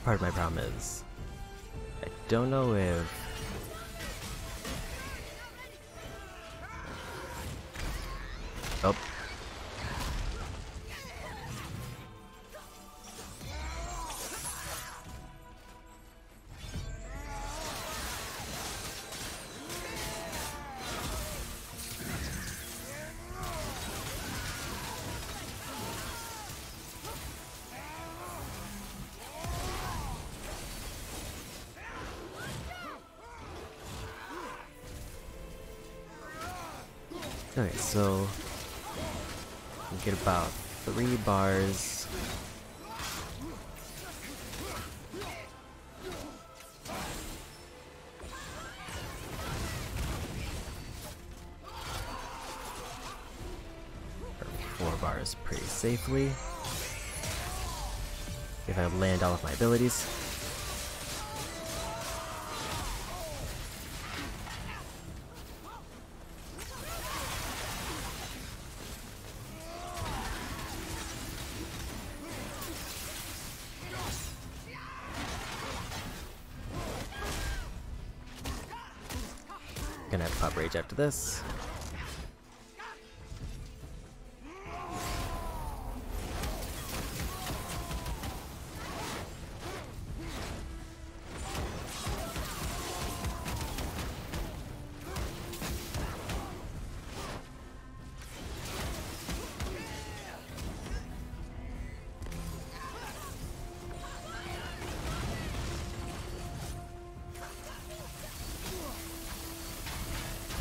Speaker 1: Part of my problem is I don't know if okay, so we get about 3 bars. Or 4 bars pretty safely. If I land all of my abilities. Gonna have to pop rage after this.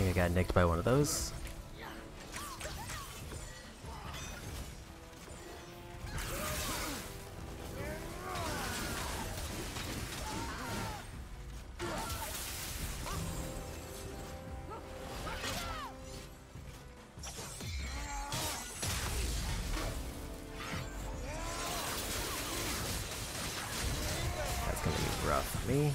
Speaker 1: think I got nicked by one of those. That's gonna be rough for me.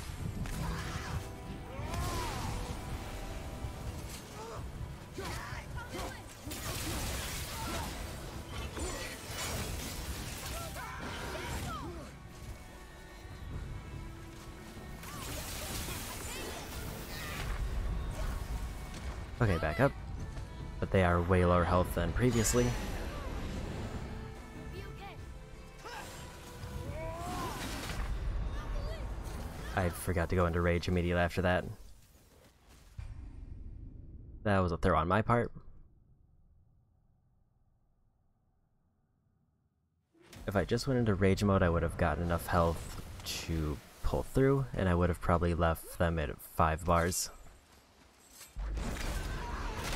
Speaker 1: Okay, back up. But they are way lower health than previously. I forgot to go into rage immediately after that. That was a throw on my part. If I just went into rage mode, I would have gotten enough health to pull through, and I would have probably left them at 5 bars.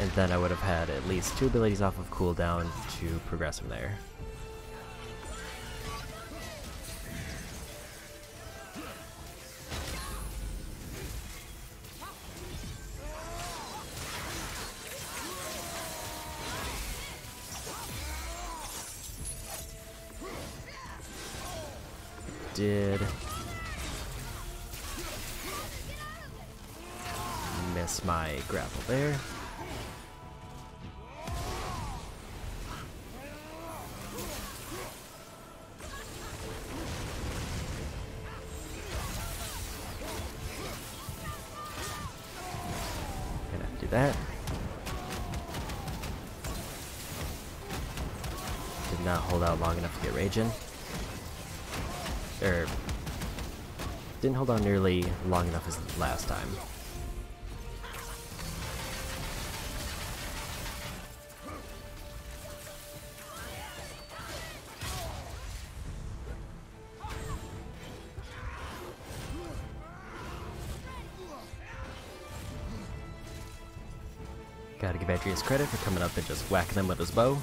Speaker 1: And then I would have had at least 2 abilities off of cooldown to progress from there. Did miss my grapple there. Gonna have to do that. Did not hold out long enough to get rage in. Or didn't hold on nearly long enough as last time. Gotta give Adrius credit for coming up and just whacking them with his bow.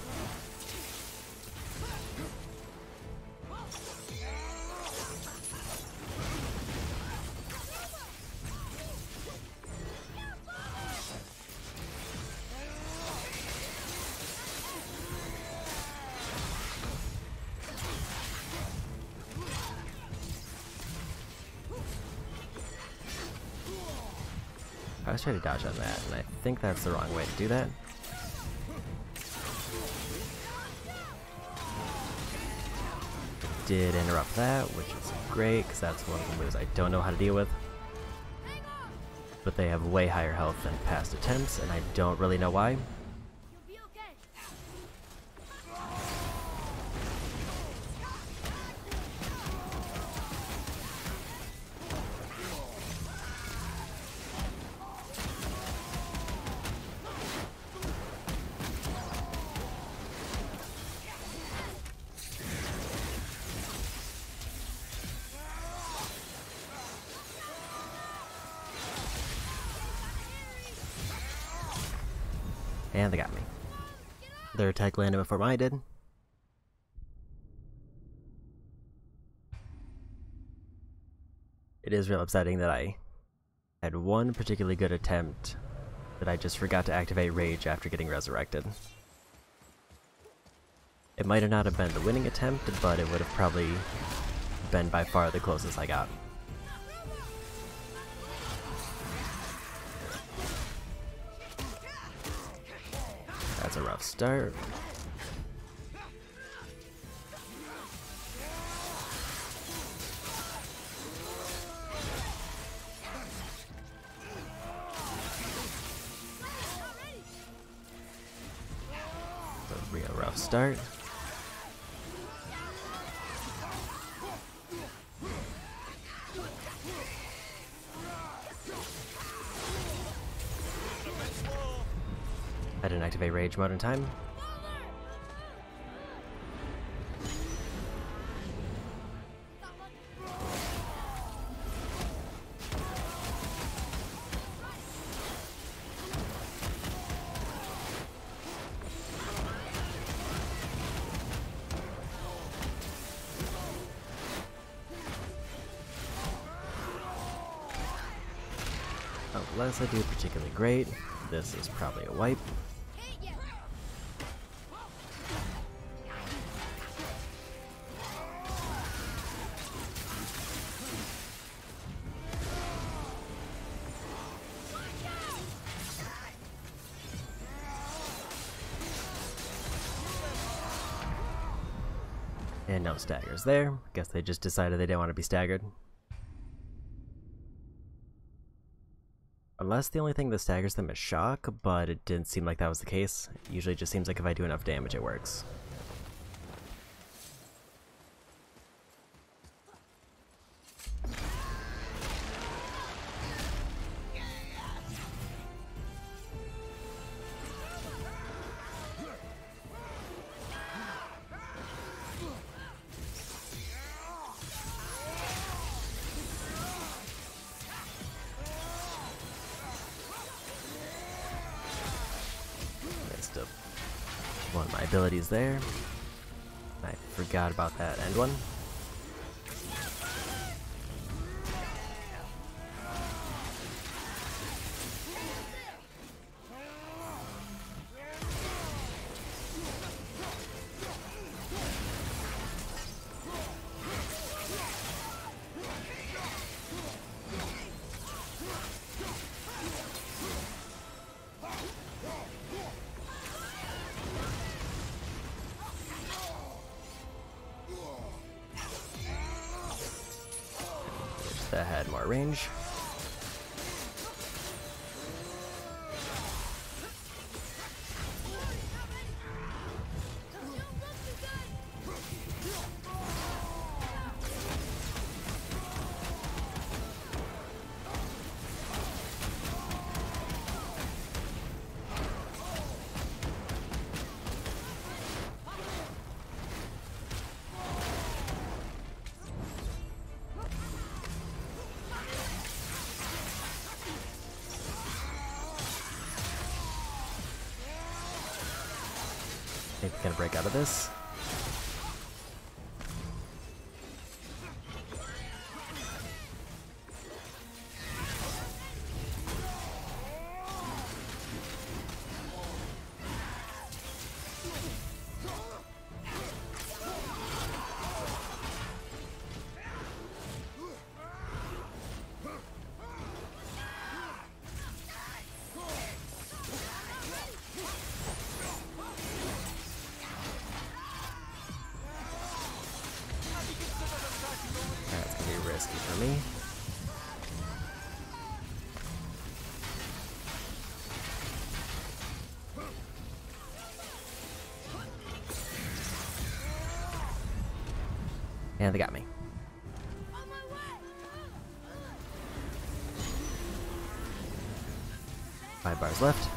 Speaker 1: I was trying to dodge on that, and I think that's the wrong way to do that. Did interrupt that, which is great, because that's one of the moves I don't know how to deal with. But they have way higher health than past attempts, and I don't really know why. And they got me. Their attack landed before mine did. It is real upsetting that I had one particularly good attempt that I just forgot to activate rage after getting resurrected. It might have not have been the winning attempt, but it would have probably been by far the closest I got. That's a rough start. A real rough start. I didn't activate rage mode in time. unless I do particularly great, this is probably a wipe. And no staggers there. Guess they just decided they didn't want to be staggered. Unless the only thing that staggers them is shock, but it didn't seem like that was the case. It usually just seems like if I do enough damage, it works. One of my abilities there. I forgot about that end one. That had more range. I think we're gonna break out of this. That's gonna be risky for me. And they got me. 5 bars left.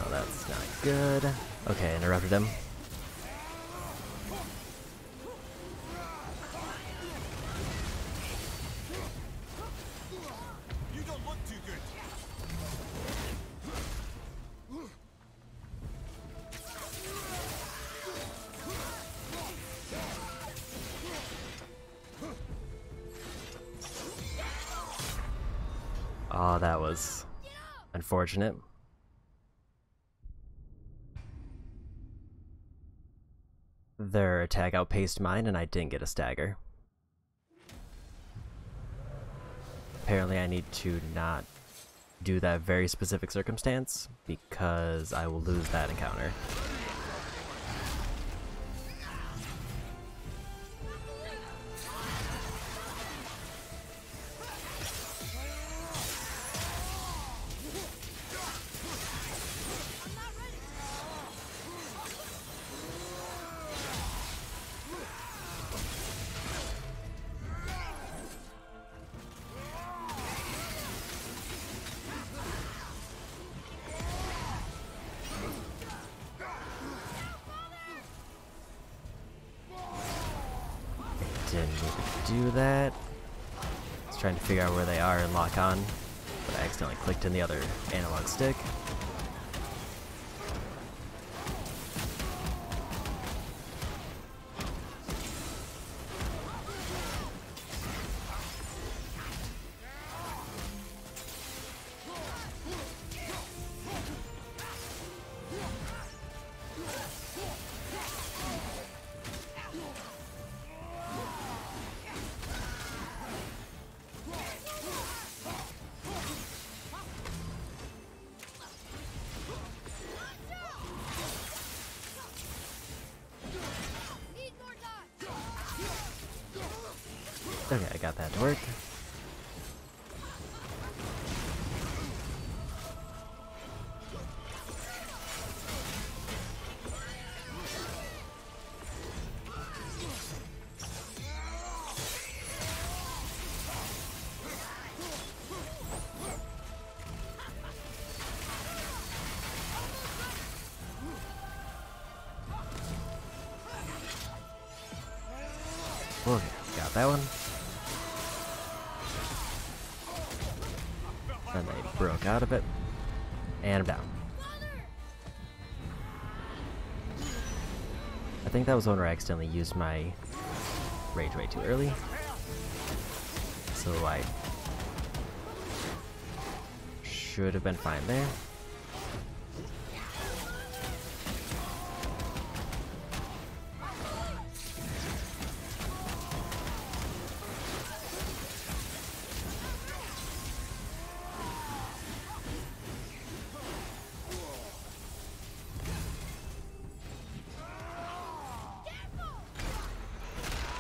Speaker 1: That's not good. Okay, interrupted him.
Speaker 3: You don't look too good.
Speaker 1: Oh, that was unfortunate. Their attack outpaced mine and I didn't get a stagger. Apparently I need to not do that very specific circumstance because I will lose that encounter. do that. I was trying to figure out where they are and lock on, but I accidentally clicked in the other analog stick. Okay, I got that to work. Okay, got that one. And they broke out of it. And I'm down. I think that was one where I accidentally used my rage way too early. So I should have been fine there.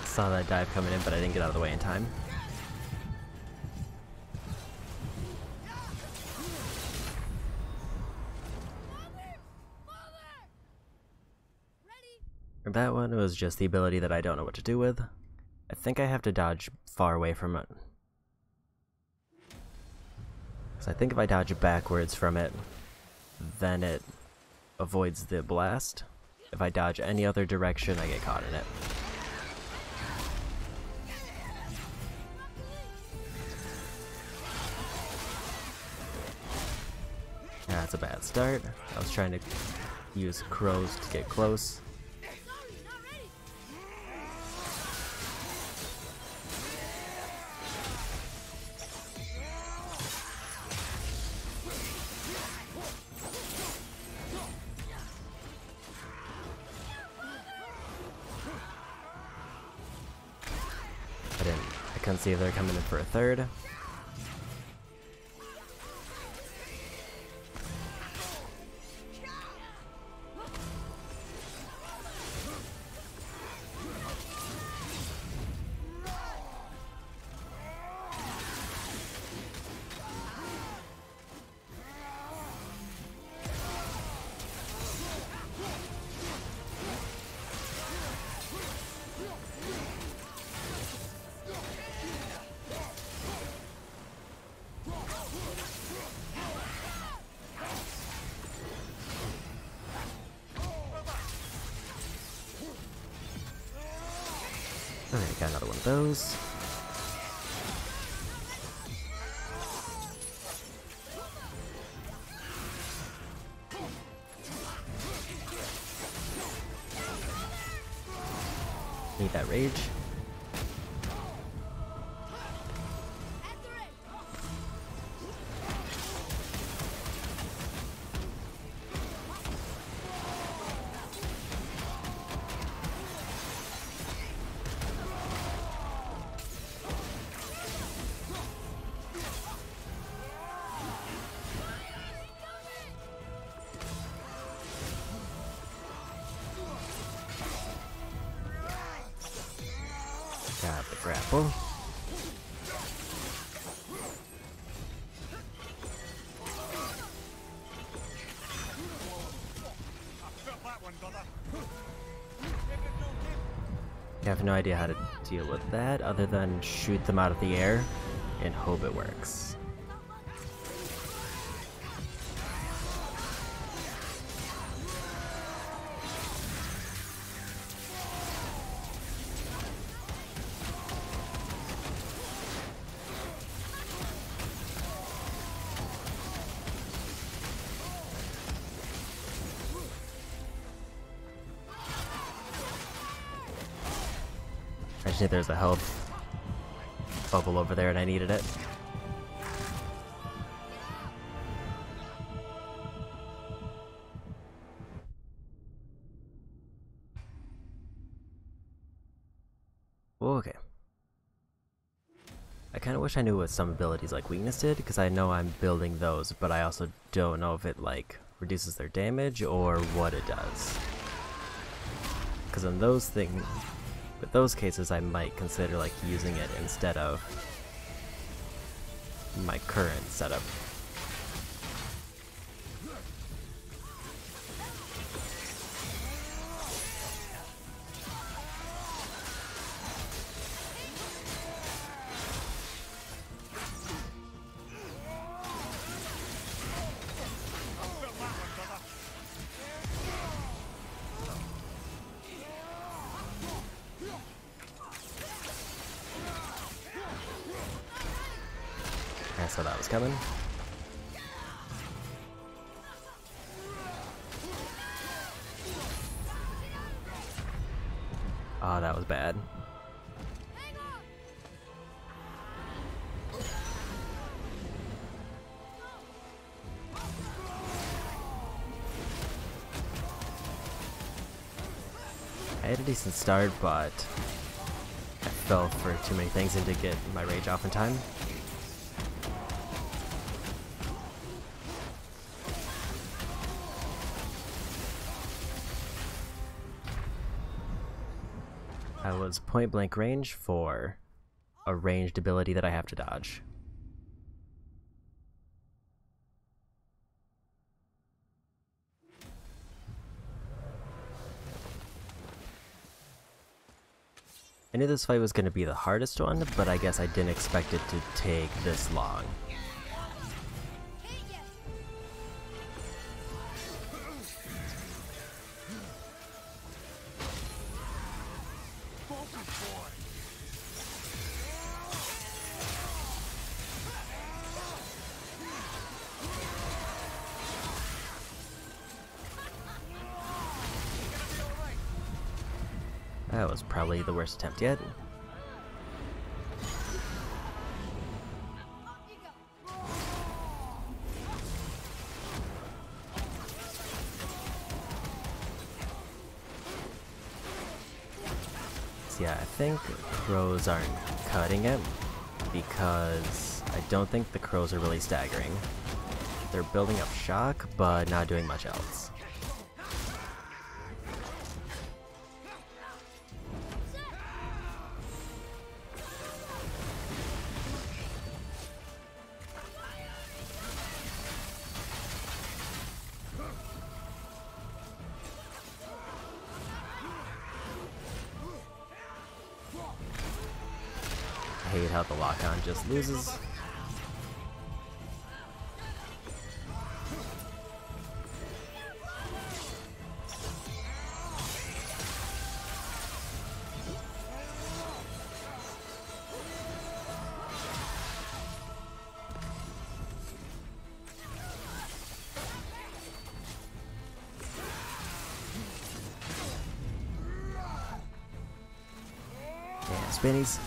Speaker 1: Saw that dive coming in, but I didn't get out of the way in time. For that one, it was just the ability that I don't know what to do with. I think I have to dodge far away from it. So I think if I dodge backwards from it, then it avoids the blast. If I dodge any other direction, I get caught in it. That's a bad start. I was trying to use crows to get close. I couldn't see if they're coming in for a third. Okay, got another one of those. Need that rage. Got the grapple. I have no idea how to deal with that other than shoot them out of the air and hope it works. I just knew there was a health bubble over there and I needed it. Okay. I kind of wish I knew what some abilities like weakness did, because I know I'm building those, but I also don't know if it like reduces their damage or what it does. Because in those things, with those cases, I might consider like using it instead of my current setup. I saw that was coming. Oh, that was bad. I had a decent start, but I fell for too many things and didn't get my rage off in time. I was point blank range for a ranged ability that I have to dodge. I knew this fight was going to be the hardest one, but I guess I didn't expect it to take this long. That was probably the worst attempt yet. So yeah, I think crows aren't cutting it because I don't think the crows are really staggering. They're building up shock, but not doing much else. I hate how the lock-on just loses. And spinnies.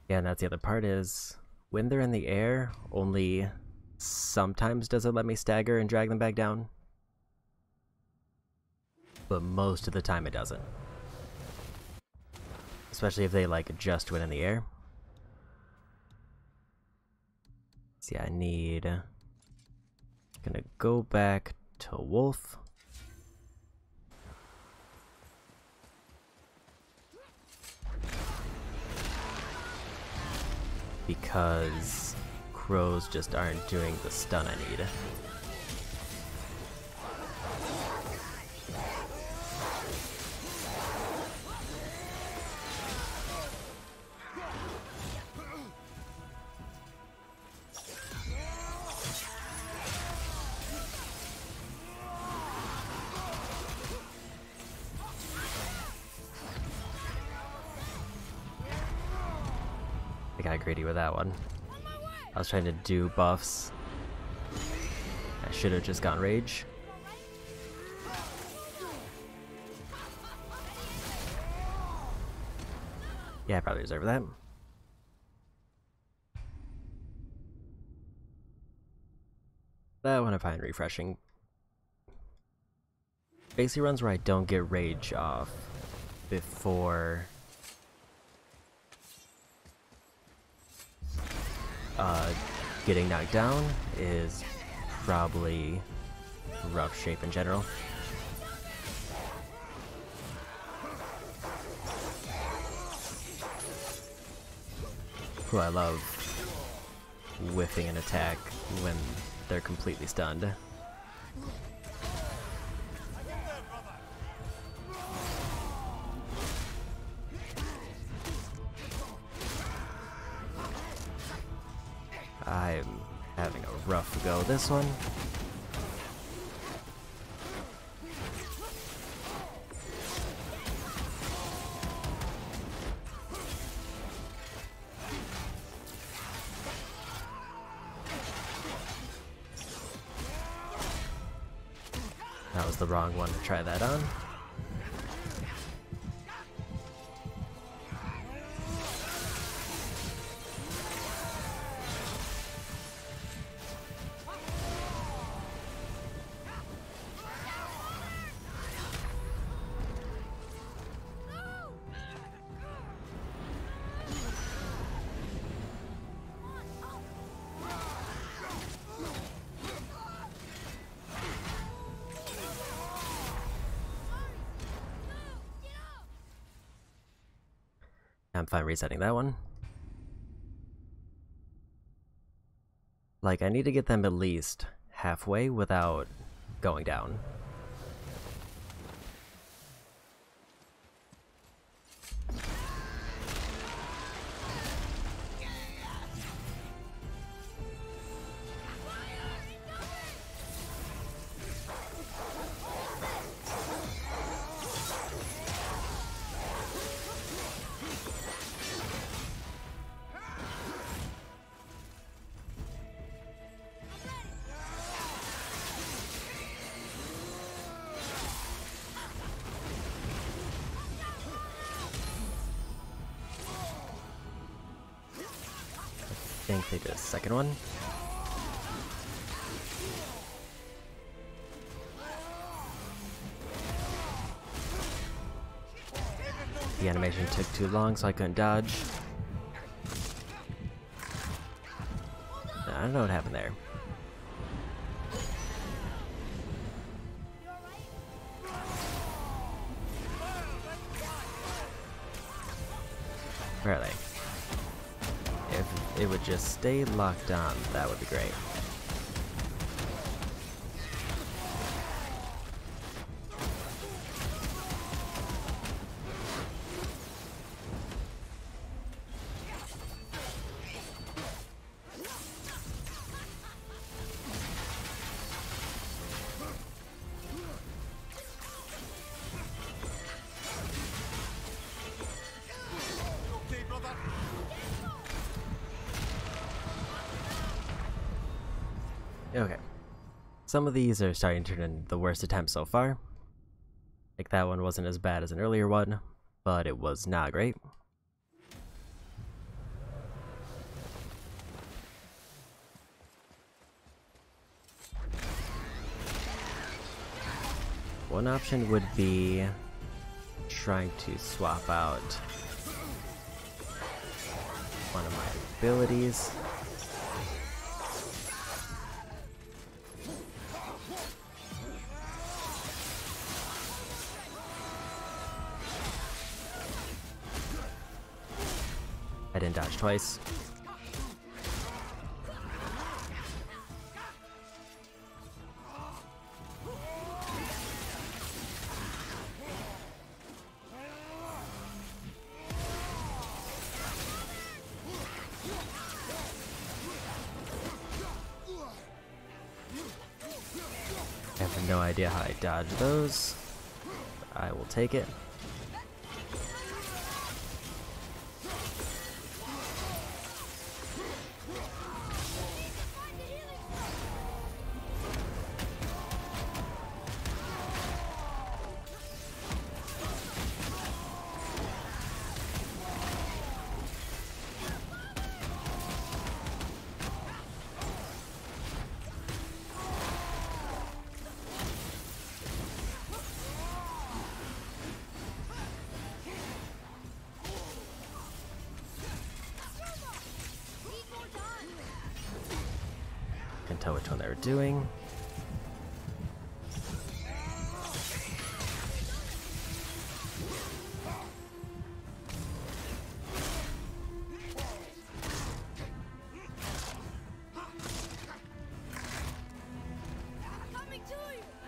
Speaker 1: Yeah, and that's the other part is, when they're in the air, only sometimes does it let me stagger and drag them back down. But most of the time it doesn't. Especially if they like just went in the air. So yeah, I need... Gonna go back to Wolf. Because crows just aren't doing the stun I need. got greedy with that one. I was trying to do buffs. I should have just gone rage. Yeah, I probably deserve that. That one I find refreshing. Basically runs where I don't get rage off before getting knocked down is probably rough shape in general. Ooh, I love whiffing an attack when they're completely stunned. I'm having a rough go this one. That was the wrong one to try that on. I'm fine resetting that one. Like, I need to get them at least halfway without going down. I think they did a second one. The animation took too long, so I couldn't dodge. I don't know what happened there. Where are they? If it would just stay locked on, that would be great. Okay. Some of these are starting to turn into the worst attempts so far. Like that one wasn't as bad as an earlier one, but it was not great. One option would be trying to swap out one of my abilities. I didn't dodge twice. I have no idea how I dodged those. I will take it. Couldn't tell which one they were doing.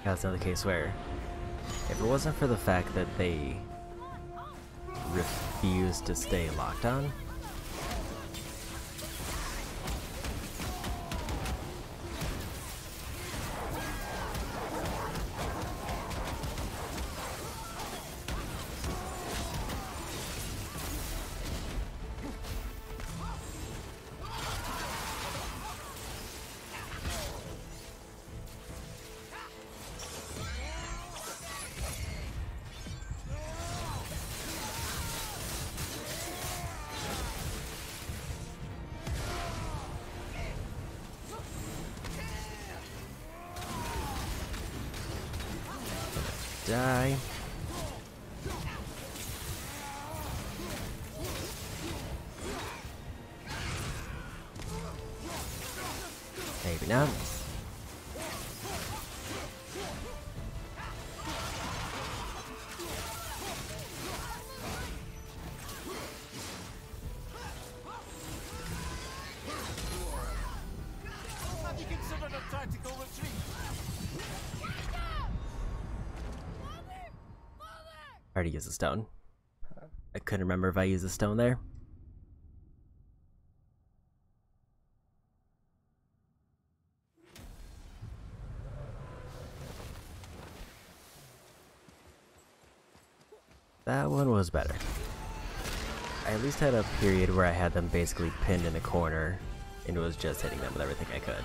Speaker 1: That's another case where, if it wasn't for the fact that they refused to stay locked on, die. Maybe not.
Speaker 3: Have you considered a tactical retreat?
Speaker 1: I already used a stone. I couldn't remember if I used a stone there. That one was better. I at least had a period where I had them basically pinned in a corner and was just hitting them with everything I could.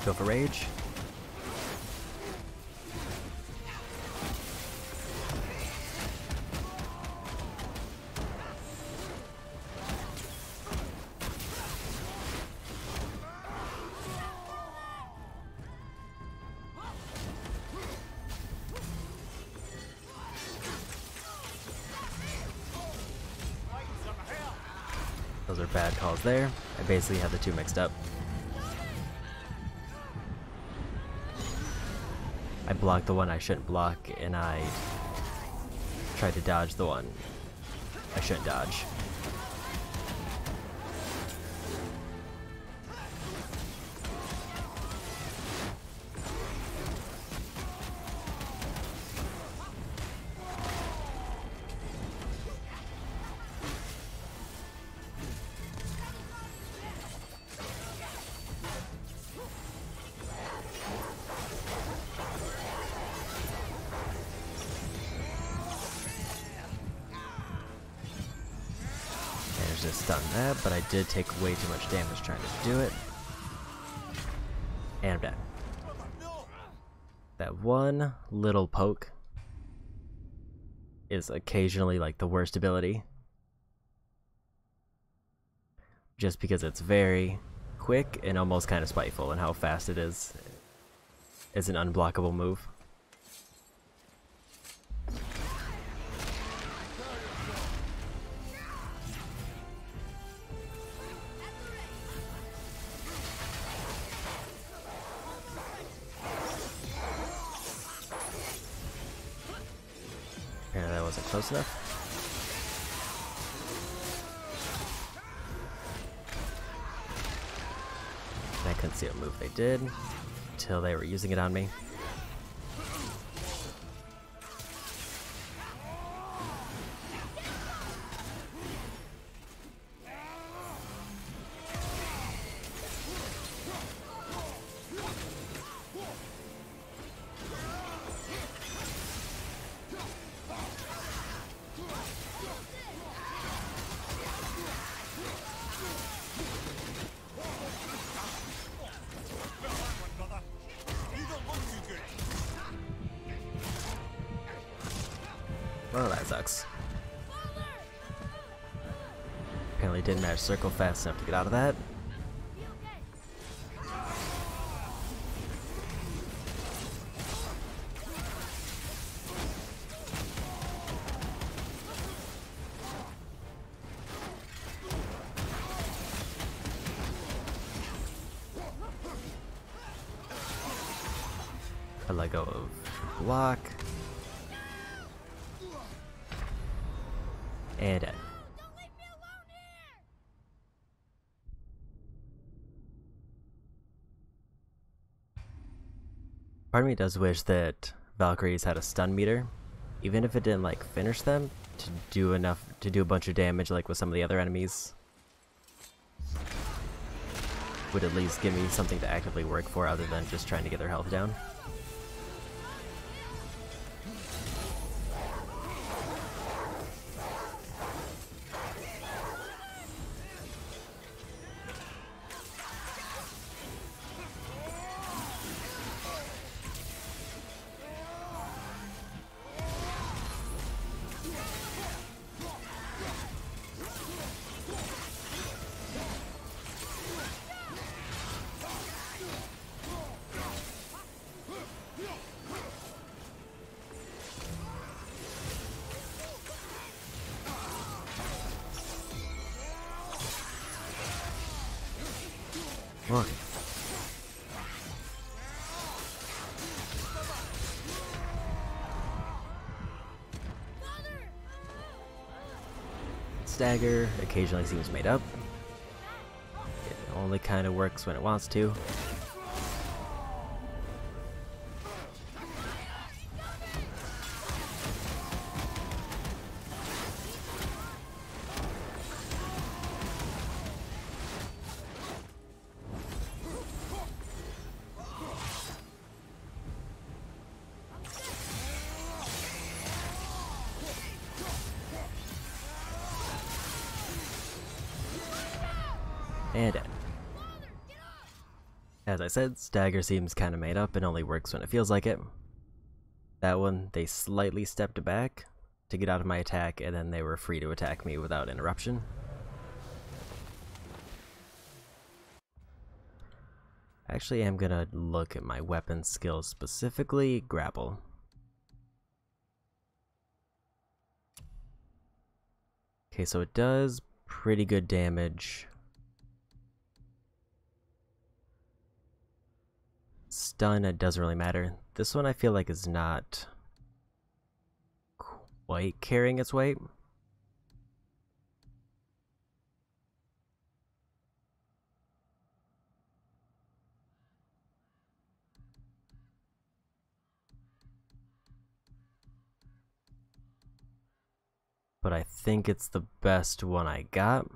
Speaker 1: Go for rage. Those are bad calls there. I basically have the two mixed up. I blocked the one I shouldn't block, and I tried to dodge the one I shouldn't dodge. Just stun that, but I did take way too much damage trying to do it. And I'm dead. That one little poke is occasionally like the worst ability. Just because it's very quick and almost kind of spiteful, and how fast it is. It's an unblockable move. Apparently that wasn't close enough. And I couldn't see what move they did until they were using it on me. Oh, that sucks. Apparently didn't manage to circle fast enough to get out of that. I let go of block. And dead. Part of me does wish that Valkyries had a stun meter, even if it didn't like finish them, to do enough to do a bunch of damage like with some of the other enemies. Would at least give me something to actively work for other than just trying to get their health down. Look. Stagger occasionally seems made up. It only kind of works when it wants to. And dead. As I said, stagger seems kind of made up and only works when it feels like it. That one, they slightly stepped back to get out of my attack, and then they were free to attack me without interruption. Actually, I'm gonna look at my weapon skills, specifically grapple. Okay, so it does pretty good damage. Stun, it doesn't really matter. This one I feel like is not quite carrying its weight. But I think it's the best one I got.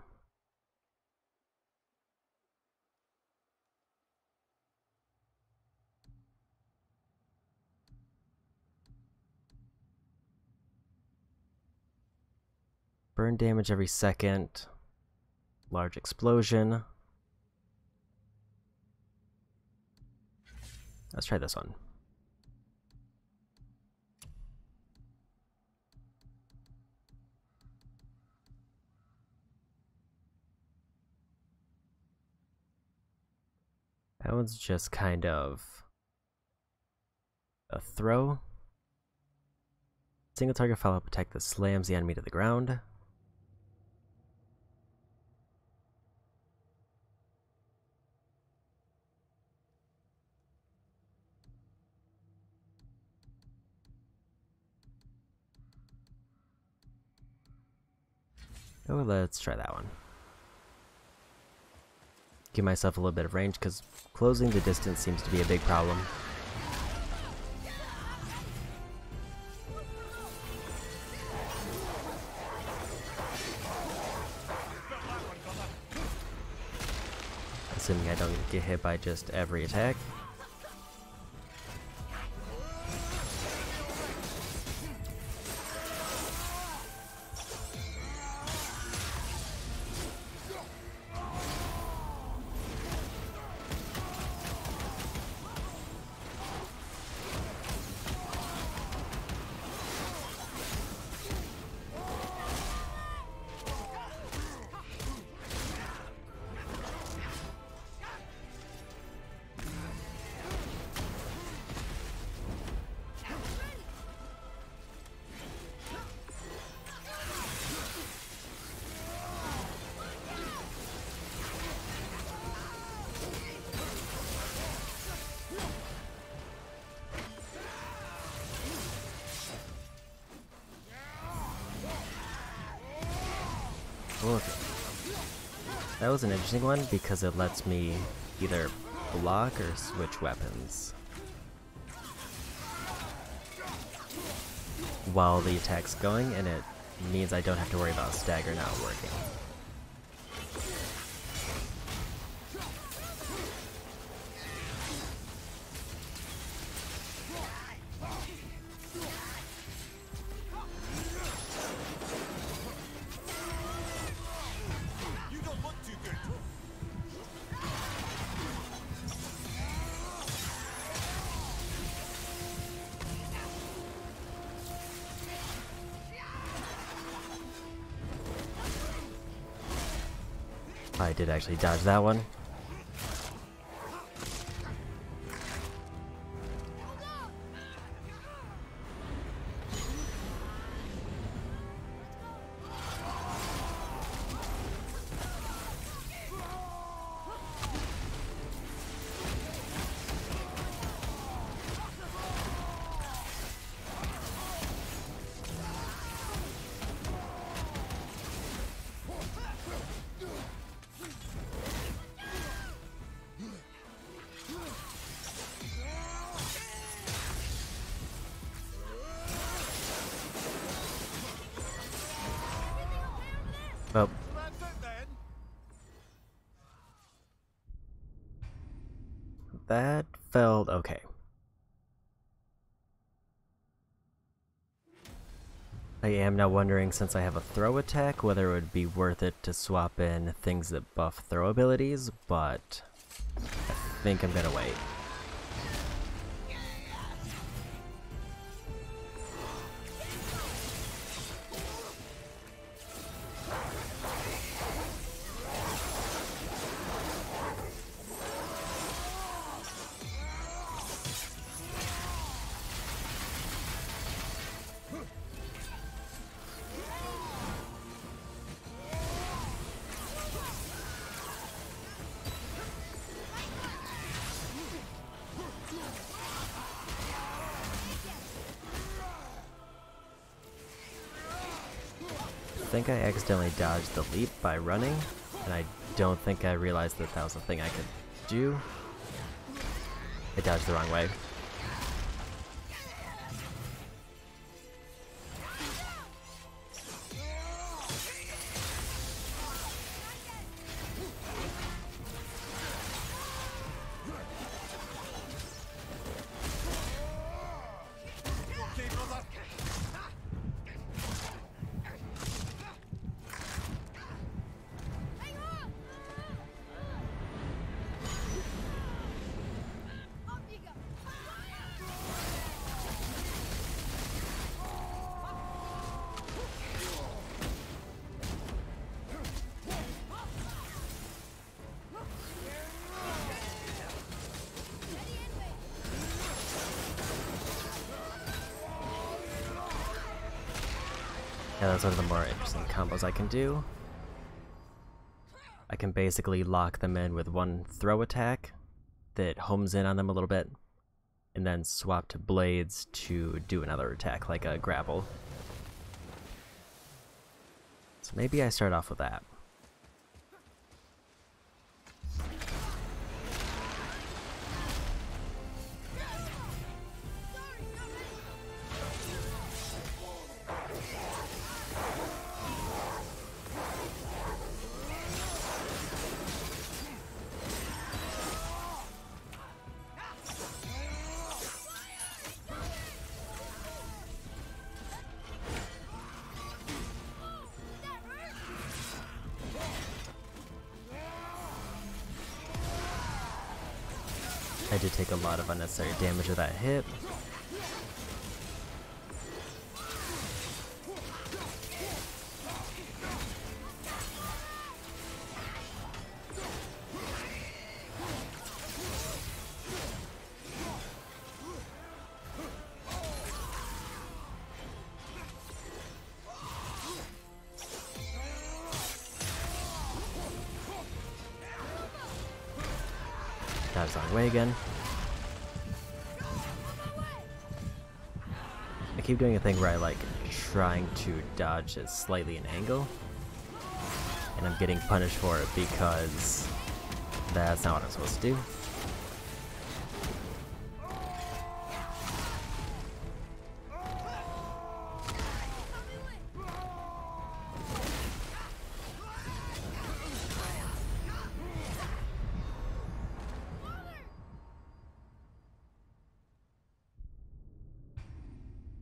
Speaker 1: Burn damage every second. Large explosion. Let's try this one. That one's just kind of a throw. Single target follow-up attack that slams the enemy to the ground. Oh, let's try that one. Give myself a little bit of range, because closing the distance seems to be a big problem. Assuming I don't get hit by just every attack. That was an interesting one because it lets me either block or switch weapons while the attack's going, and it means I don't have to worry about stagger not working. I did actually dodge that one. Oh. That felt okay. I am now wondering, since I have a throw attack, whether it would be worth it to swap in things that buff throw abilities, but I think I'm gonna wait. I think I accidentally dodged the leap by running, and I don't think I realized that that was a thing I could do. I dodged the wrong way. Yeah, that's one of the more interesting combos I can do. I can basically lock them in with one throw attack that homes in on them a little bit, and then swap to blades to do another attack, like a grapple. So maybe I start off with that. I did take a lot of unnecessary damage with that hit. Dodge the wrong way again. I keep doing a thing where I like trying to dodge at slightly an angle, and I'm getting punished for it because that's not what I'm supposed to do.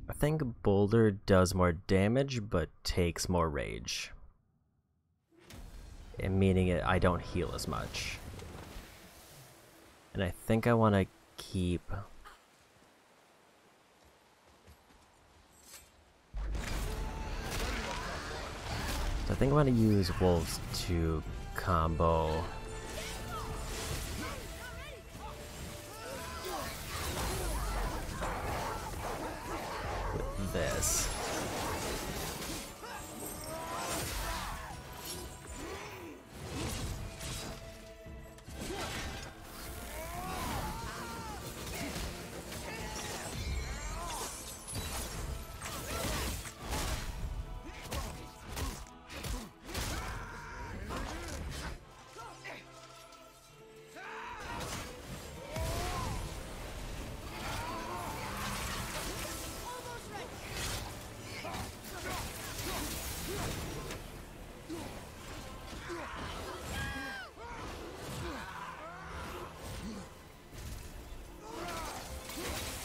Speaker 1: I think Boulder does more damage, but takes more rage. And meaning it, I don't heal as much. And I think I want to keep... So I think I want to use Wolves to combo... with this.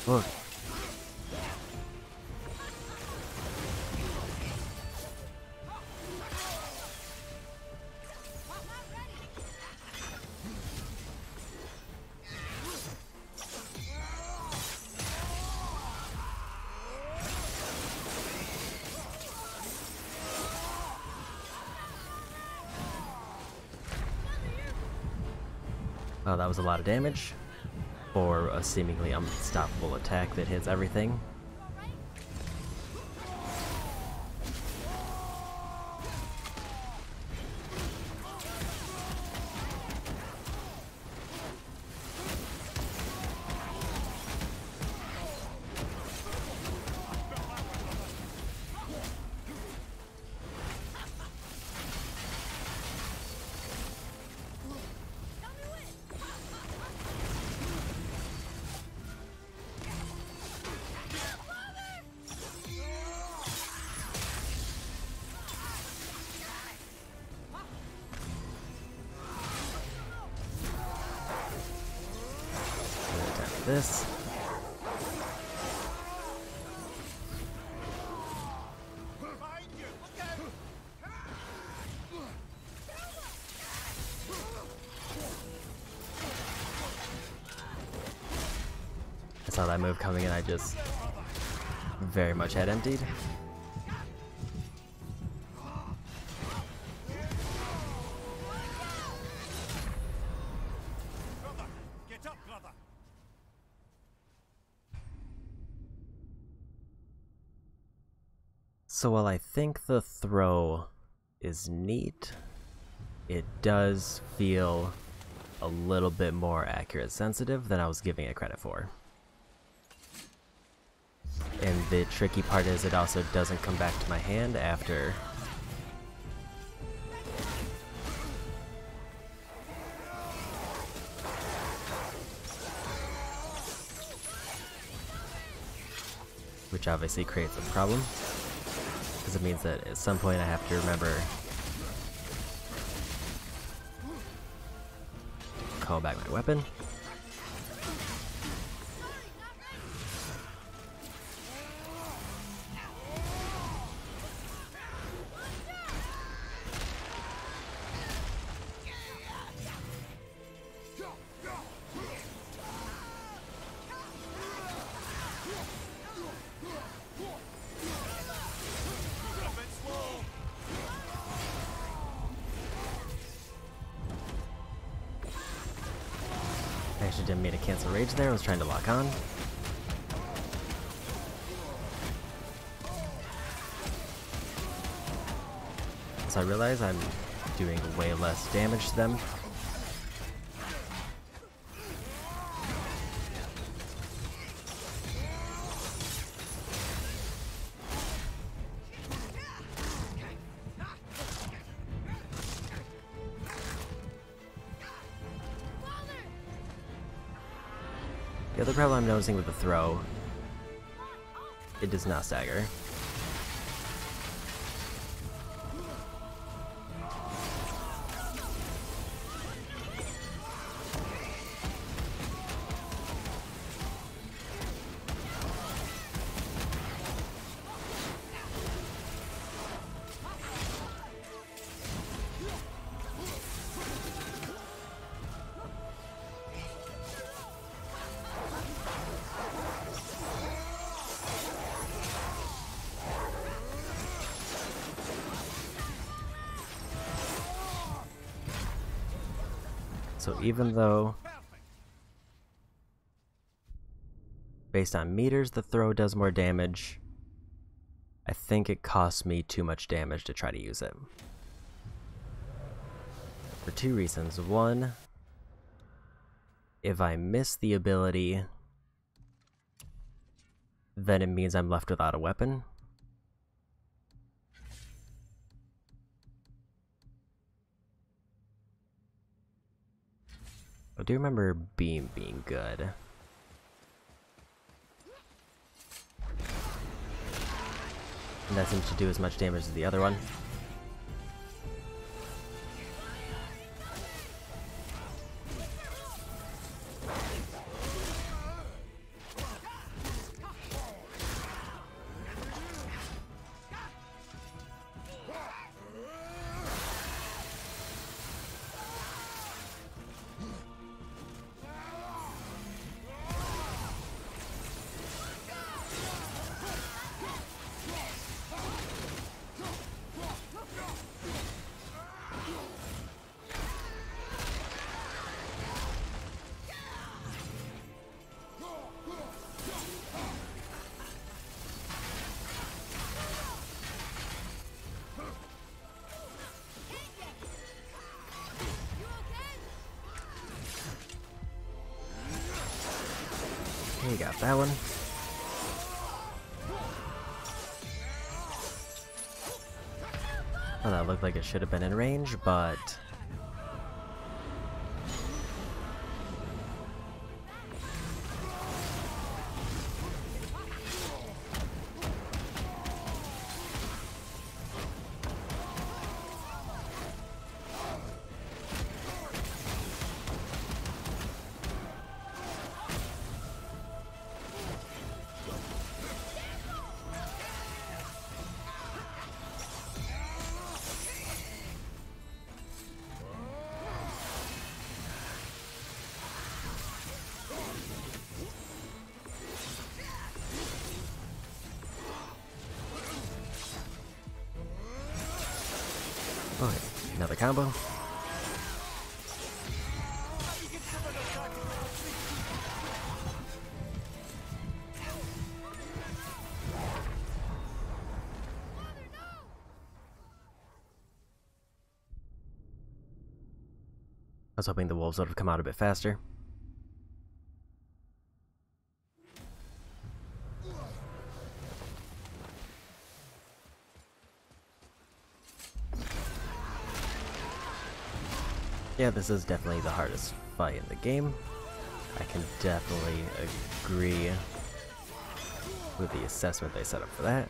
Speaker 1: Look. Oh, that was a lot of damage for a seemingly unstoppable attack that hits everything. This. I saw that move coming and I just very much head emptied. So while I think the throw is neat, it does feel a little bit more accurate sensitive than I was giving it credit for. And the tricky part is it also doesn't come back to my hand after. Which obviously creates a problem. Because it means that at some point I have to remember to call back my weapon. I actually didn't mean to cancel rage there, I was trying to lock on. So I realize I'm doing way less damage to them. The other problem I'm noticing with the throw, it does not stagger. So even though, based on meters, the throw does more damage, I think it costs me too much damage to try to use it. For two reasons. One, if I miss the ability, then it means I'm left without a weapon. I do remember Beam being good. And that seems to do as much damage as the other one. Okay, got that one. Oh, that looked like it should have been in range, but okay, another combo. I was hoping the wolves would have come out a bit faster. Yeah, this is definitely the hardest fight in the game. I can definitely agree with the assessment they set up for that.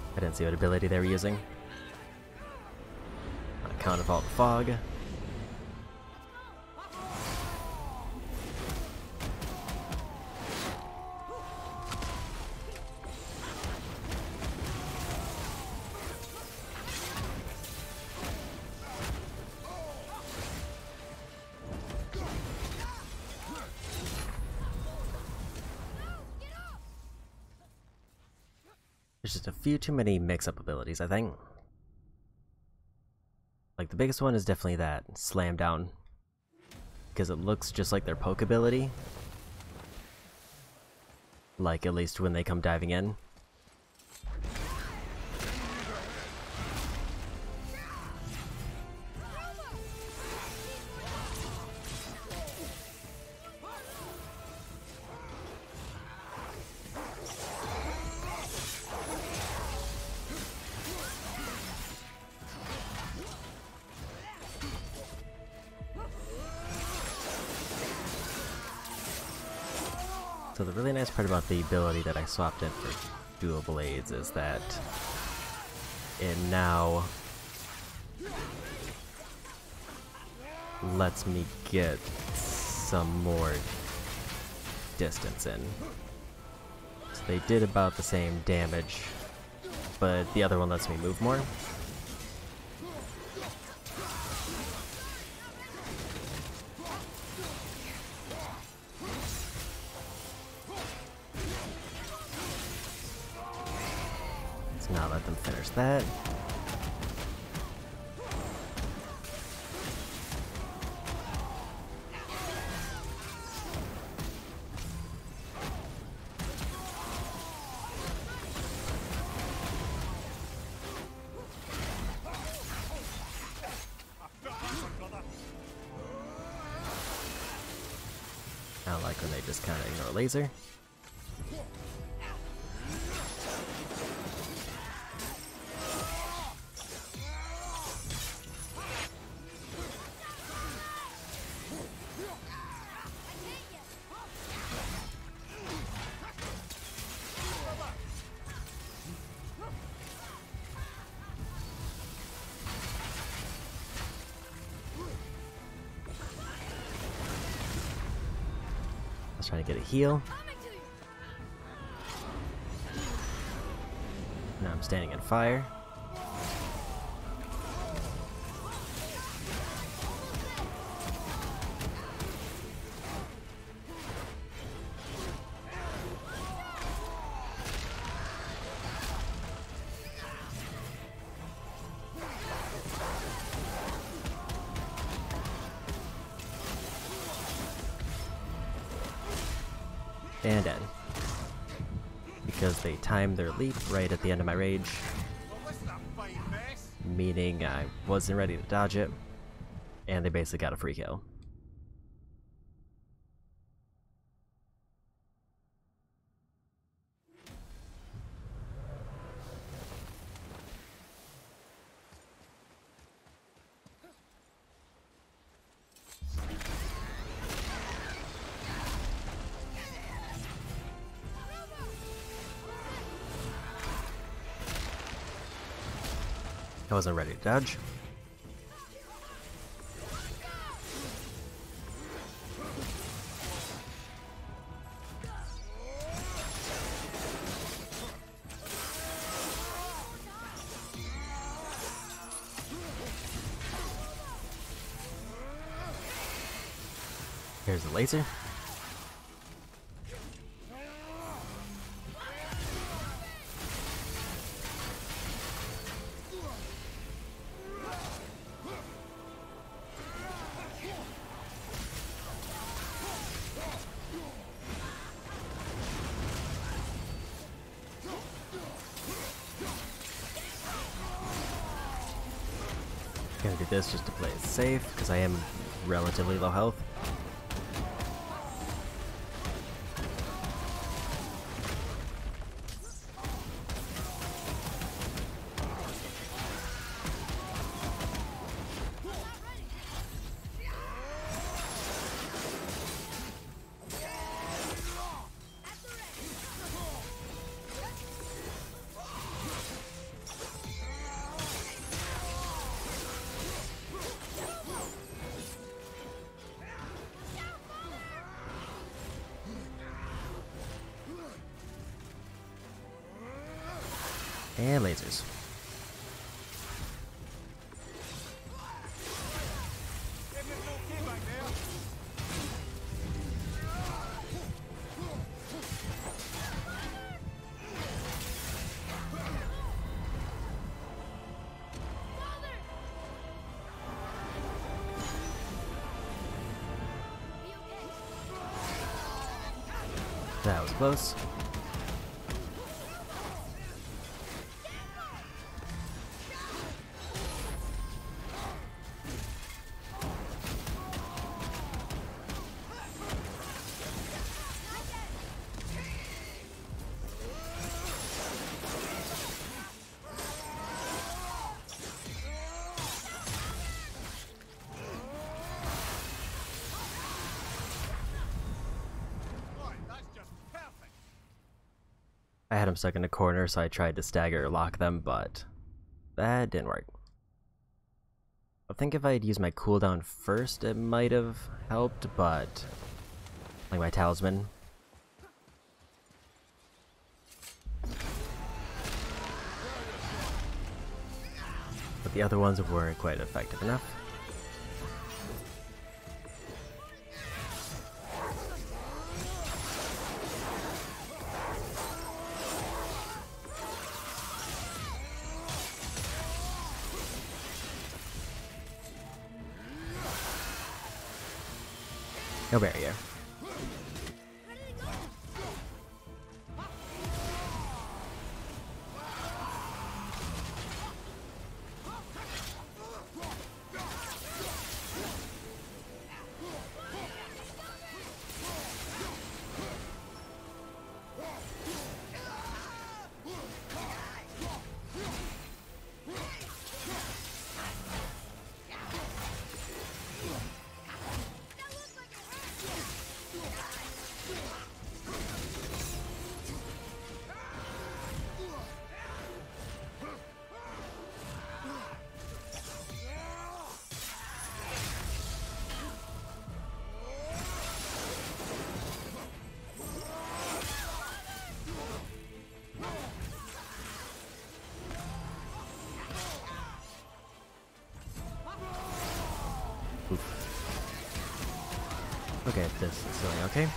Speaker 1: I didn't see what ability they were using. Countervault Fog. There's just a few too many mix-up abilities, I think. Like, the biggest one is definitely that Slam Down, because it looks just like their poke ability, Like, at least when they come diving in. So the really nice part about the ability that I swapped in for dual blades is that it now lets me get some more distance in. So they did about the same damage, but the other one lets me move more. Now let them finish that. I don't like when they just kind of ignore laser. I was trying to get a heal. Now I'm standing in fire. And dead. Because they timed their leap right at the end of my rage. Meaning I wasn't ready to dodge it. And they basically got a free kill. I wasn't ready to dodge. Here's the laser. Gonna do this just to play it safe, because I am relatively low health. And lasers. That was close. I had him stuck in a corner, so I tried to stagger lock them, but that didn't work. I think if I had used my cooldown first, it might have helped, but like my talisman. But the other ones weren't quite effective enough. No barrier. Okay, this is going okay.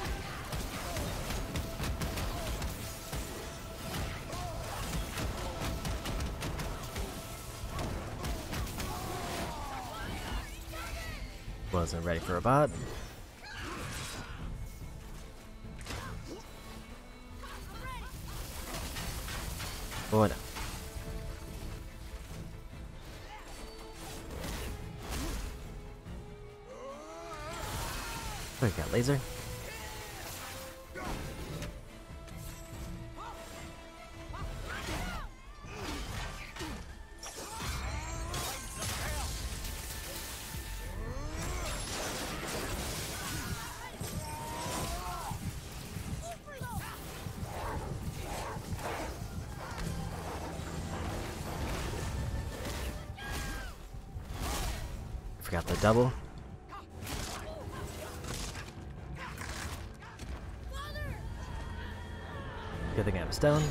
Speaker 1: Wasn't ready for a bot. Oh no. We got laser. Forgot the double. Good thing I have a stone.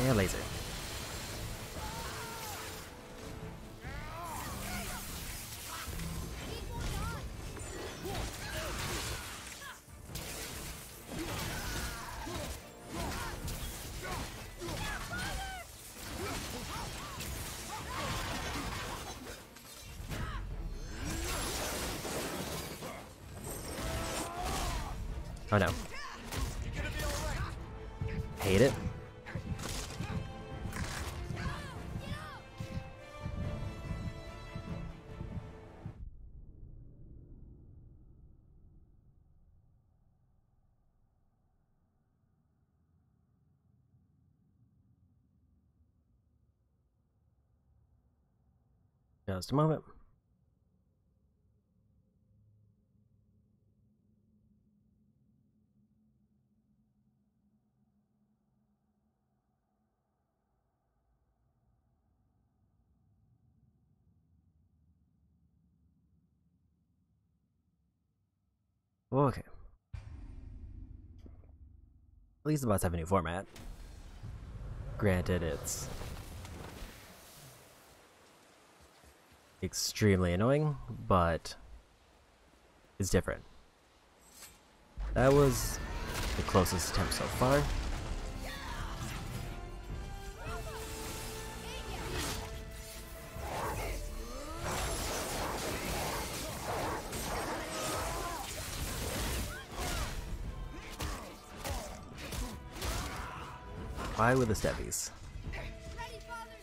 Speaker 1: Yeah, laser. Oh no. Hate it. Just a moment. Okay. At least the bots have a new format. Granted, it's extremely annoying, but it's different. That was the closest attempt so far. Why with the steppies?
Speaker 2: Ready, father?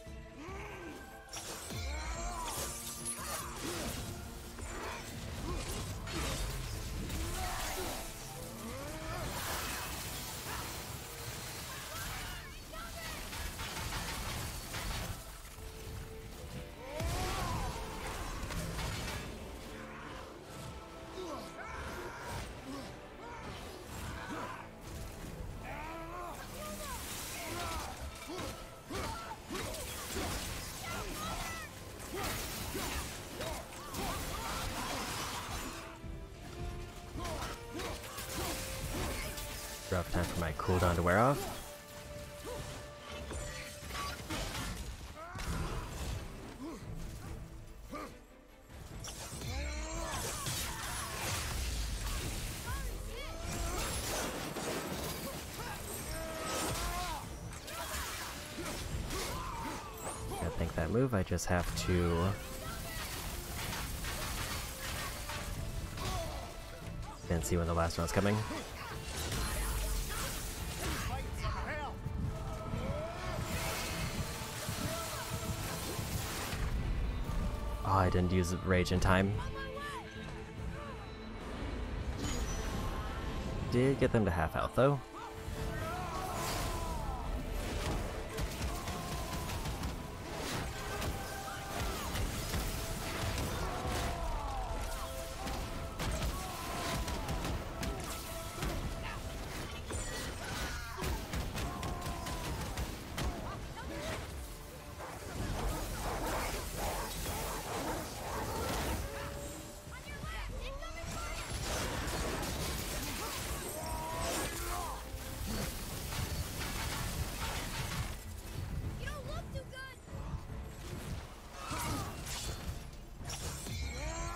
Speaker 1: Rough time for my cooldown to wear off. I think that move, I just have to and see when the last one's coming. Oh, I didn't use rage in time. Did get them to half health though.
Speaker 2: You don't look too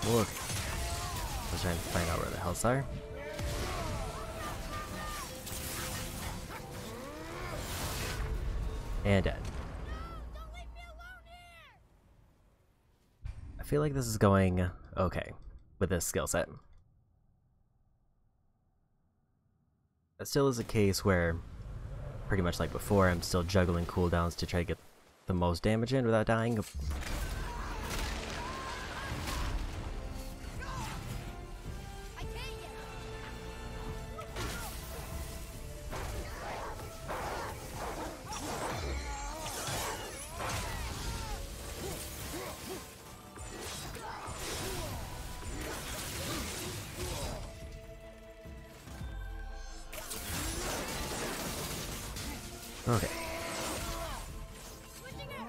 Speaker 2: good.
Speaker 1: Look. I was trying to find out where the healths are. And dead.
Speaker 2: Don't leave me alone here.
Speaker 1: I feel like this is going okay with this skill set. It still is a case where, pretty much like before, I'm still juggling cooldowns to try to get the most damage in without dying.
Speaker 2: I can't get
Speaker 1: Okay.
Speaker 2: switching out.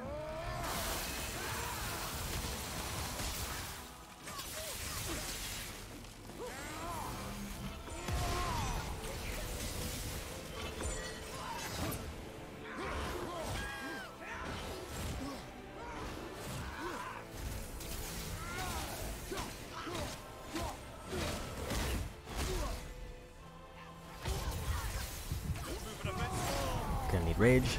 Speaker 1: Gonna need rage.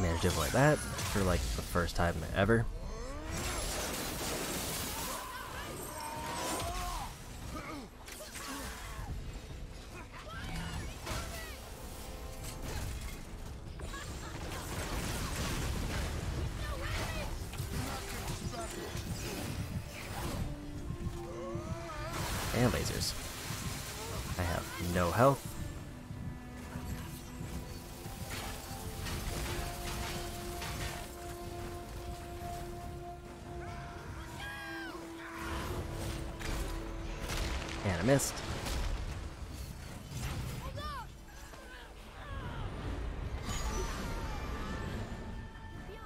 Speaker 1: Managed to avoid that for like the first time ever. And lasers. I have no health. And I missed.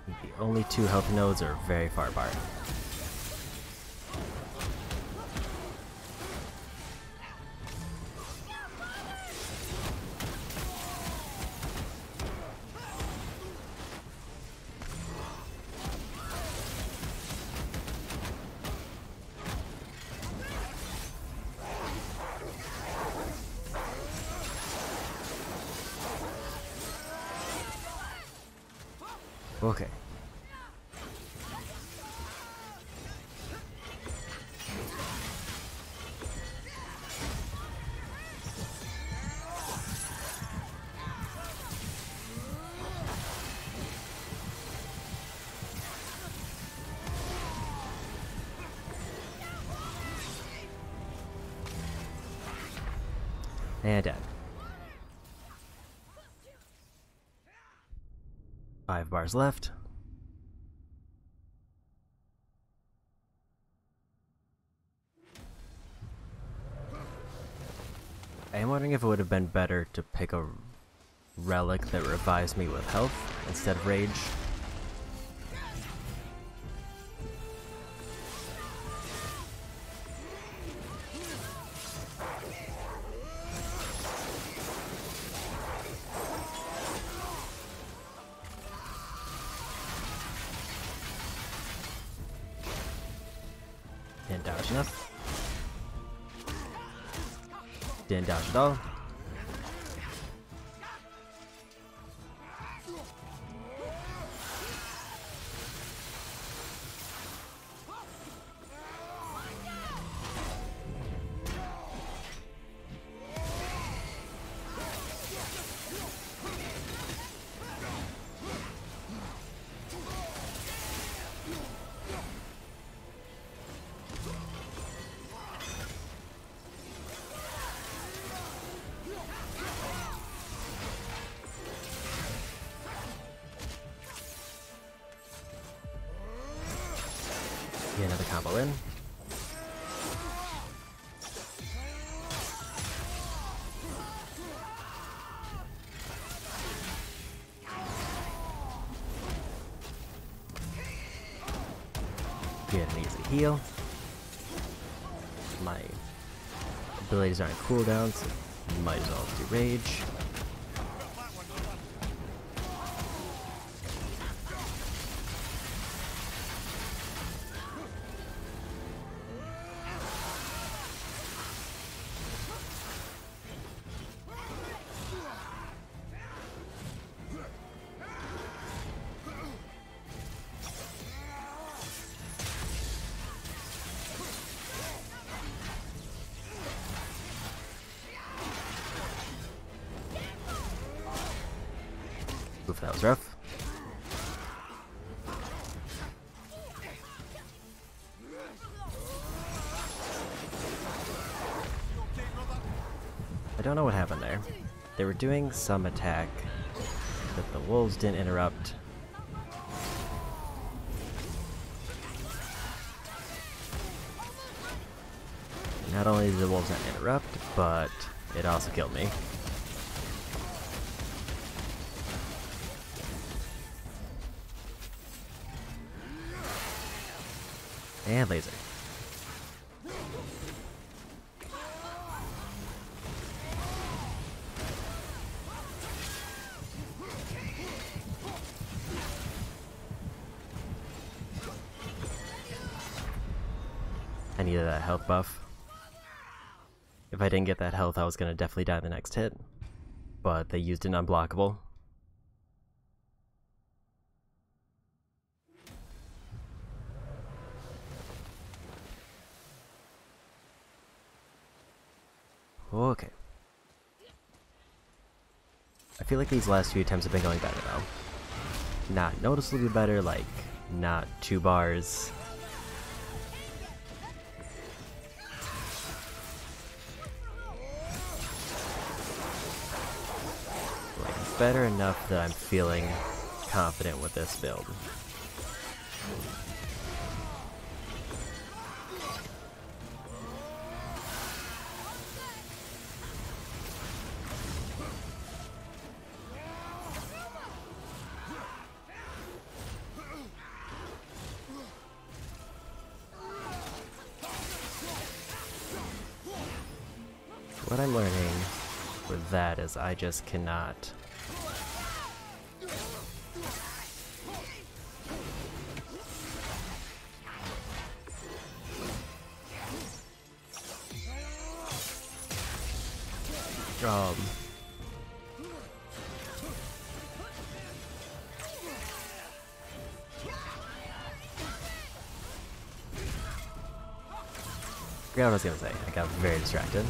Speaker 1: The only two health nodes are very far apart. Okay. And dead. 5 bars left. I am wondering if it would have been better to pick a relic that revives me with health instead of rage. Didn't dodge enough. Didn't dodge at all. Get another combo in. Get an easy heal. My abilities aren't cooldown, so might as well do rage. Oof, that was rough. I don't know what happened there. They were doing some attack that the wolves didn't interrupt. Not only did the wolves not interrupt, but it also killed me. And laser. I needed that health buff. If I didn't get that health, I was gonna definitely die the next hit. But they used an unblockable. Okay. I feel like these last few attempts have been going better though. Not noticeably better, like not 2 bars. Like better enough that I'm feeling confident with this build. What I'm learning with that is I just cannot Forgot what I was gonna say. I got very distracted.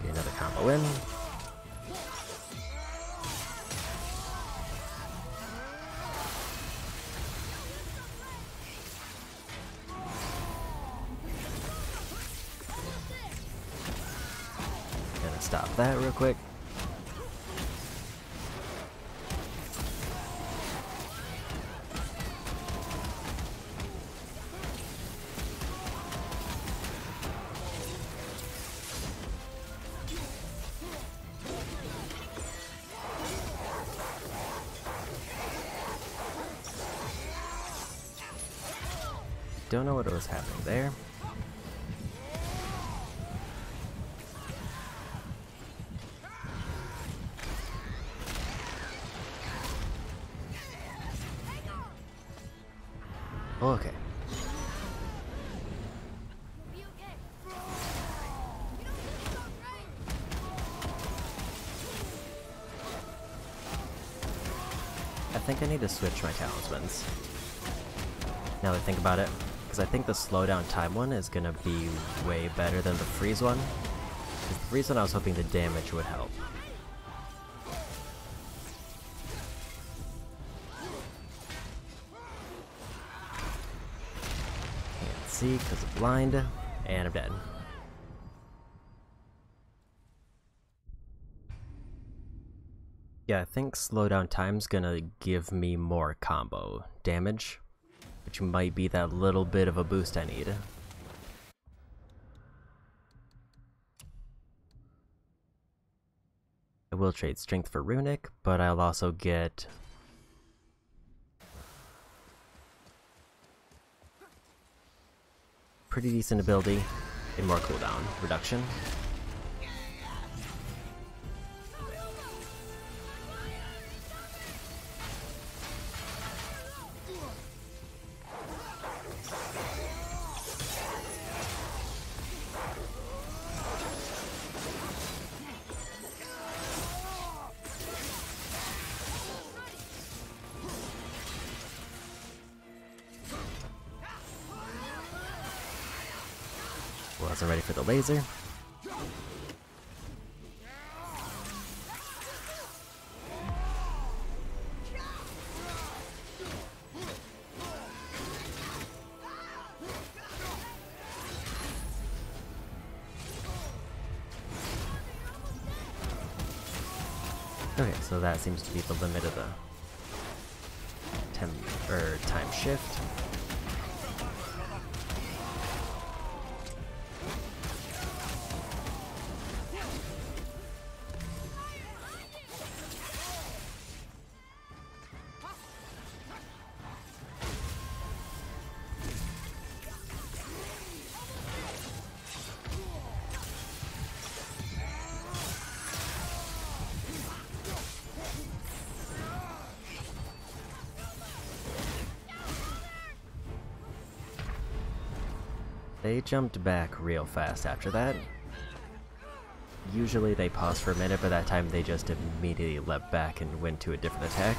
Speaker 1: Get another combo in. Stop that real quick. Don't know what was happening there. Okay. I think I need to switch my talismans. Now that I think about it, because I think the slowdown time one is gonna be way better than the freeze one. Because the freeze one I was hoping the damage would help. See, because of blind, and I'm dead. Yeah, I think slowdown time's gonna give me more combo damage, which might be that little bit of a boost I need. I will trade strength for runic, but I'll also get pretty decent ability and more cooldown reduction. Wasn't ready for the laser. Okay, so that seems to be the limit of the time shift. They jumped back real fast after that. Usually they pause for a minute, but that time they just immediately leapt back and went to a different attack.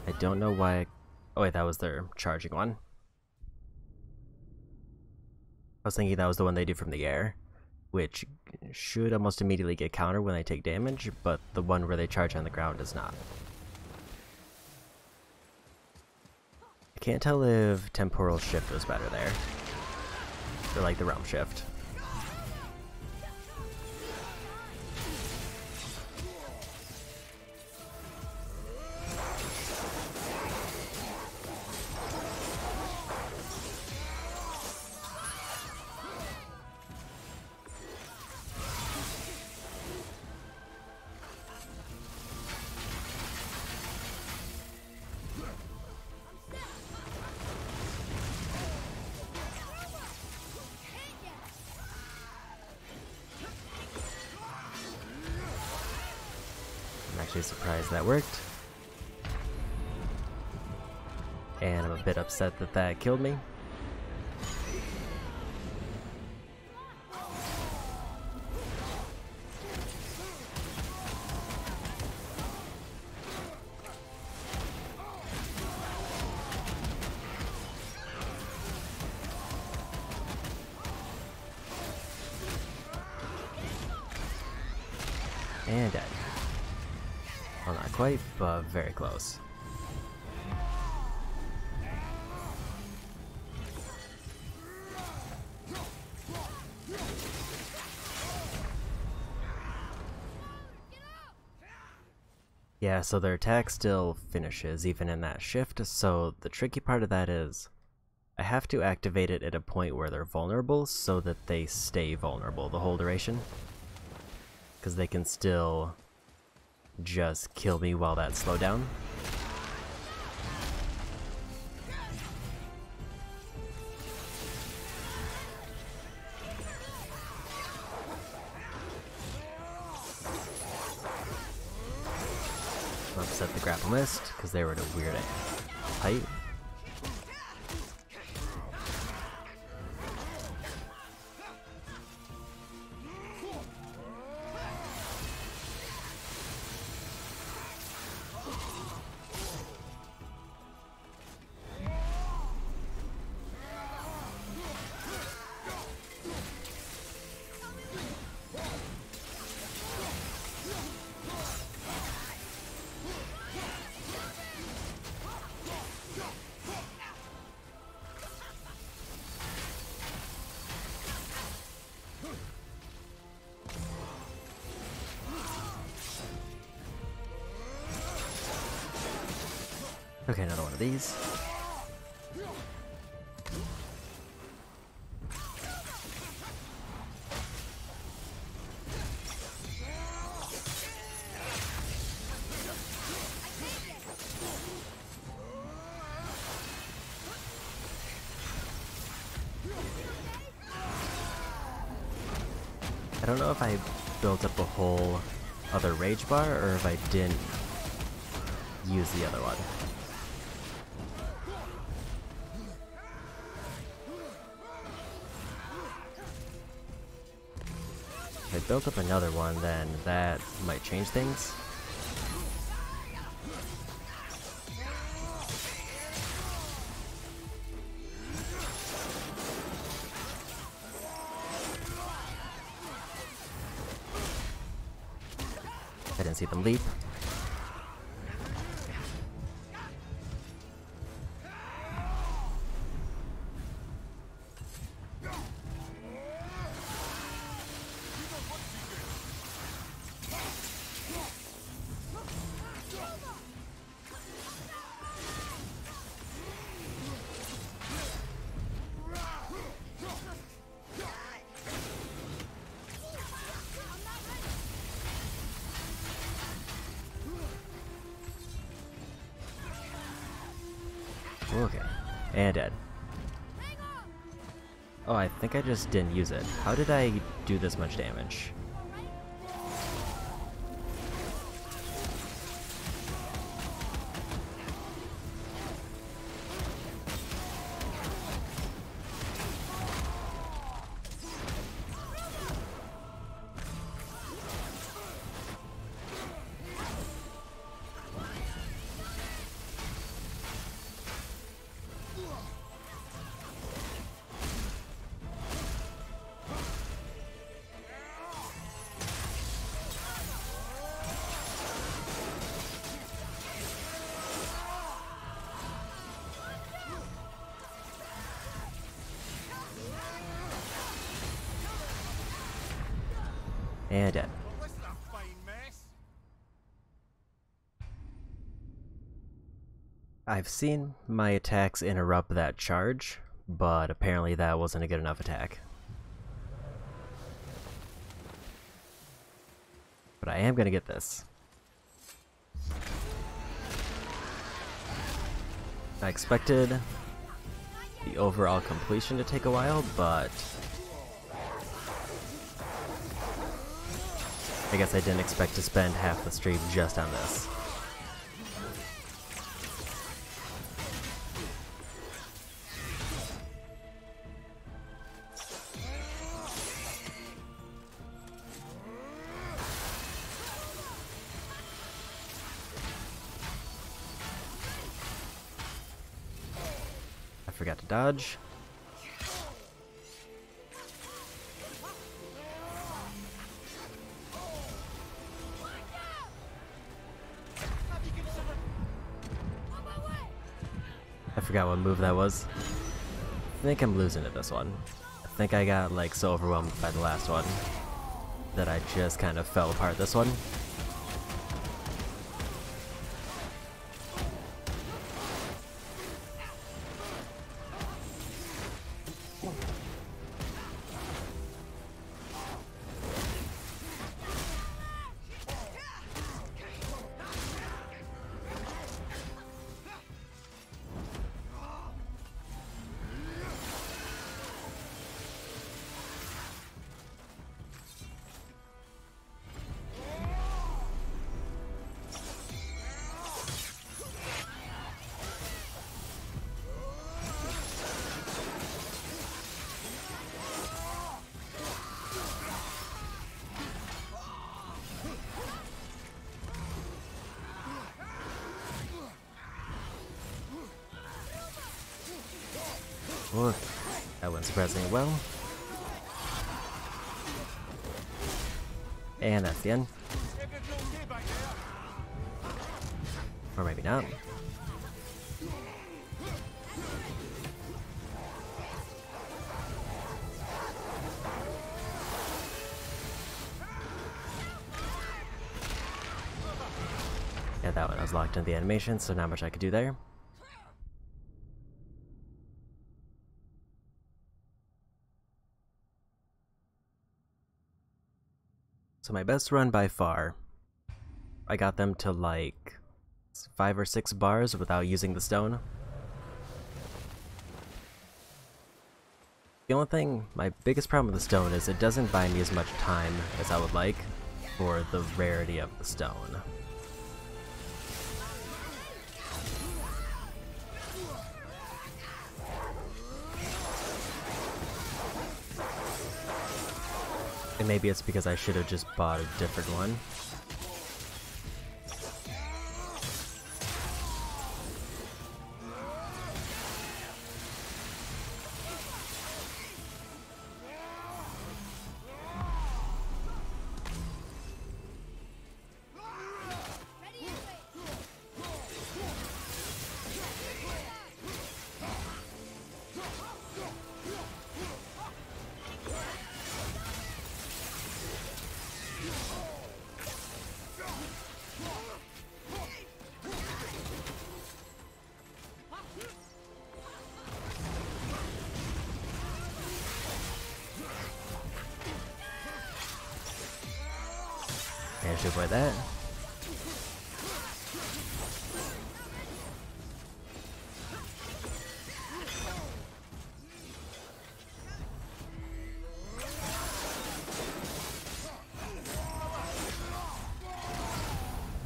Speaker 1: I don't know why. Oh wait, that was their charging one. I was thinking that was the one they do from the air, which should almost immediately get counter when they take damage, but the one where they charge on the ground does not. I can't tell if temporal shift was better there, or like the realm shift. actually surprised that worked. And I'm a bit upset that that killed me. And dead. Well, not quite, but very close. Yeah, so their attack still finishes even in that shift, so the tricky part of that is I have to activate it at a point where they're vulnerable so that they stay vulnerable the whole duration. Because they can still just kill me while that's slowed down. I'm upset the grapple missed because they were at a weird height. Okay, another one of these. I don't know if I built up a whole other rage bar or if I didn't use the other one. If I built up another one, then that might change things. I didn't see them leap. Okay, and dead. Oh, I think I just didn't use it. How did I do this much damage? And dead. I've seen my attacks interrupt that charge, but apparently that wasn't a good enough attack. But I am gonna get this. I expected the overall completion to take a while, but I guess I didn't expect to spend half the stream just on this. I forgot to dodge. I forgot what move that was. I think I'm losing to this one. I think I got like so overwhelmed by the last one that I just kind of fell apart this one. Oh, that went surprisingly well. And that's the end. Or maybe not. Yeah, that one I was locked into the animation, so not much I could do there. So my best run by far, I got them to like 5 or 6 bars without using the stone. The only thing, my biggest problem with the stone is it doesn't buy me as much time as I would like for the rarity of the stone. And maybe it's because I should have just bought a different one. Managed to avoid that.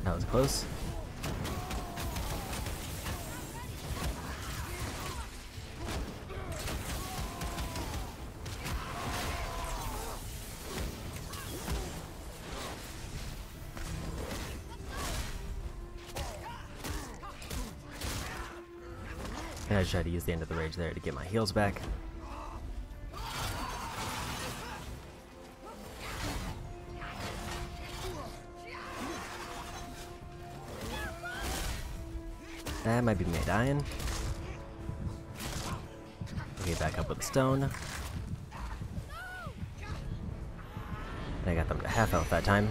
Speaker 1: That was close. And I just tried to use the end of the rage there to get my heals back. That might be me dying. Okay, back up with the stone. And I got them to half health that time.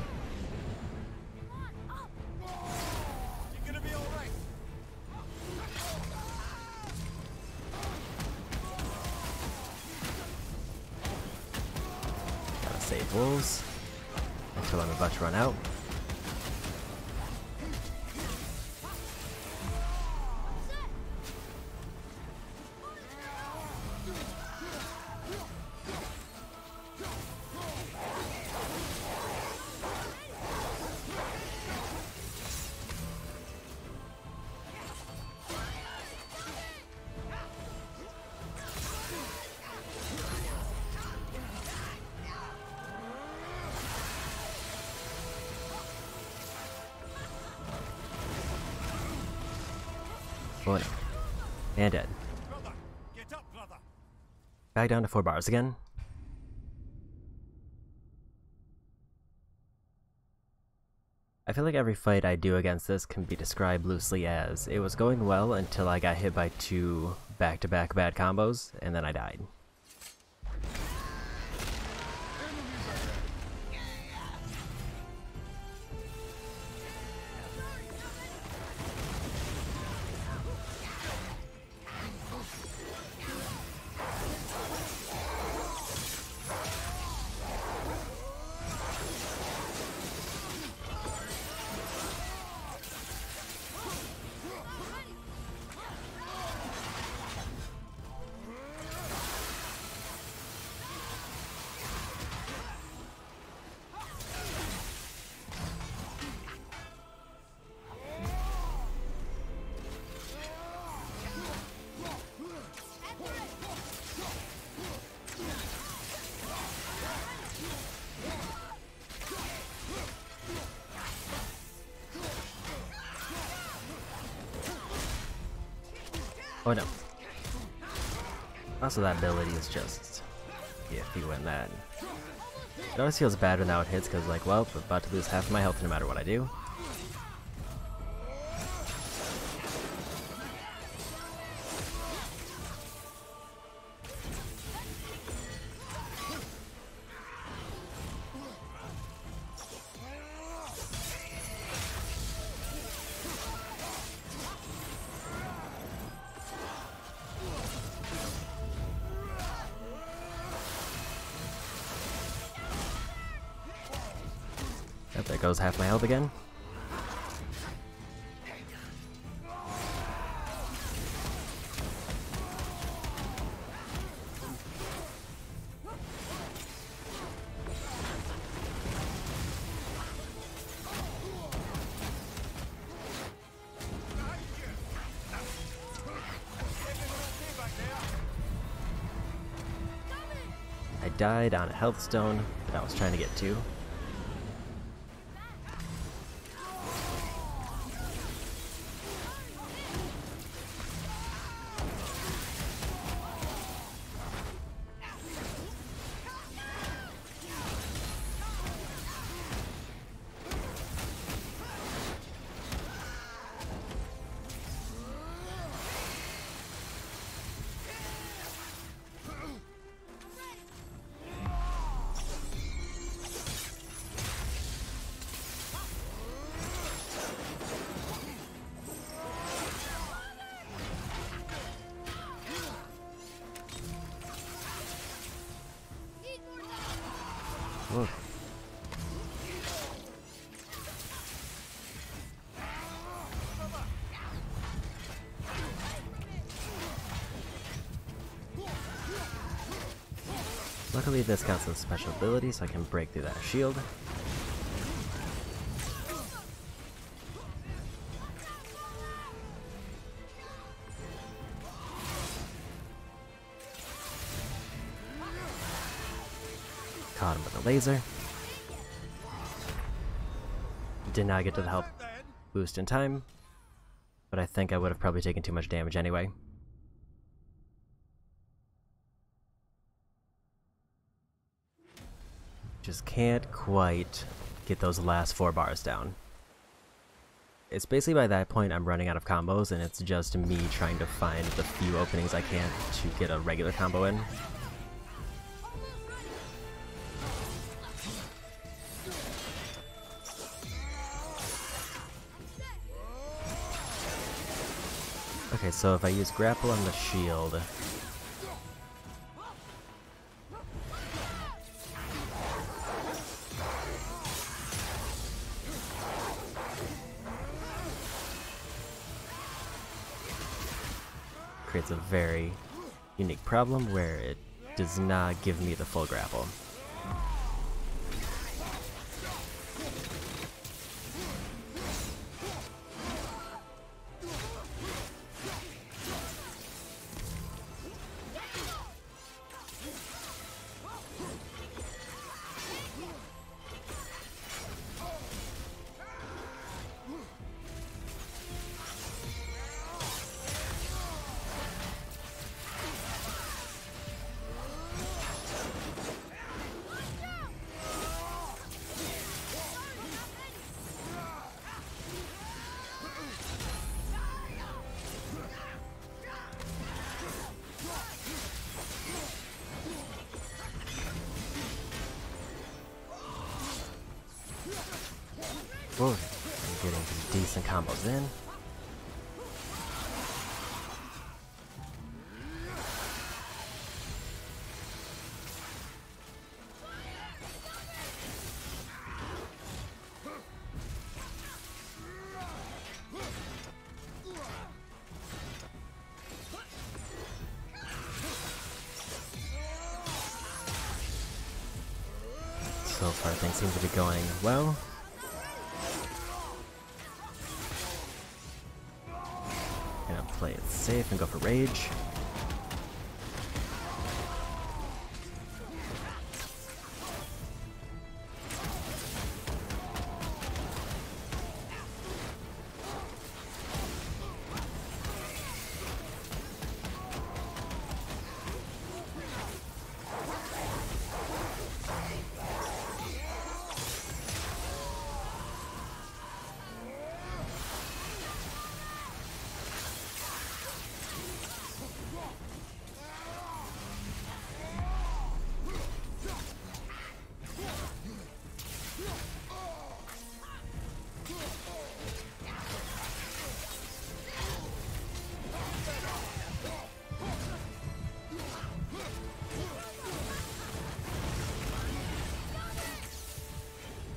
Speaker 1: Gotta save wolves until I'm about to run out. Oh no. And dead.
Speaker 3: Brother, get up, brother.
Speaker 1: Back down to 4 bars again. I feel like every fight I do against this can be described loosely as it was going well until I got hit by 2 back-to-back bad combos, and then I died. Oh no. Also, that ability is just iffy when that. It always feels bad when that hits because, like, well, I'm about to lose half of my health no matter what I do. Yep, there goes half my health again. I died on a health stone that I was trying to get to. Whoa. Luckily this got some special ability so I can break through that shield. Caught him with a laser. Did not get to the health boost in time, but I think I would have probably taken too much damage anyway. Just can't quite get those last 4 bars down. It's basically by that point I'm running out of combos and it's just me trying to find the few openings I can to get a regular combo in. Okay, so if I use grapple on the shield, creates a very unique problem where it does not give me the full grapple. Whoa, I'm getting some decent combos in. So far things seem to be going well. Gonna play it safe and go for rage.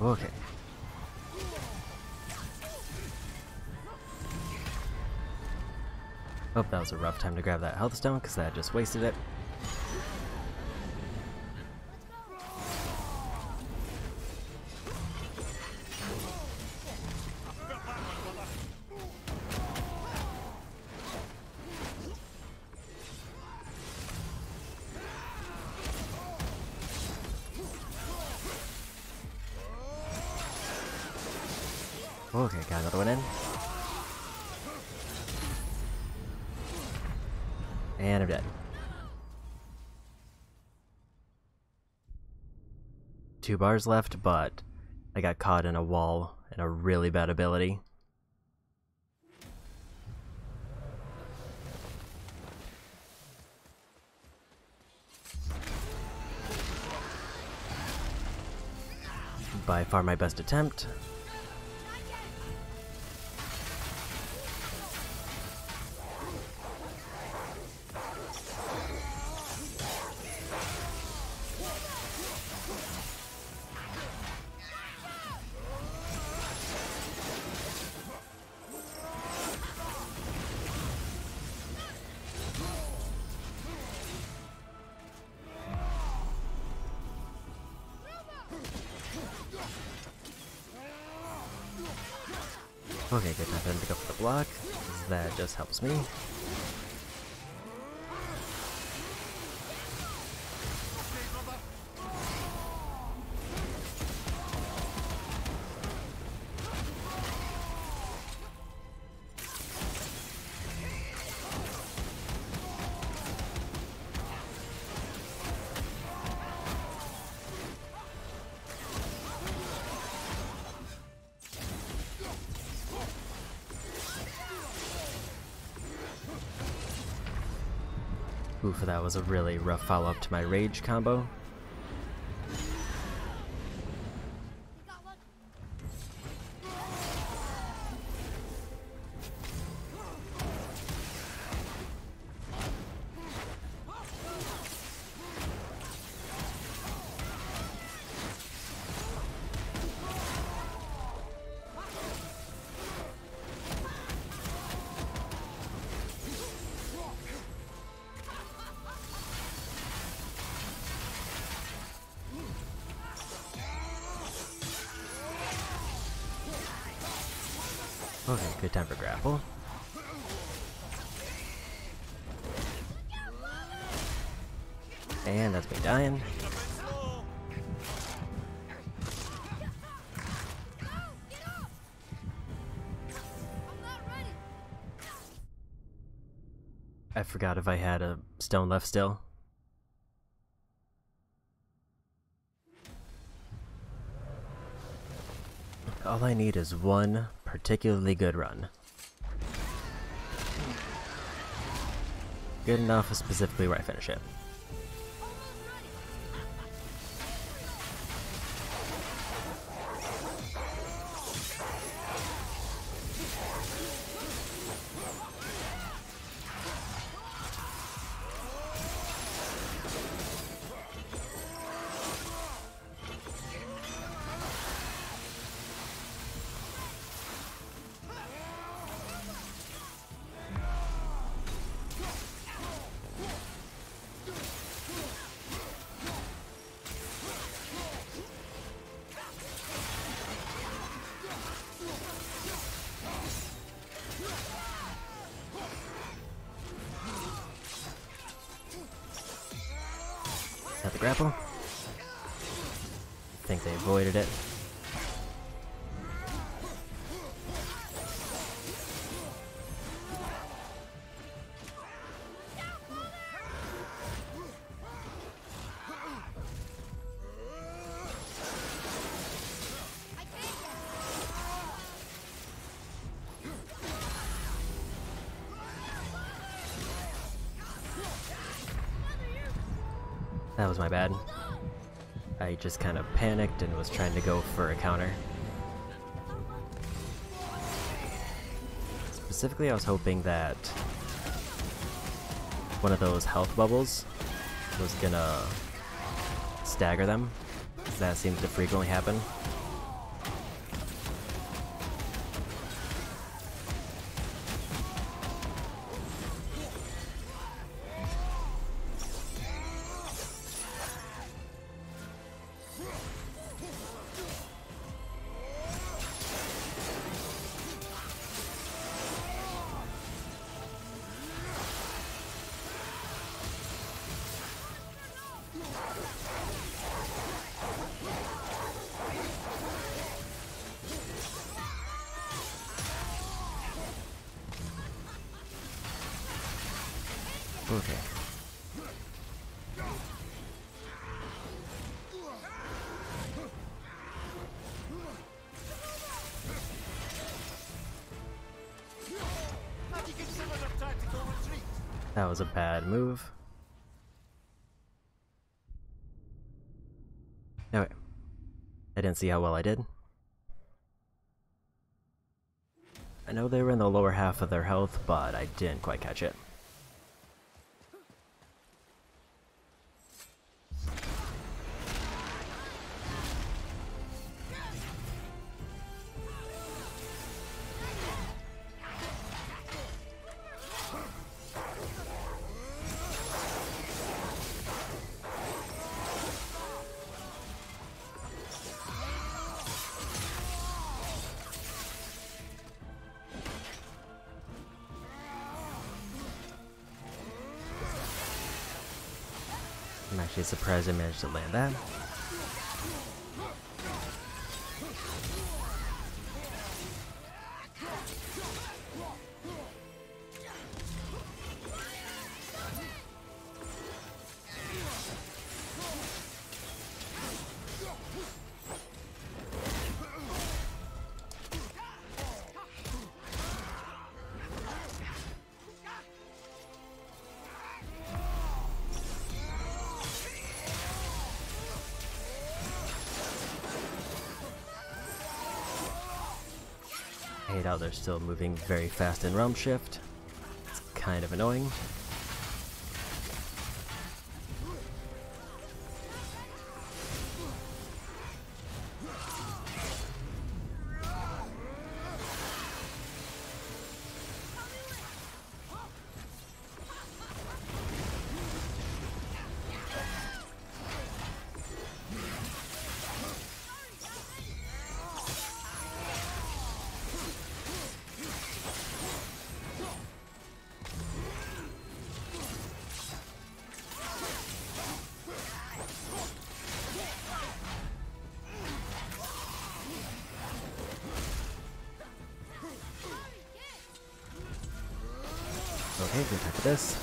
Speaker 1: Okay. Oh, that was a rough time to grab that health stone because that just wasted it. Okay, got another one in. And I'm dead. 2 bars left, but I got caught in a wall and a really bad ability. By far my best attempt. Okay, good time for them to go for the block. That just helps me. Oof, that was a really rough follow-up to my rage combo. Okay, good time for grapple. And that's me dying. I forgot if I had a stone left still. All I need is one particularly good run. Good enough specifically where I finish it. the grapple. I think they avoided it. That was my bad. I just kind of panicked and was trying to go for a counter. Specifically, I was hoping that one of those health bubbles was gonna stagger them. That seems to frequently happen. Okay. That was a bad move. Okay. I didn't see how well I did. I know they were in the lower half of their health, but I didn't quite catch it. I'm actually surprised I managed to land that. I hate how they're still moving very fast in Realm Shift. It's kind of annoying. Okay, good attack with this.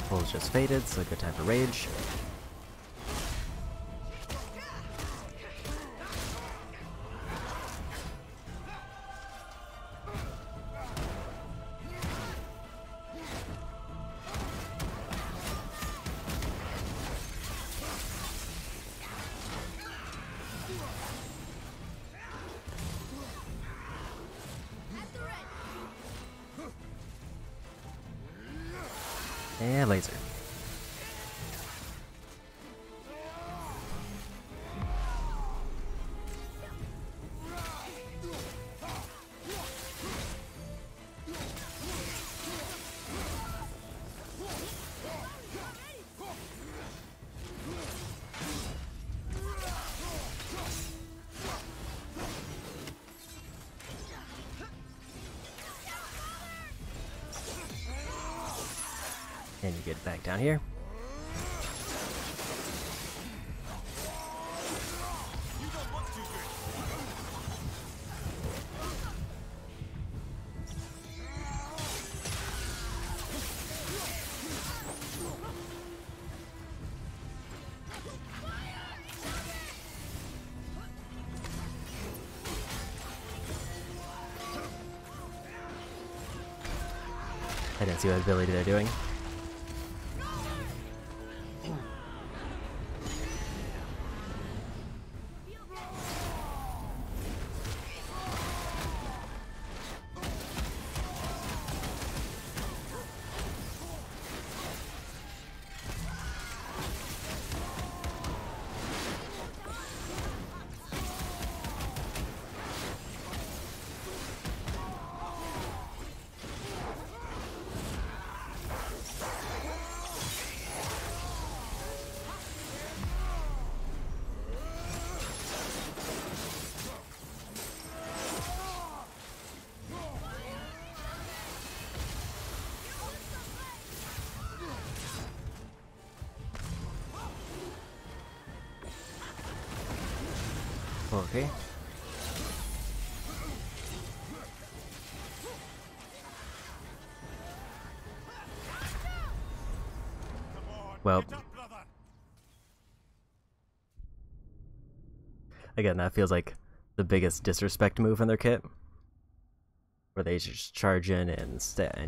Speaker 1: Bull's just faded, so good time for rage. And laser. And you get back down here. I didn't see what ability they're doing. Okay. Well, again, that feels like the biggest disrespect move in their kit, where they just charge in and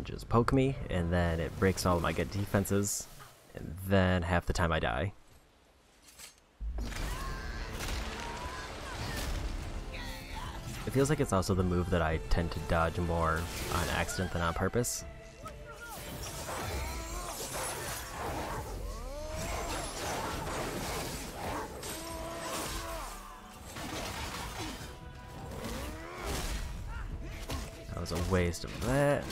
Speaker 1: just poke me, and then it breaks all of my good defenses, and then half the time I die. It feels like it's also the move that I tend to dodge more on accident than on purpose. That was a waste of that.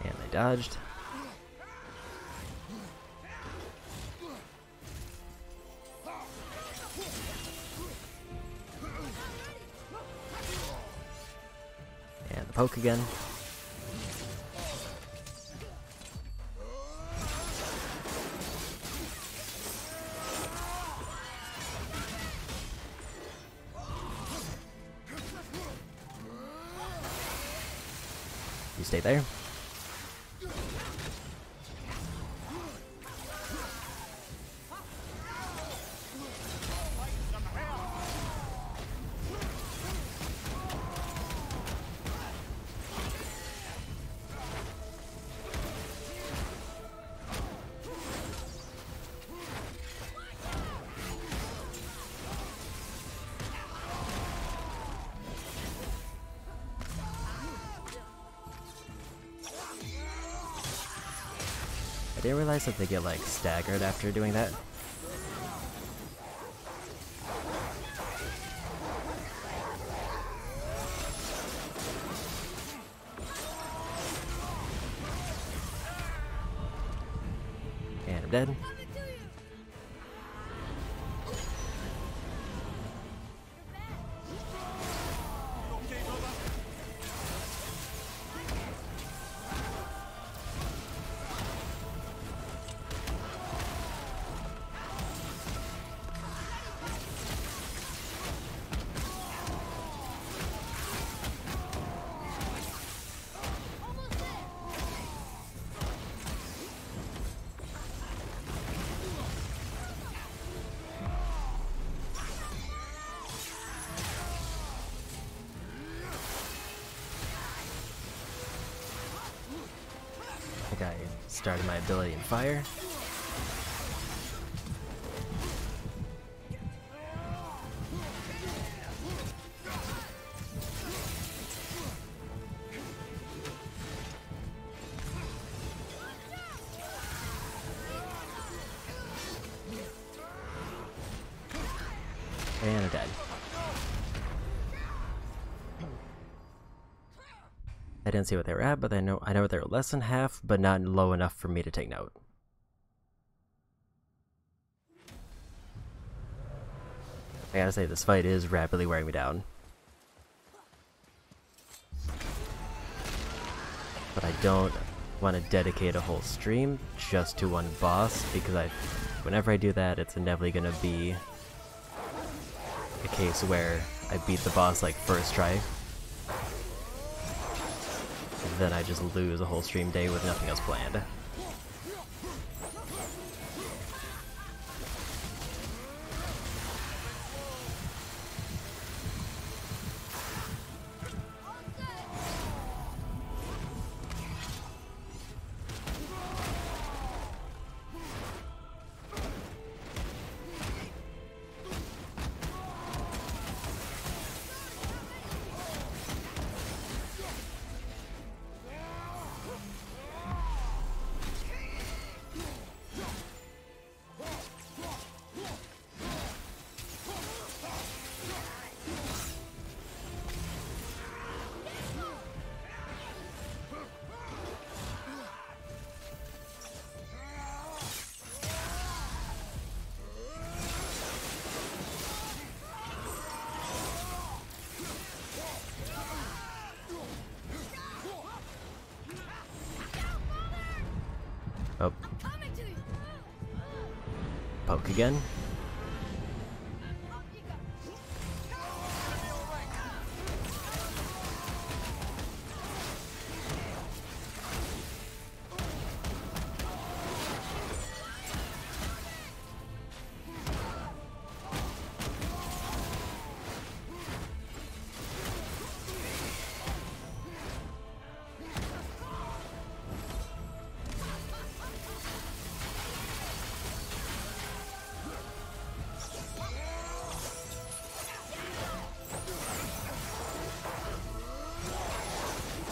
Speaker 1: And they dodged. And the poke again. You stay there. I didn't realize that they get like staggered after doing that. And I'm dead. I think I started my ability in fire. And I'm dead. I didn't see what they were at, but I know they were less than half, but not low enough for me to take note. I gotta say, this fight is rapidly wearing me down. But I don't want to dedicate a whole stream just to one boss, because whenever I do that, it's inevitably gonna be a case where I beat the boss like first try. Then I just lose a whole stream day with nothing else planned. Oh. Poke again.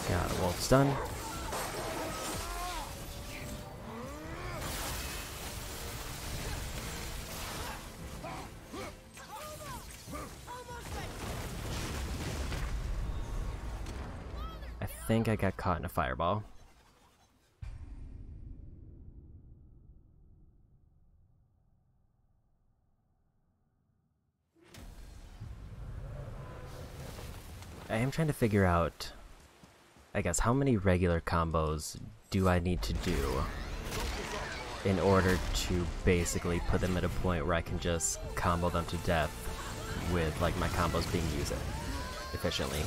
Speaker 1: Got a wolf stun. I think I got caught in a fireball. I am trying to figure out, I guess, how many regular combos do I need to do in order to basically put them at a point where I can just combo them to death with like my combos being used efficiently.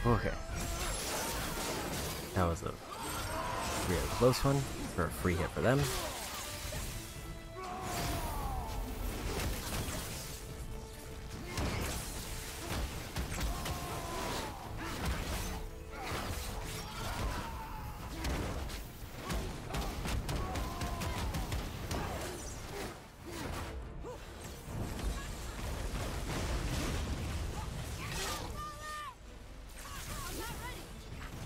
Speaker 1: Okay. That was a really close one for a free hit for them.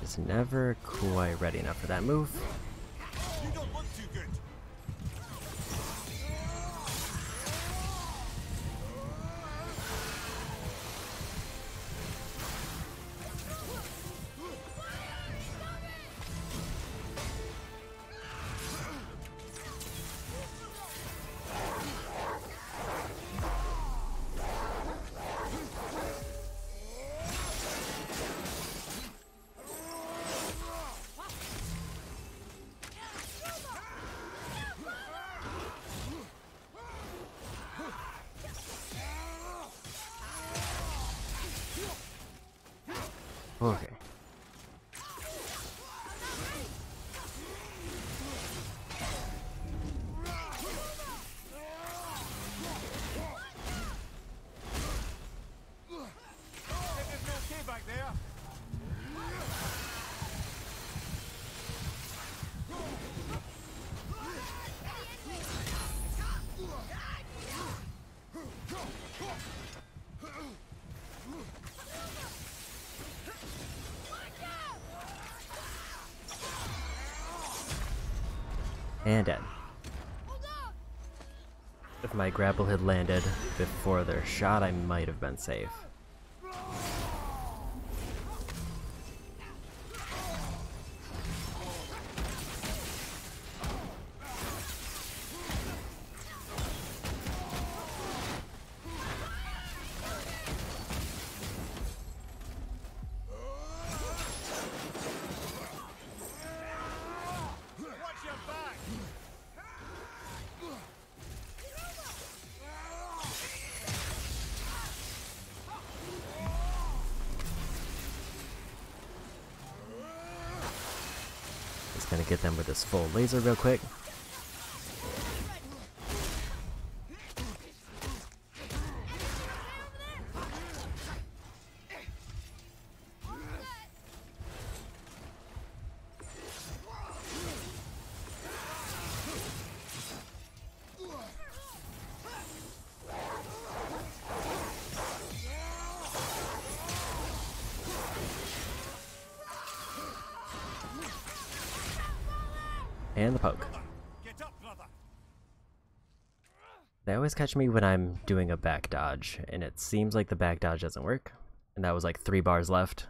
Speaker 1: Just never quite ready enough for that move.
Speaker 3: You don't look too good.
Speaker 1: Okay.
Speaker 3: Okay back there.
Speaker 1: And dead. If my grapple had landed before their shot, I might have been safe.
Speaker 3: Watch your back.
Speaker 1: Just gonna get them with this full laser real quick. And the poke.
Speaker 3: Get up, brother.
Speaker 1: They always catch me when I'm doing a back dodge, and it seems like the back dodge doesn't work. And that was like 3 bars left.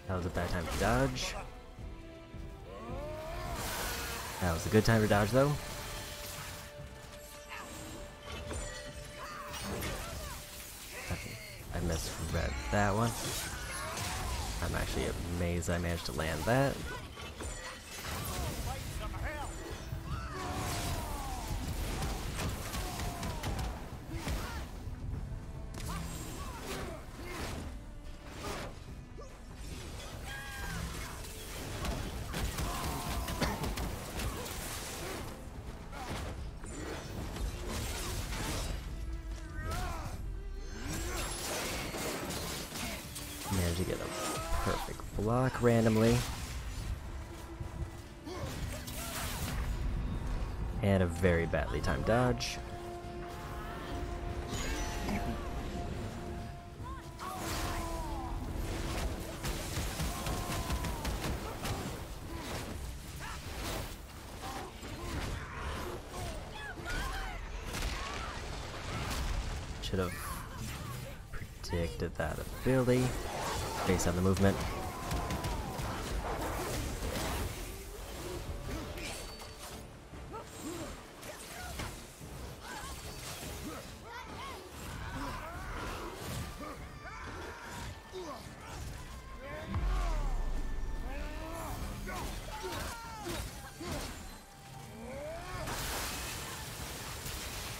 Speaker 1: That was a bad time to dodge. That was a good time to dodge, though. I misread that one. I'm actually amazed I managed to land that. Managed to get a perfect block randomly. And a very badly timed dodge. Should have predicted that ability based on the movement.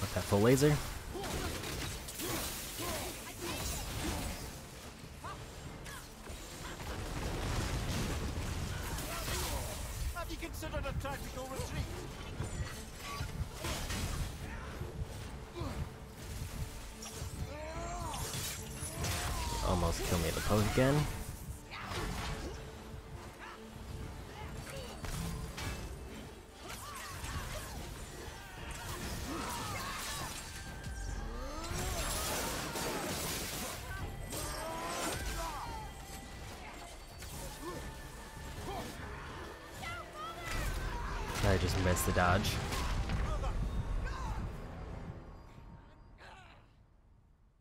Speaker 1: With that full laser.
Speaker 3: Have you considered a tactical retreat?
Speaker 1: Almost almost kill me with the poke again. I just missed the dodge.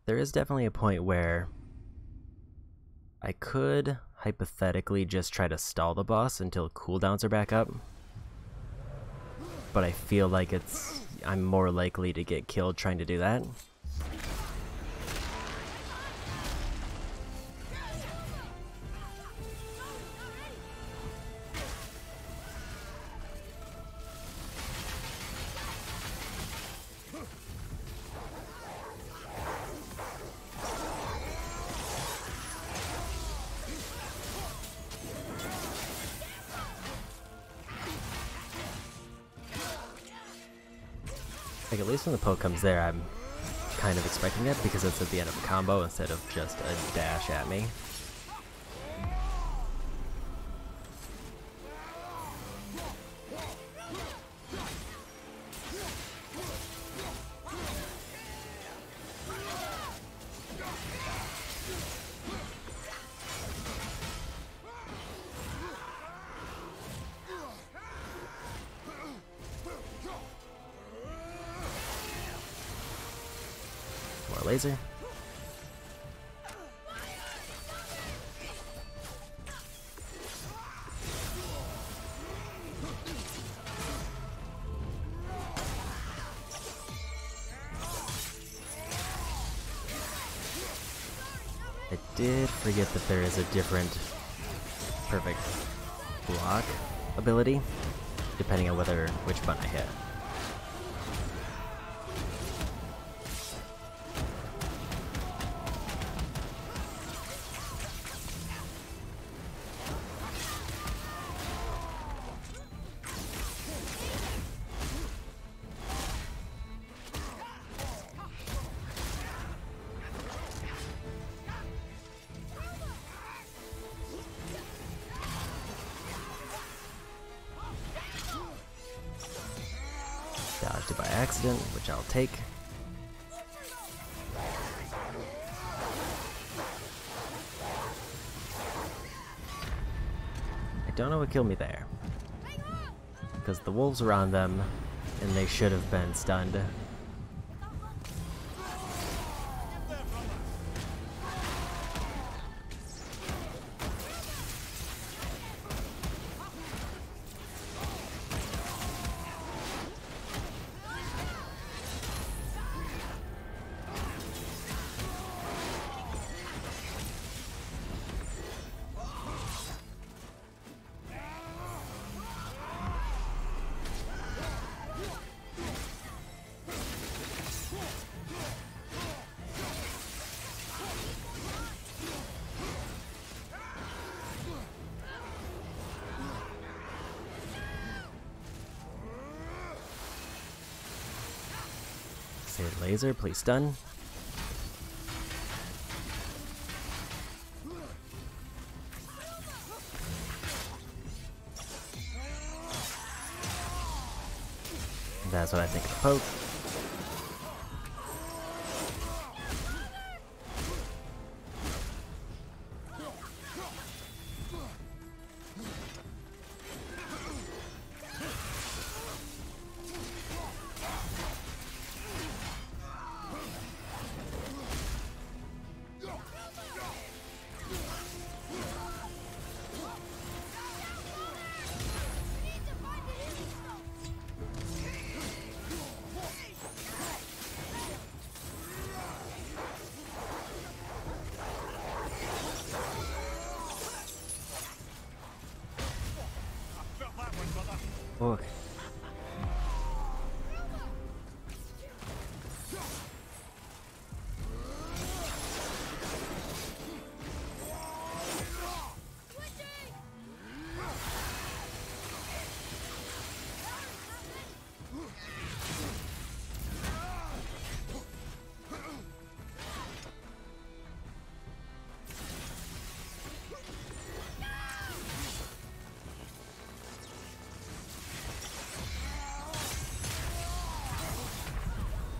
Speaker 1: There is definitely a point where I could hypothetically just try to stall the boss until cooldowns are back up. But I feel like I'm more likely to get killed trying to do that. Like, at least when the poke comes there, I'm kind of expecting it because it's at the end of a combo instead of just a dash at me. More laser. I did forget that there is a different perfect block ability depending on which button I hit. Dodged it by accident, which I'll take. I don't know what killed me there, because the wolves were on them, and they should have been stunned. Save laser, please stun. That's what I think of the poke.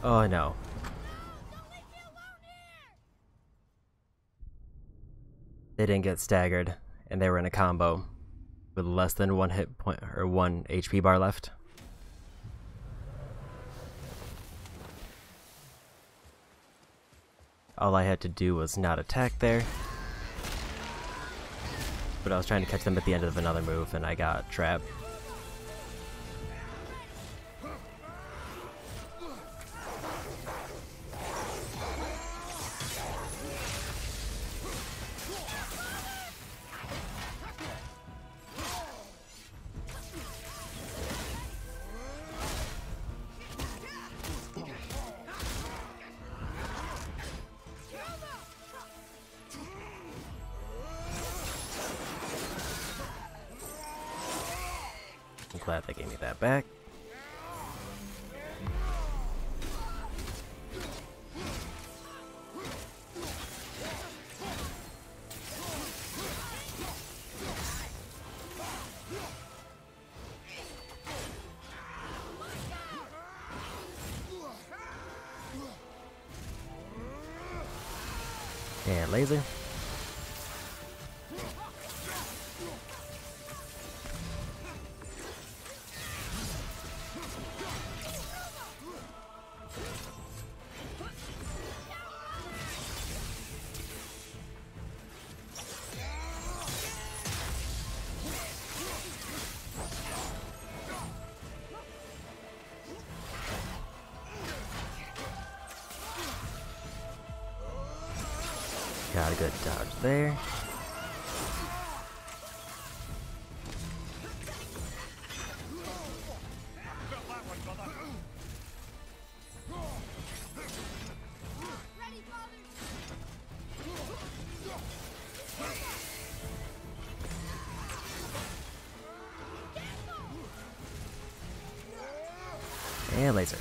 Speaker 1: Oh no. They didn't get staggered, and they were in a combo with less than 1 hit point or 1 HP bar left. All I had to do was not attack there. But I was trying to catch them at the end of another move, and I got trapped. I'm glad they gave me that back. And laser. Got a good dodge there. And laser.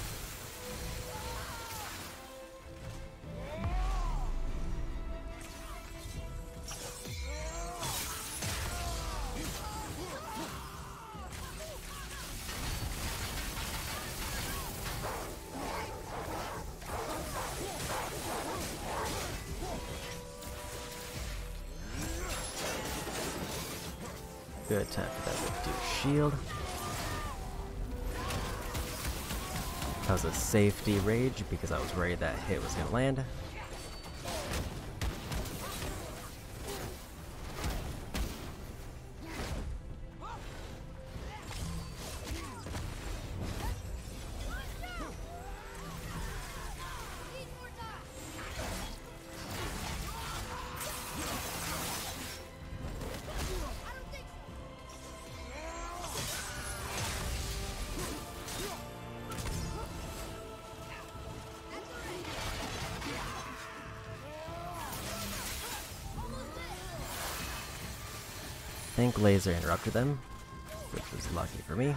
Speaker 1: Good time for that to do shield. That was a safety rage because I was worried that hit was gonna land. I think laser interrupted them, which was lucky for me.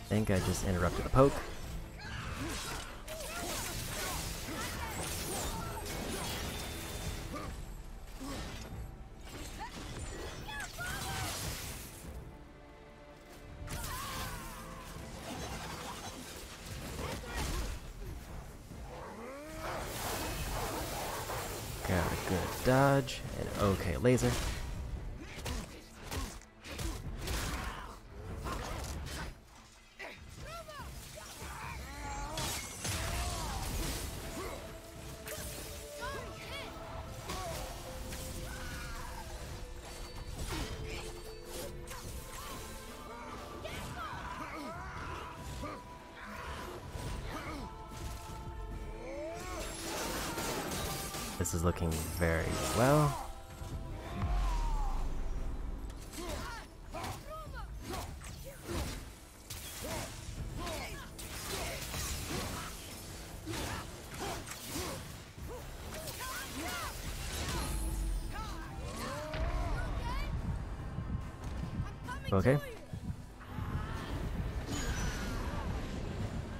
Speaker 1: I think I just interrupted the poke. Got a good dodge and okay laser. This is looking very well. Okay.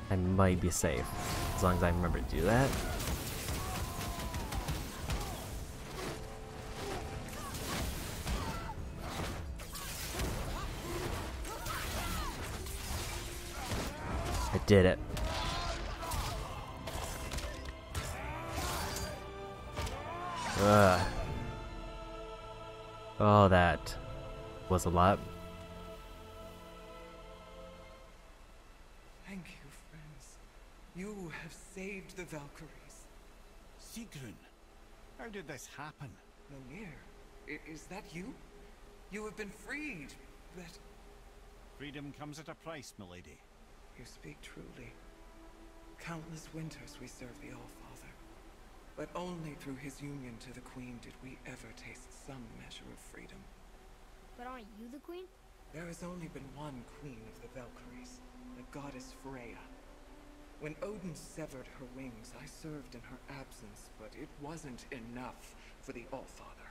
Speaker 1: I might be safe, as long as I remember to do that. I did it. Ugh. Oh, that was a lot.
Speaker 6: Thank you, friends. You have saved the Valkyries.
Speaker 3: Sigrun, how did this happen?
Speaker 6: Mimir, is that you? You have been freed, but...
Speaker 3: Freedom comes at a price, milady.
Speaker 6: You speak truly. Countless winters we served the All-Father. But only through his union to the Queen did we ever taste some measure of freedom.
Speaker 2: But aren't you the queen?
Speaker 6: There has only been one Queen of the Valkyries, the goddess Freya. When Odin severed her wings, I served in her absence, but it wasn't enough for the All-Father.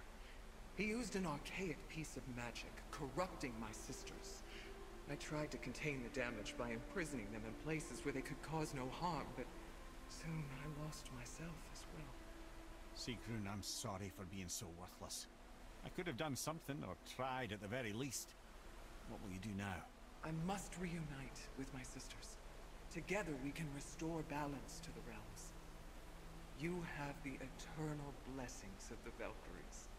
Speaker 6: He used an archaic piece of magic, corrupting my sisters. I tried to contain the damage by imprisoning them in places where they could cause no harm, but soon I lost myself as well.
Speaker 3: Sigrun, I'm sorry for being so worthless. I could have done something, or tried at the very least. What will you do now?
Speaker 6: I must reunite with my sisters. Together we can restore balance to the realms. You have the eternal blessings of the Valkyries.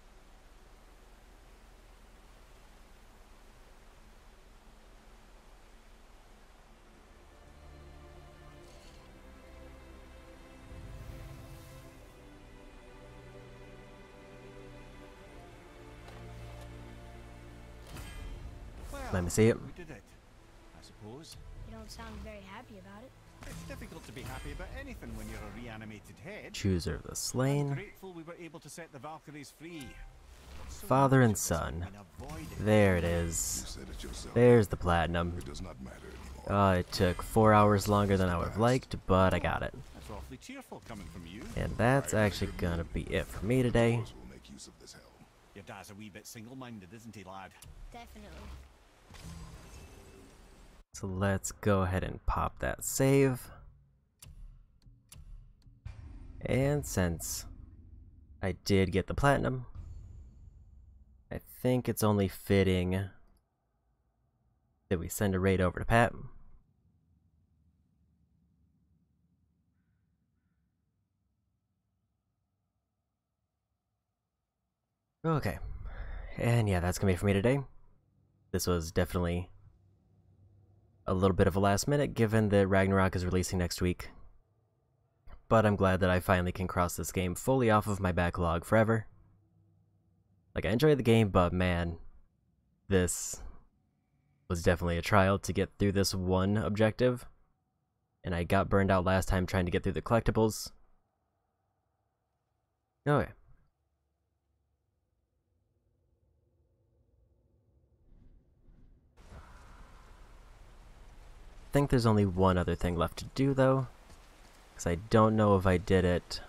Speaker 1: Let me see it.
Speaker 3: We did it, I suppose.
Speaker 2: You don't sound very happy about it.
Speaker 3: It's difficult to be happy about anything when you're a reanimated head.
Speaker 1: Chooser of the
Speaker 3: I'm
Speaker 1: slain.
Speaker 3: grateful we were able to set the Valkyries free. So
Speaker 1: Father
Speaker 3: much
Speaker 1: and
Speaker 3: of this had
Speaker 1: son.
Speaker 3: been avoided.
Speaker 1: There it
Speaker 4: You
Speaker 1: is.
Speaker 4: said it yourself.
Speaker 1: There's the platinum.
Speaker 4: It does not matter anymore.
Speaker 1: It took 4 hours longer than I would have liked, but I got it.
Speaker 3: That's awfully cheerful coming from you.
Speaker 1: And that's actually gonna be it for me today.
Speaker 4: Those will make use of this helm.
Speaker 3: Your dad's a wee bit single-minded, isn't he, lad?
Speaker 2: Definitely.
Speaker 1: So let's go ahead and pop that save. And since I did get the platinum, I think it's only fitting that we send a raid over to Pat. Okay. And yeah, that's gonna be it for me today. This was definitely a little bit of a last minute given that Ragnarok is releasing next week. But I'm glad that I finally can cross this game fully off of my backlog forever. Like, I enjoyed the game, but man, this was definitely a trial to get through this one objective. And I got burned out last time trying to get through the collectibles. Okay. I think there's only one other thing left to do though, because I don't know if I did it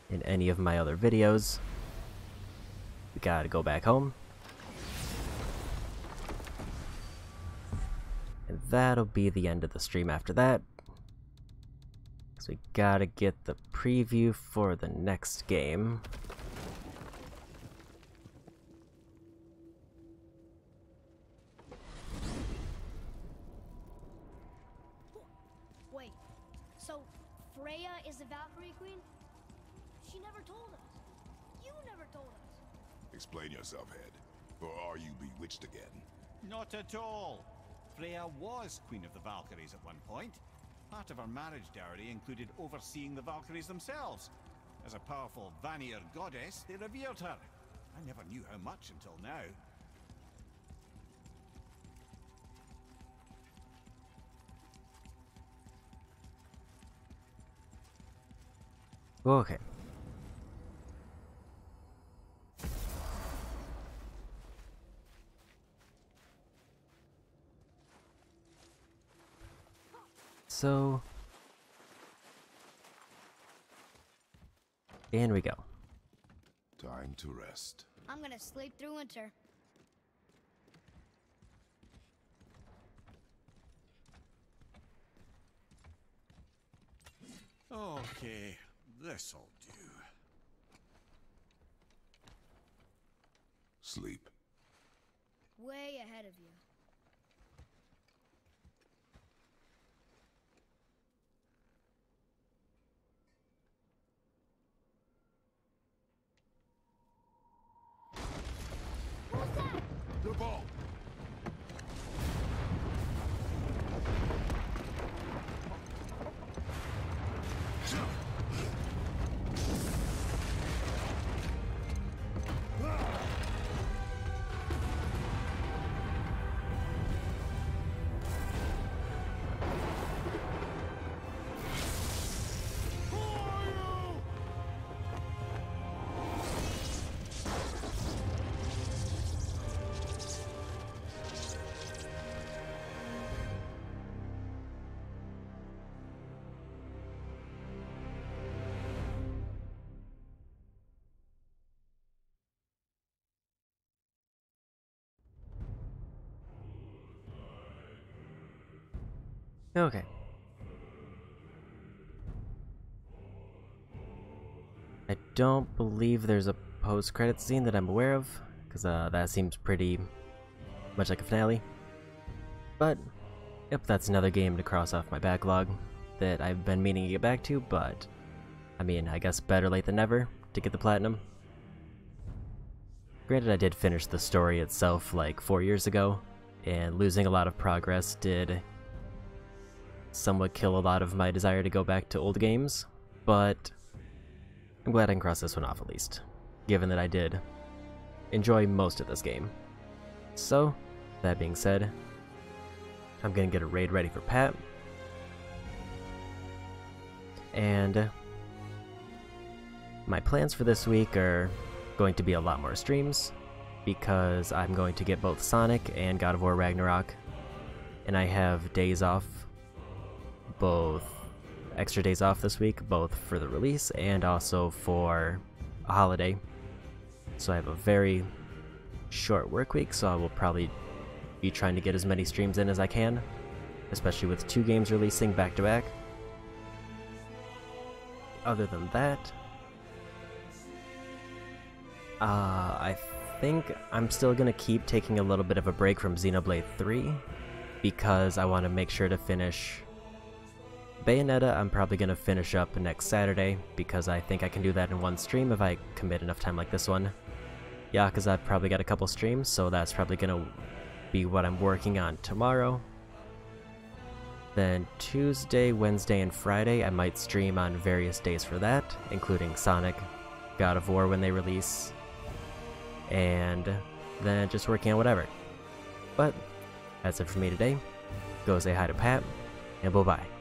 Speaker 1: in any of my other videos. We gotta go back home. And that'll be the end of the stream after that. Because we gotta get the preview for the next game.
Speaker 2: Wait, so Freya is the Valkyrie Queen? She never told us. You never told us.
Speaker 4: Explain yourself, Head. Or are you bewitched again?
Speaker 3: Not at all. Freya was Queen of the Valkyries at one point. Part of her marriage dowry included overseeing the Valkyries themselves. As a powerful Vanir goddess, they revered her. I never knew how much until now.
Speaker 1: Okay. So, in we go.
Speaker 4: Time to rest.
Speaker 2: I'm gonna sleep through winter.
Speaker 3: Okay, this'll do.
Speaker 4: Sleep.
Speaker 2: Way ahead of you.
Speaker 4: The ball!
Speaker 1: Okay. I don't believe there's a post-credit scene that I'm aware of, because that seems pretty much like a finale. But, yep, that's another game to cross off my backlog that I've been meaning to get back to, but, I mean, I guess better late than never to get the platinum. Granted, I did finish the story itself like 4 years ago, and losing a lot of progress did somewhat kill a lot of my desire to go back to old games, but I'm glad I can cross this one off at least, given that I did enjoy most of this game. So, that being said, I'm gonna get a raid ready for Pat, and my plans for this week are going to be a lot more streams, because I'm going to get both Sonic and God of War Ragnarok, and I have days off, both extra days off this week, both for the release and also for a holiday. So I have a very short work week, so I will probably be trying to get as many streams in as I can, especially with 2 games releasing back to back. Other than that, I think I'm still going to keep taking a little bit of a break from Xenoblade 3, because I want to make sure to finish Bayonetta. I'm probably going to finish up next Saturday, because I think I can do that in one stream if I commit enough time like this one. Yeah, because I've probably got a couple streams, so that's probably going to be what I'm working on tomorrow. Then Tuesday, Wednesday, and Friday I might stream on various days for that, including Sonic, God of War when they release, and then just working on whatever. But that's it for me today. Go say hi to Pat, and bye-bye.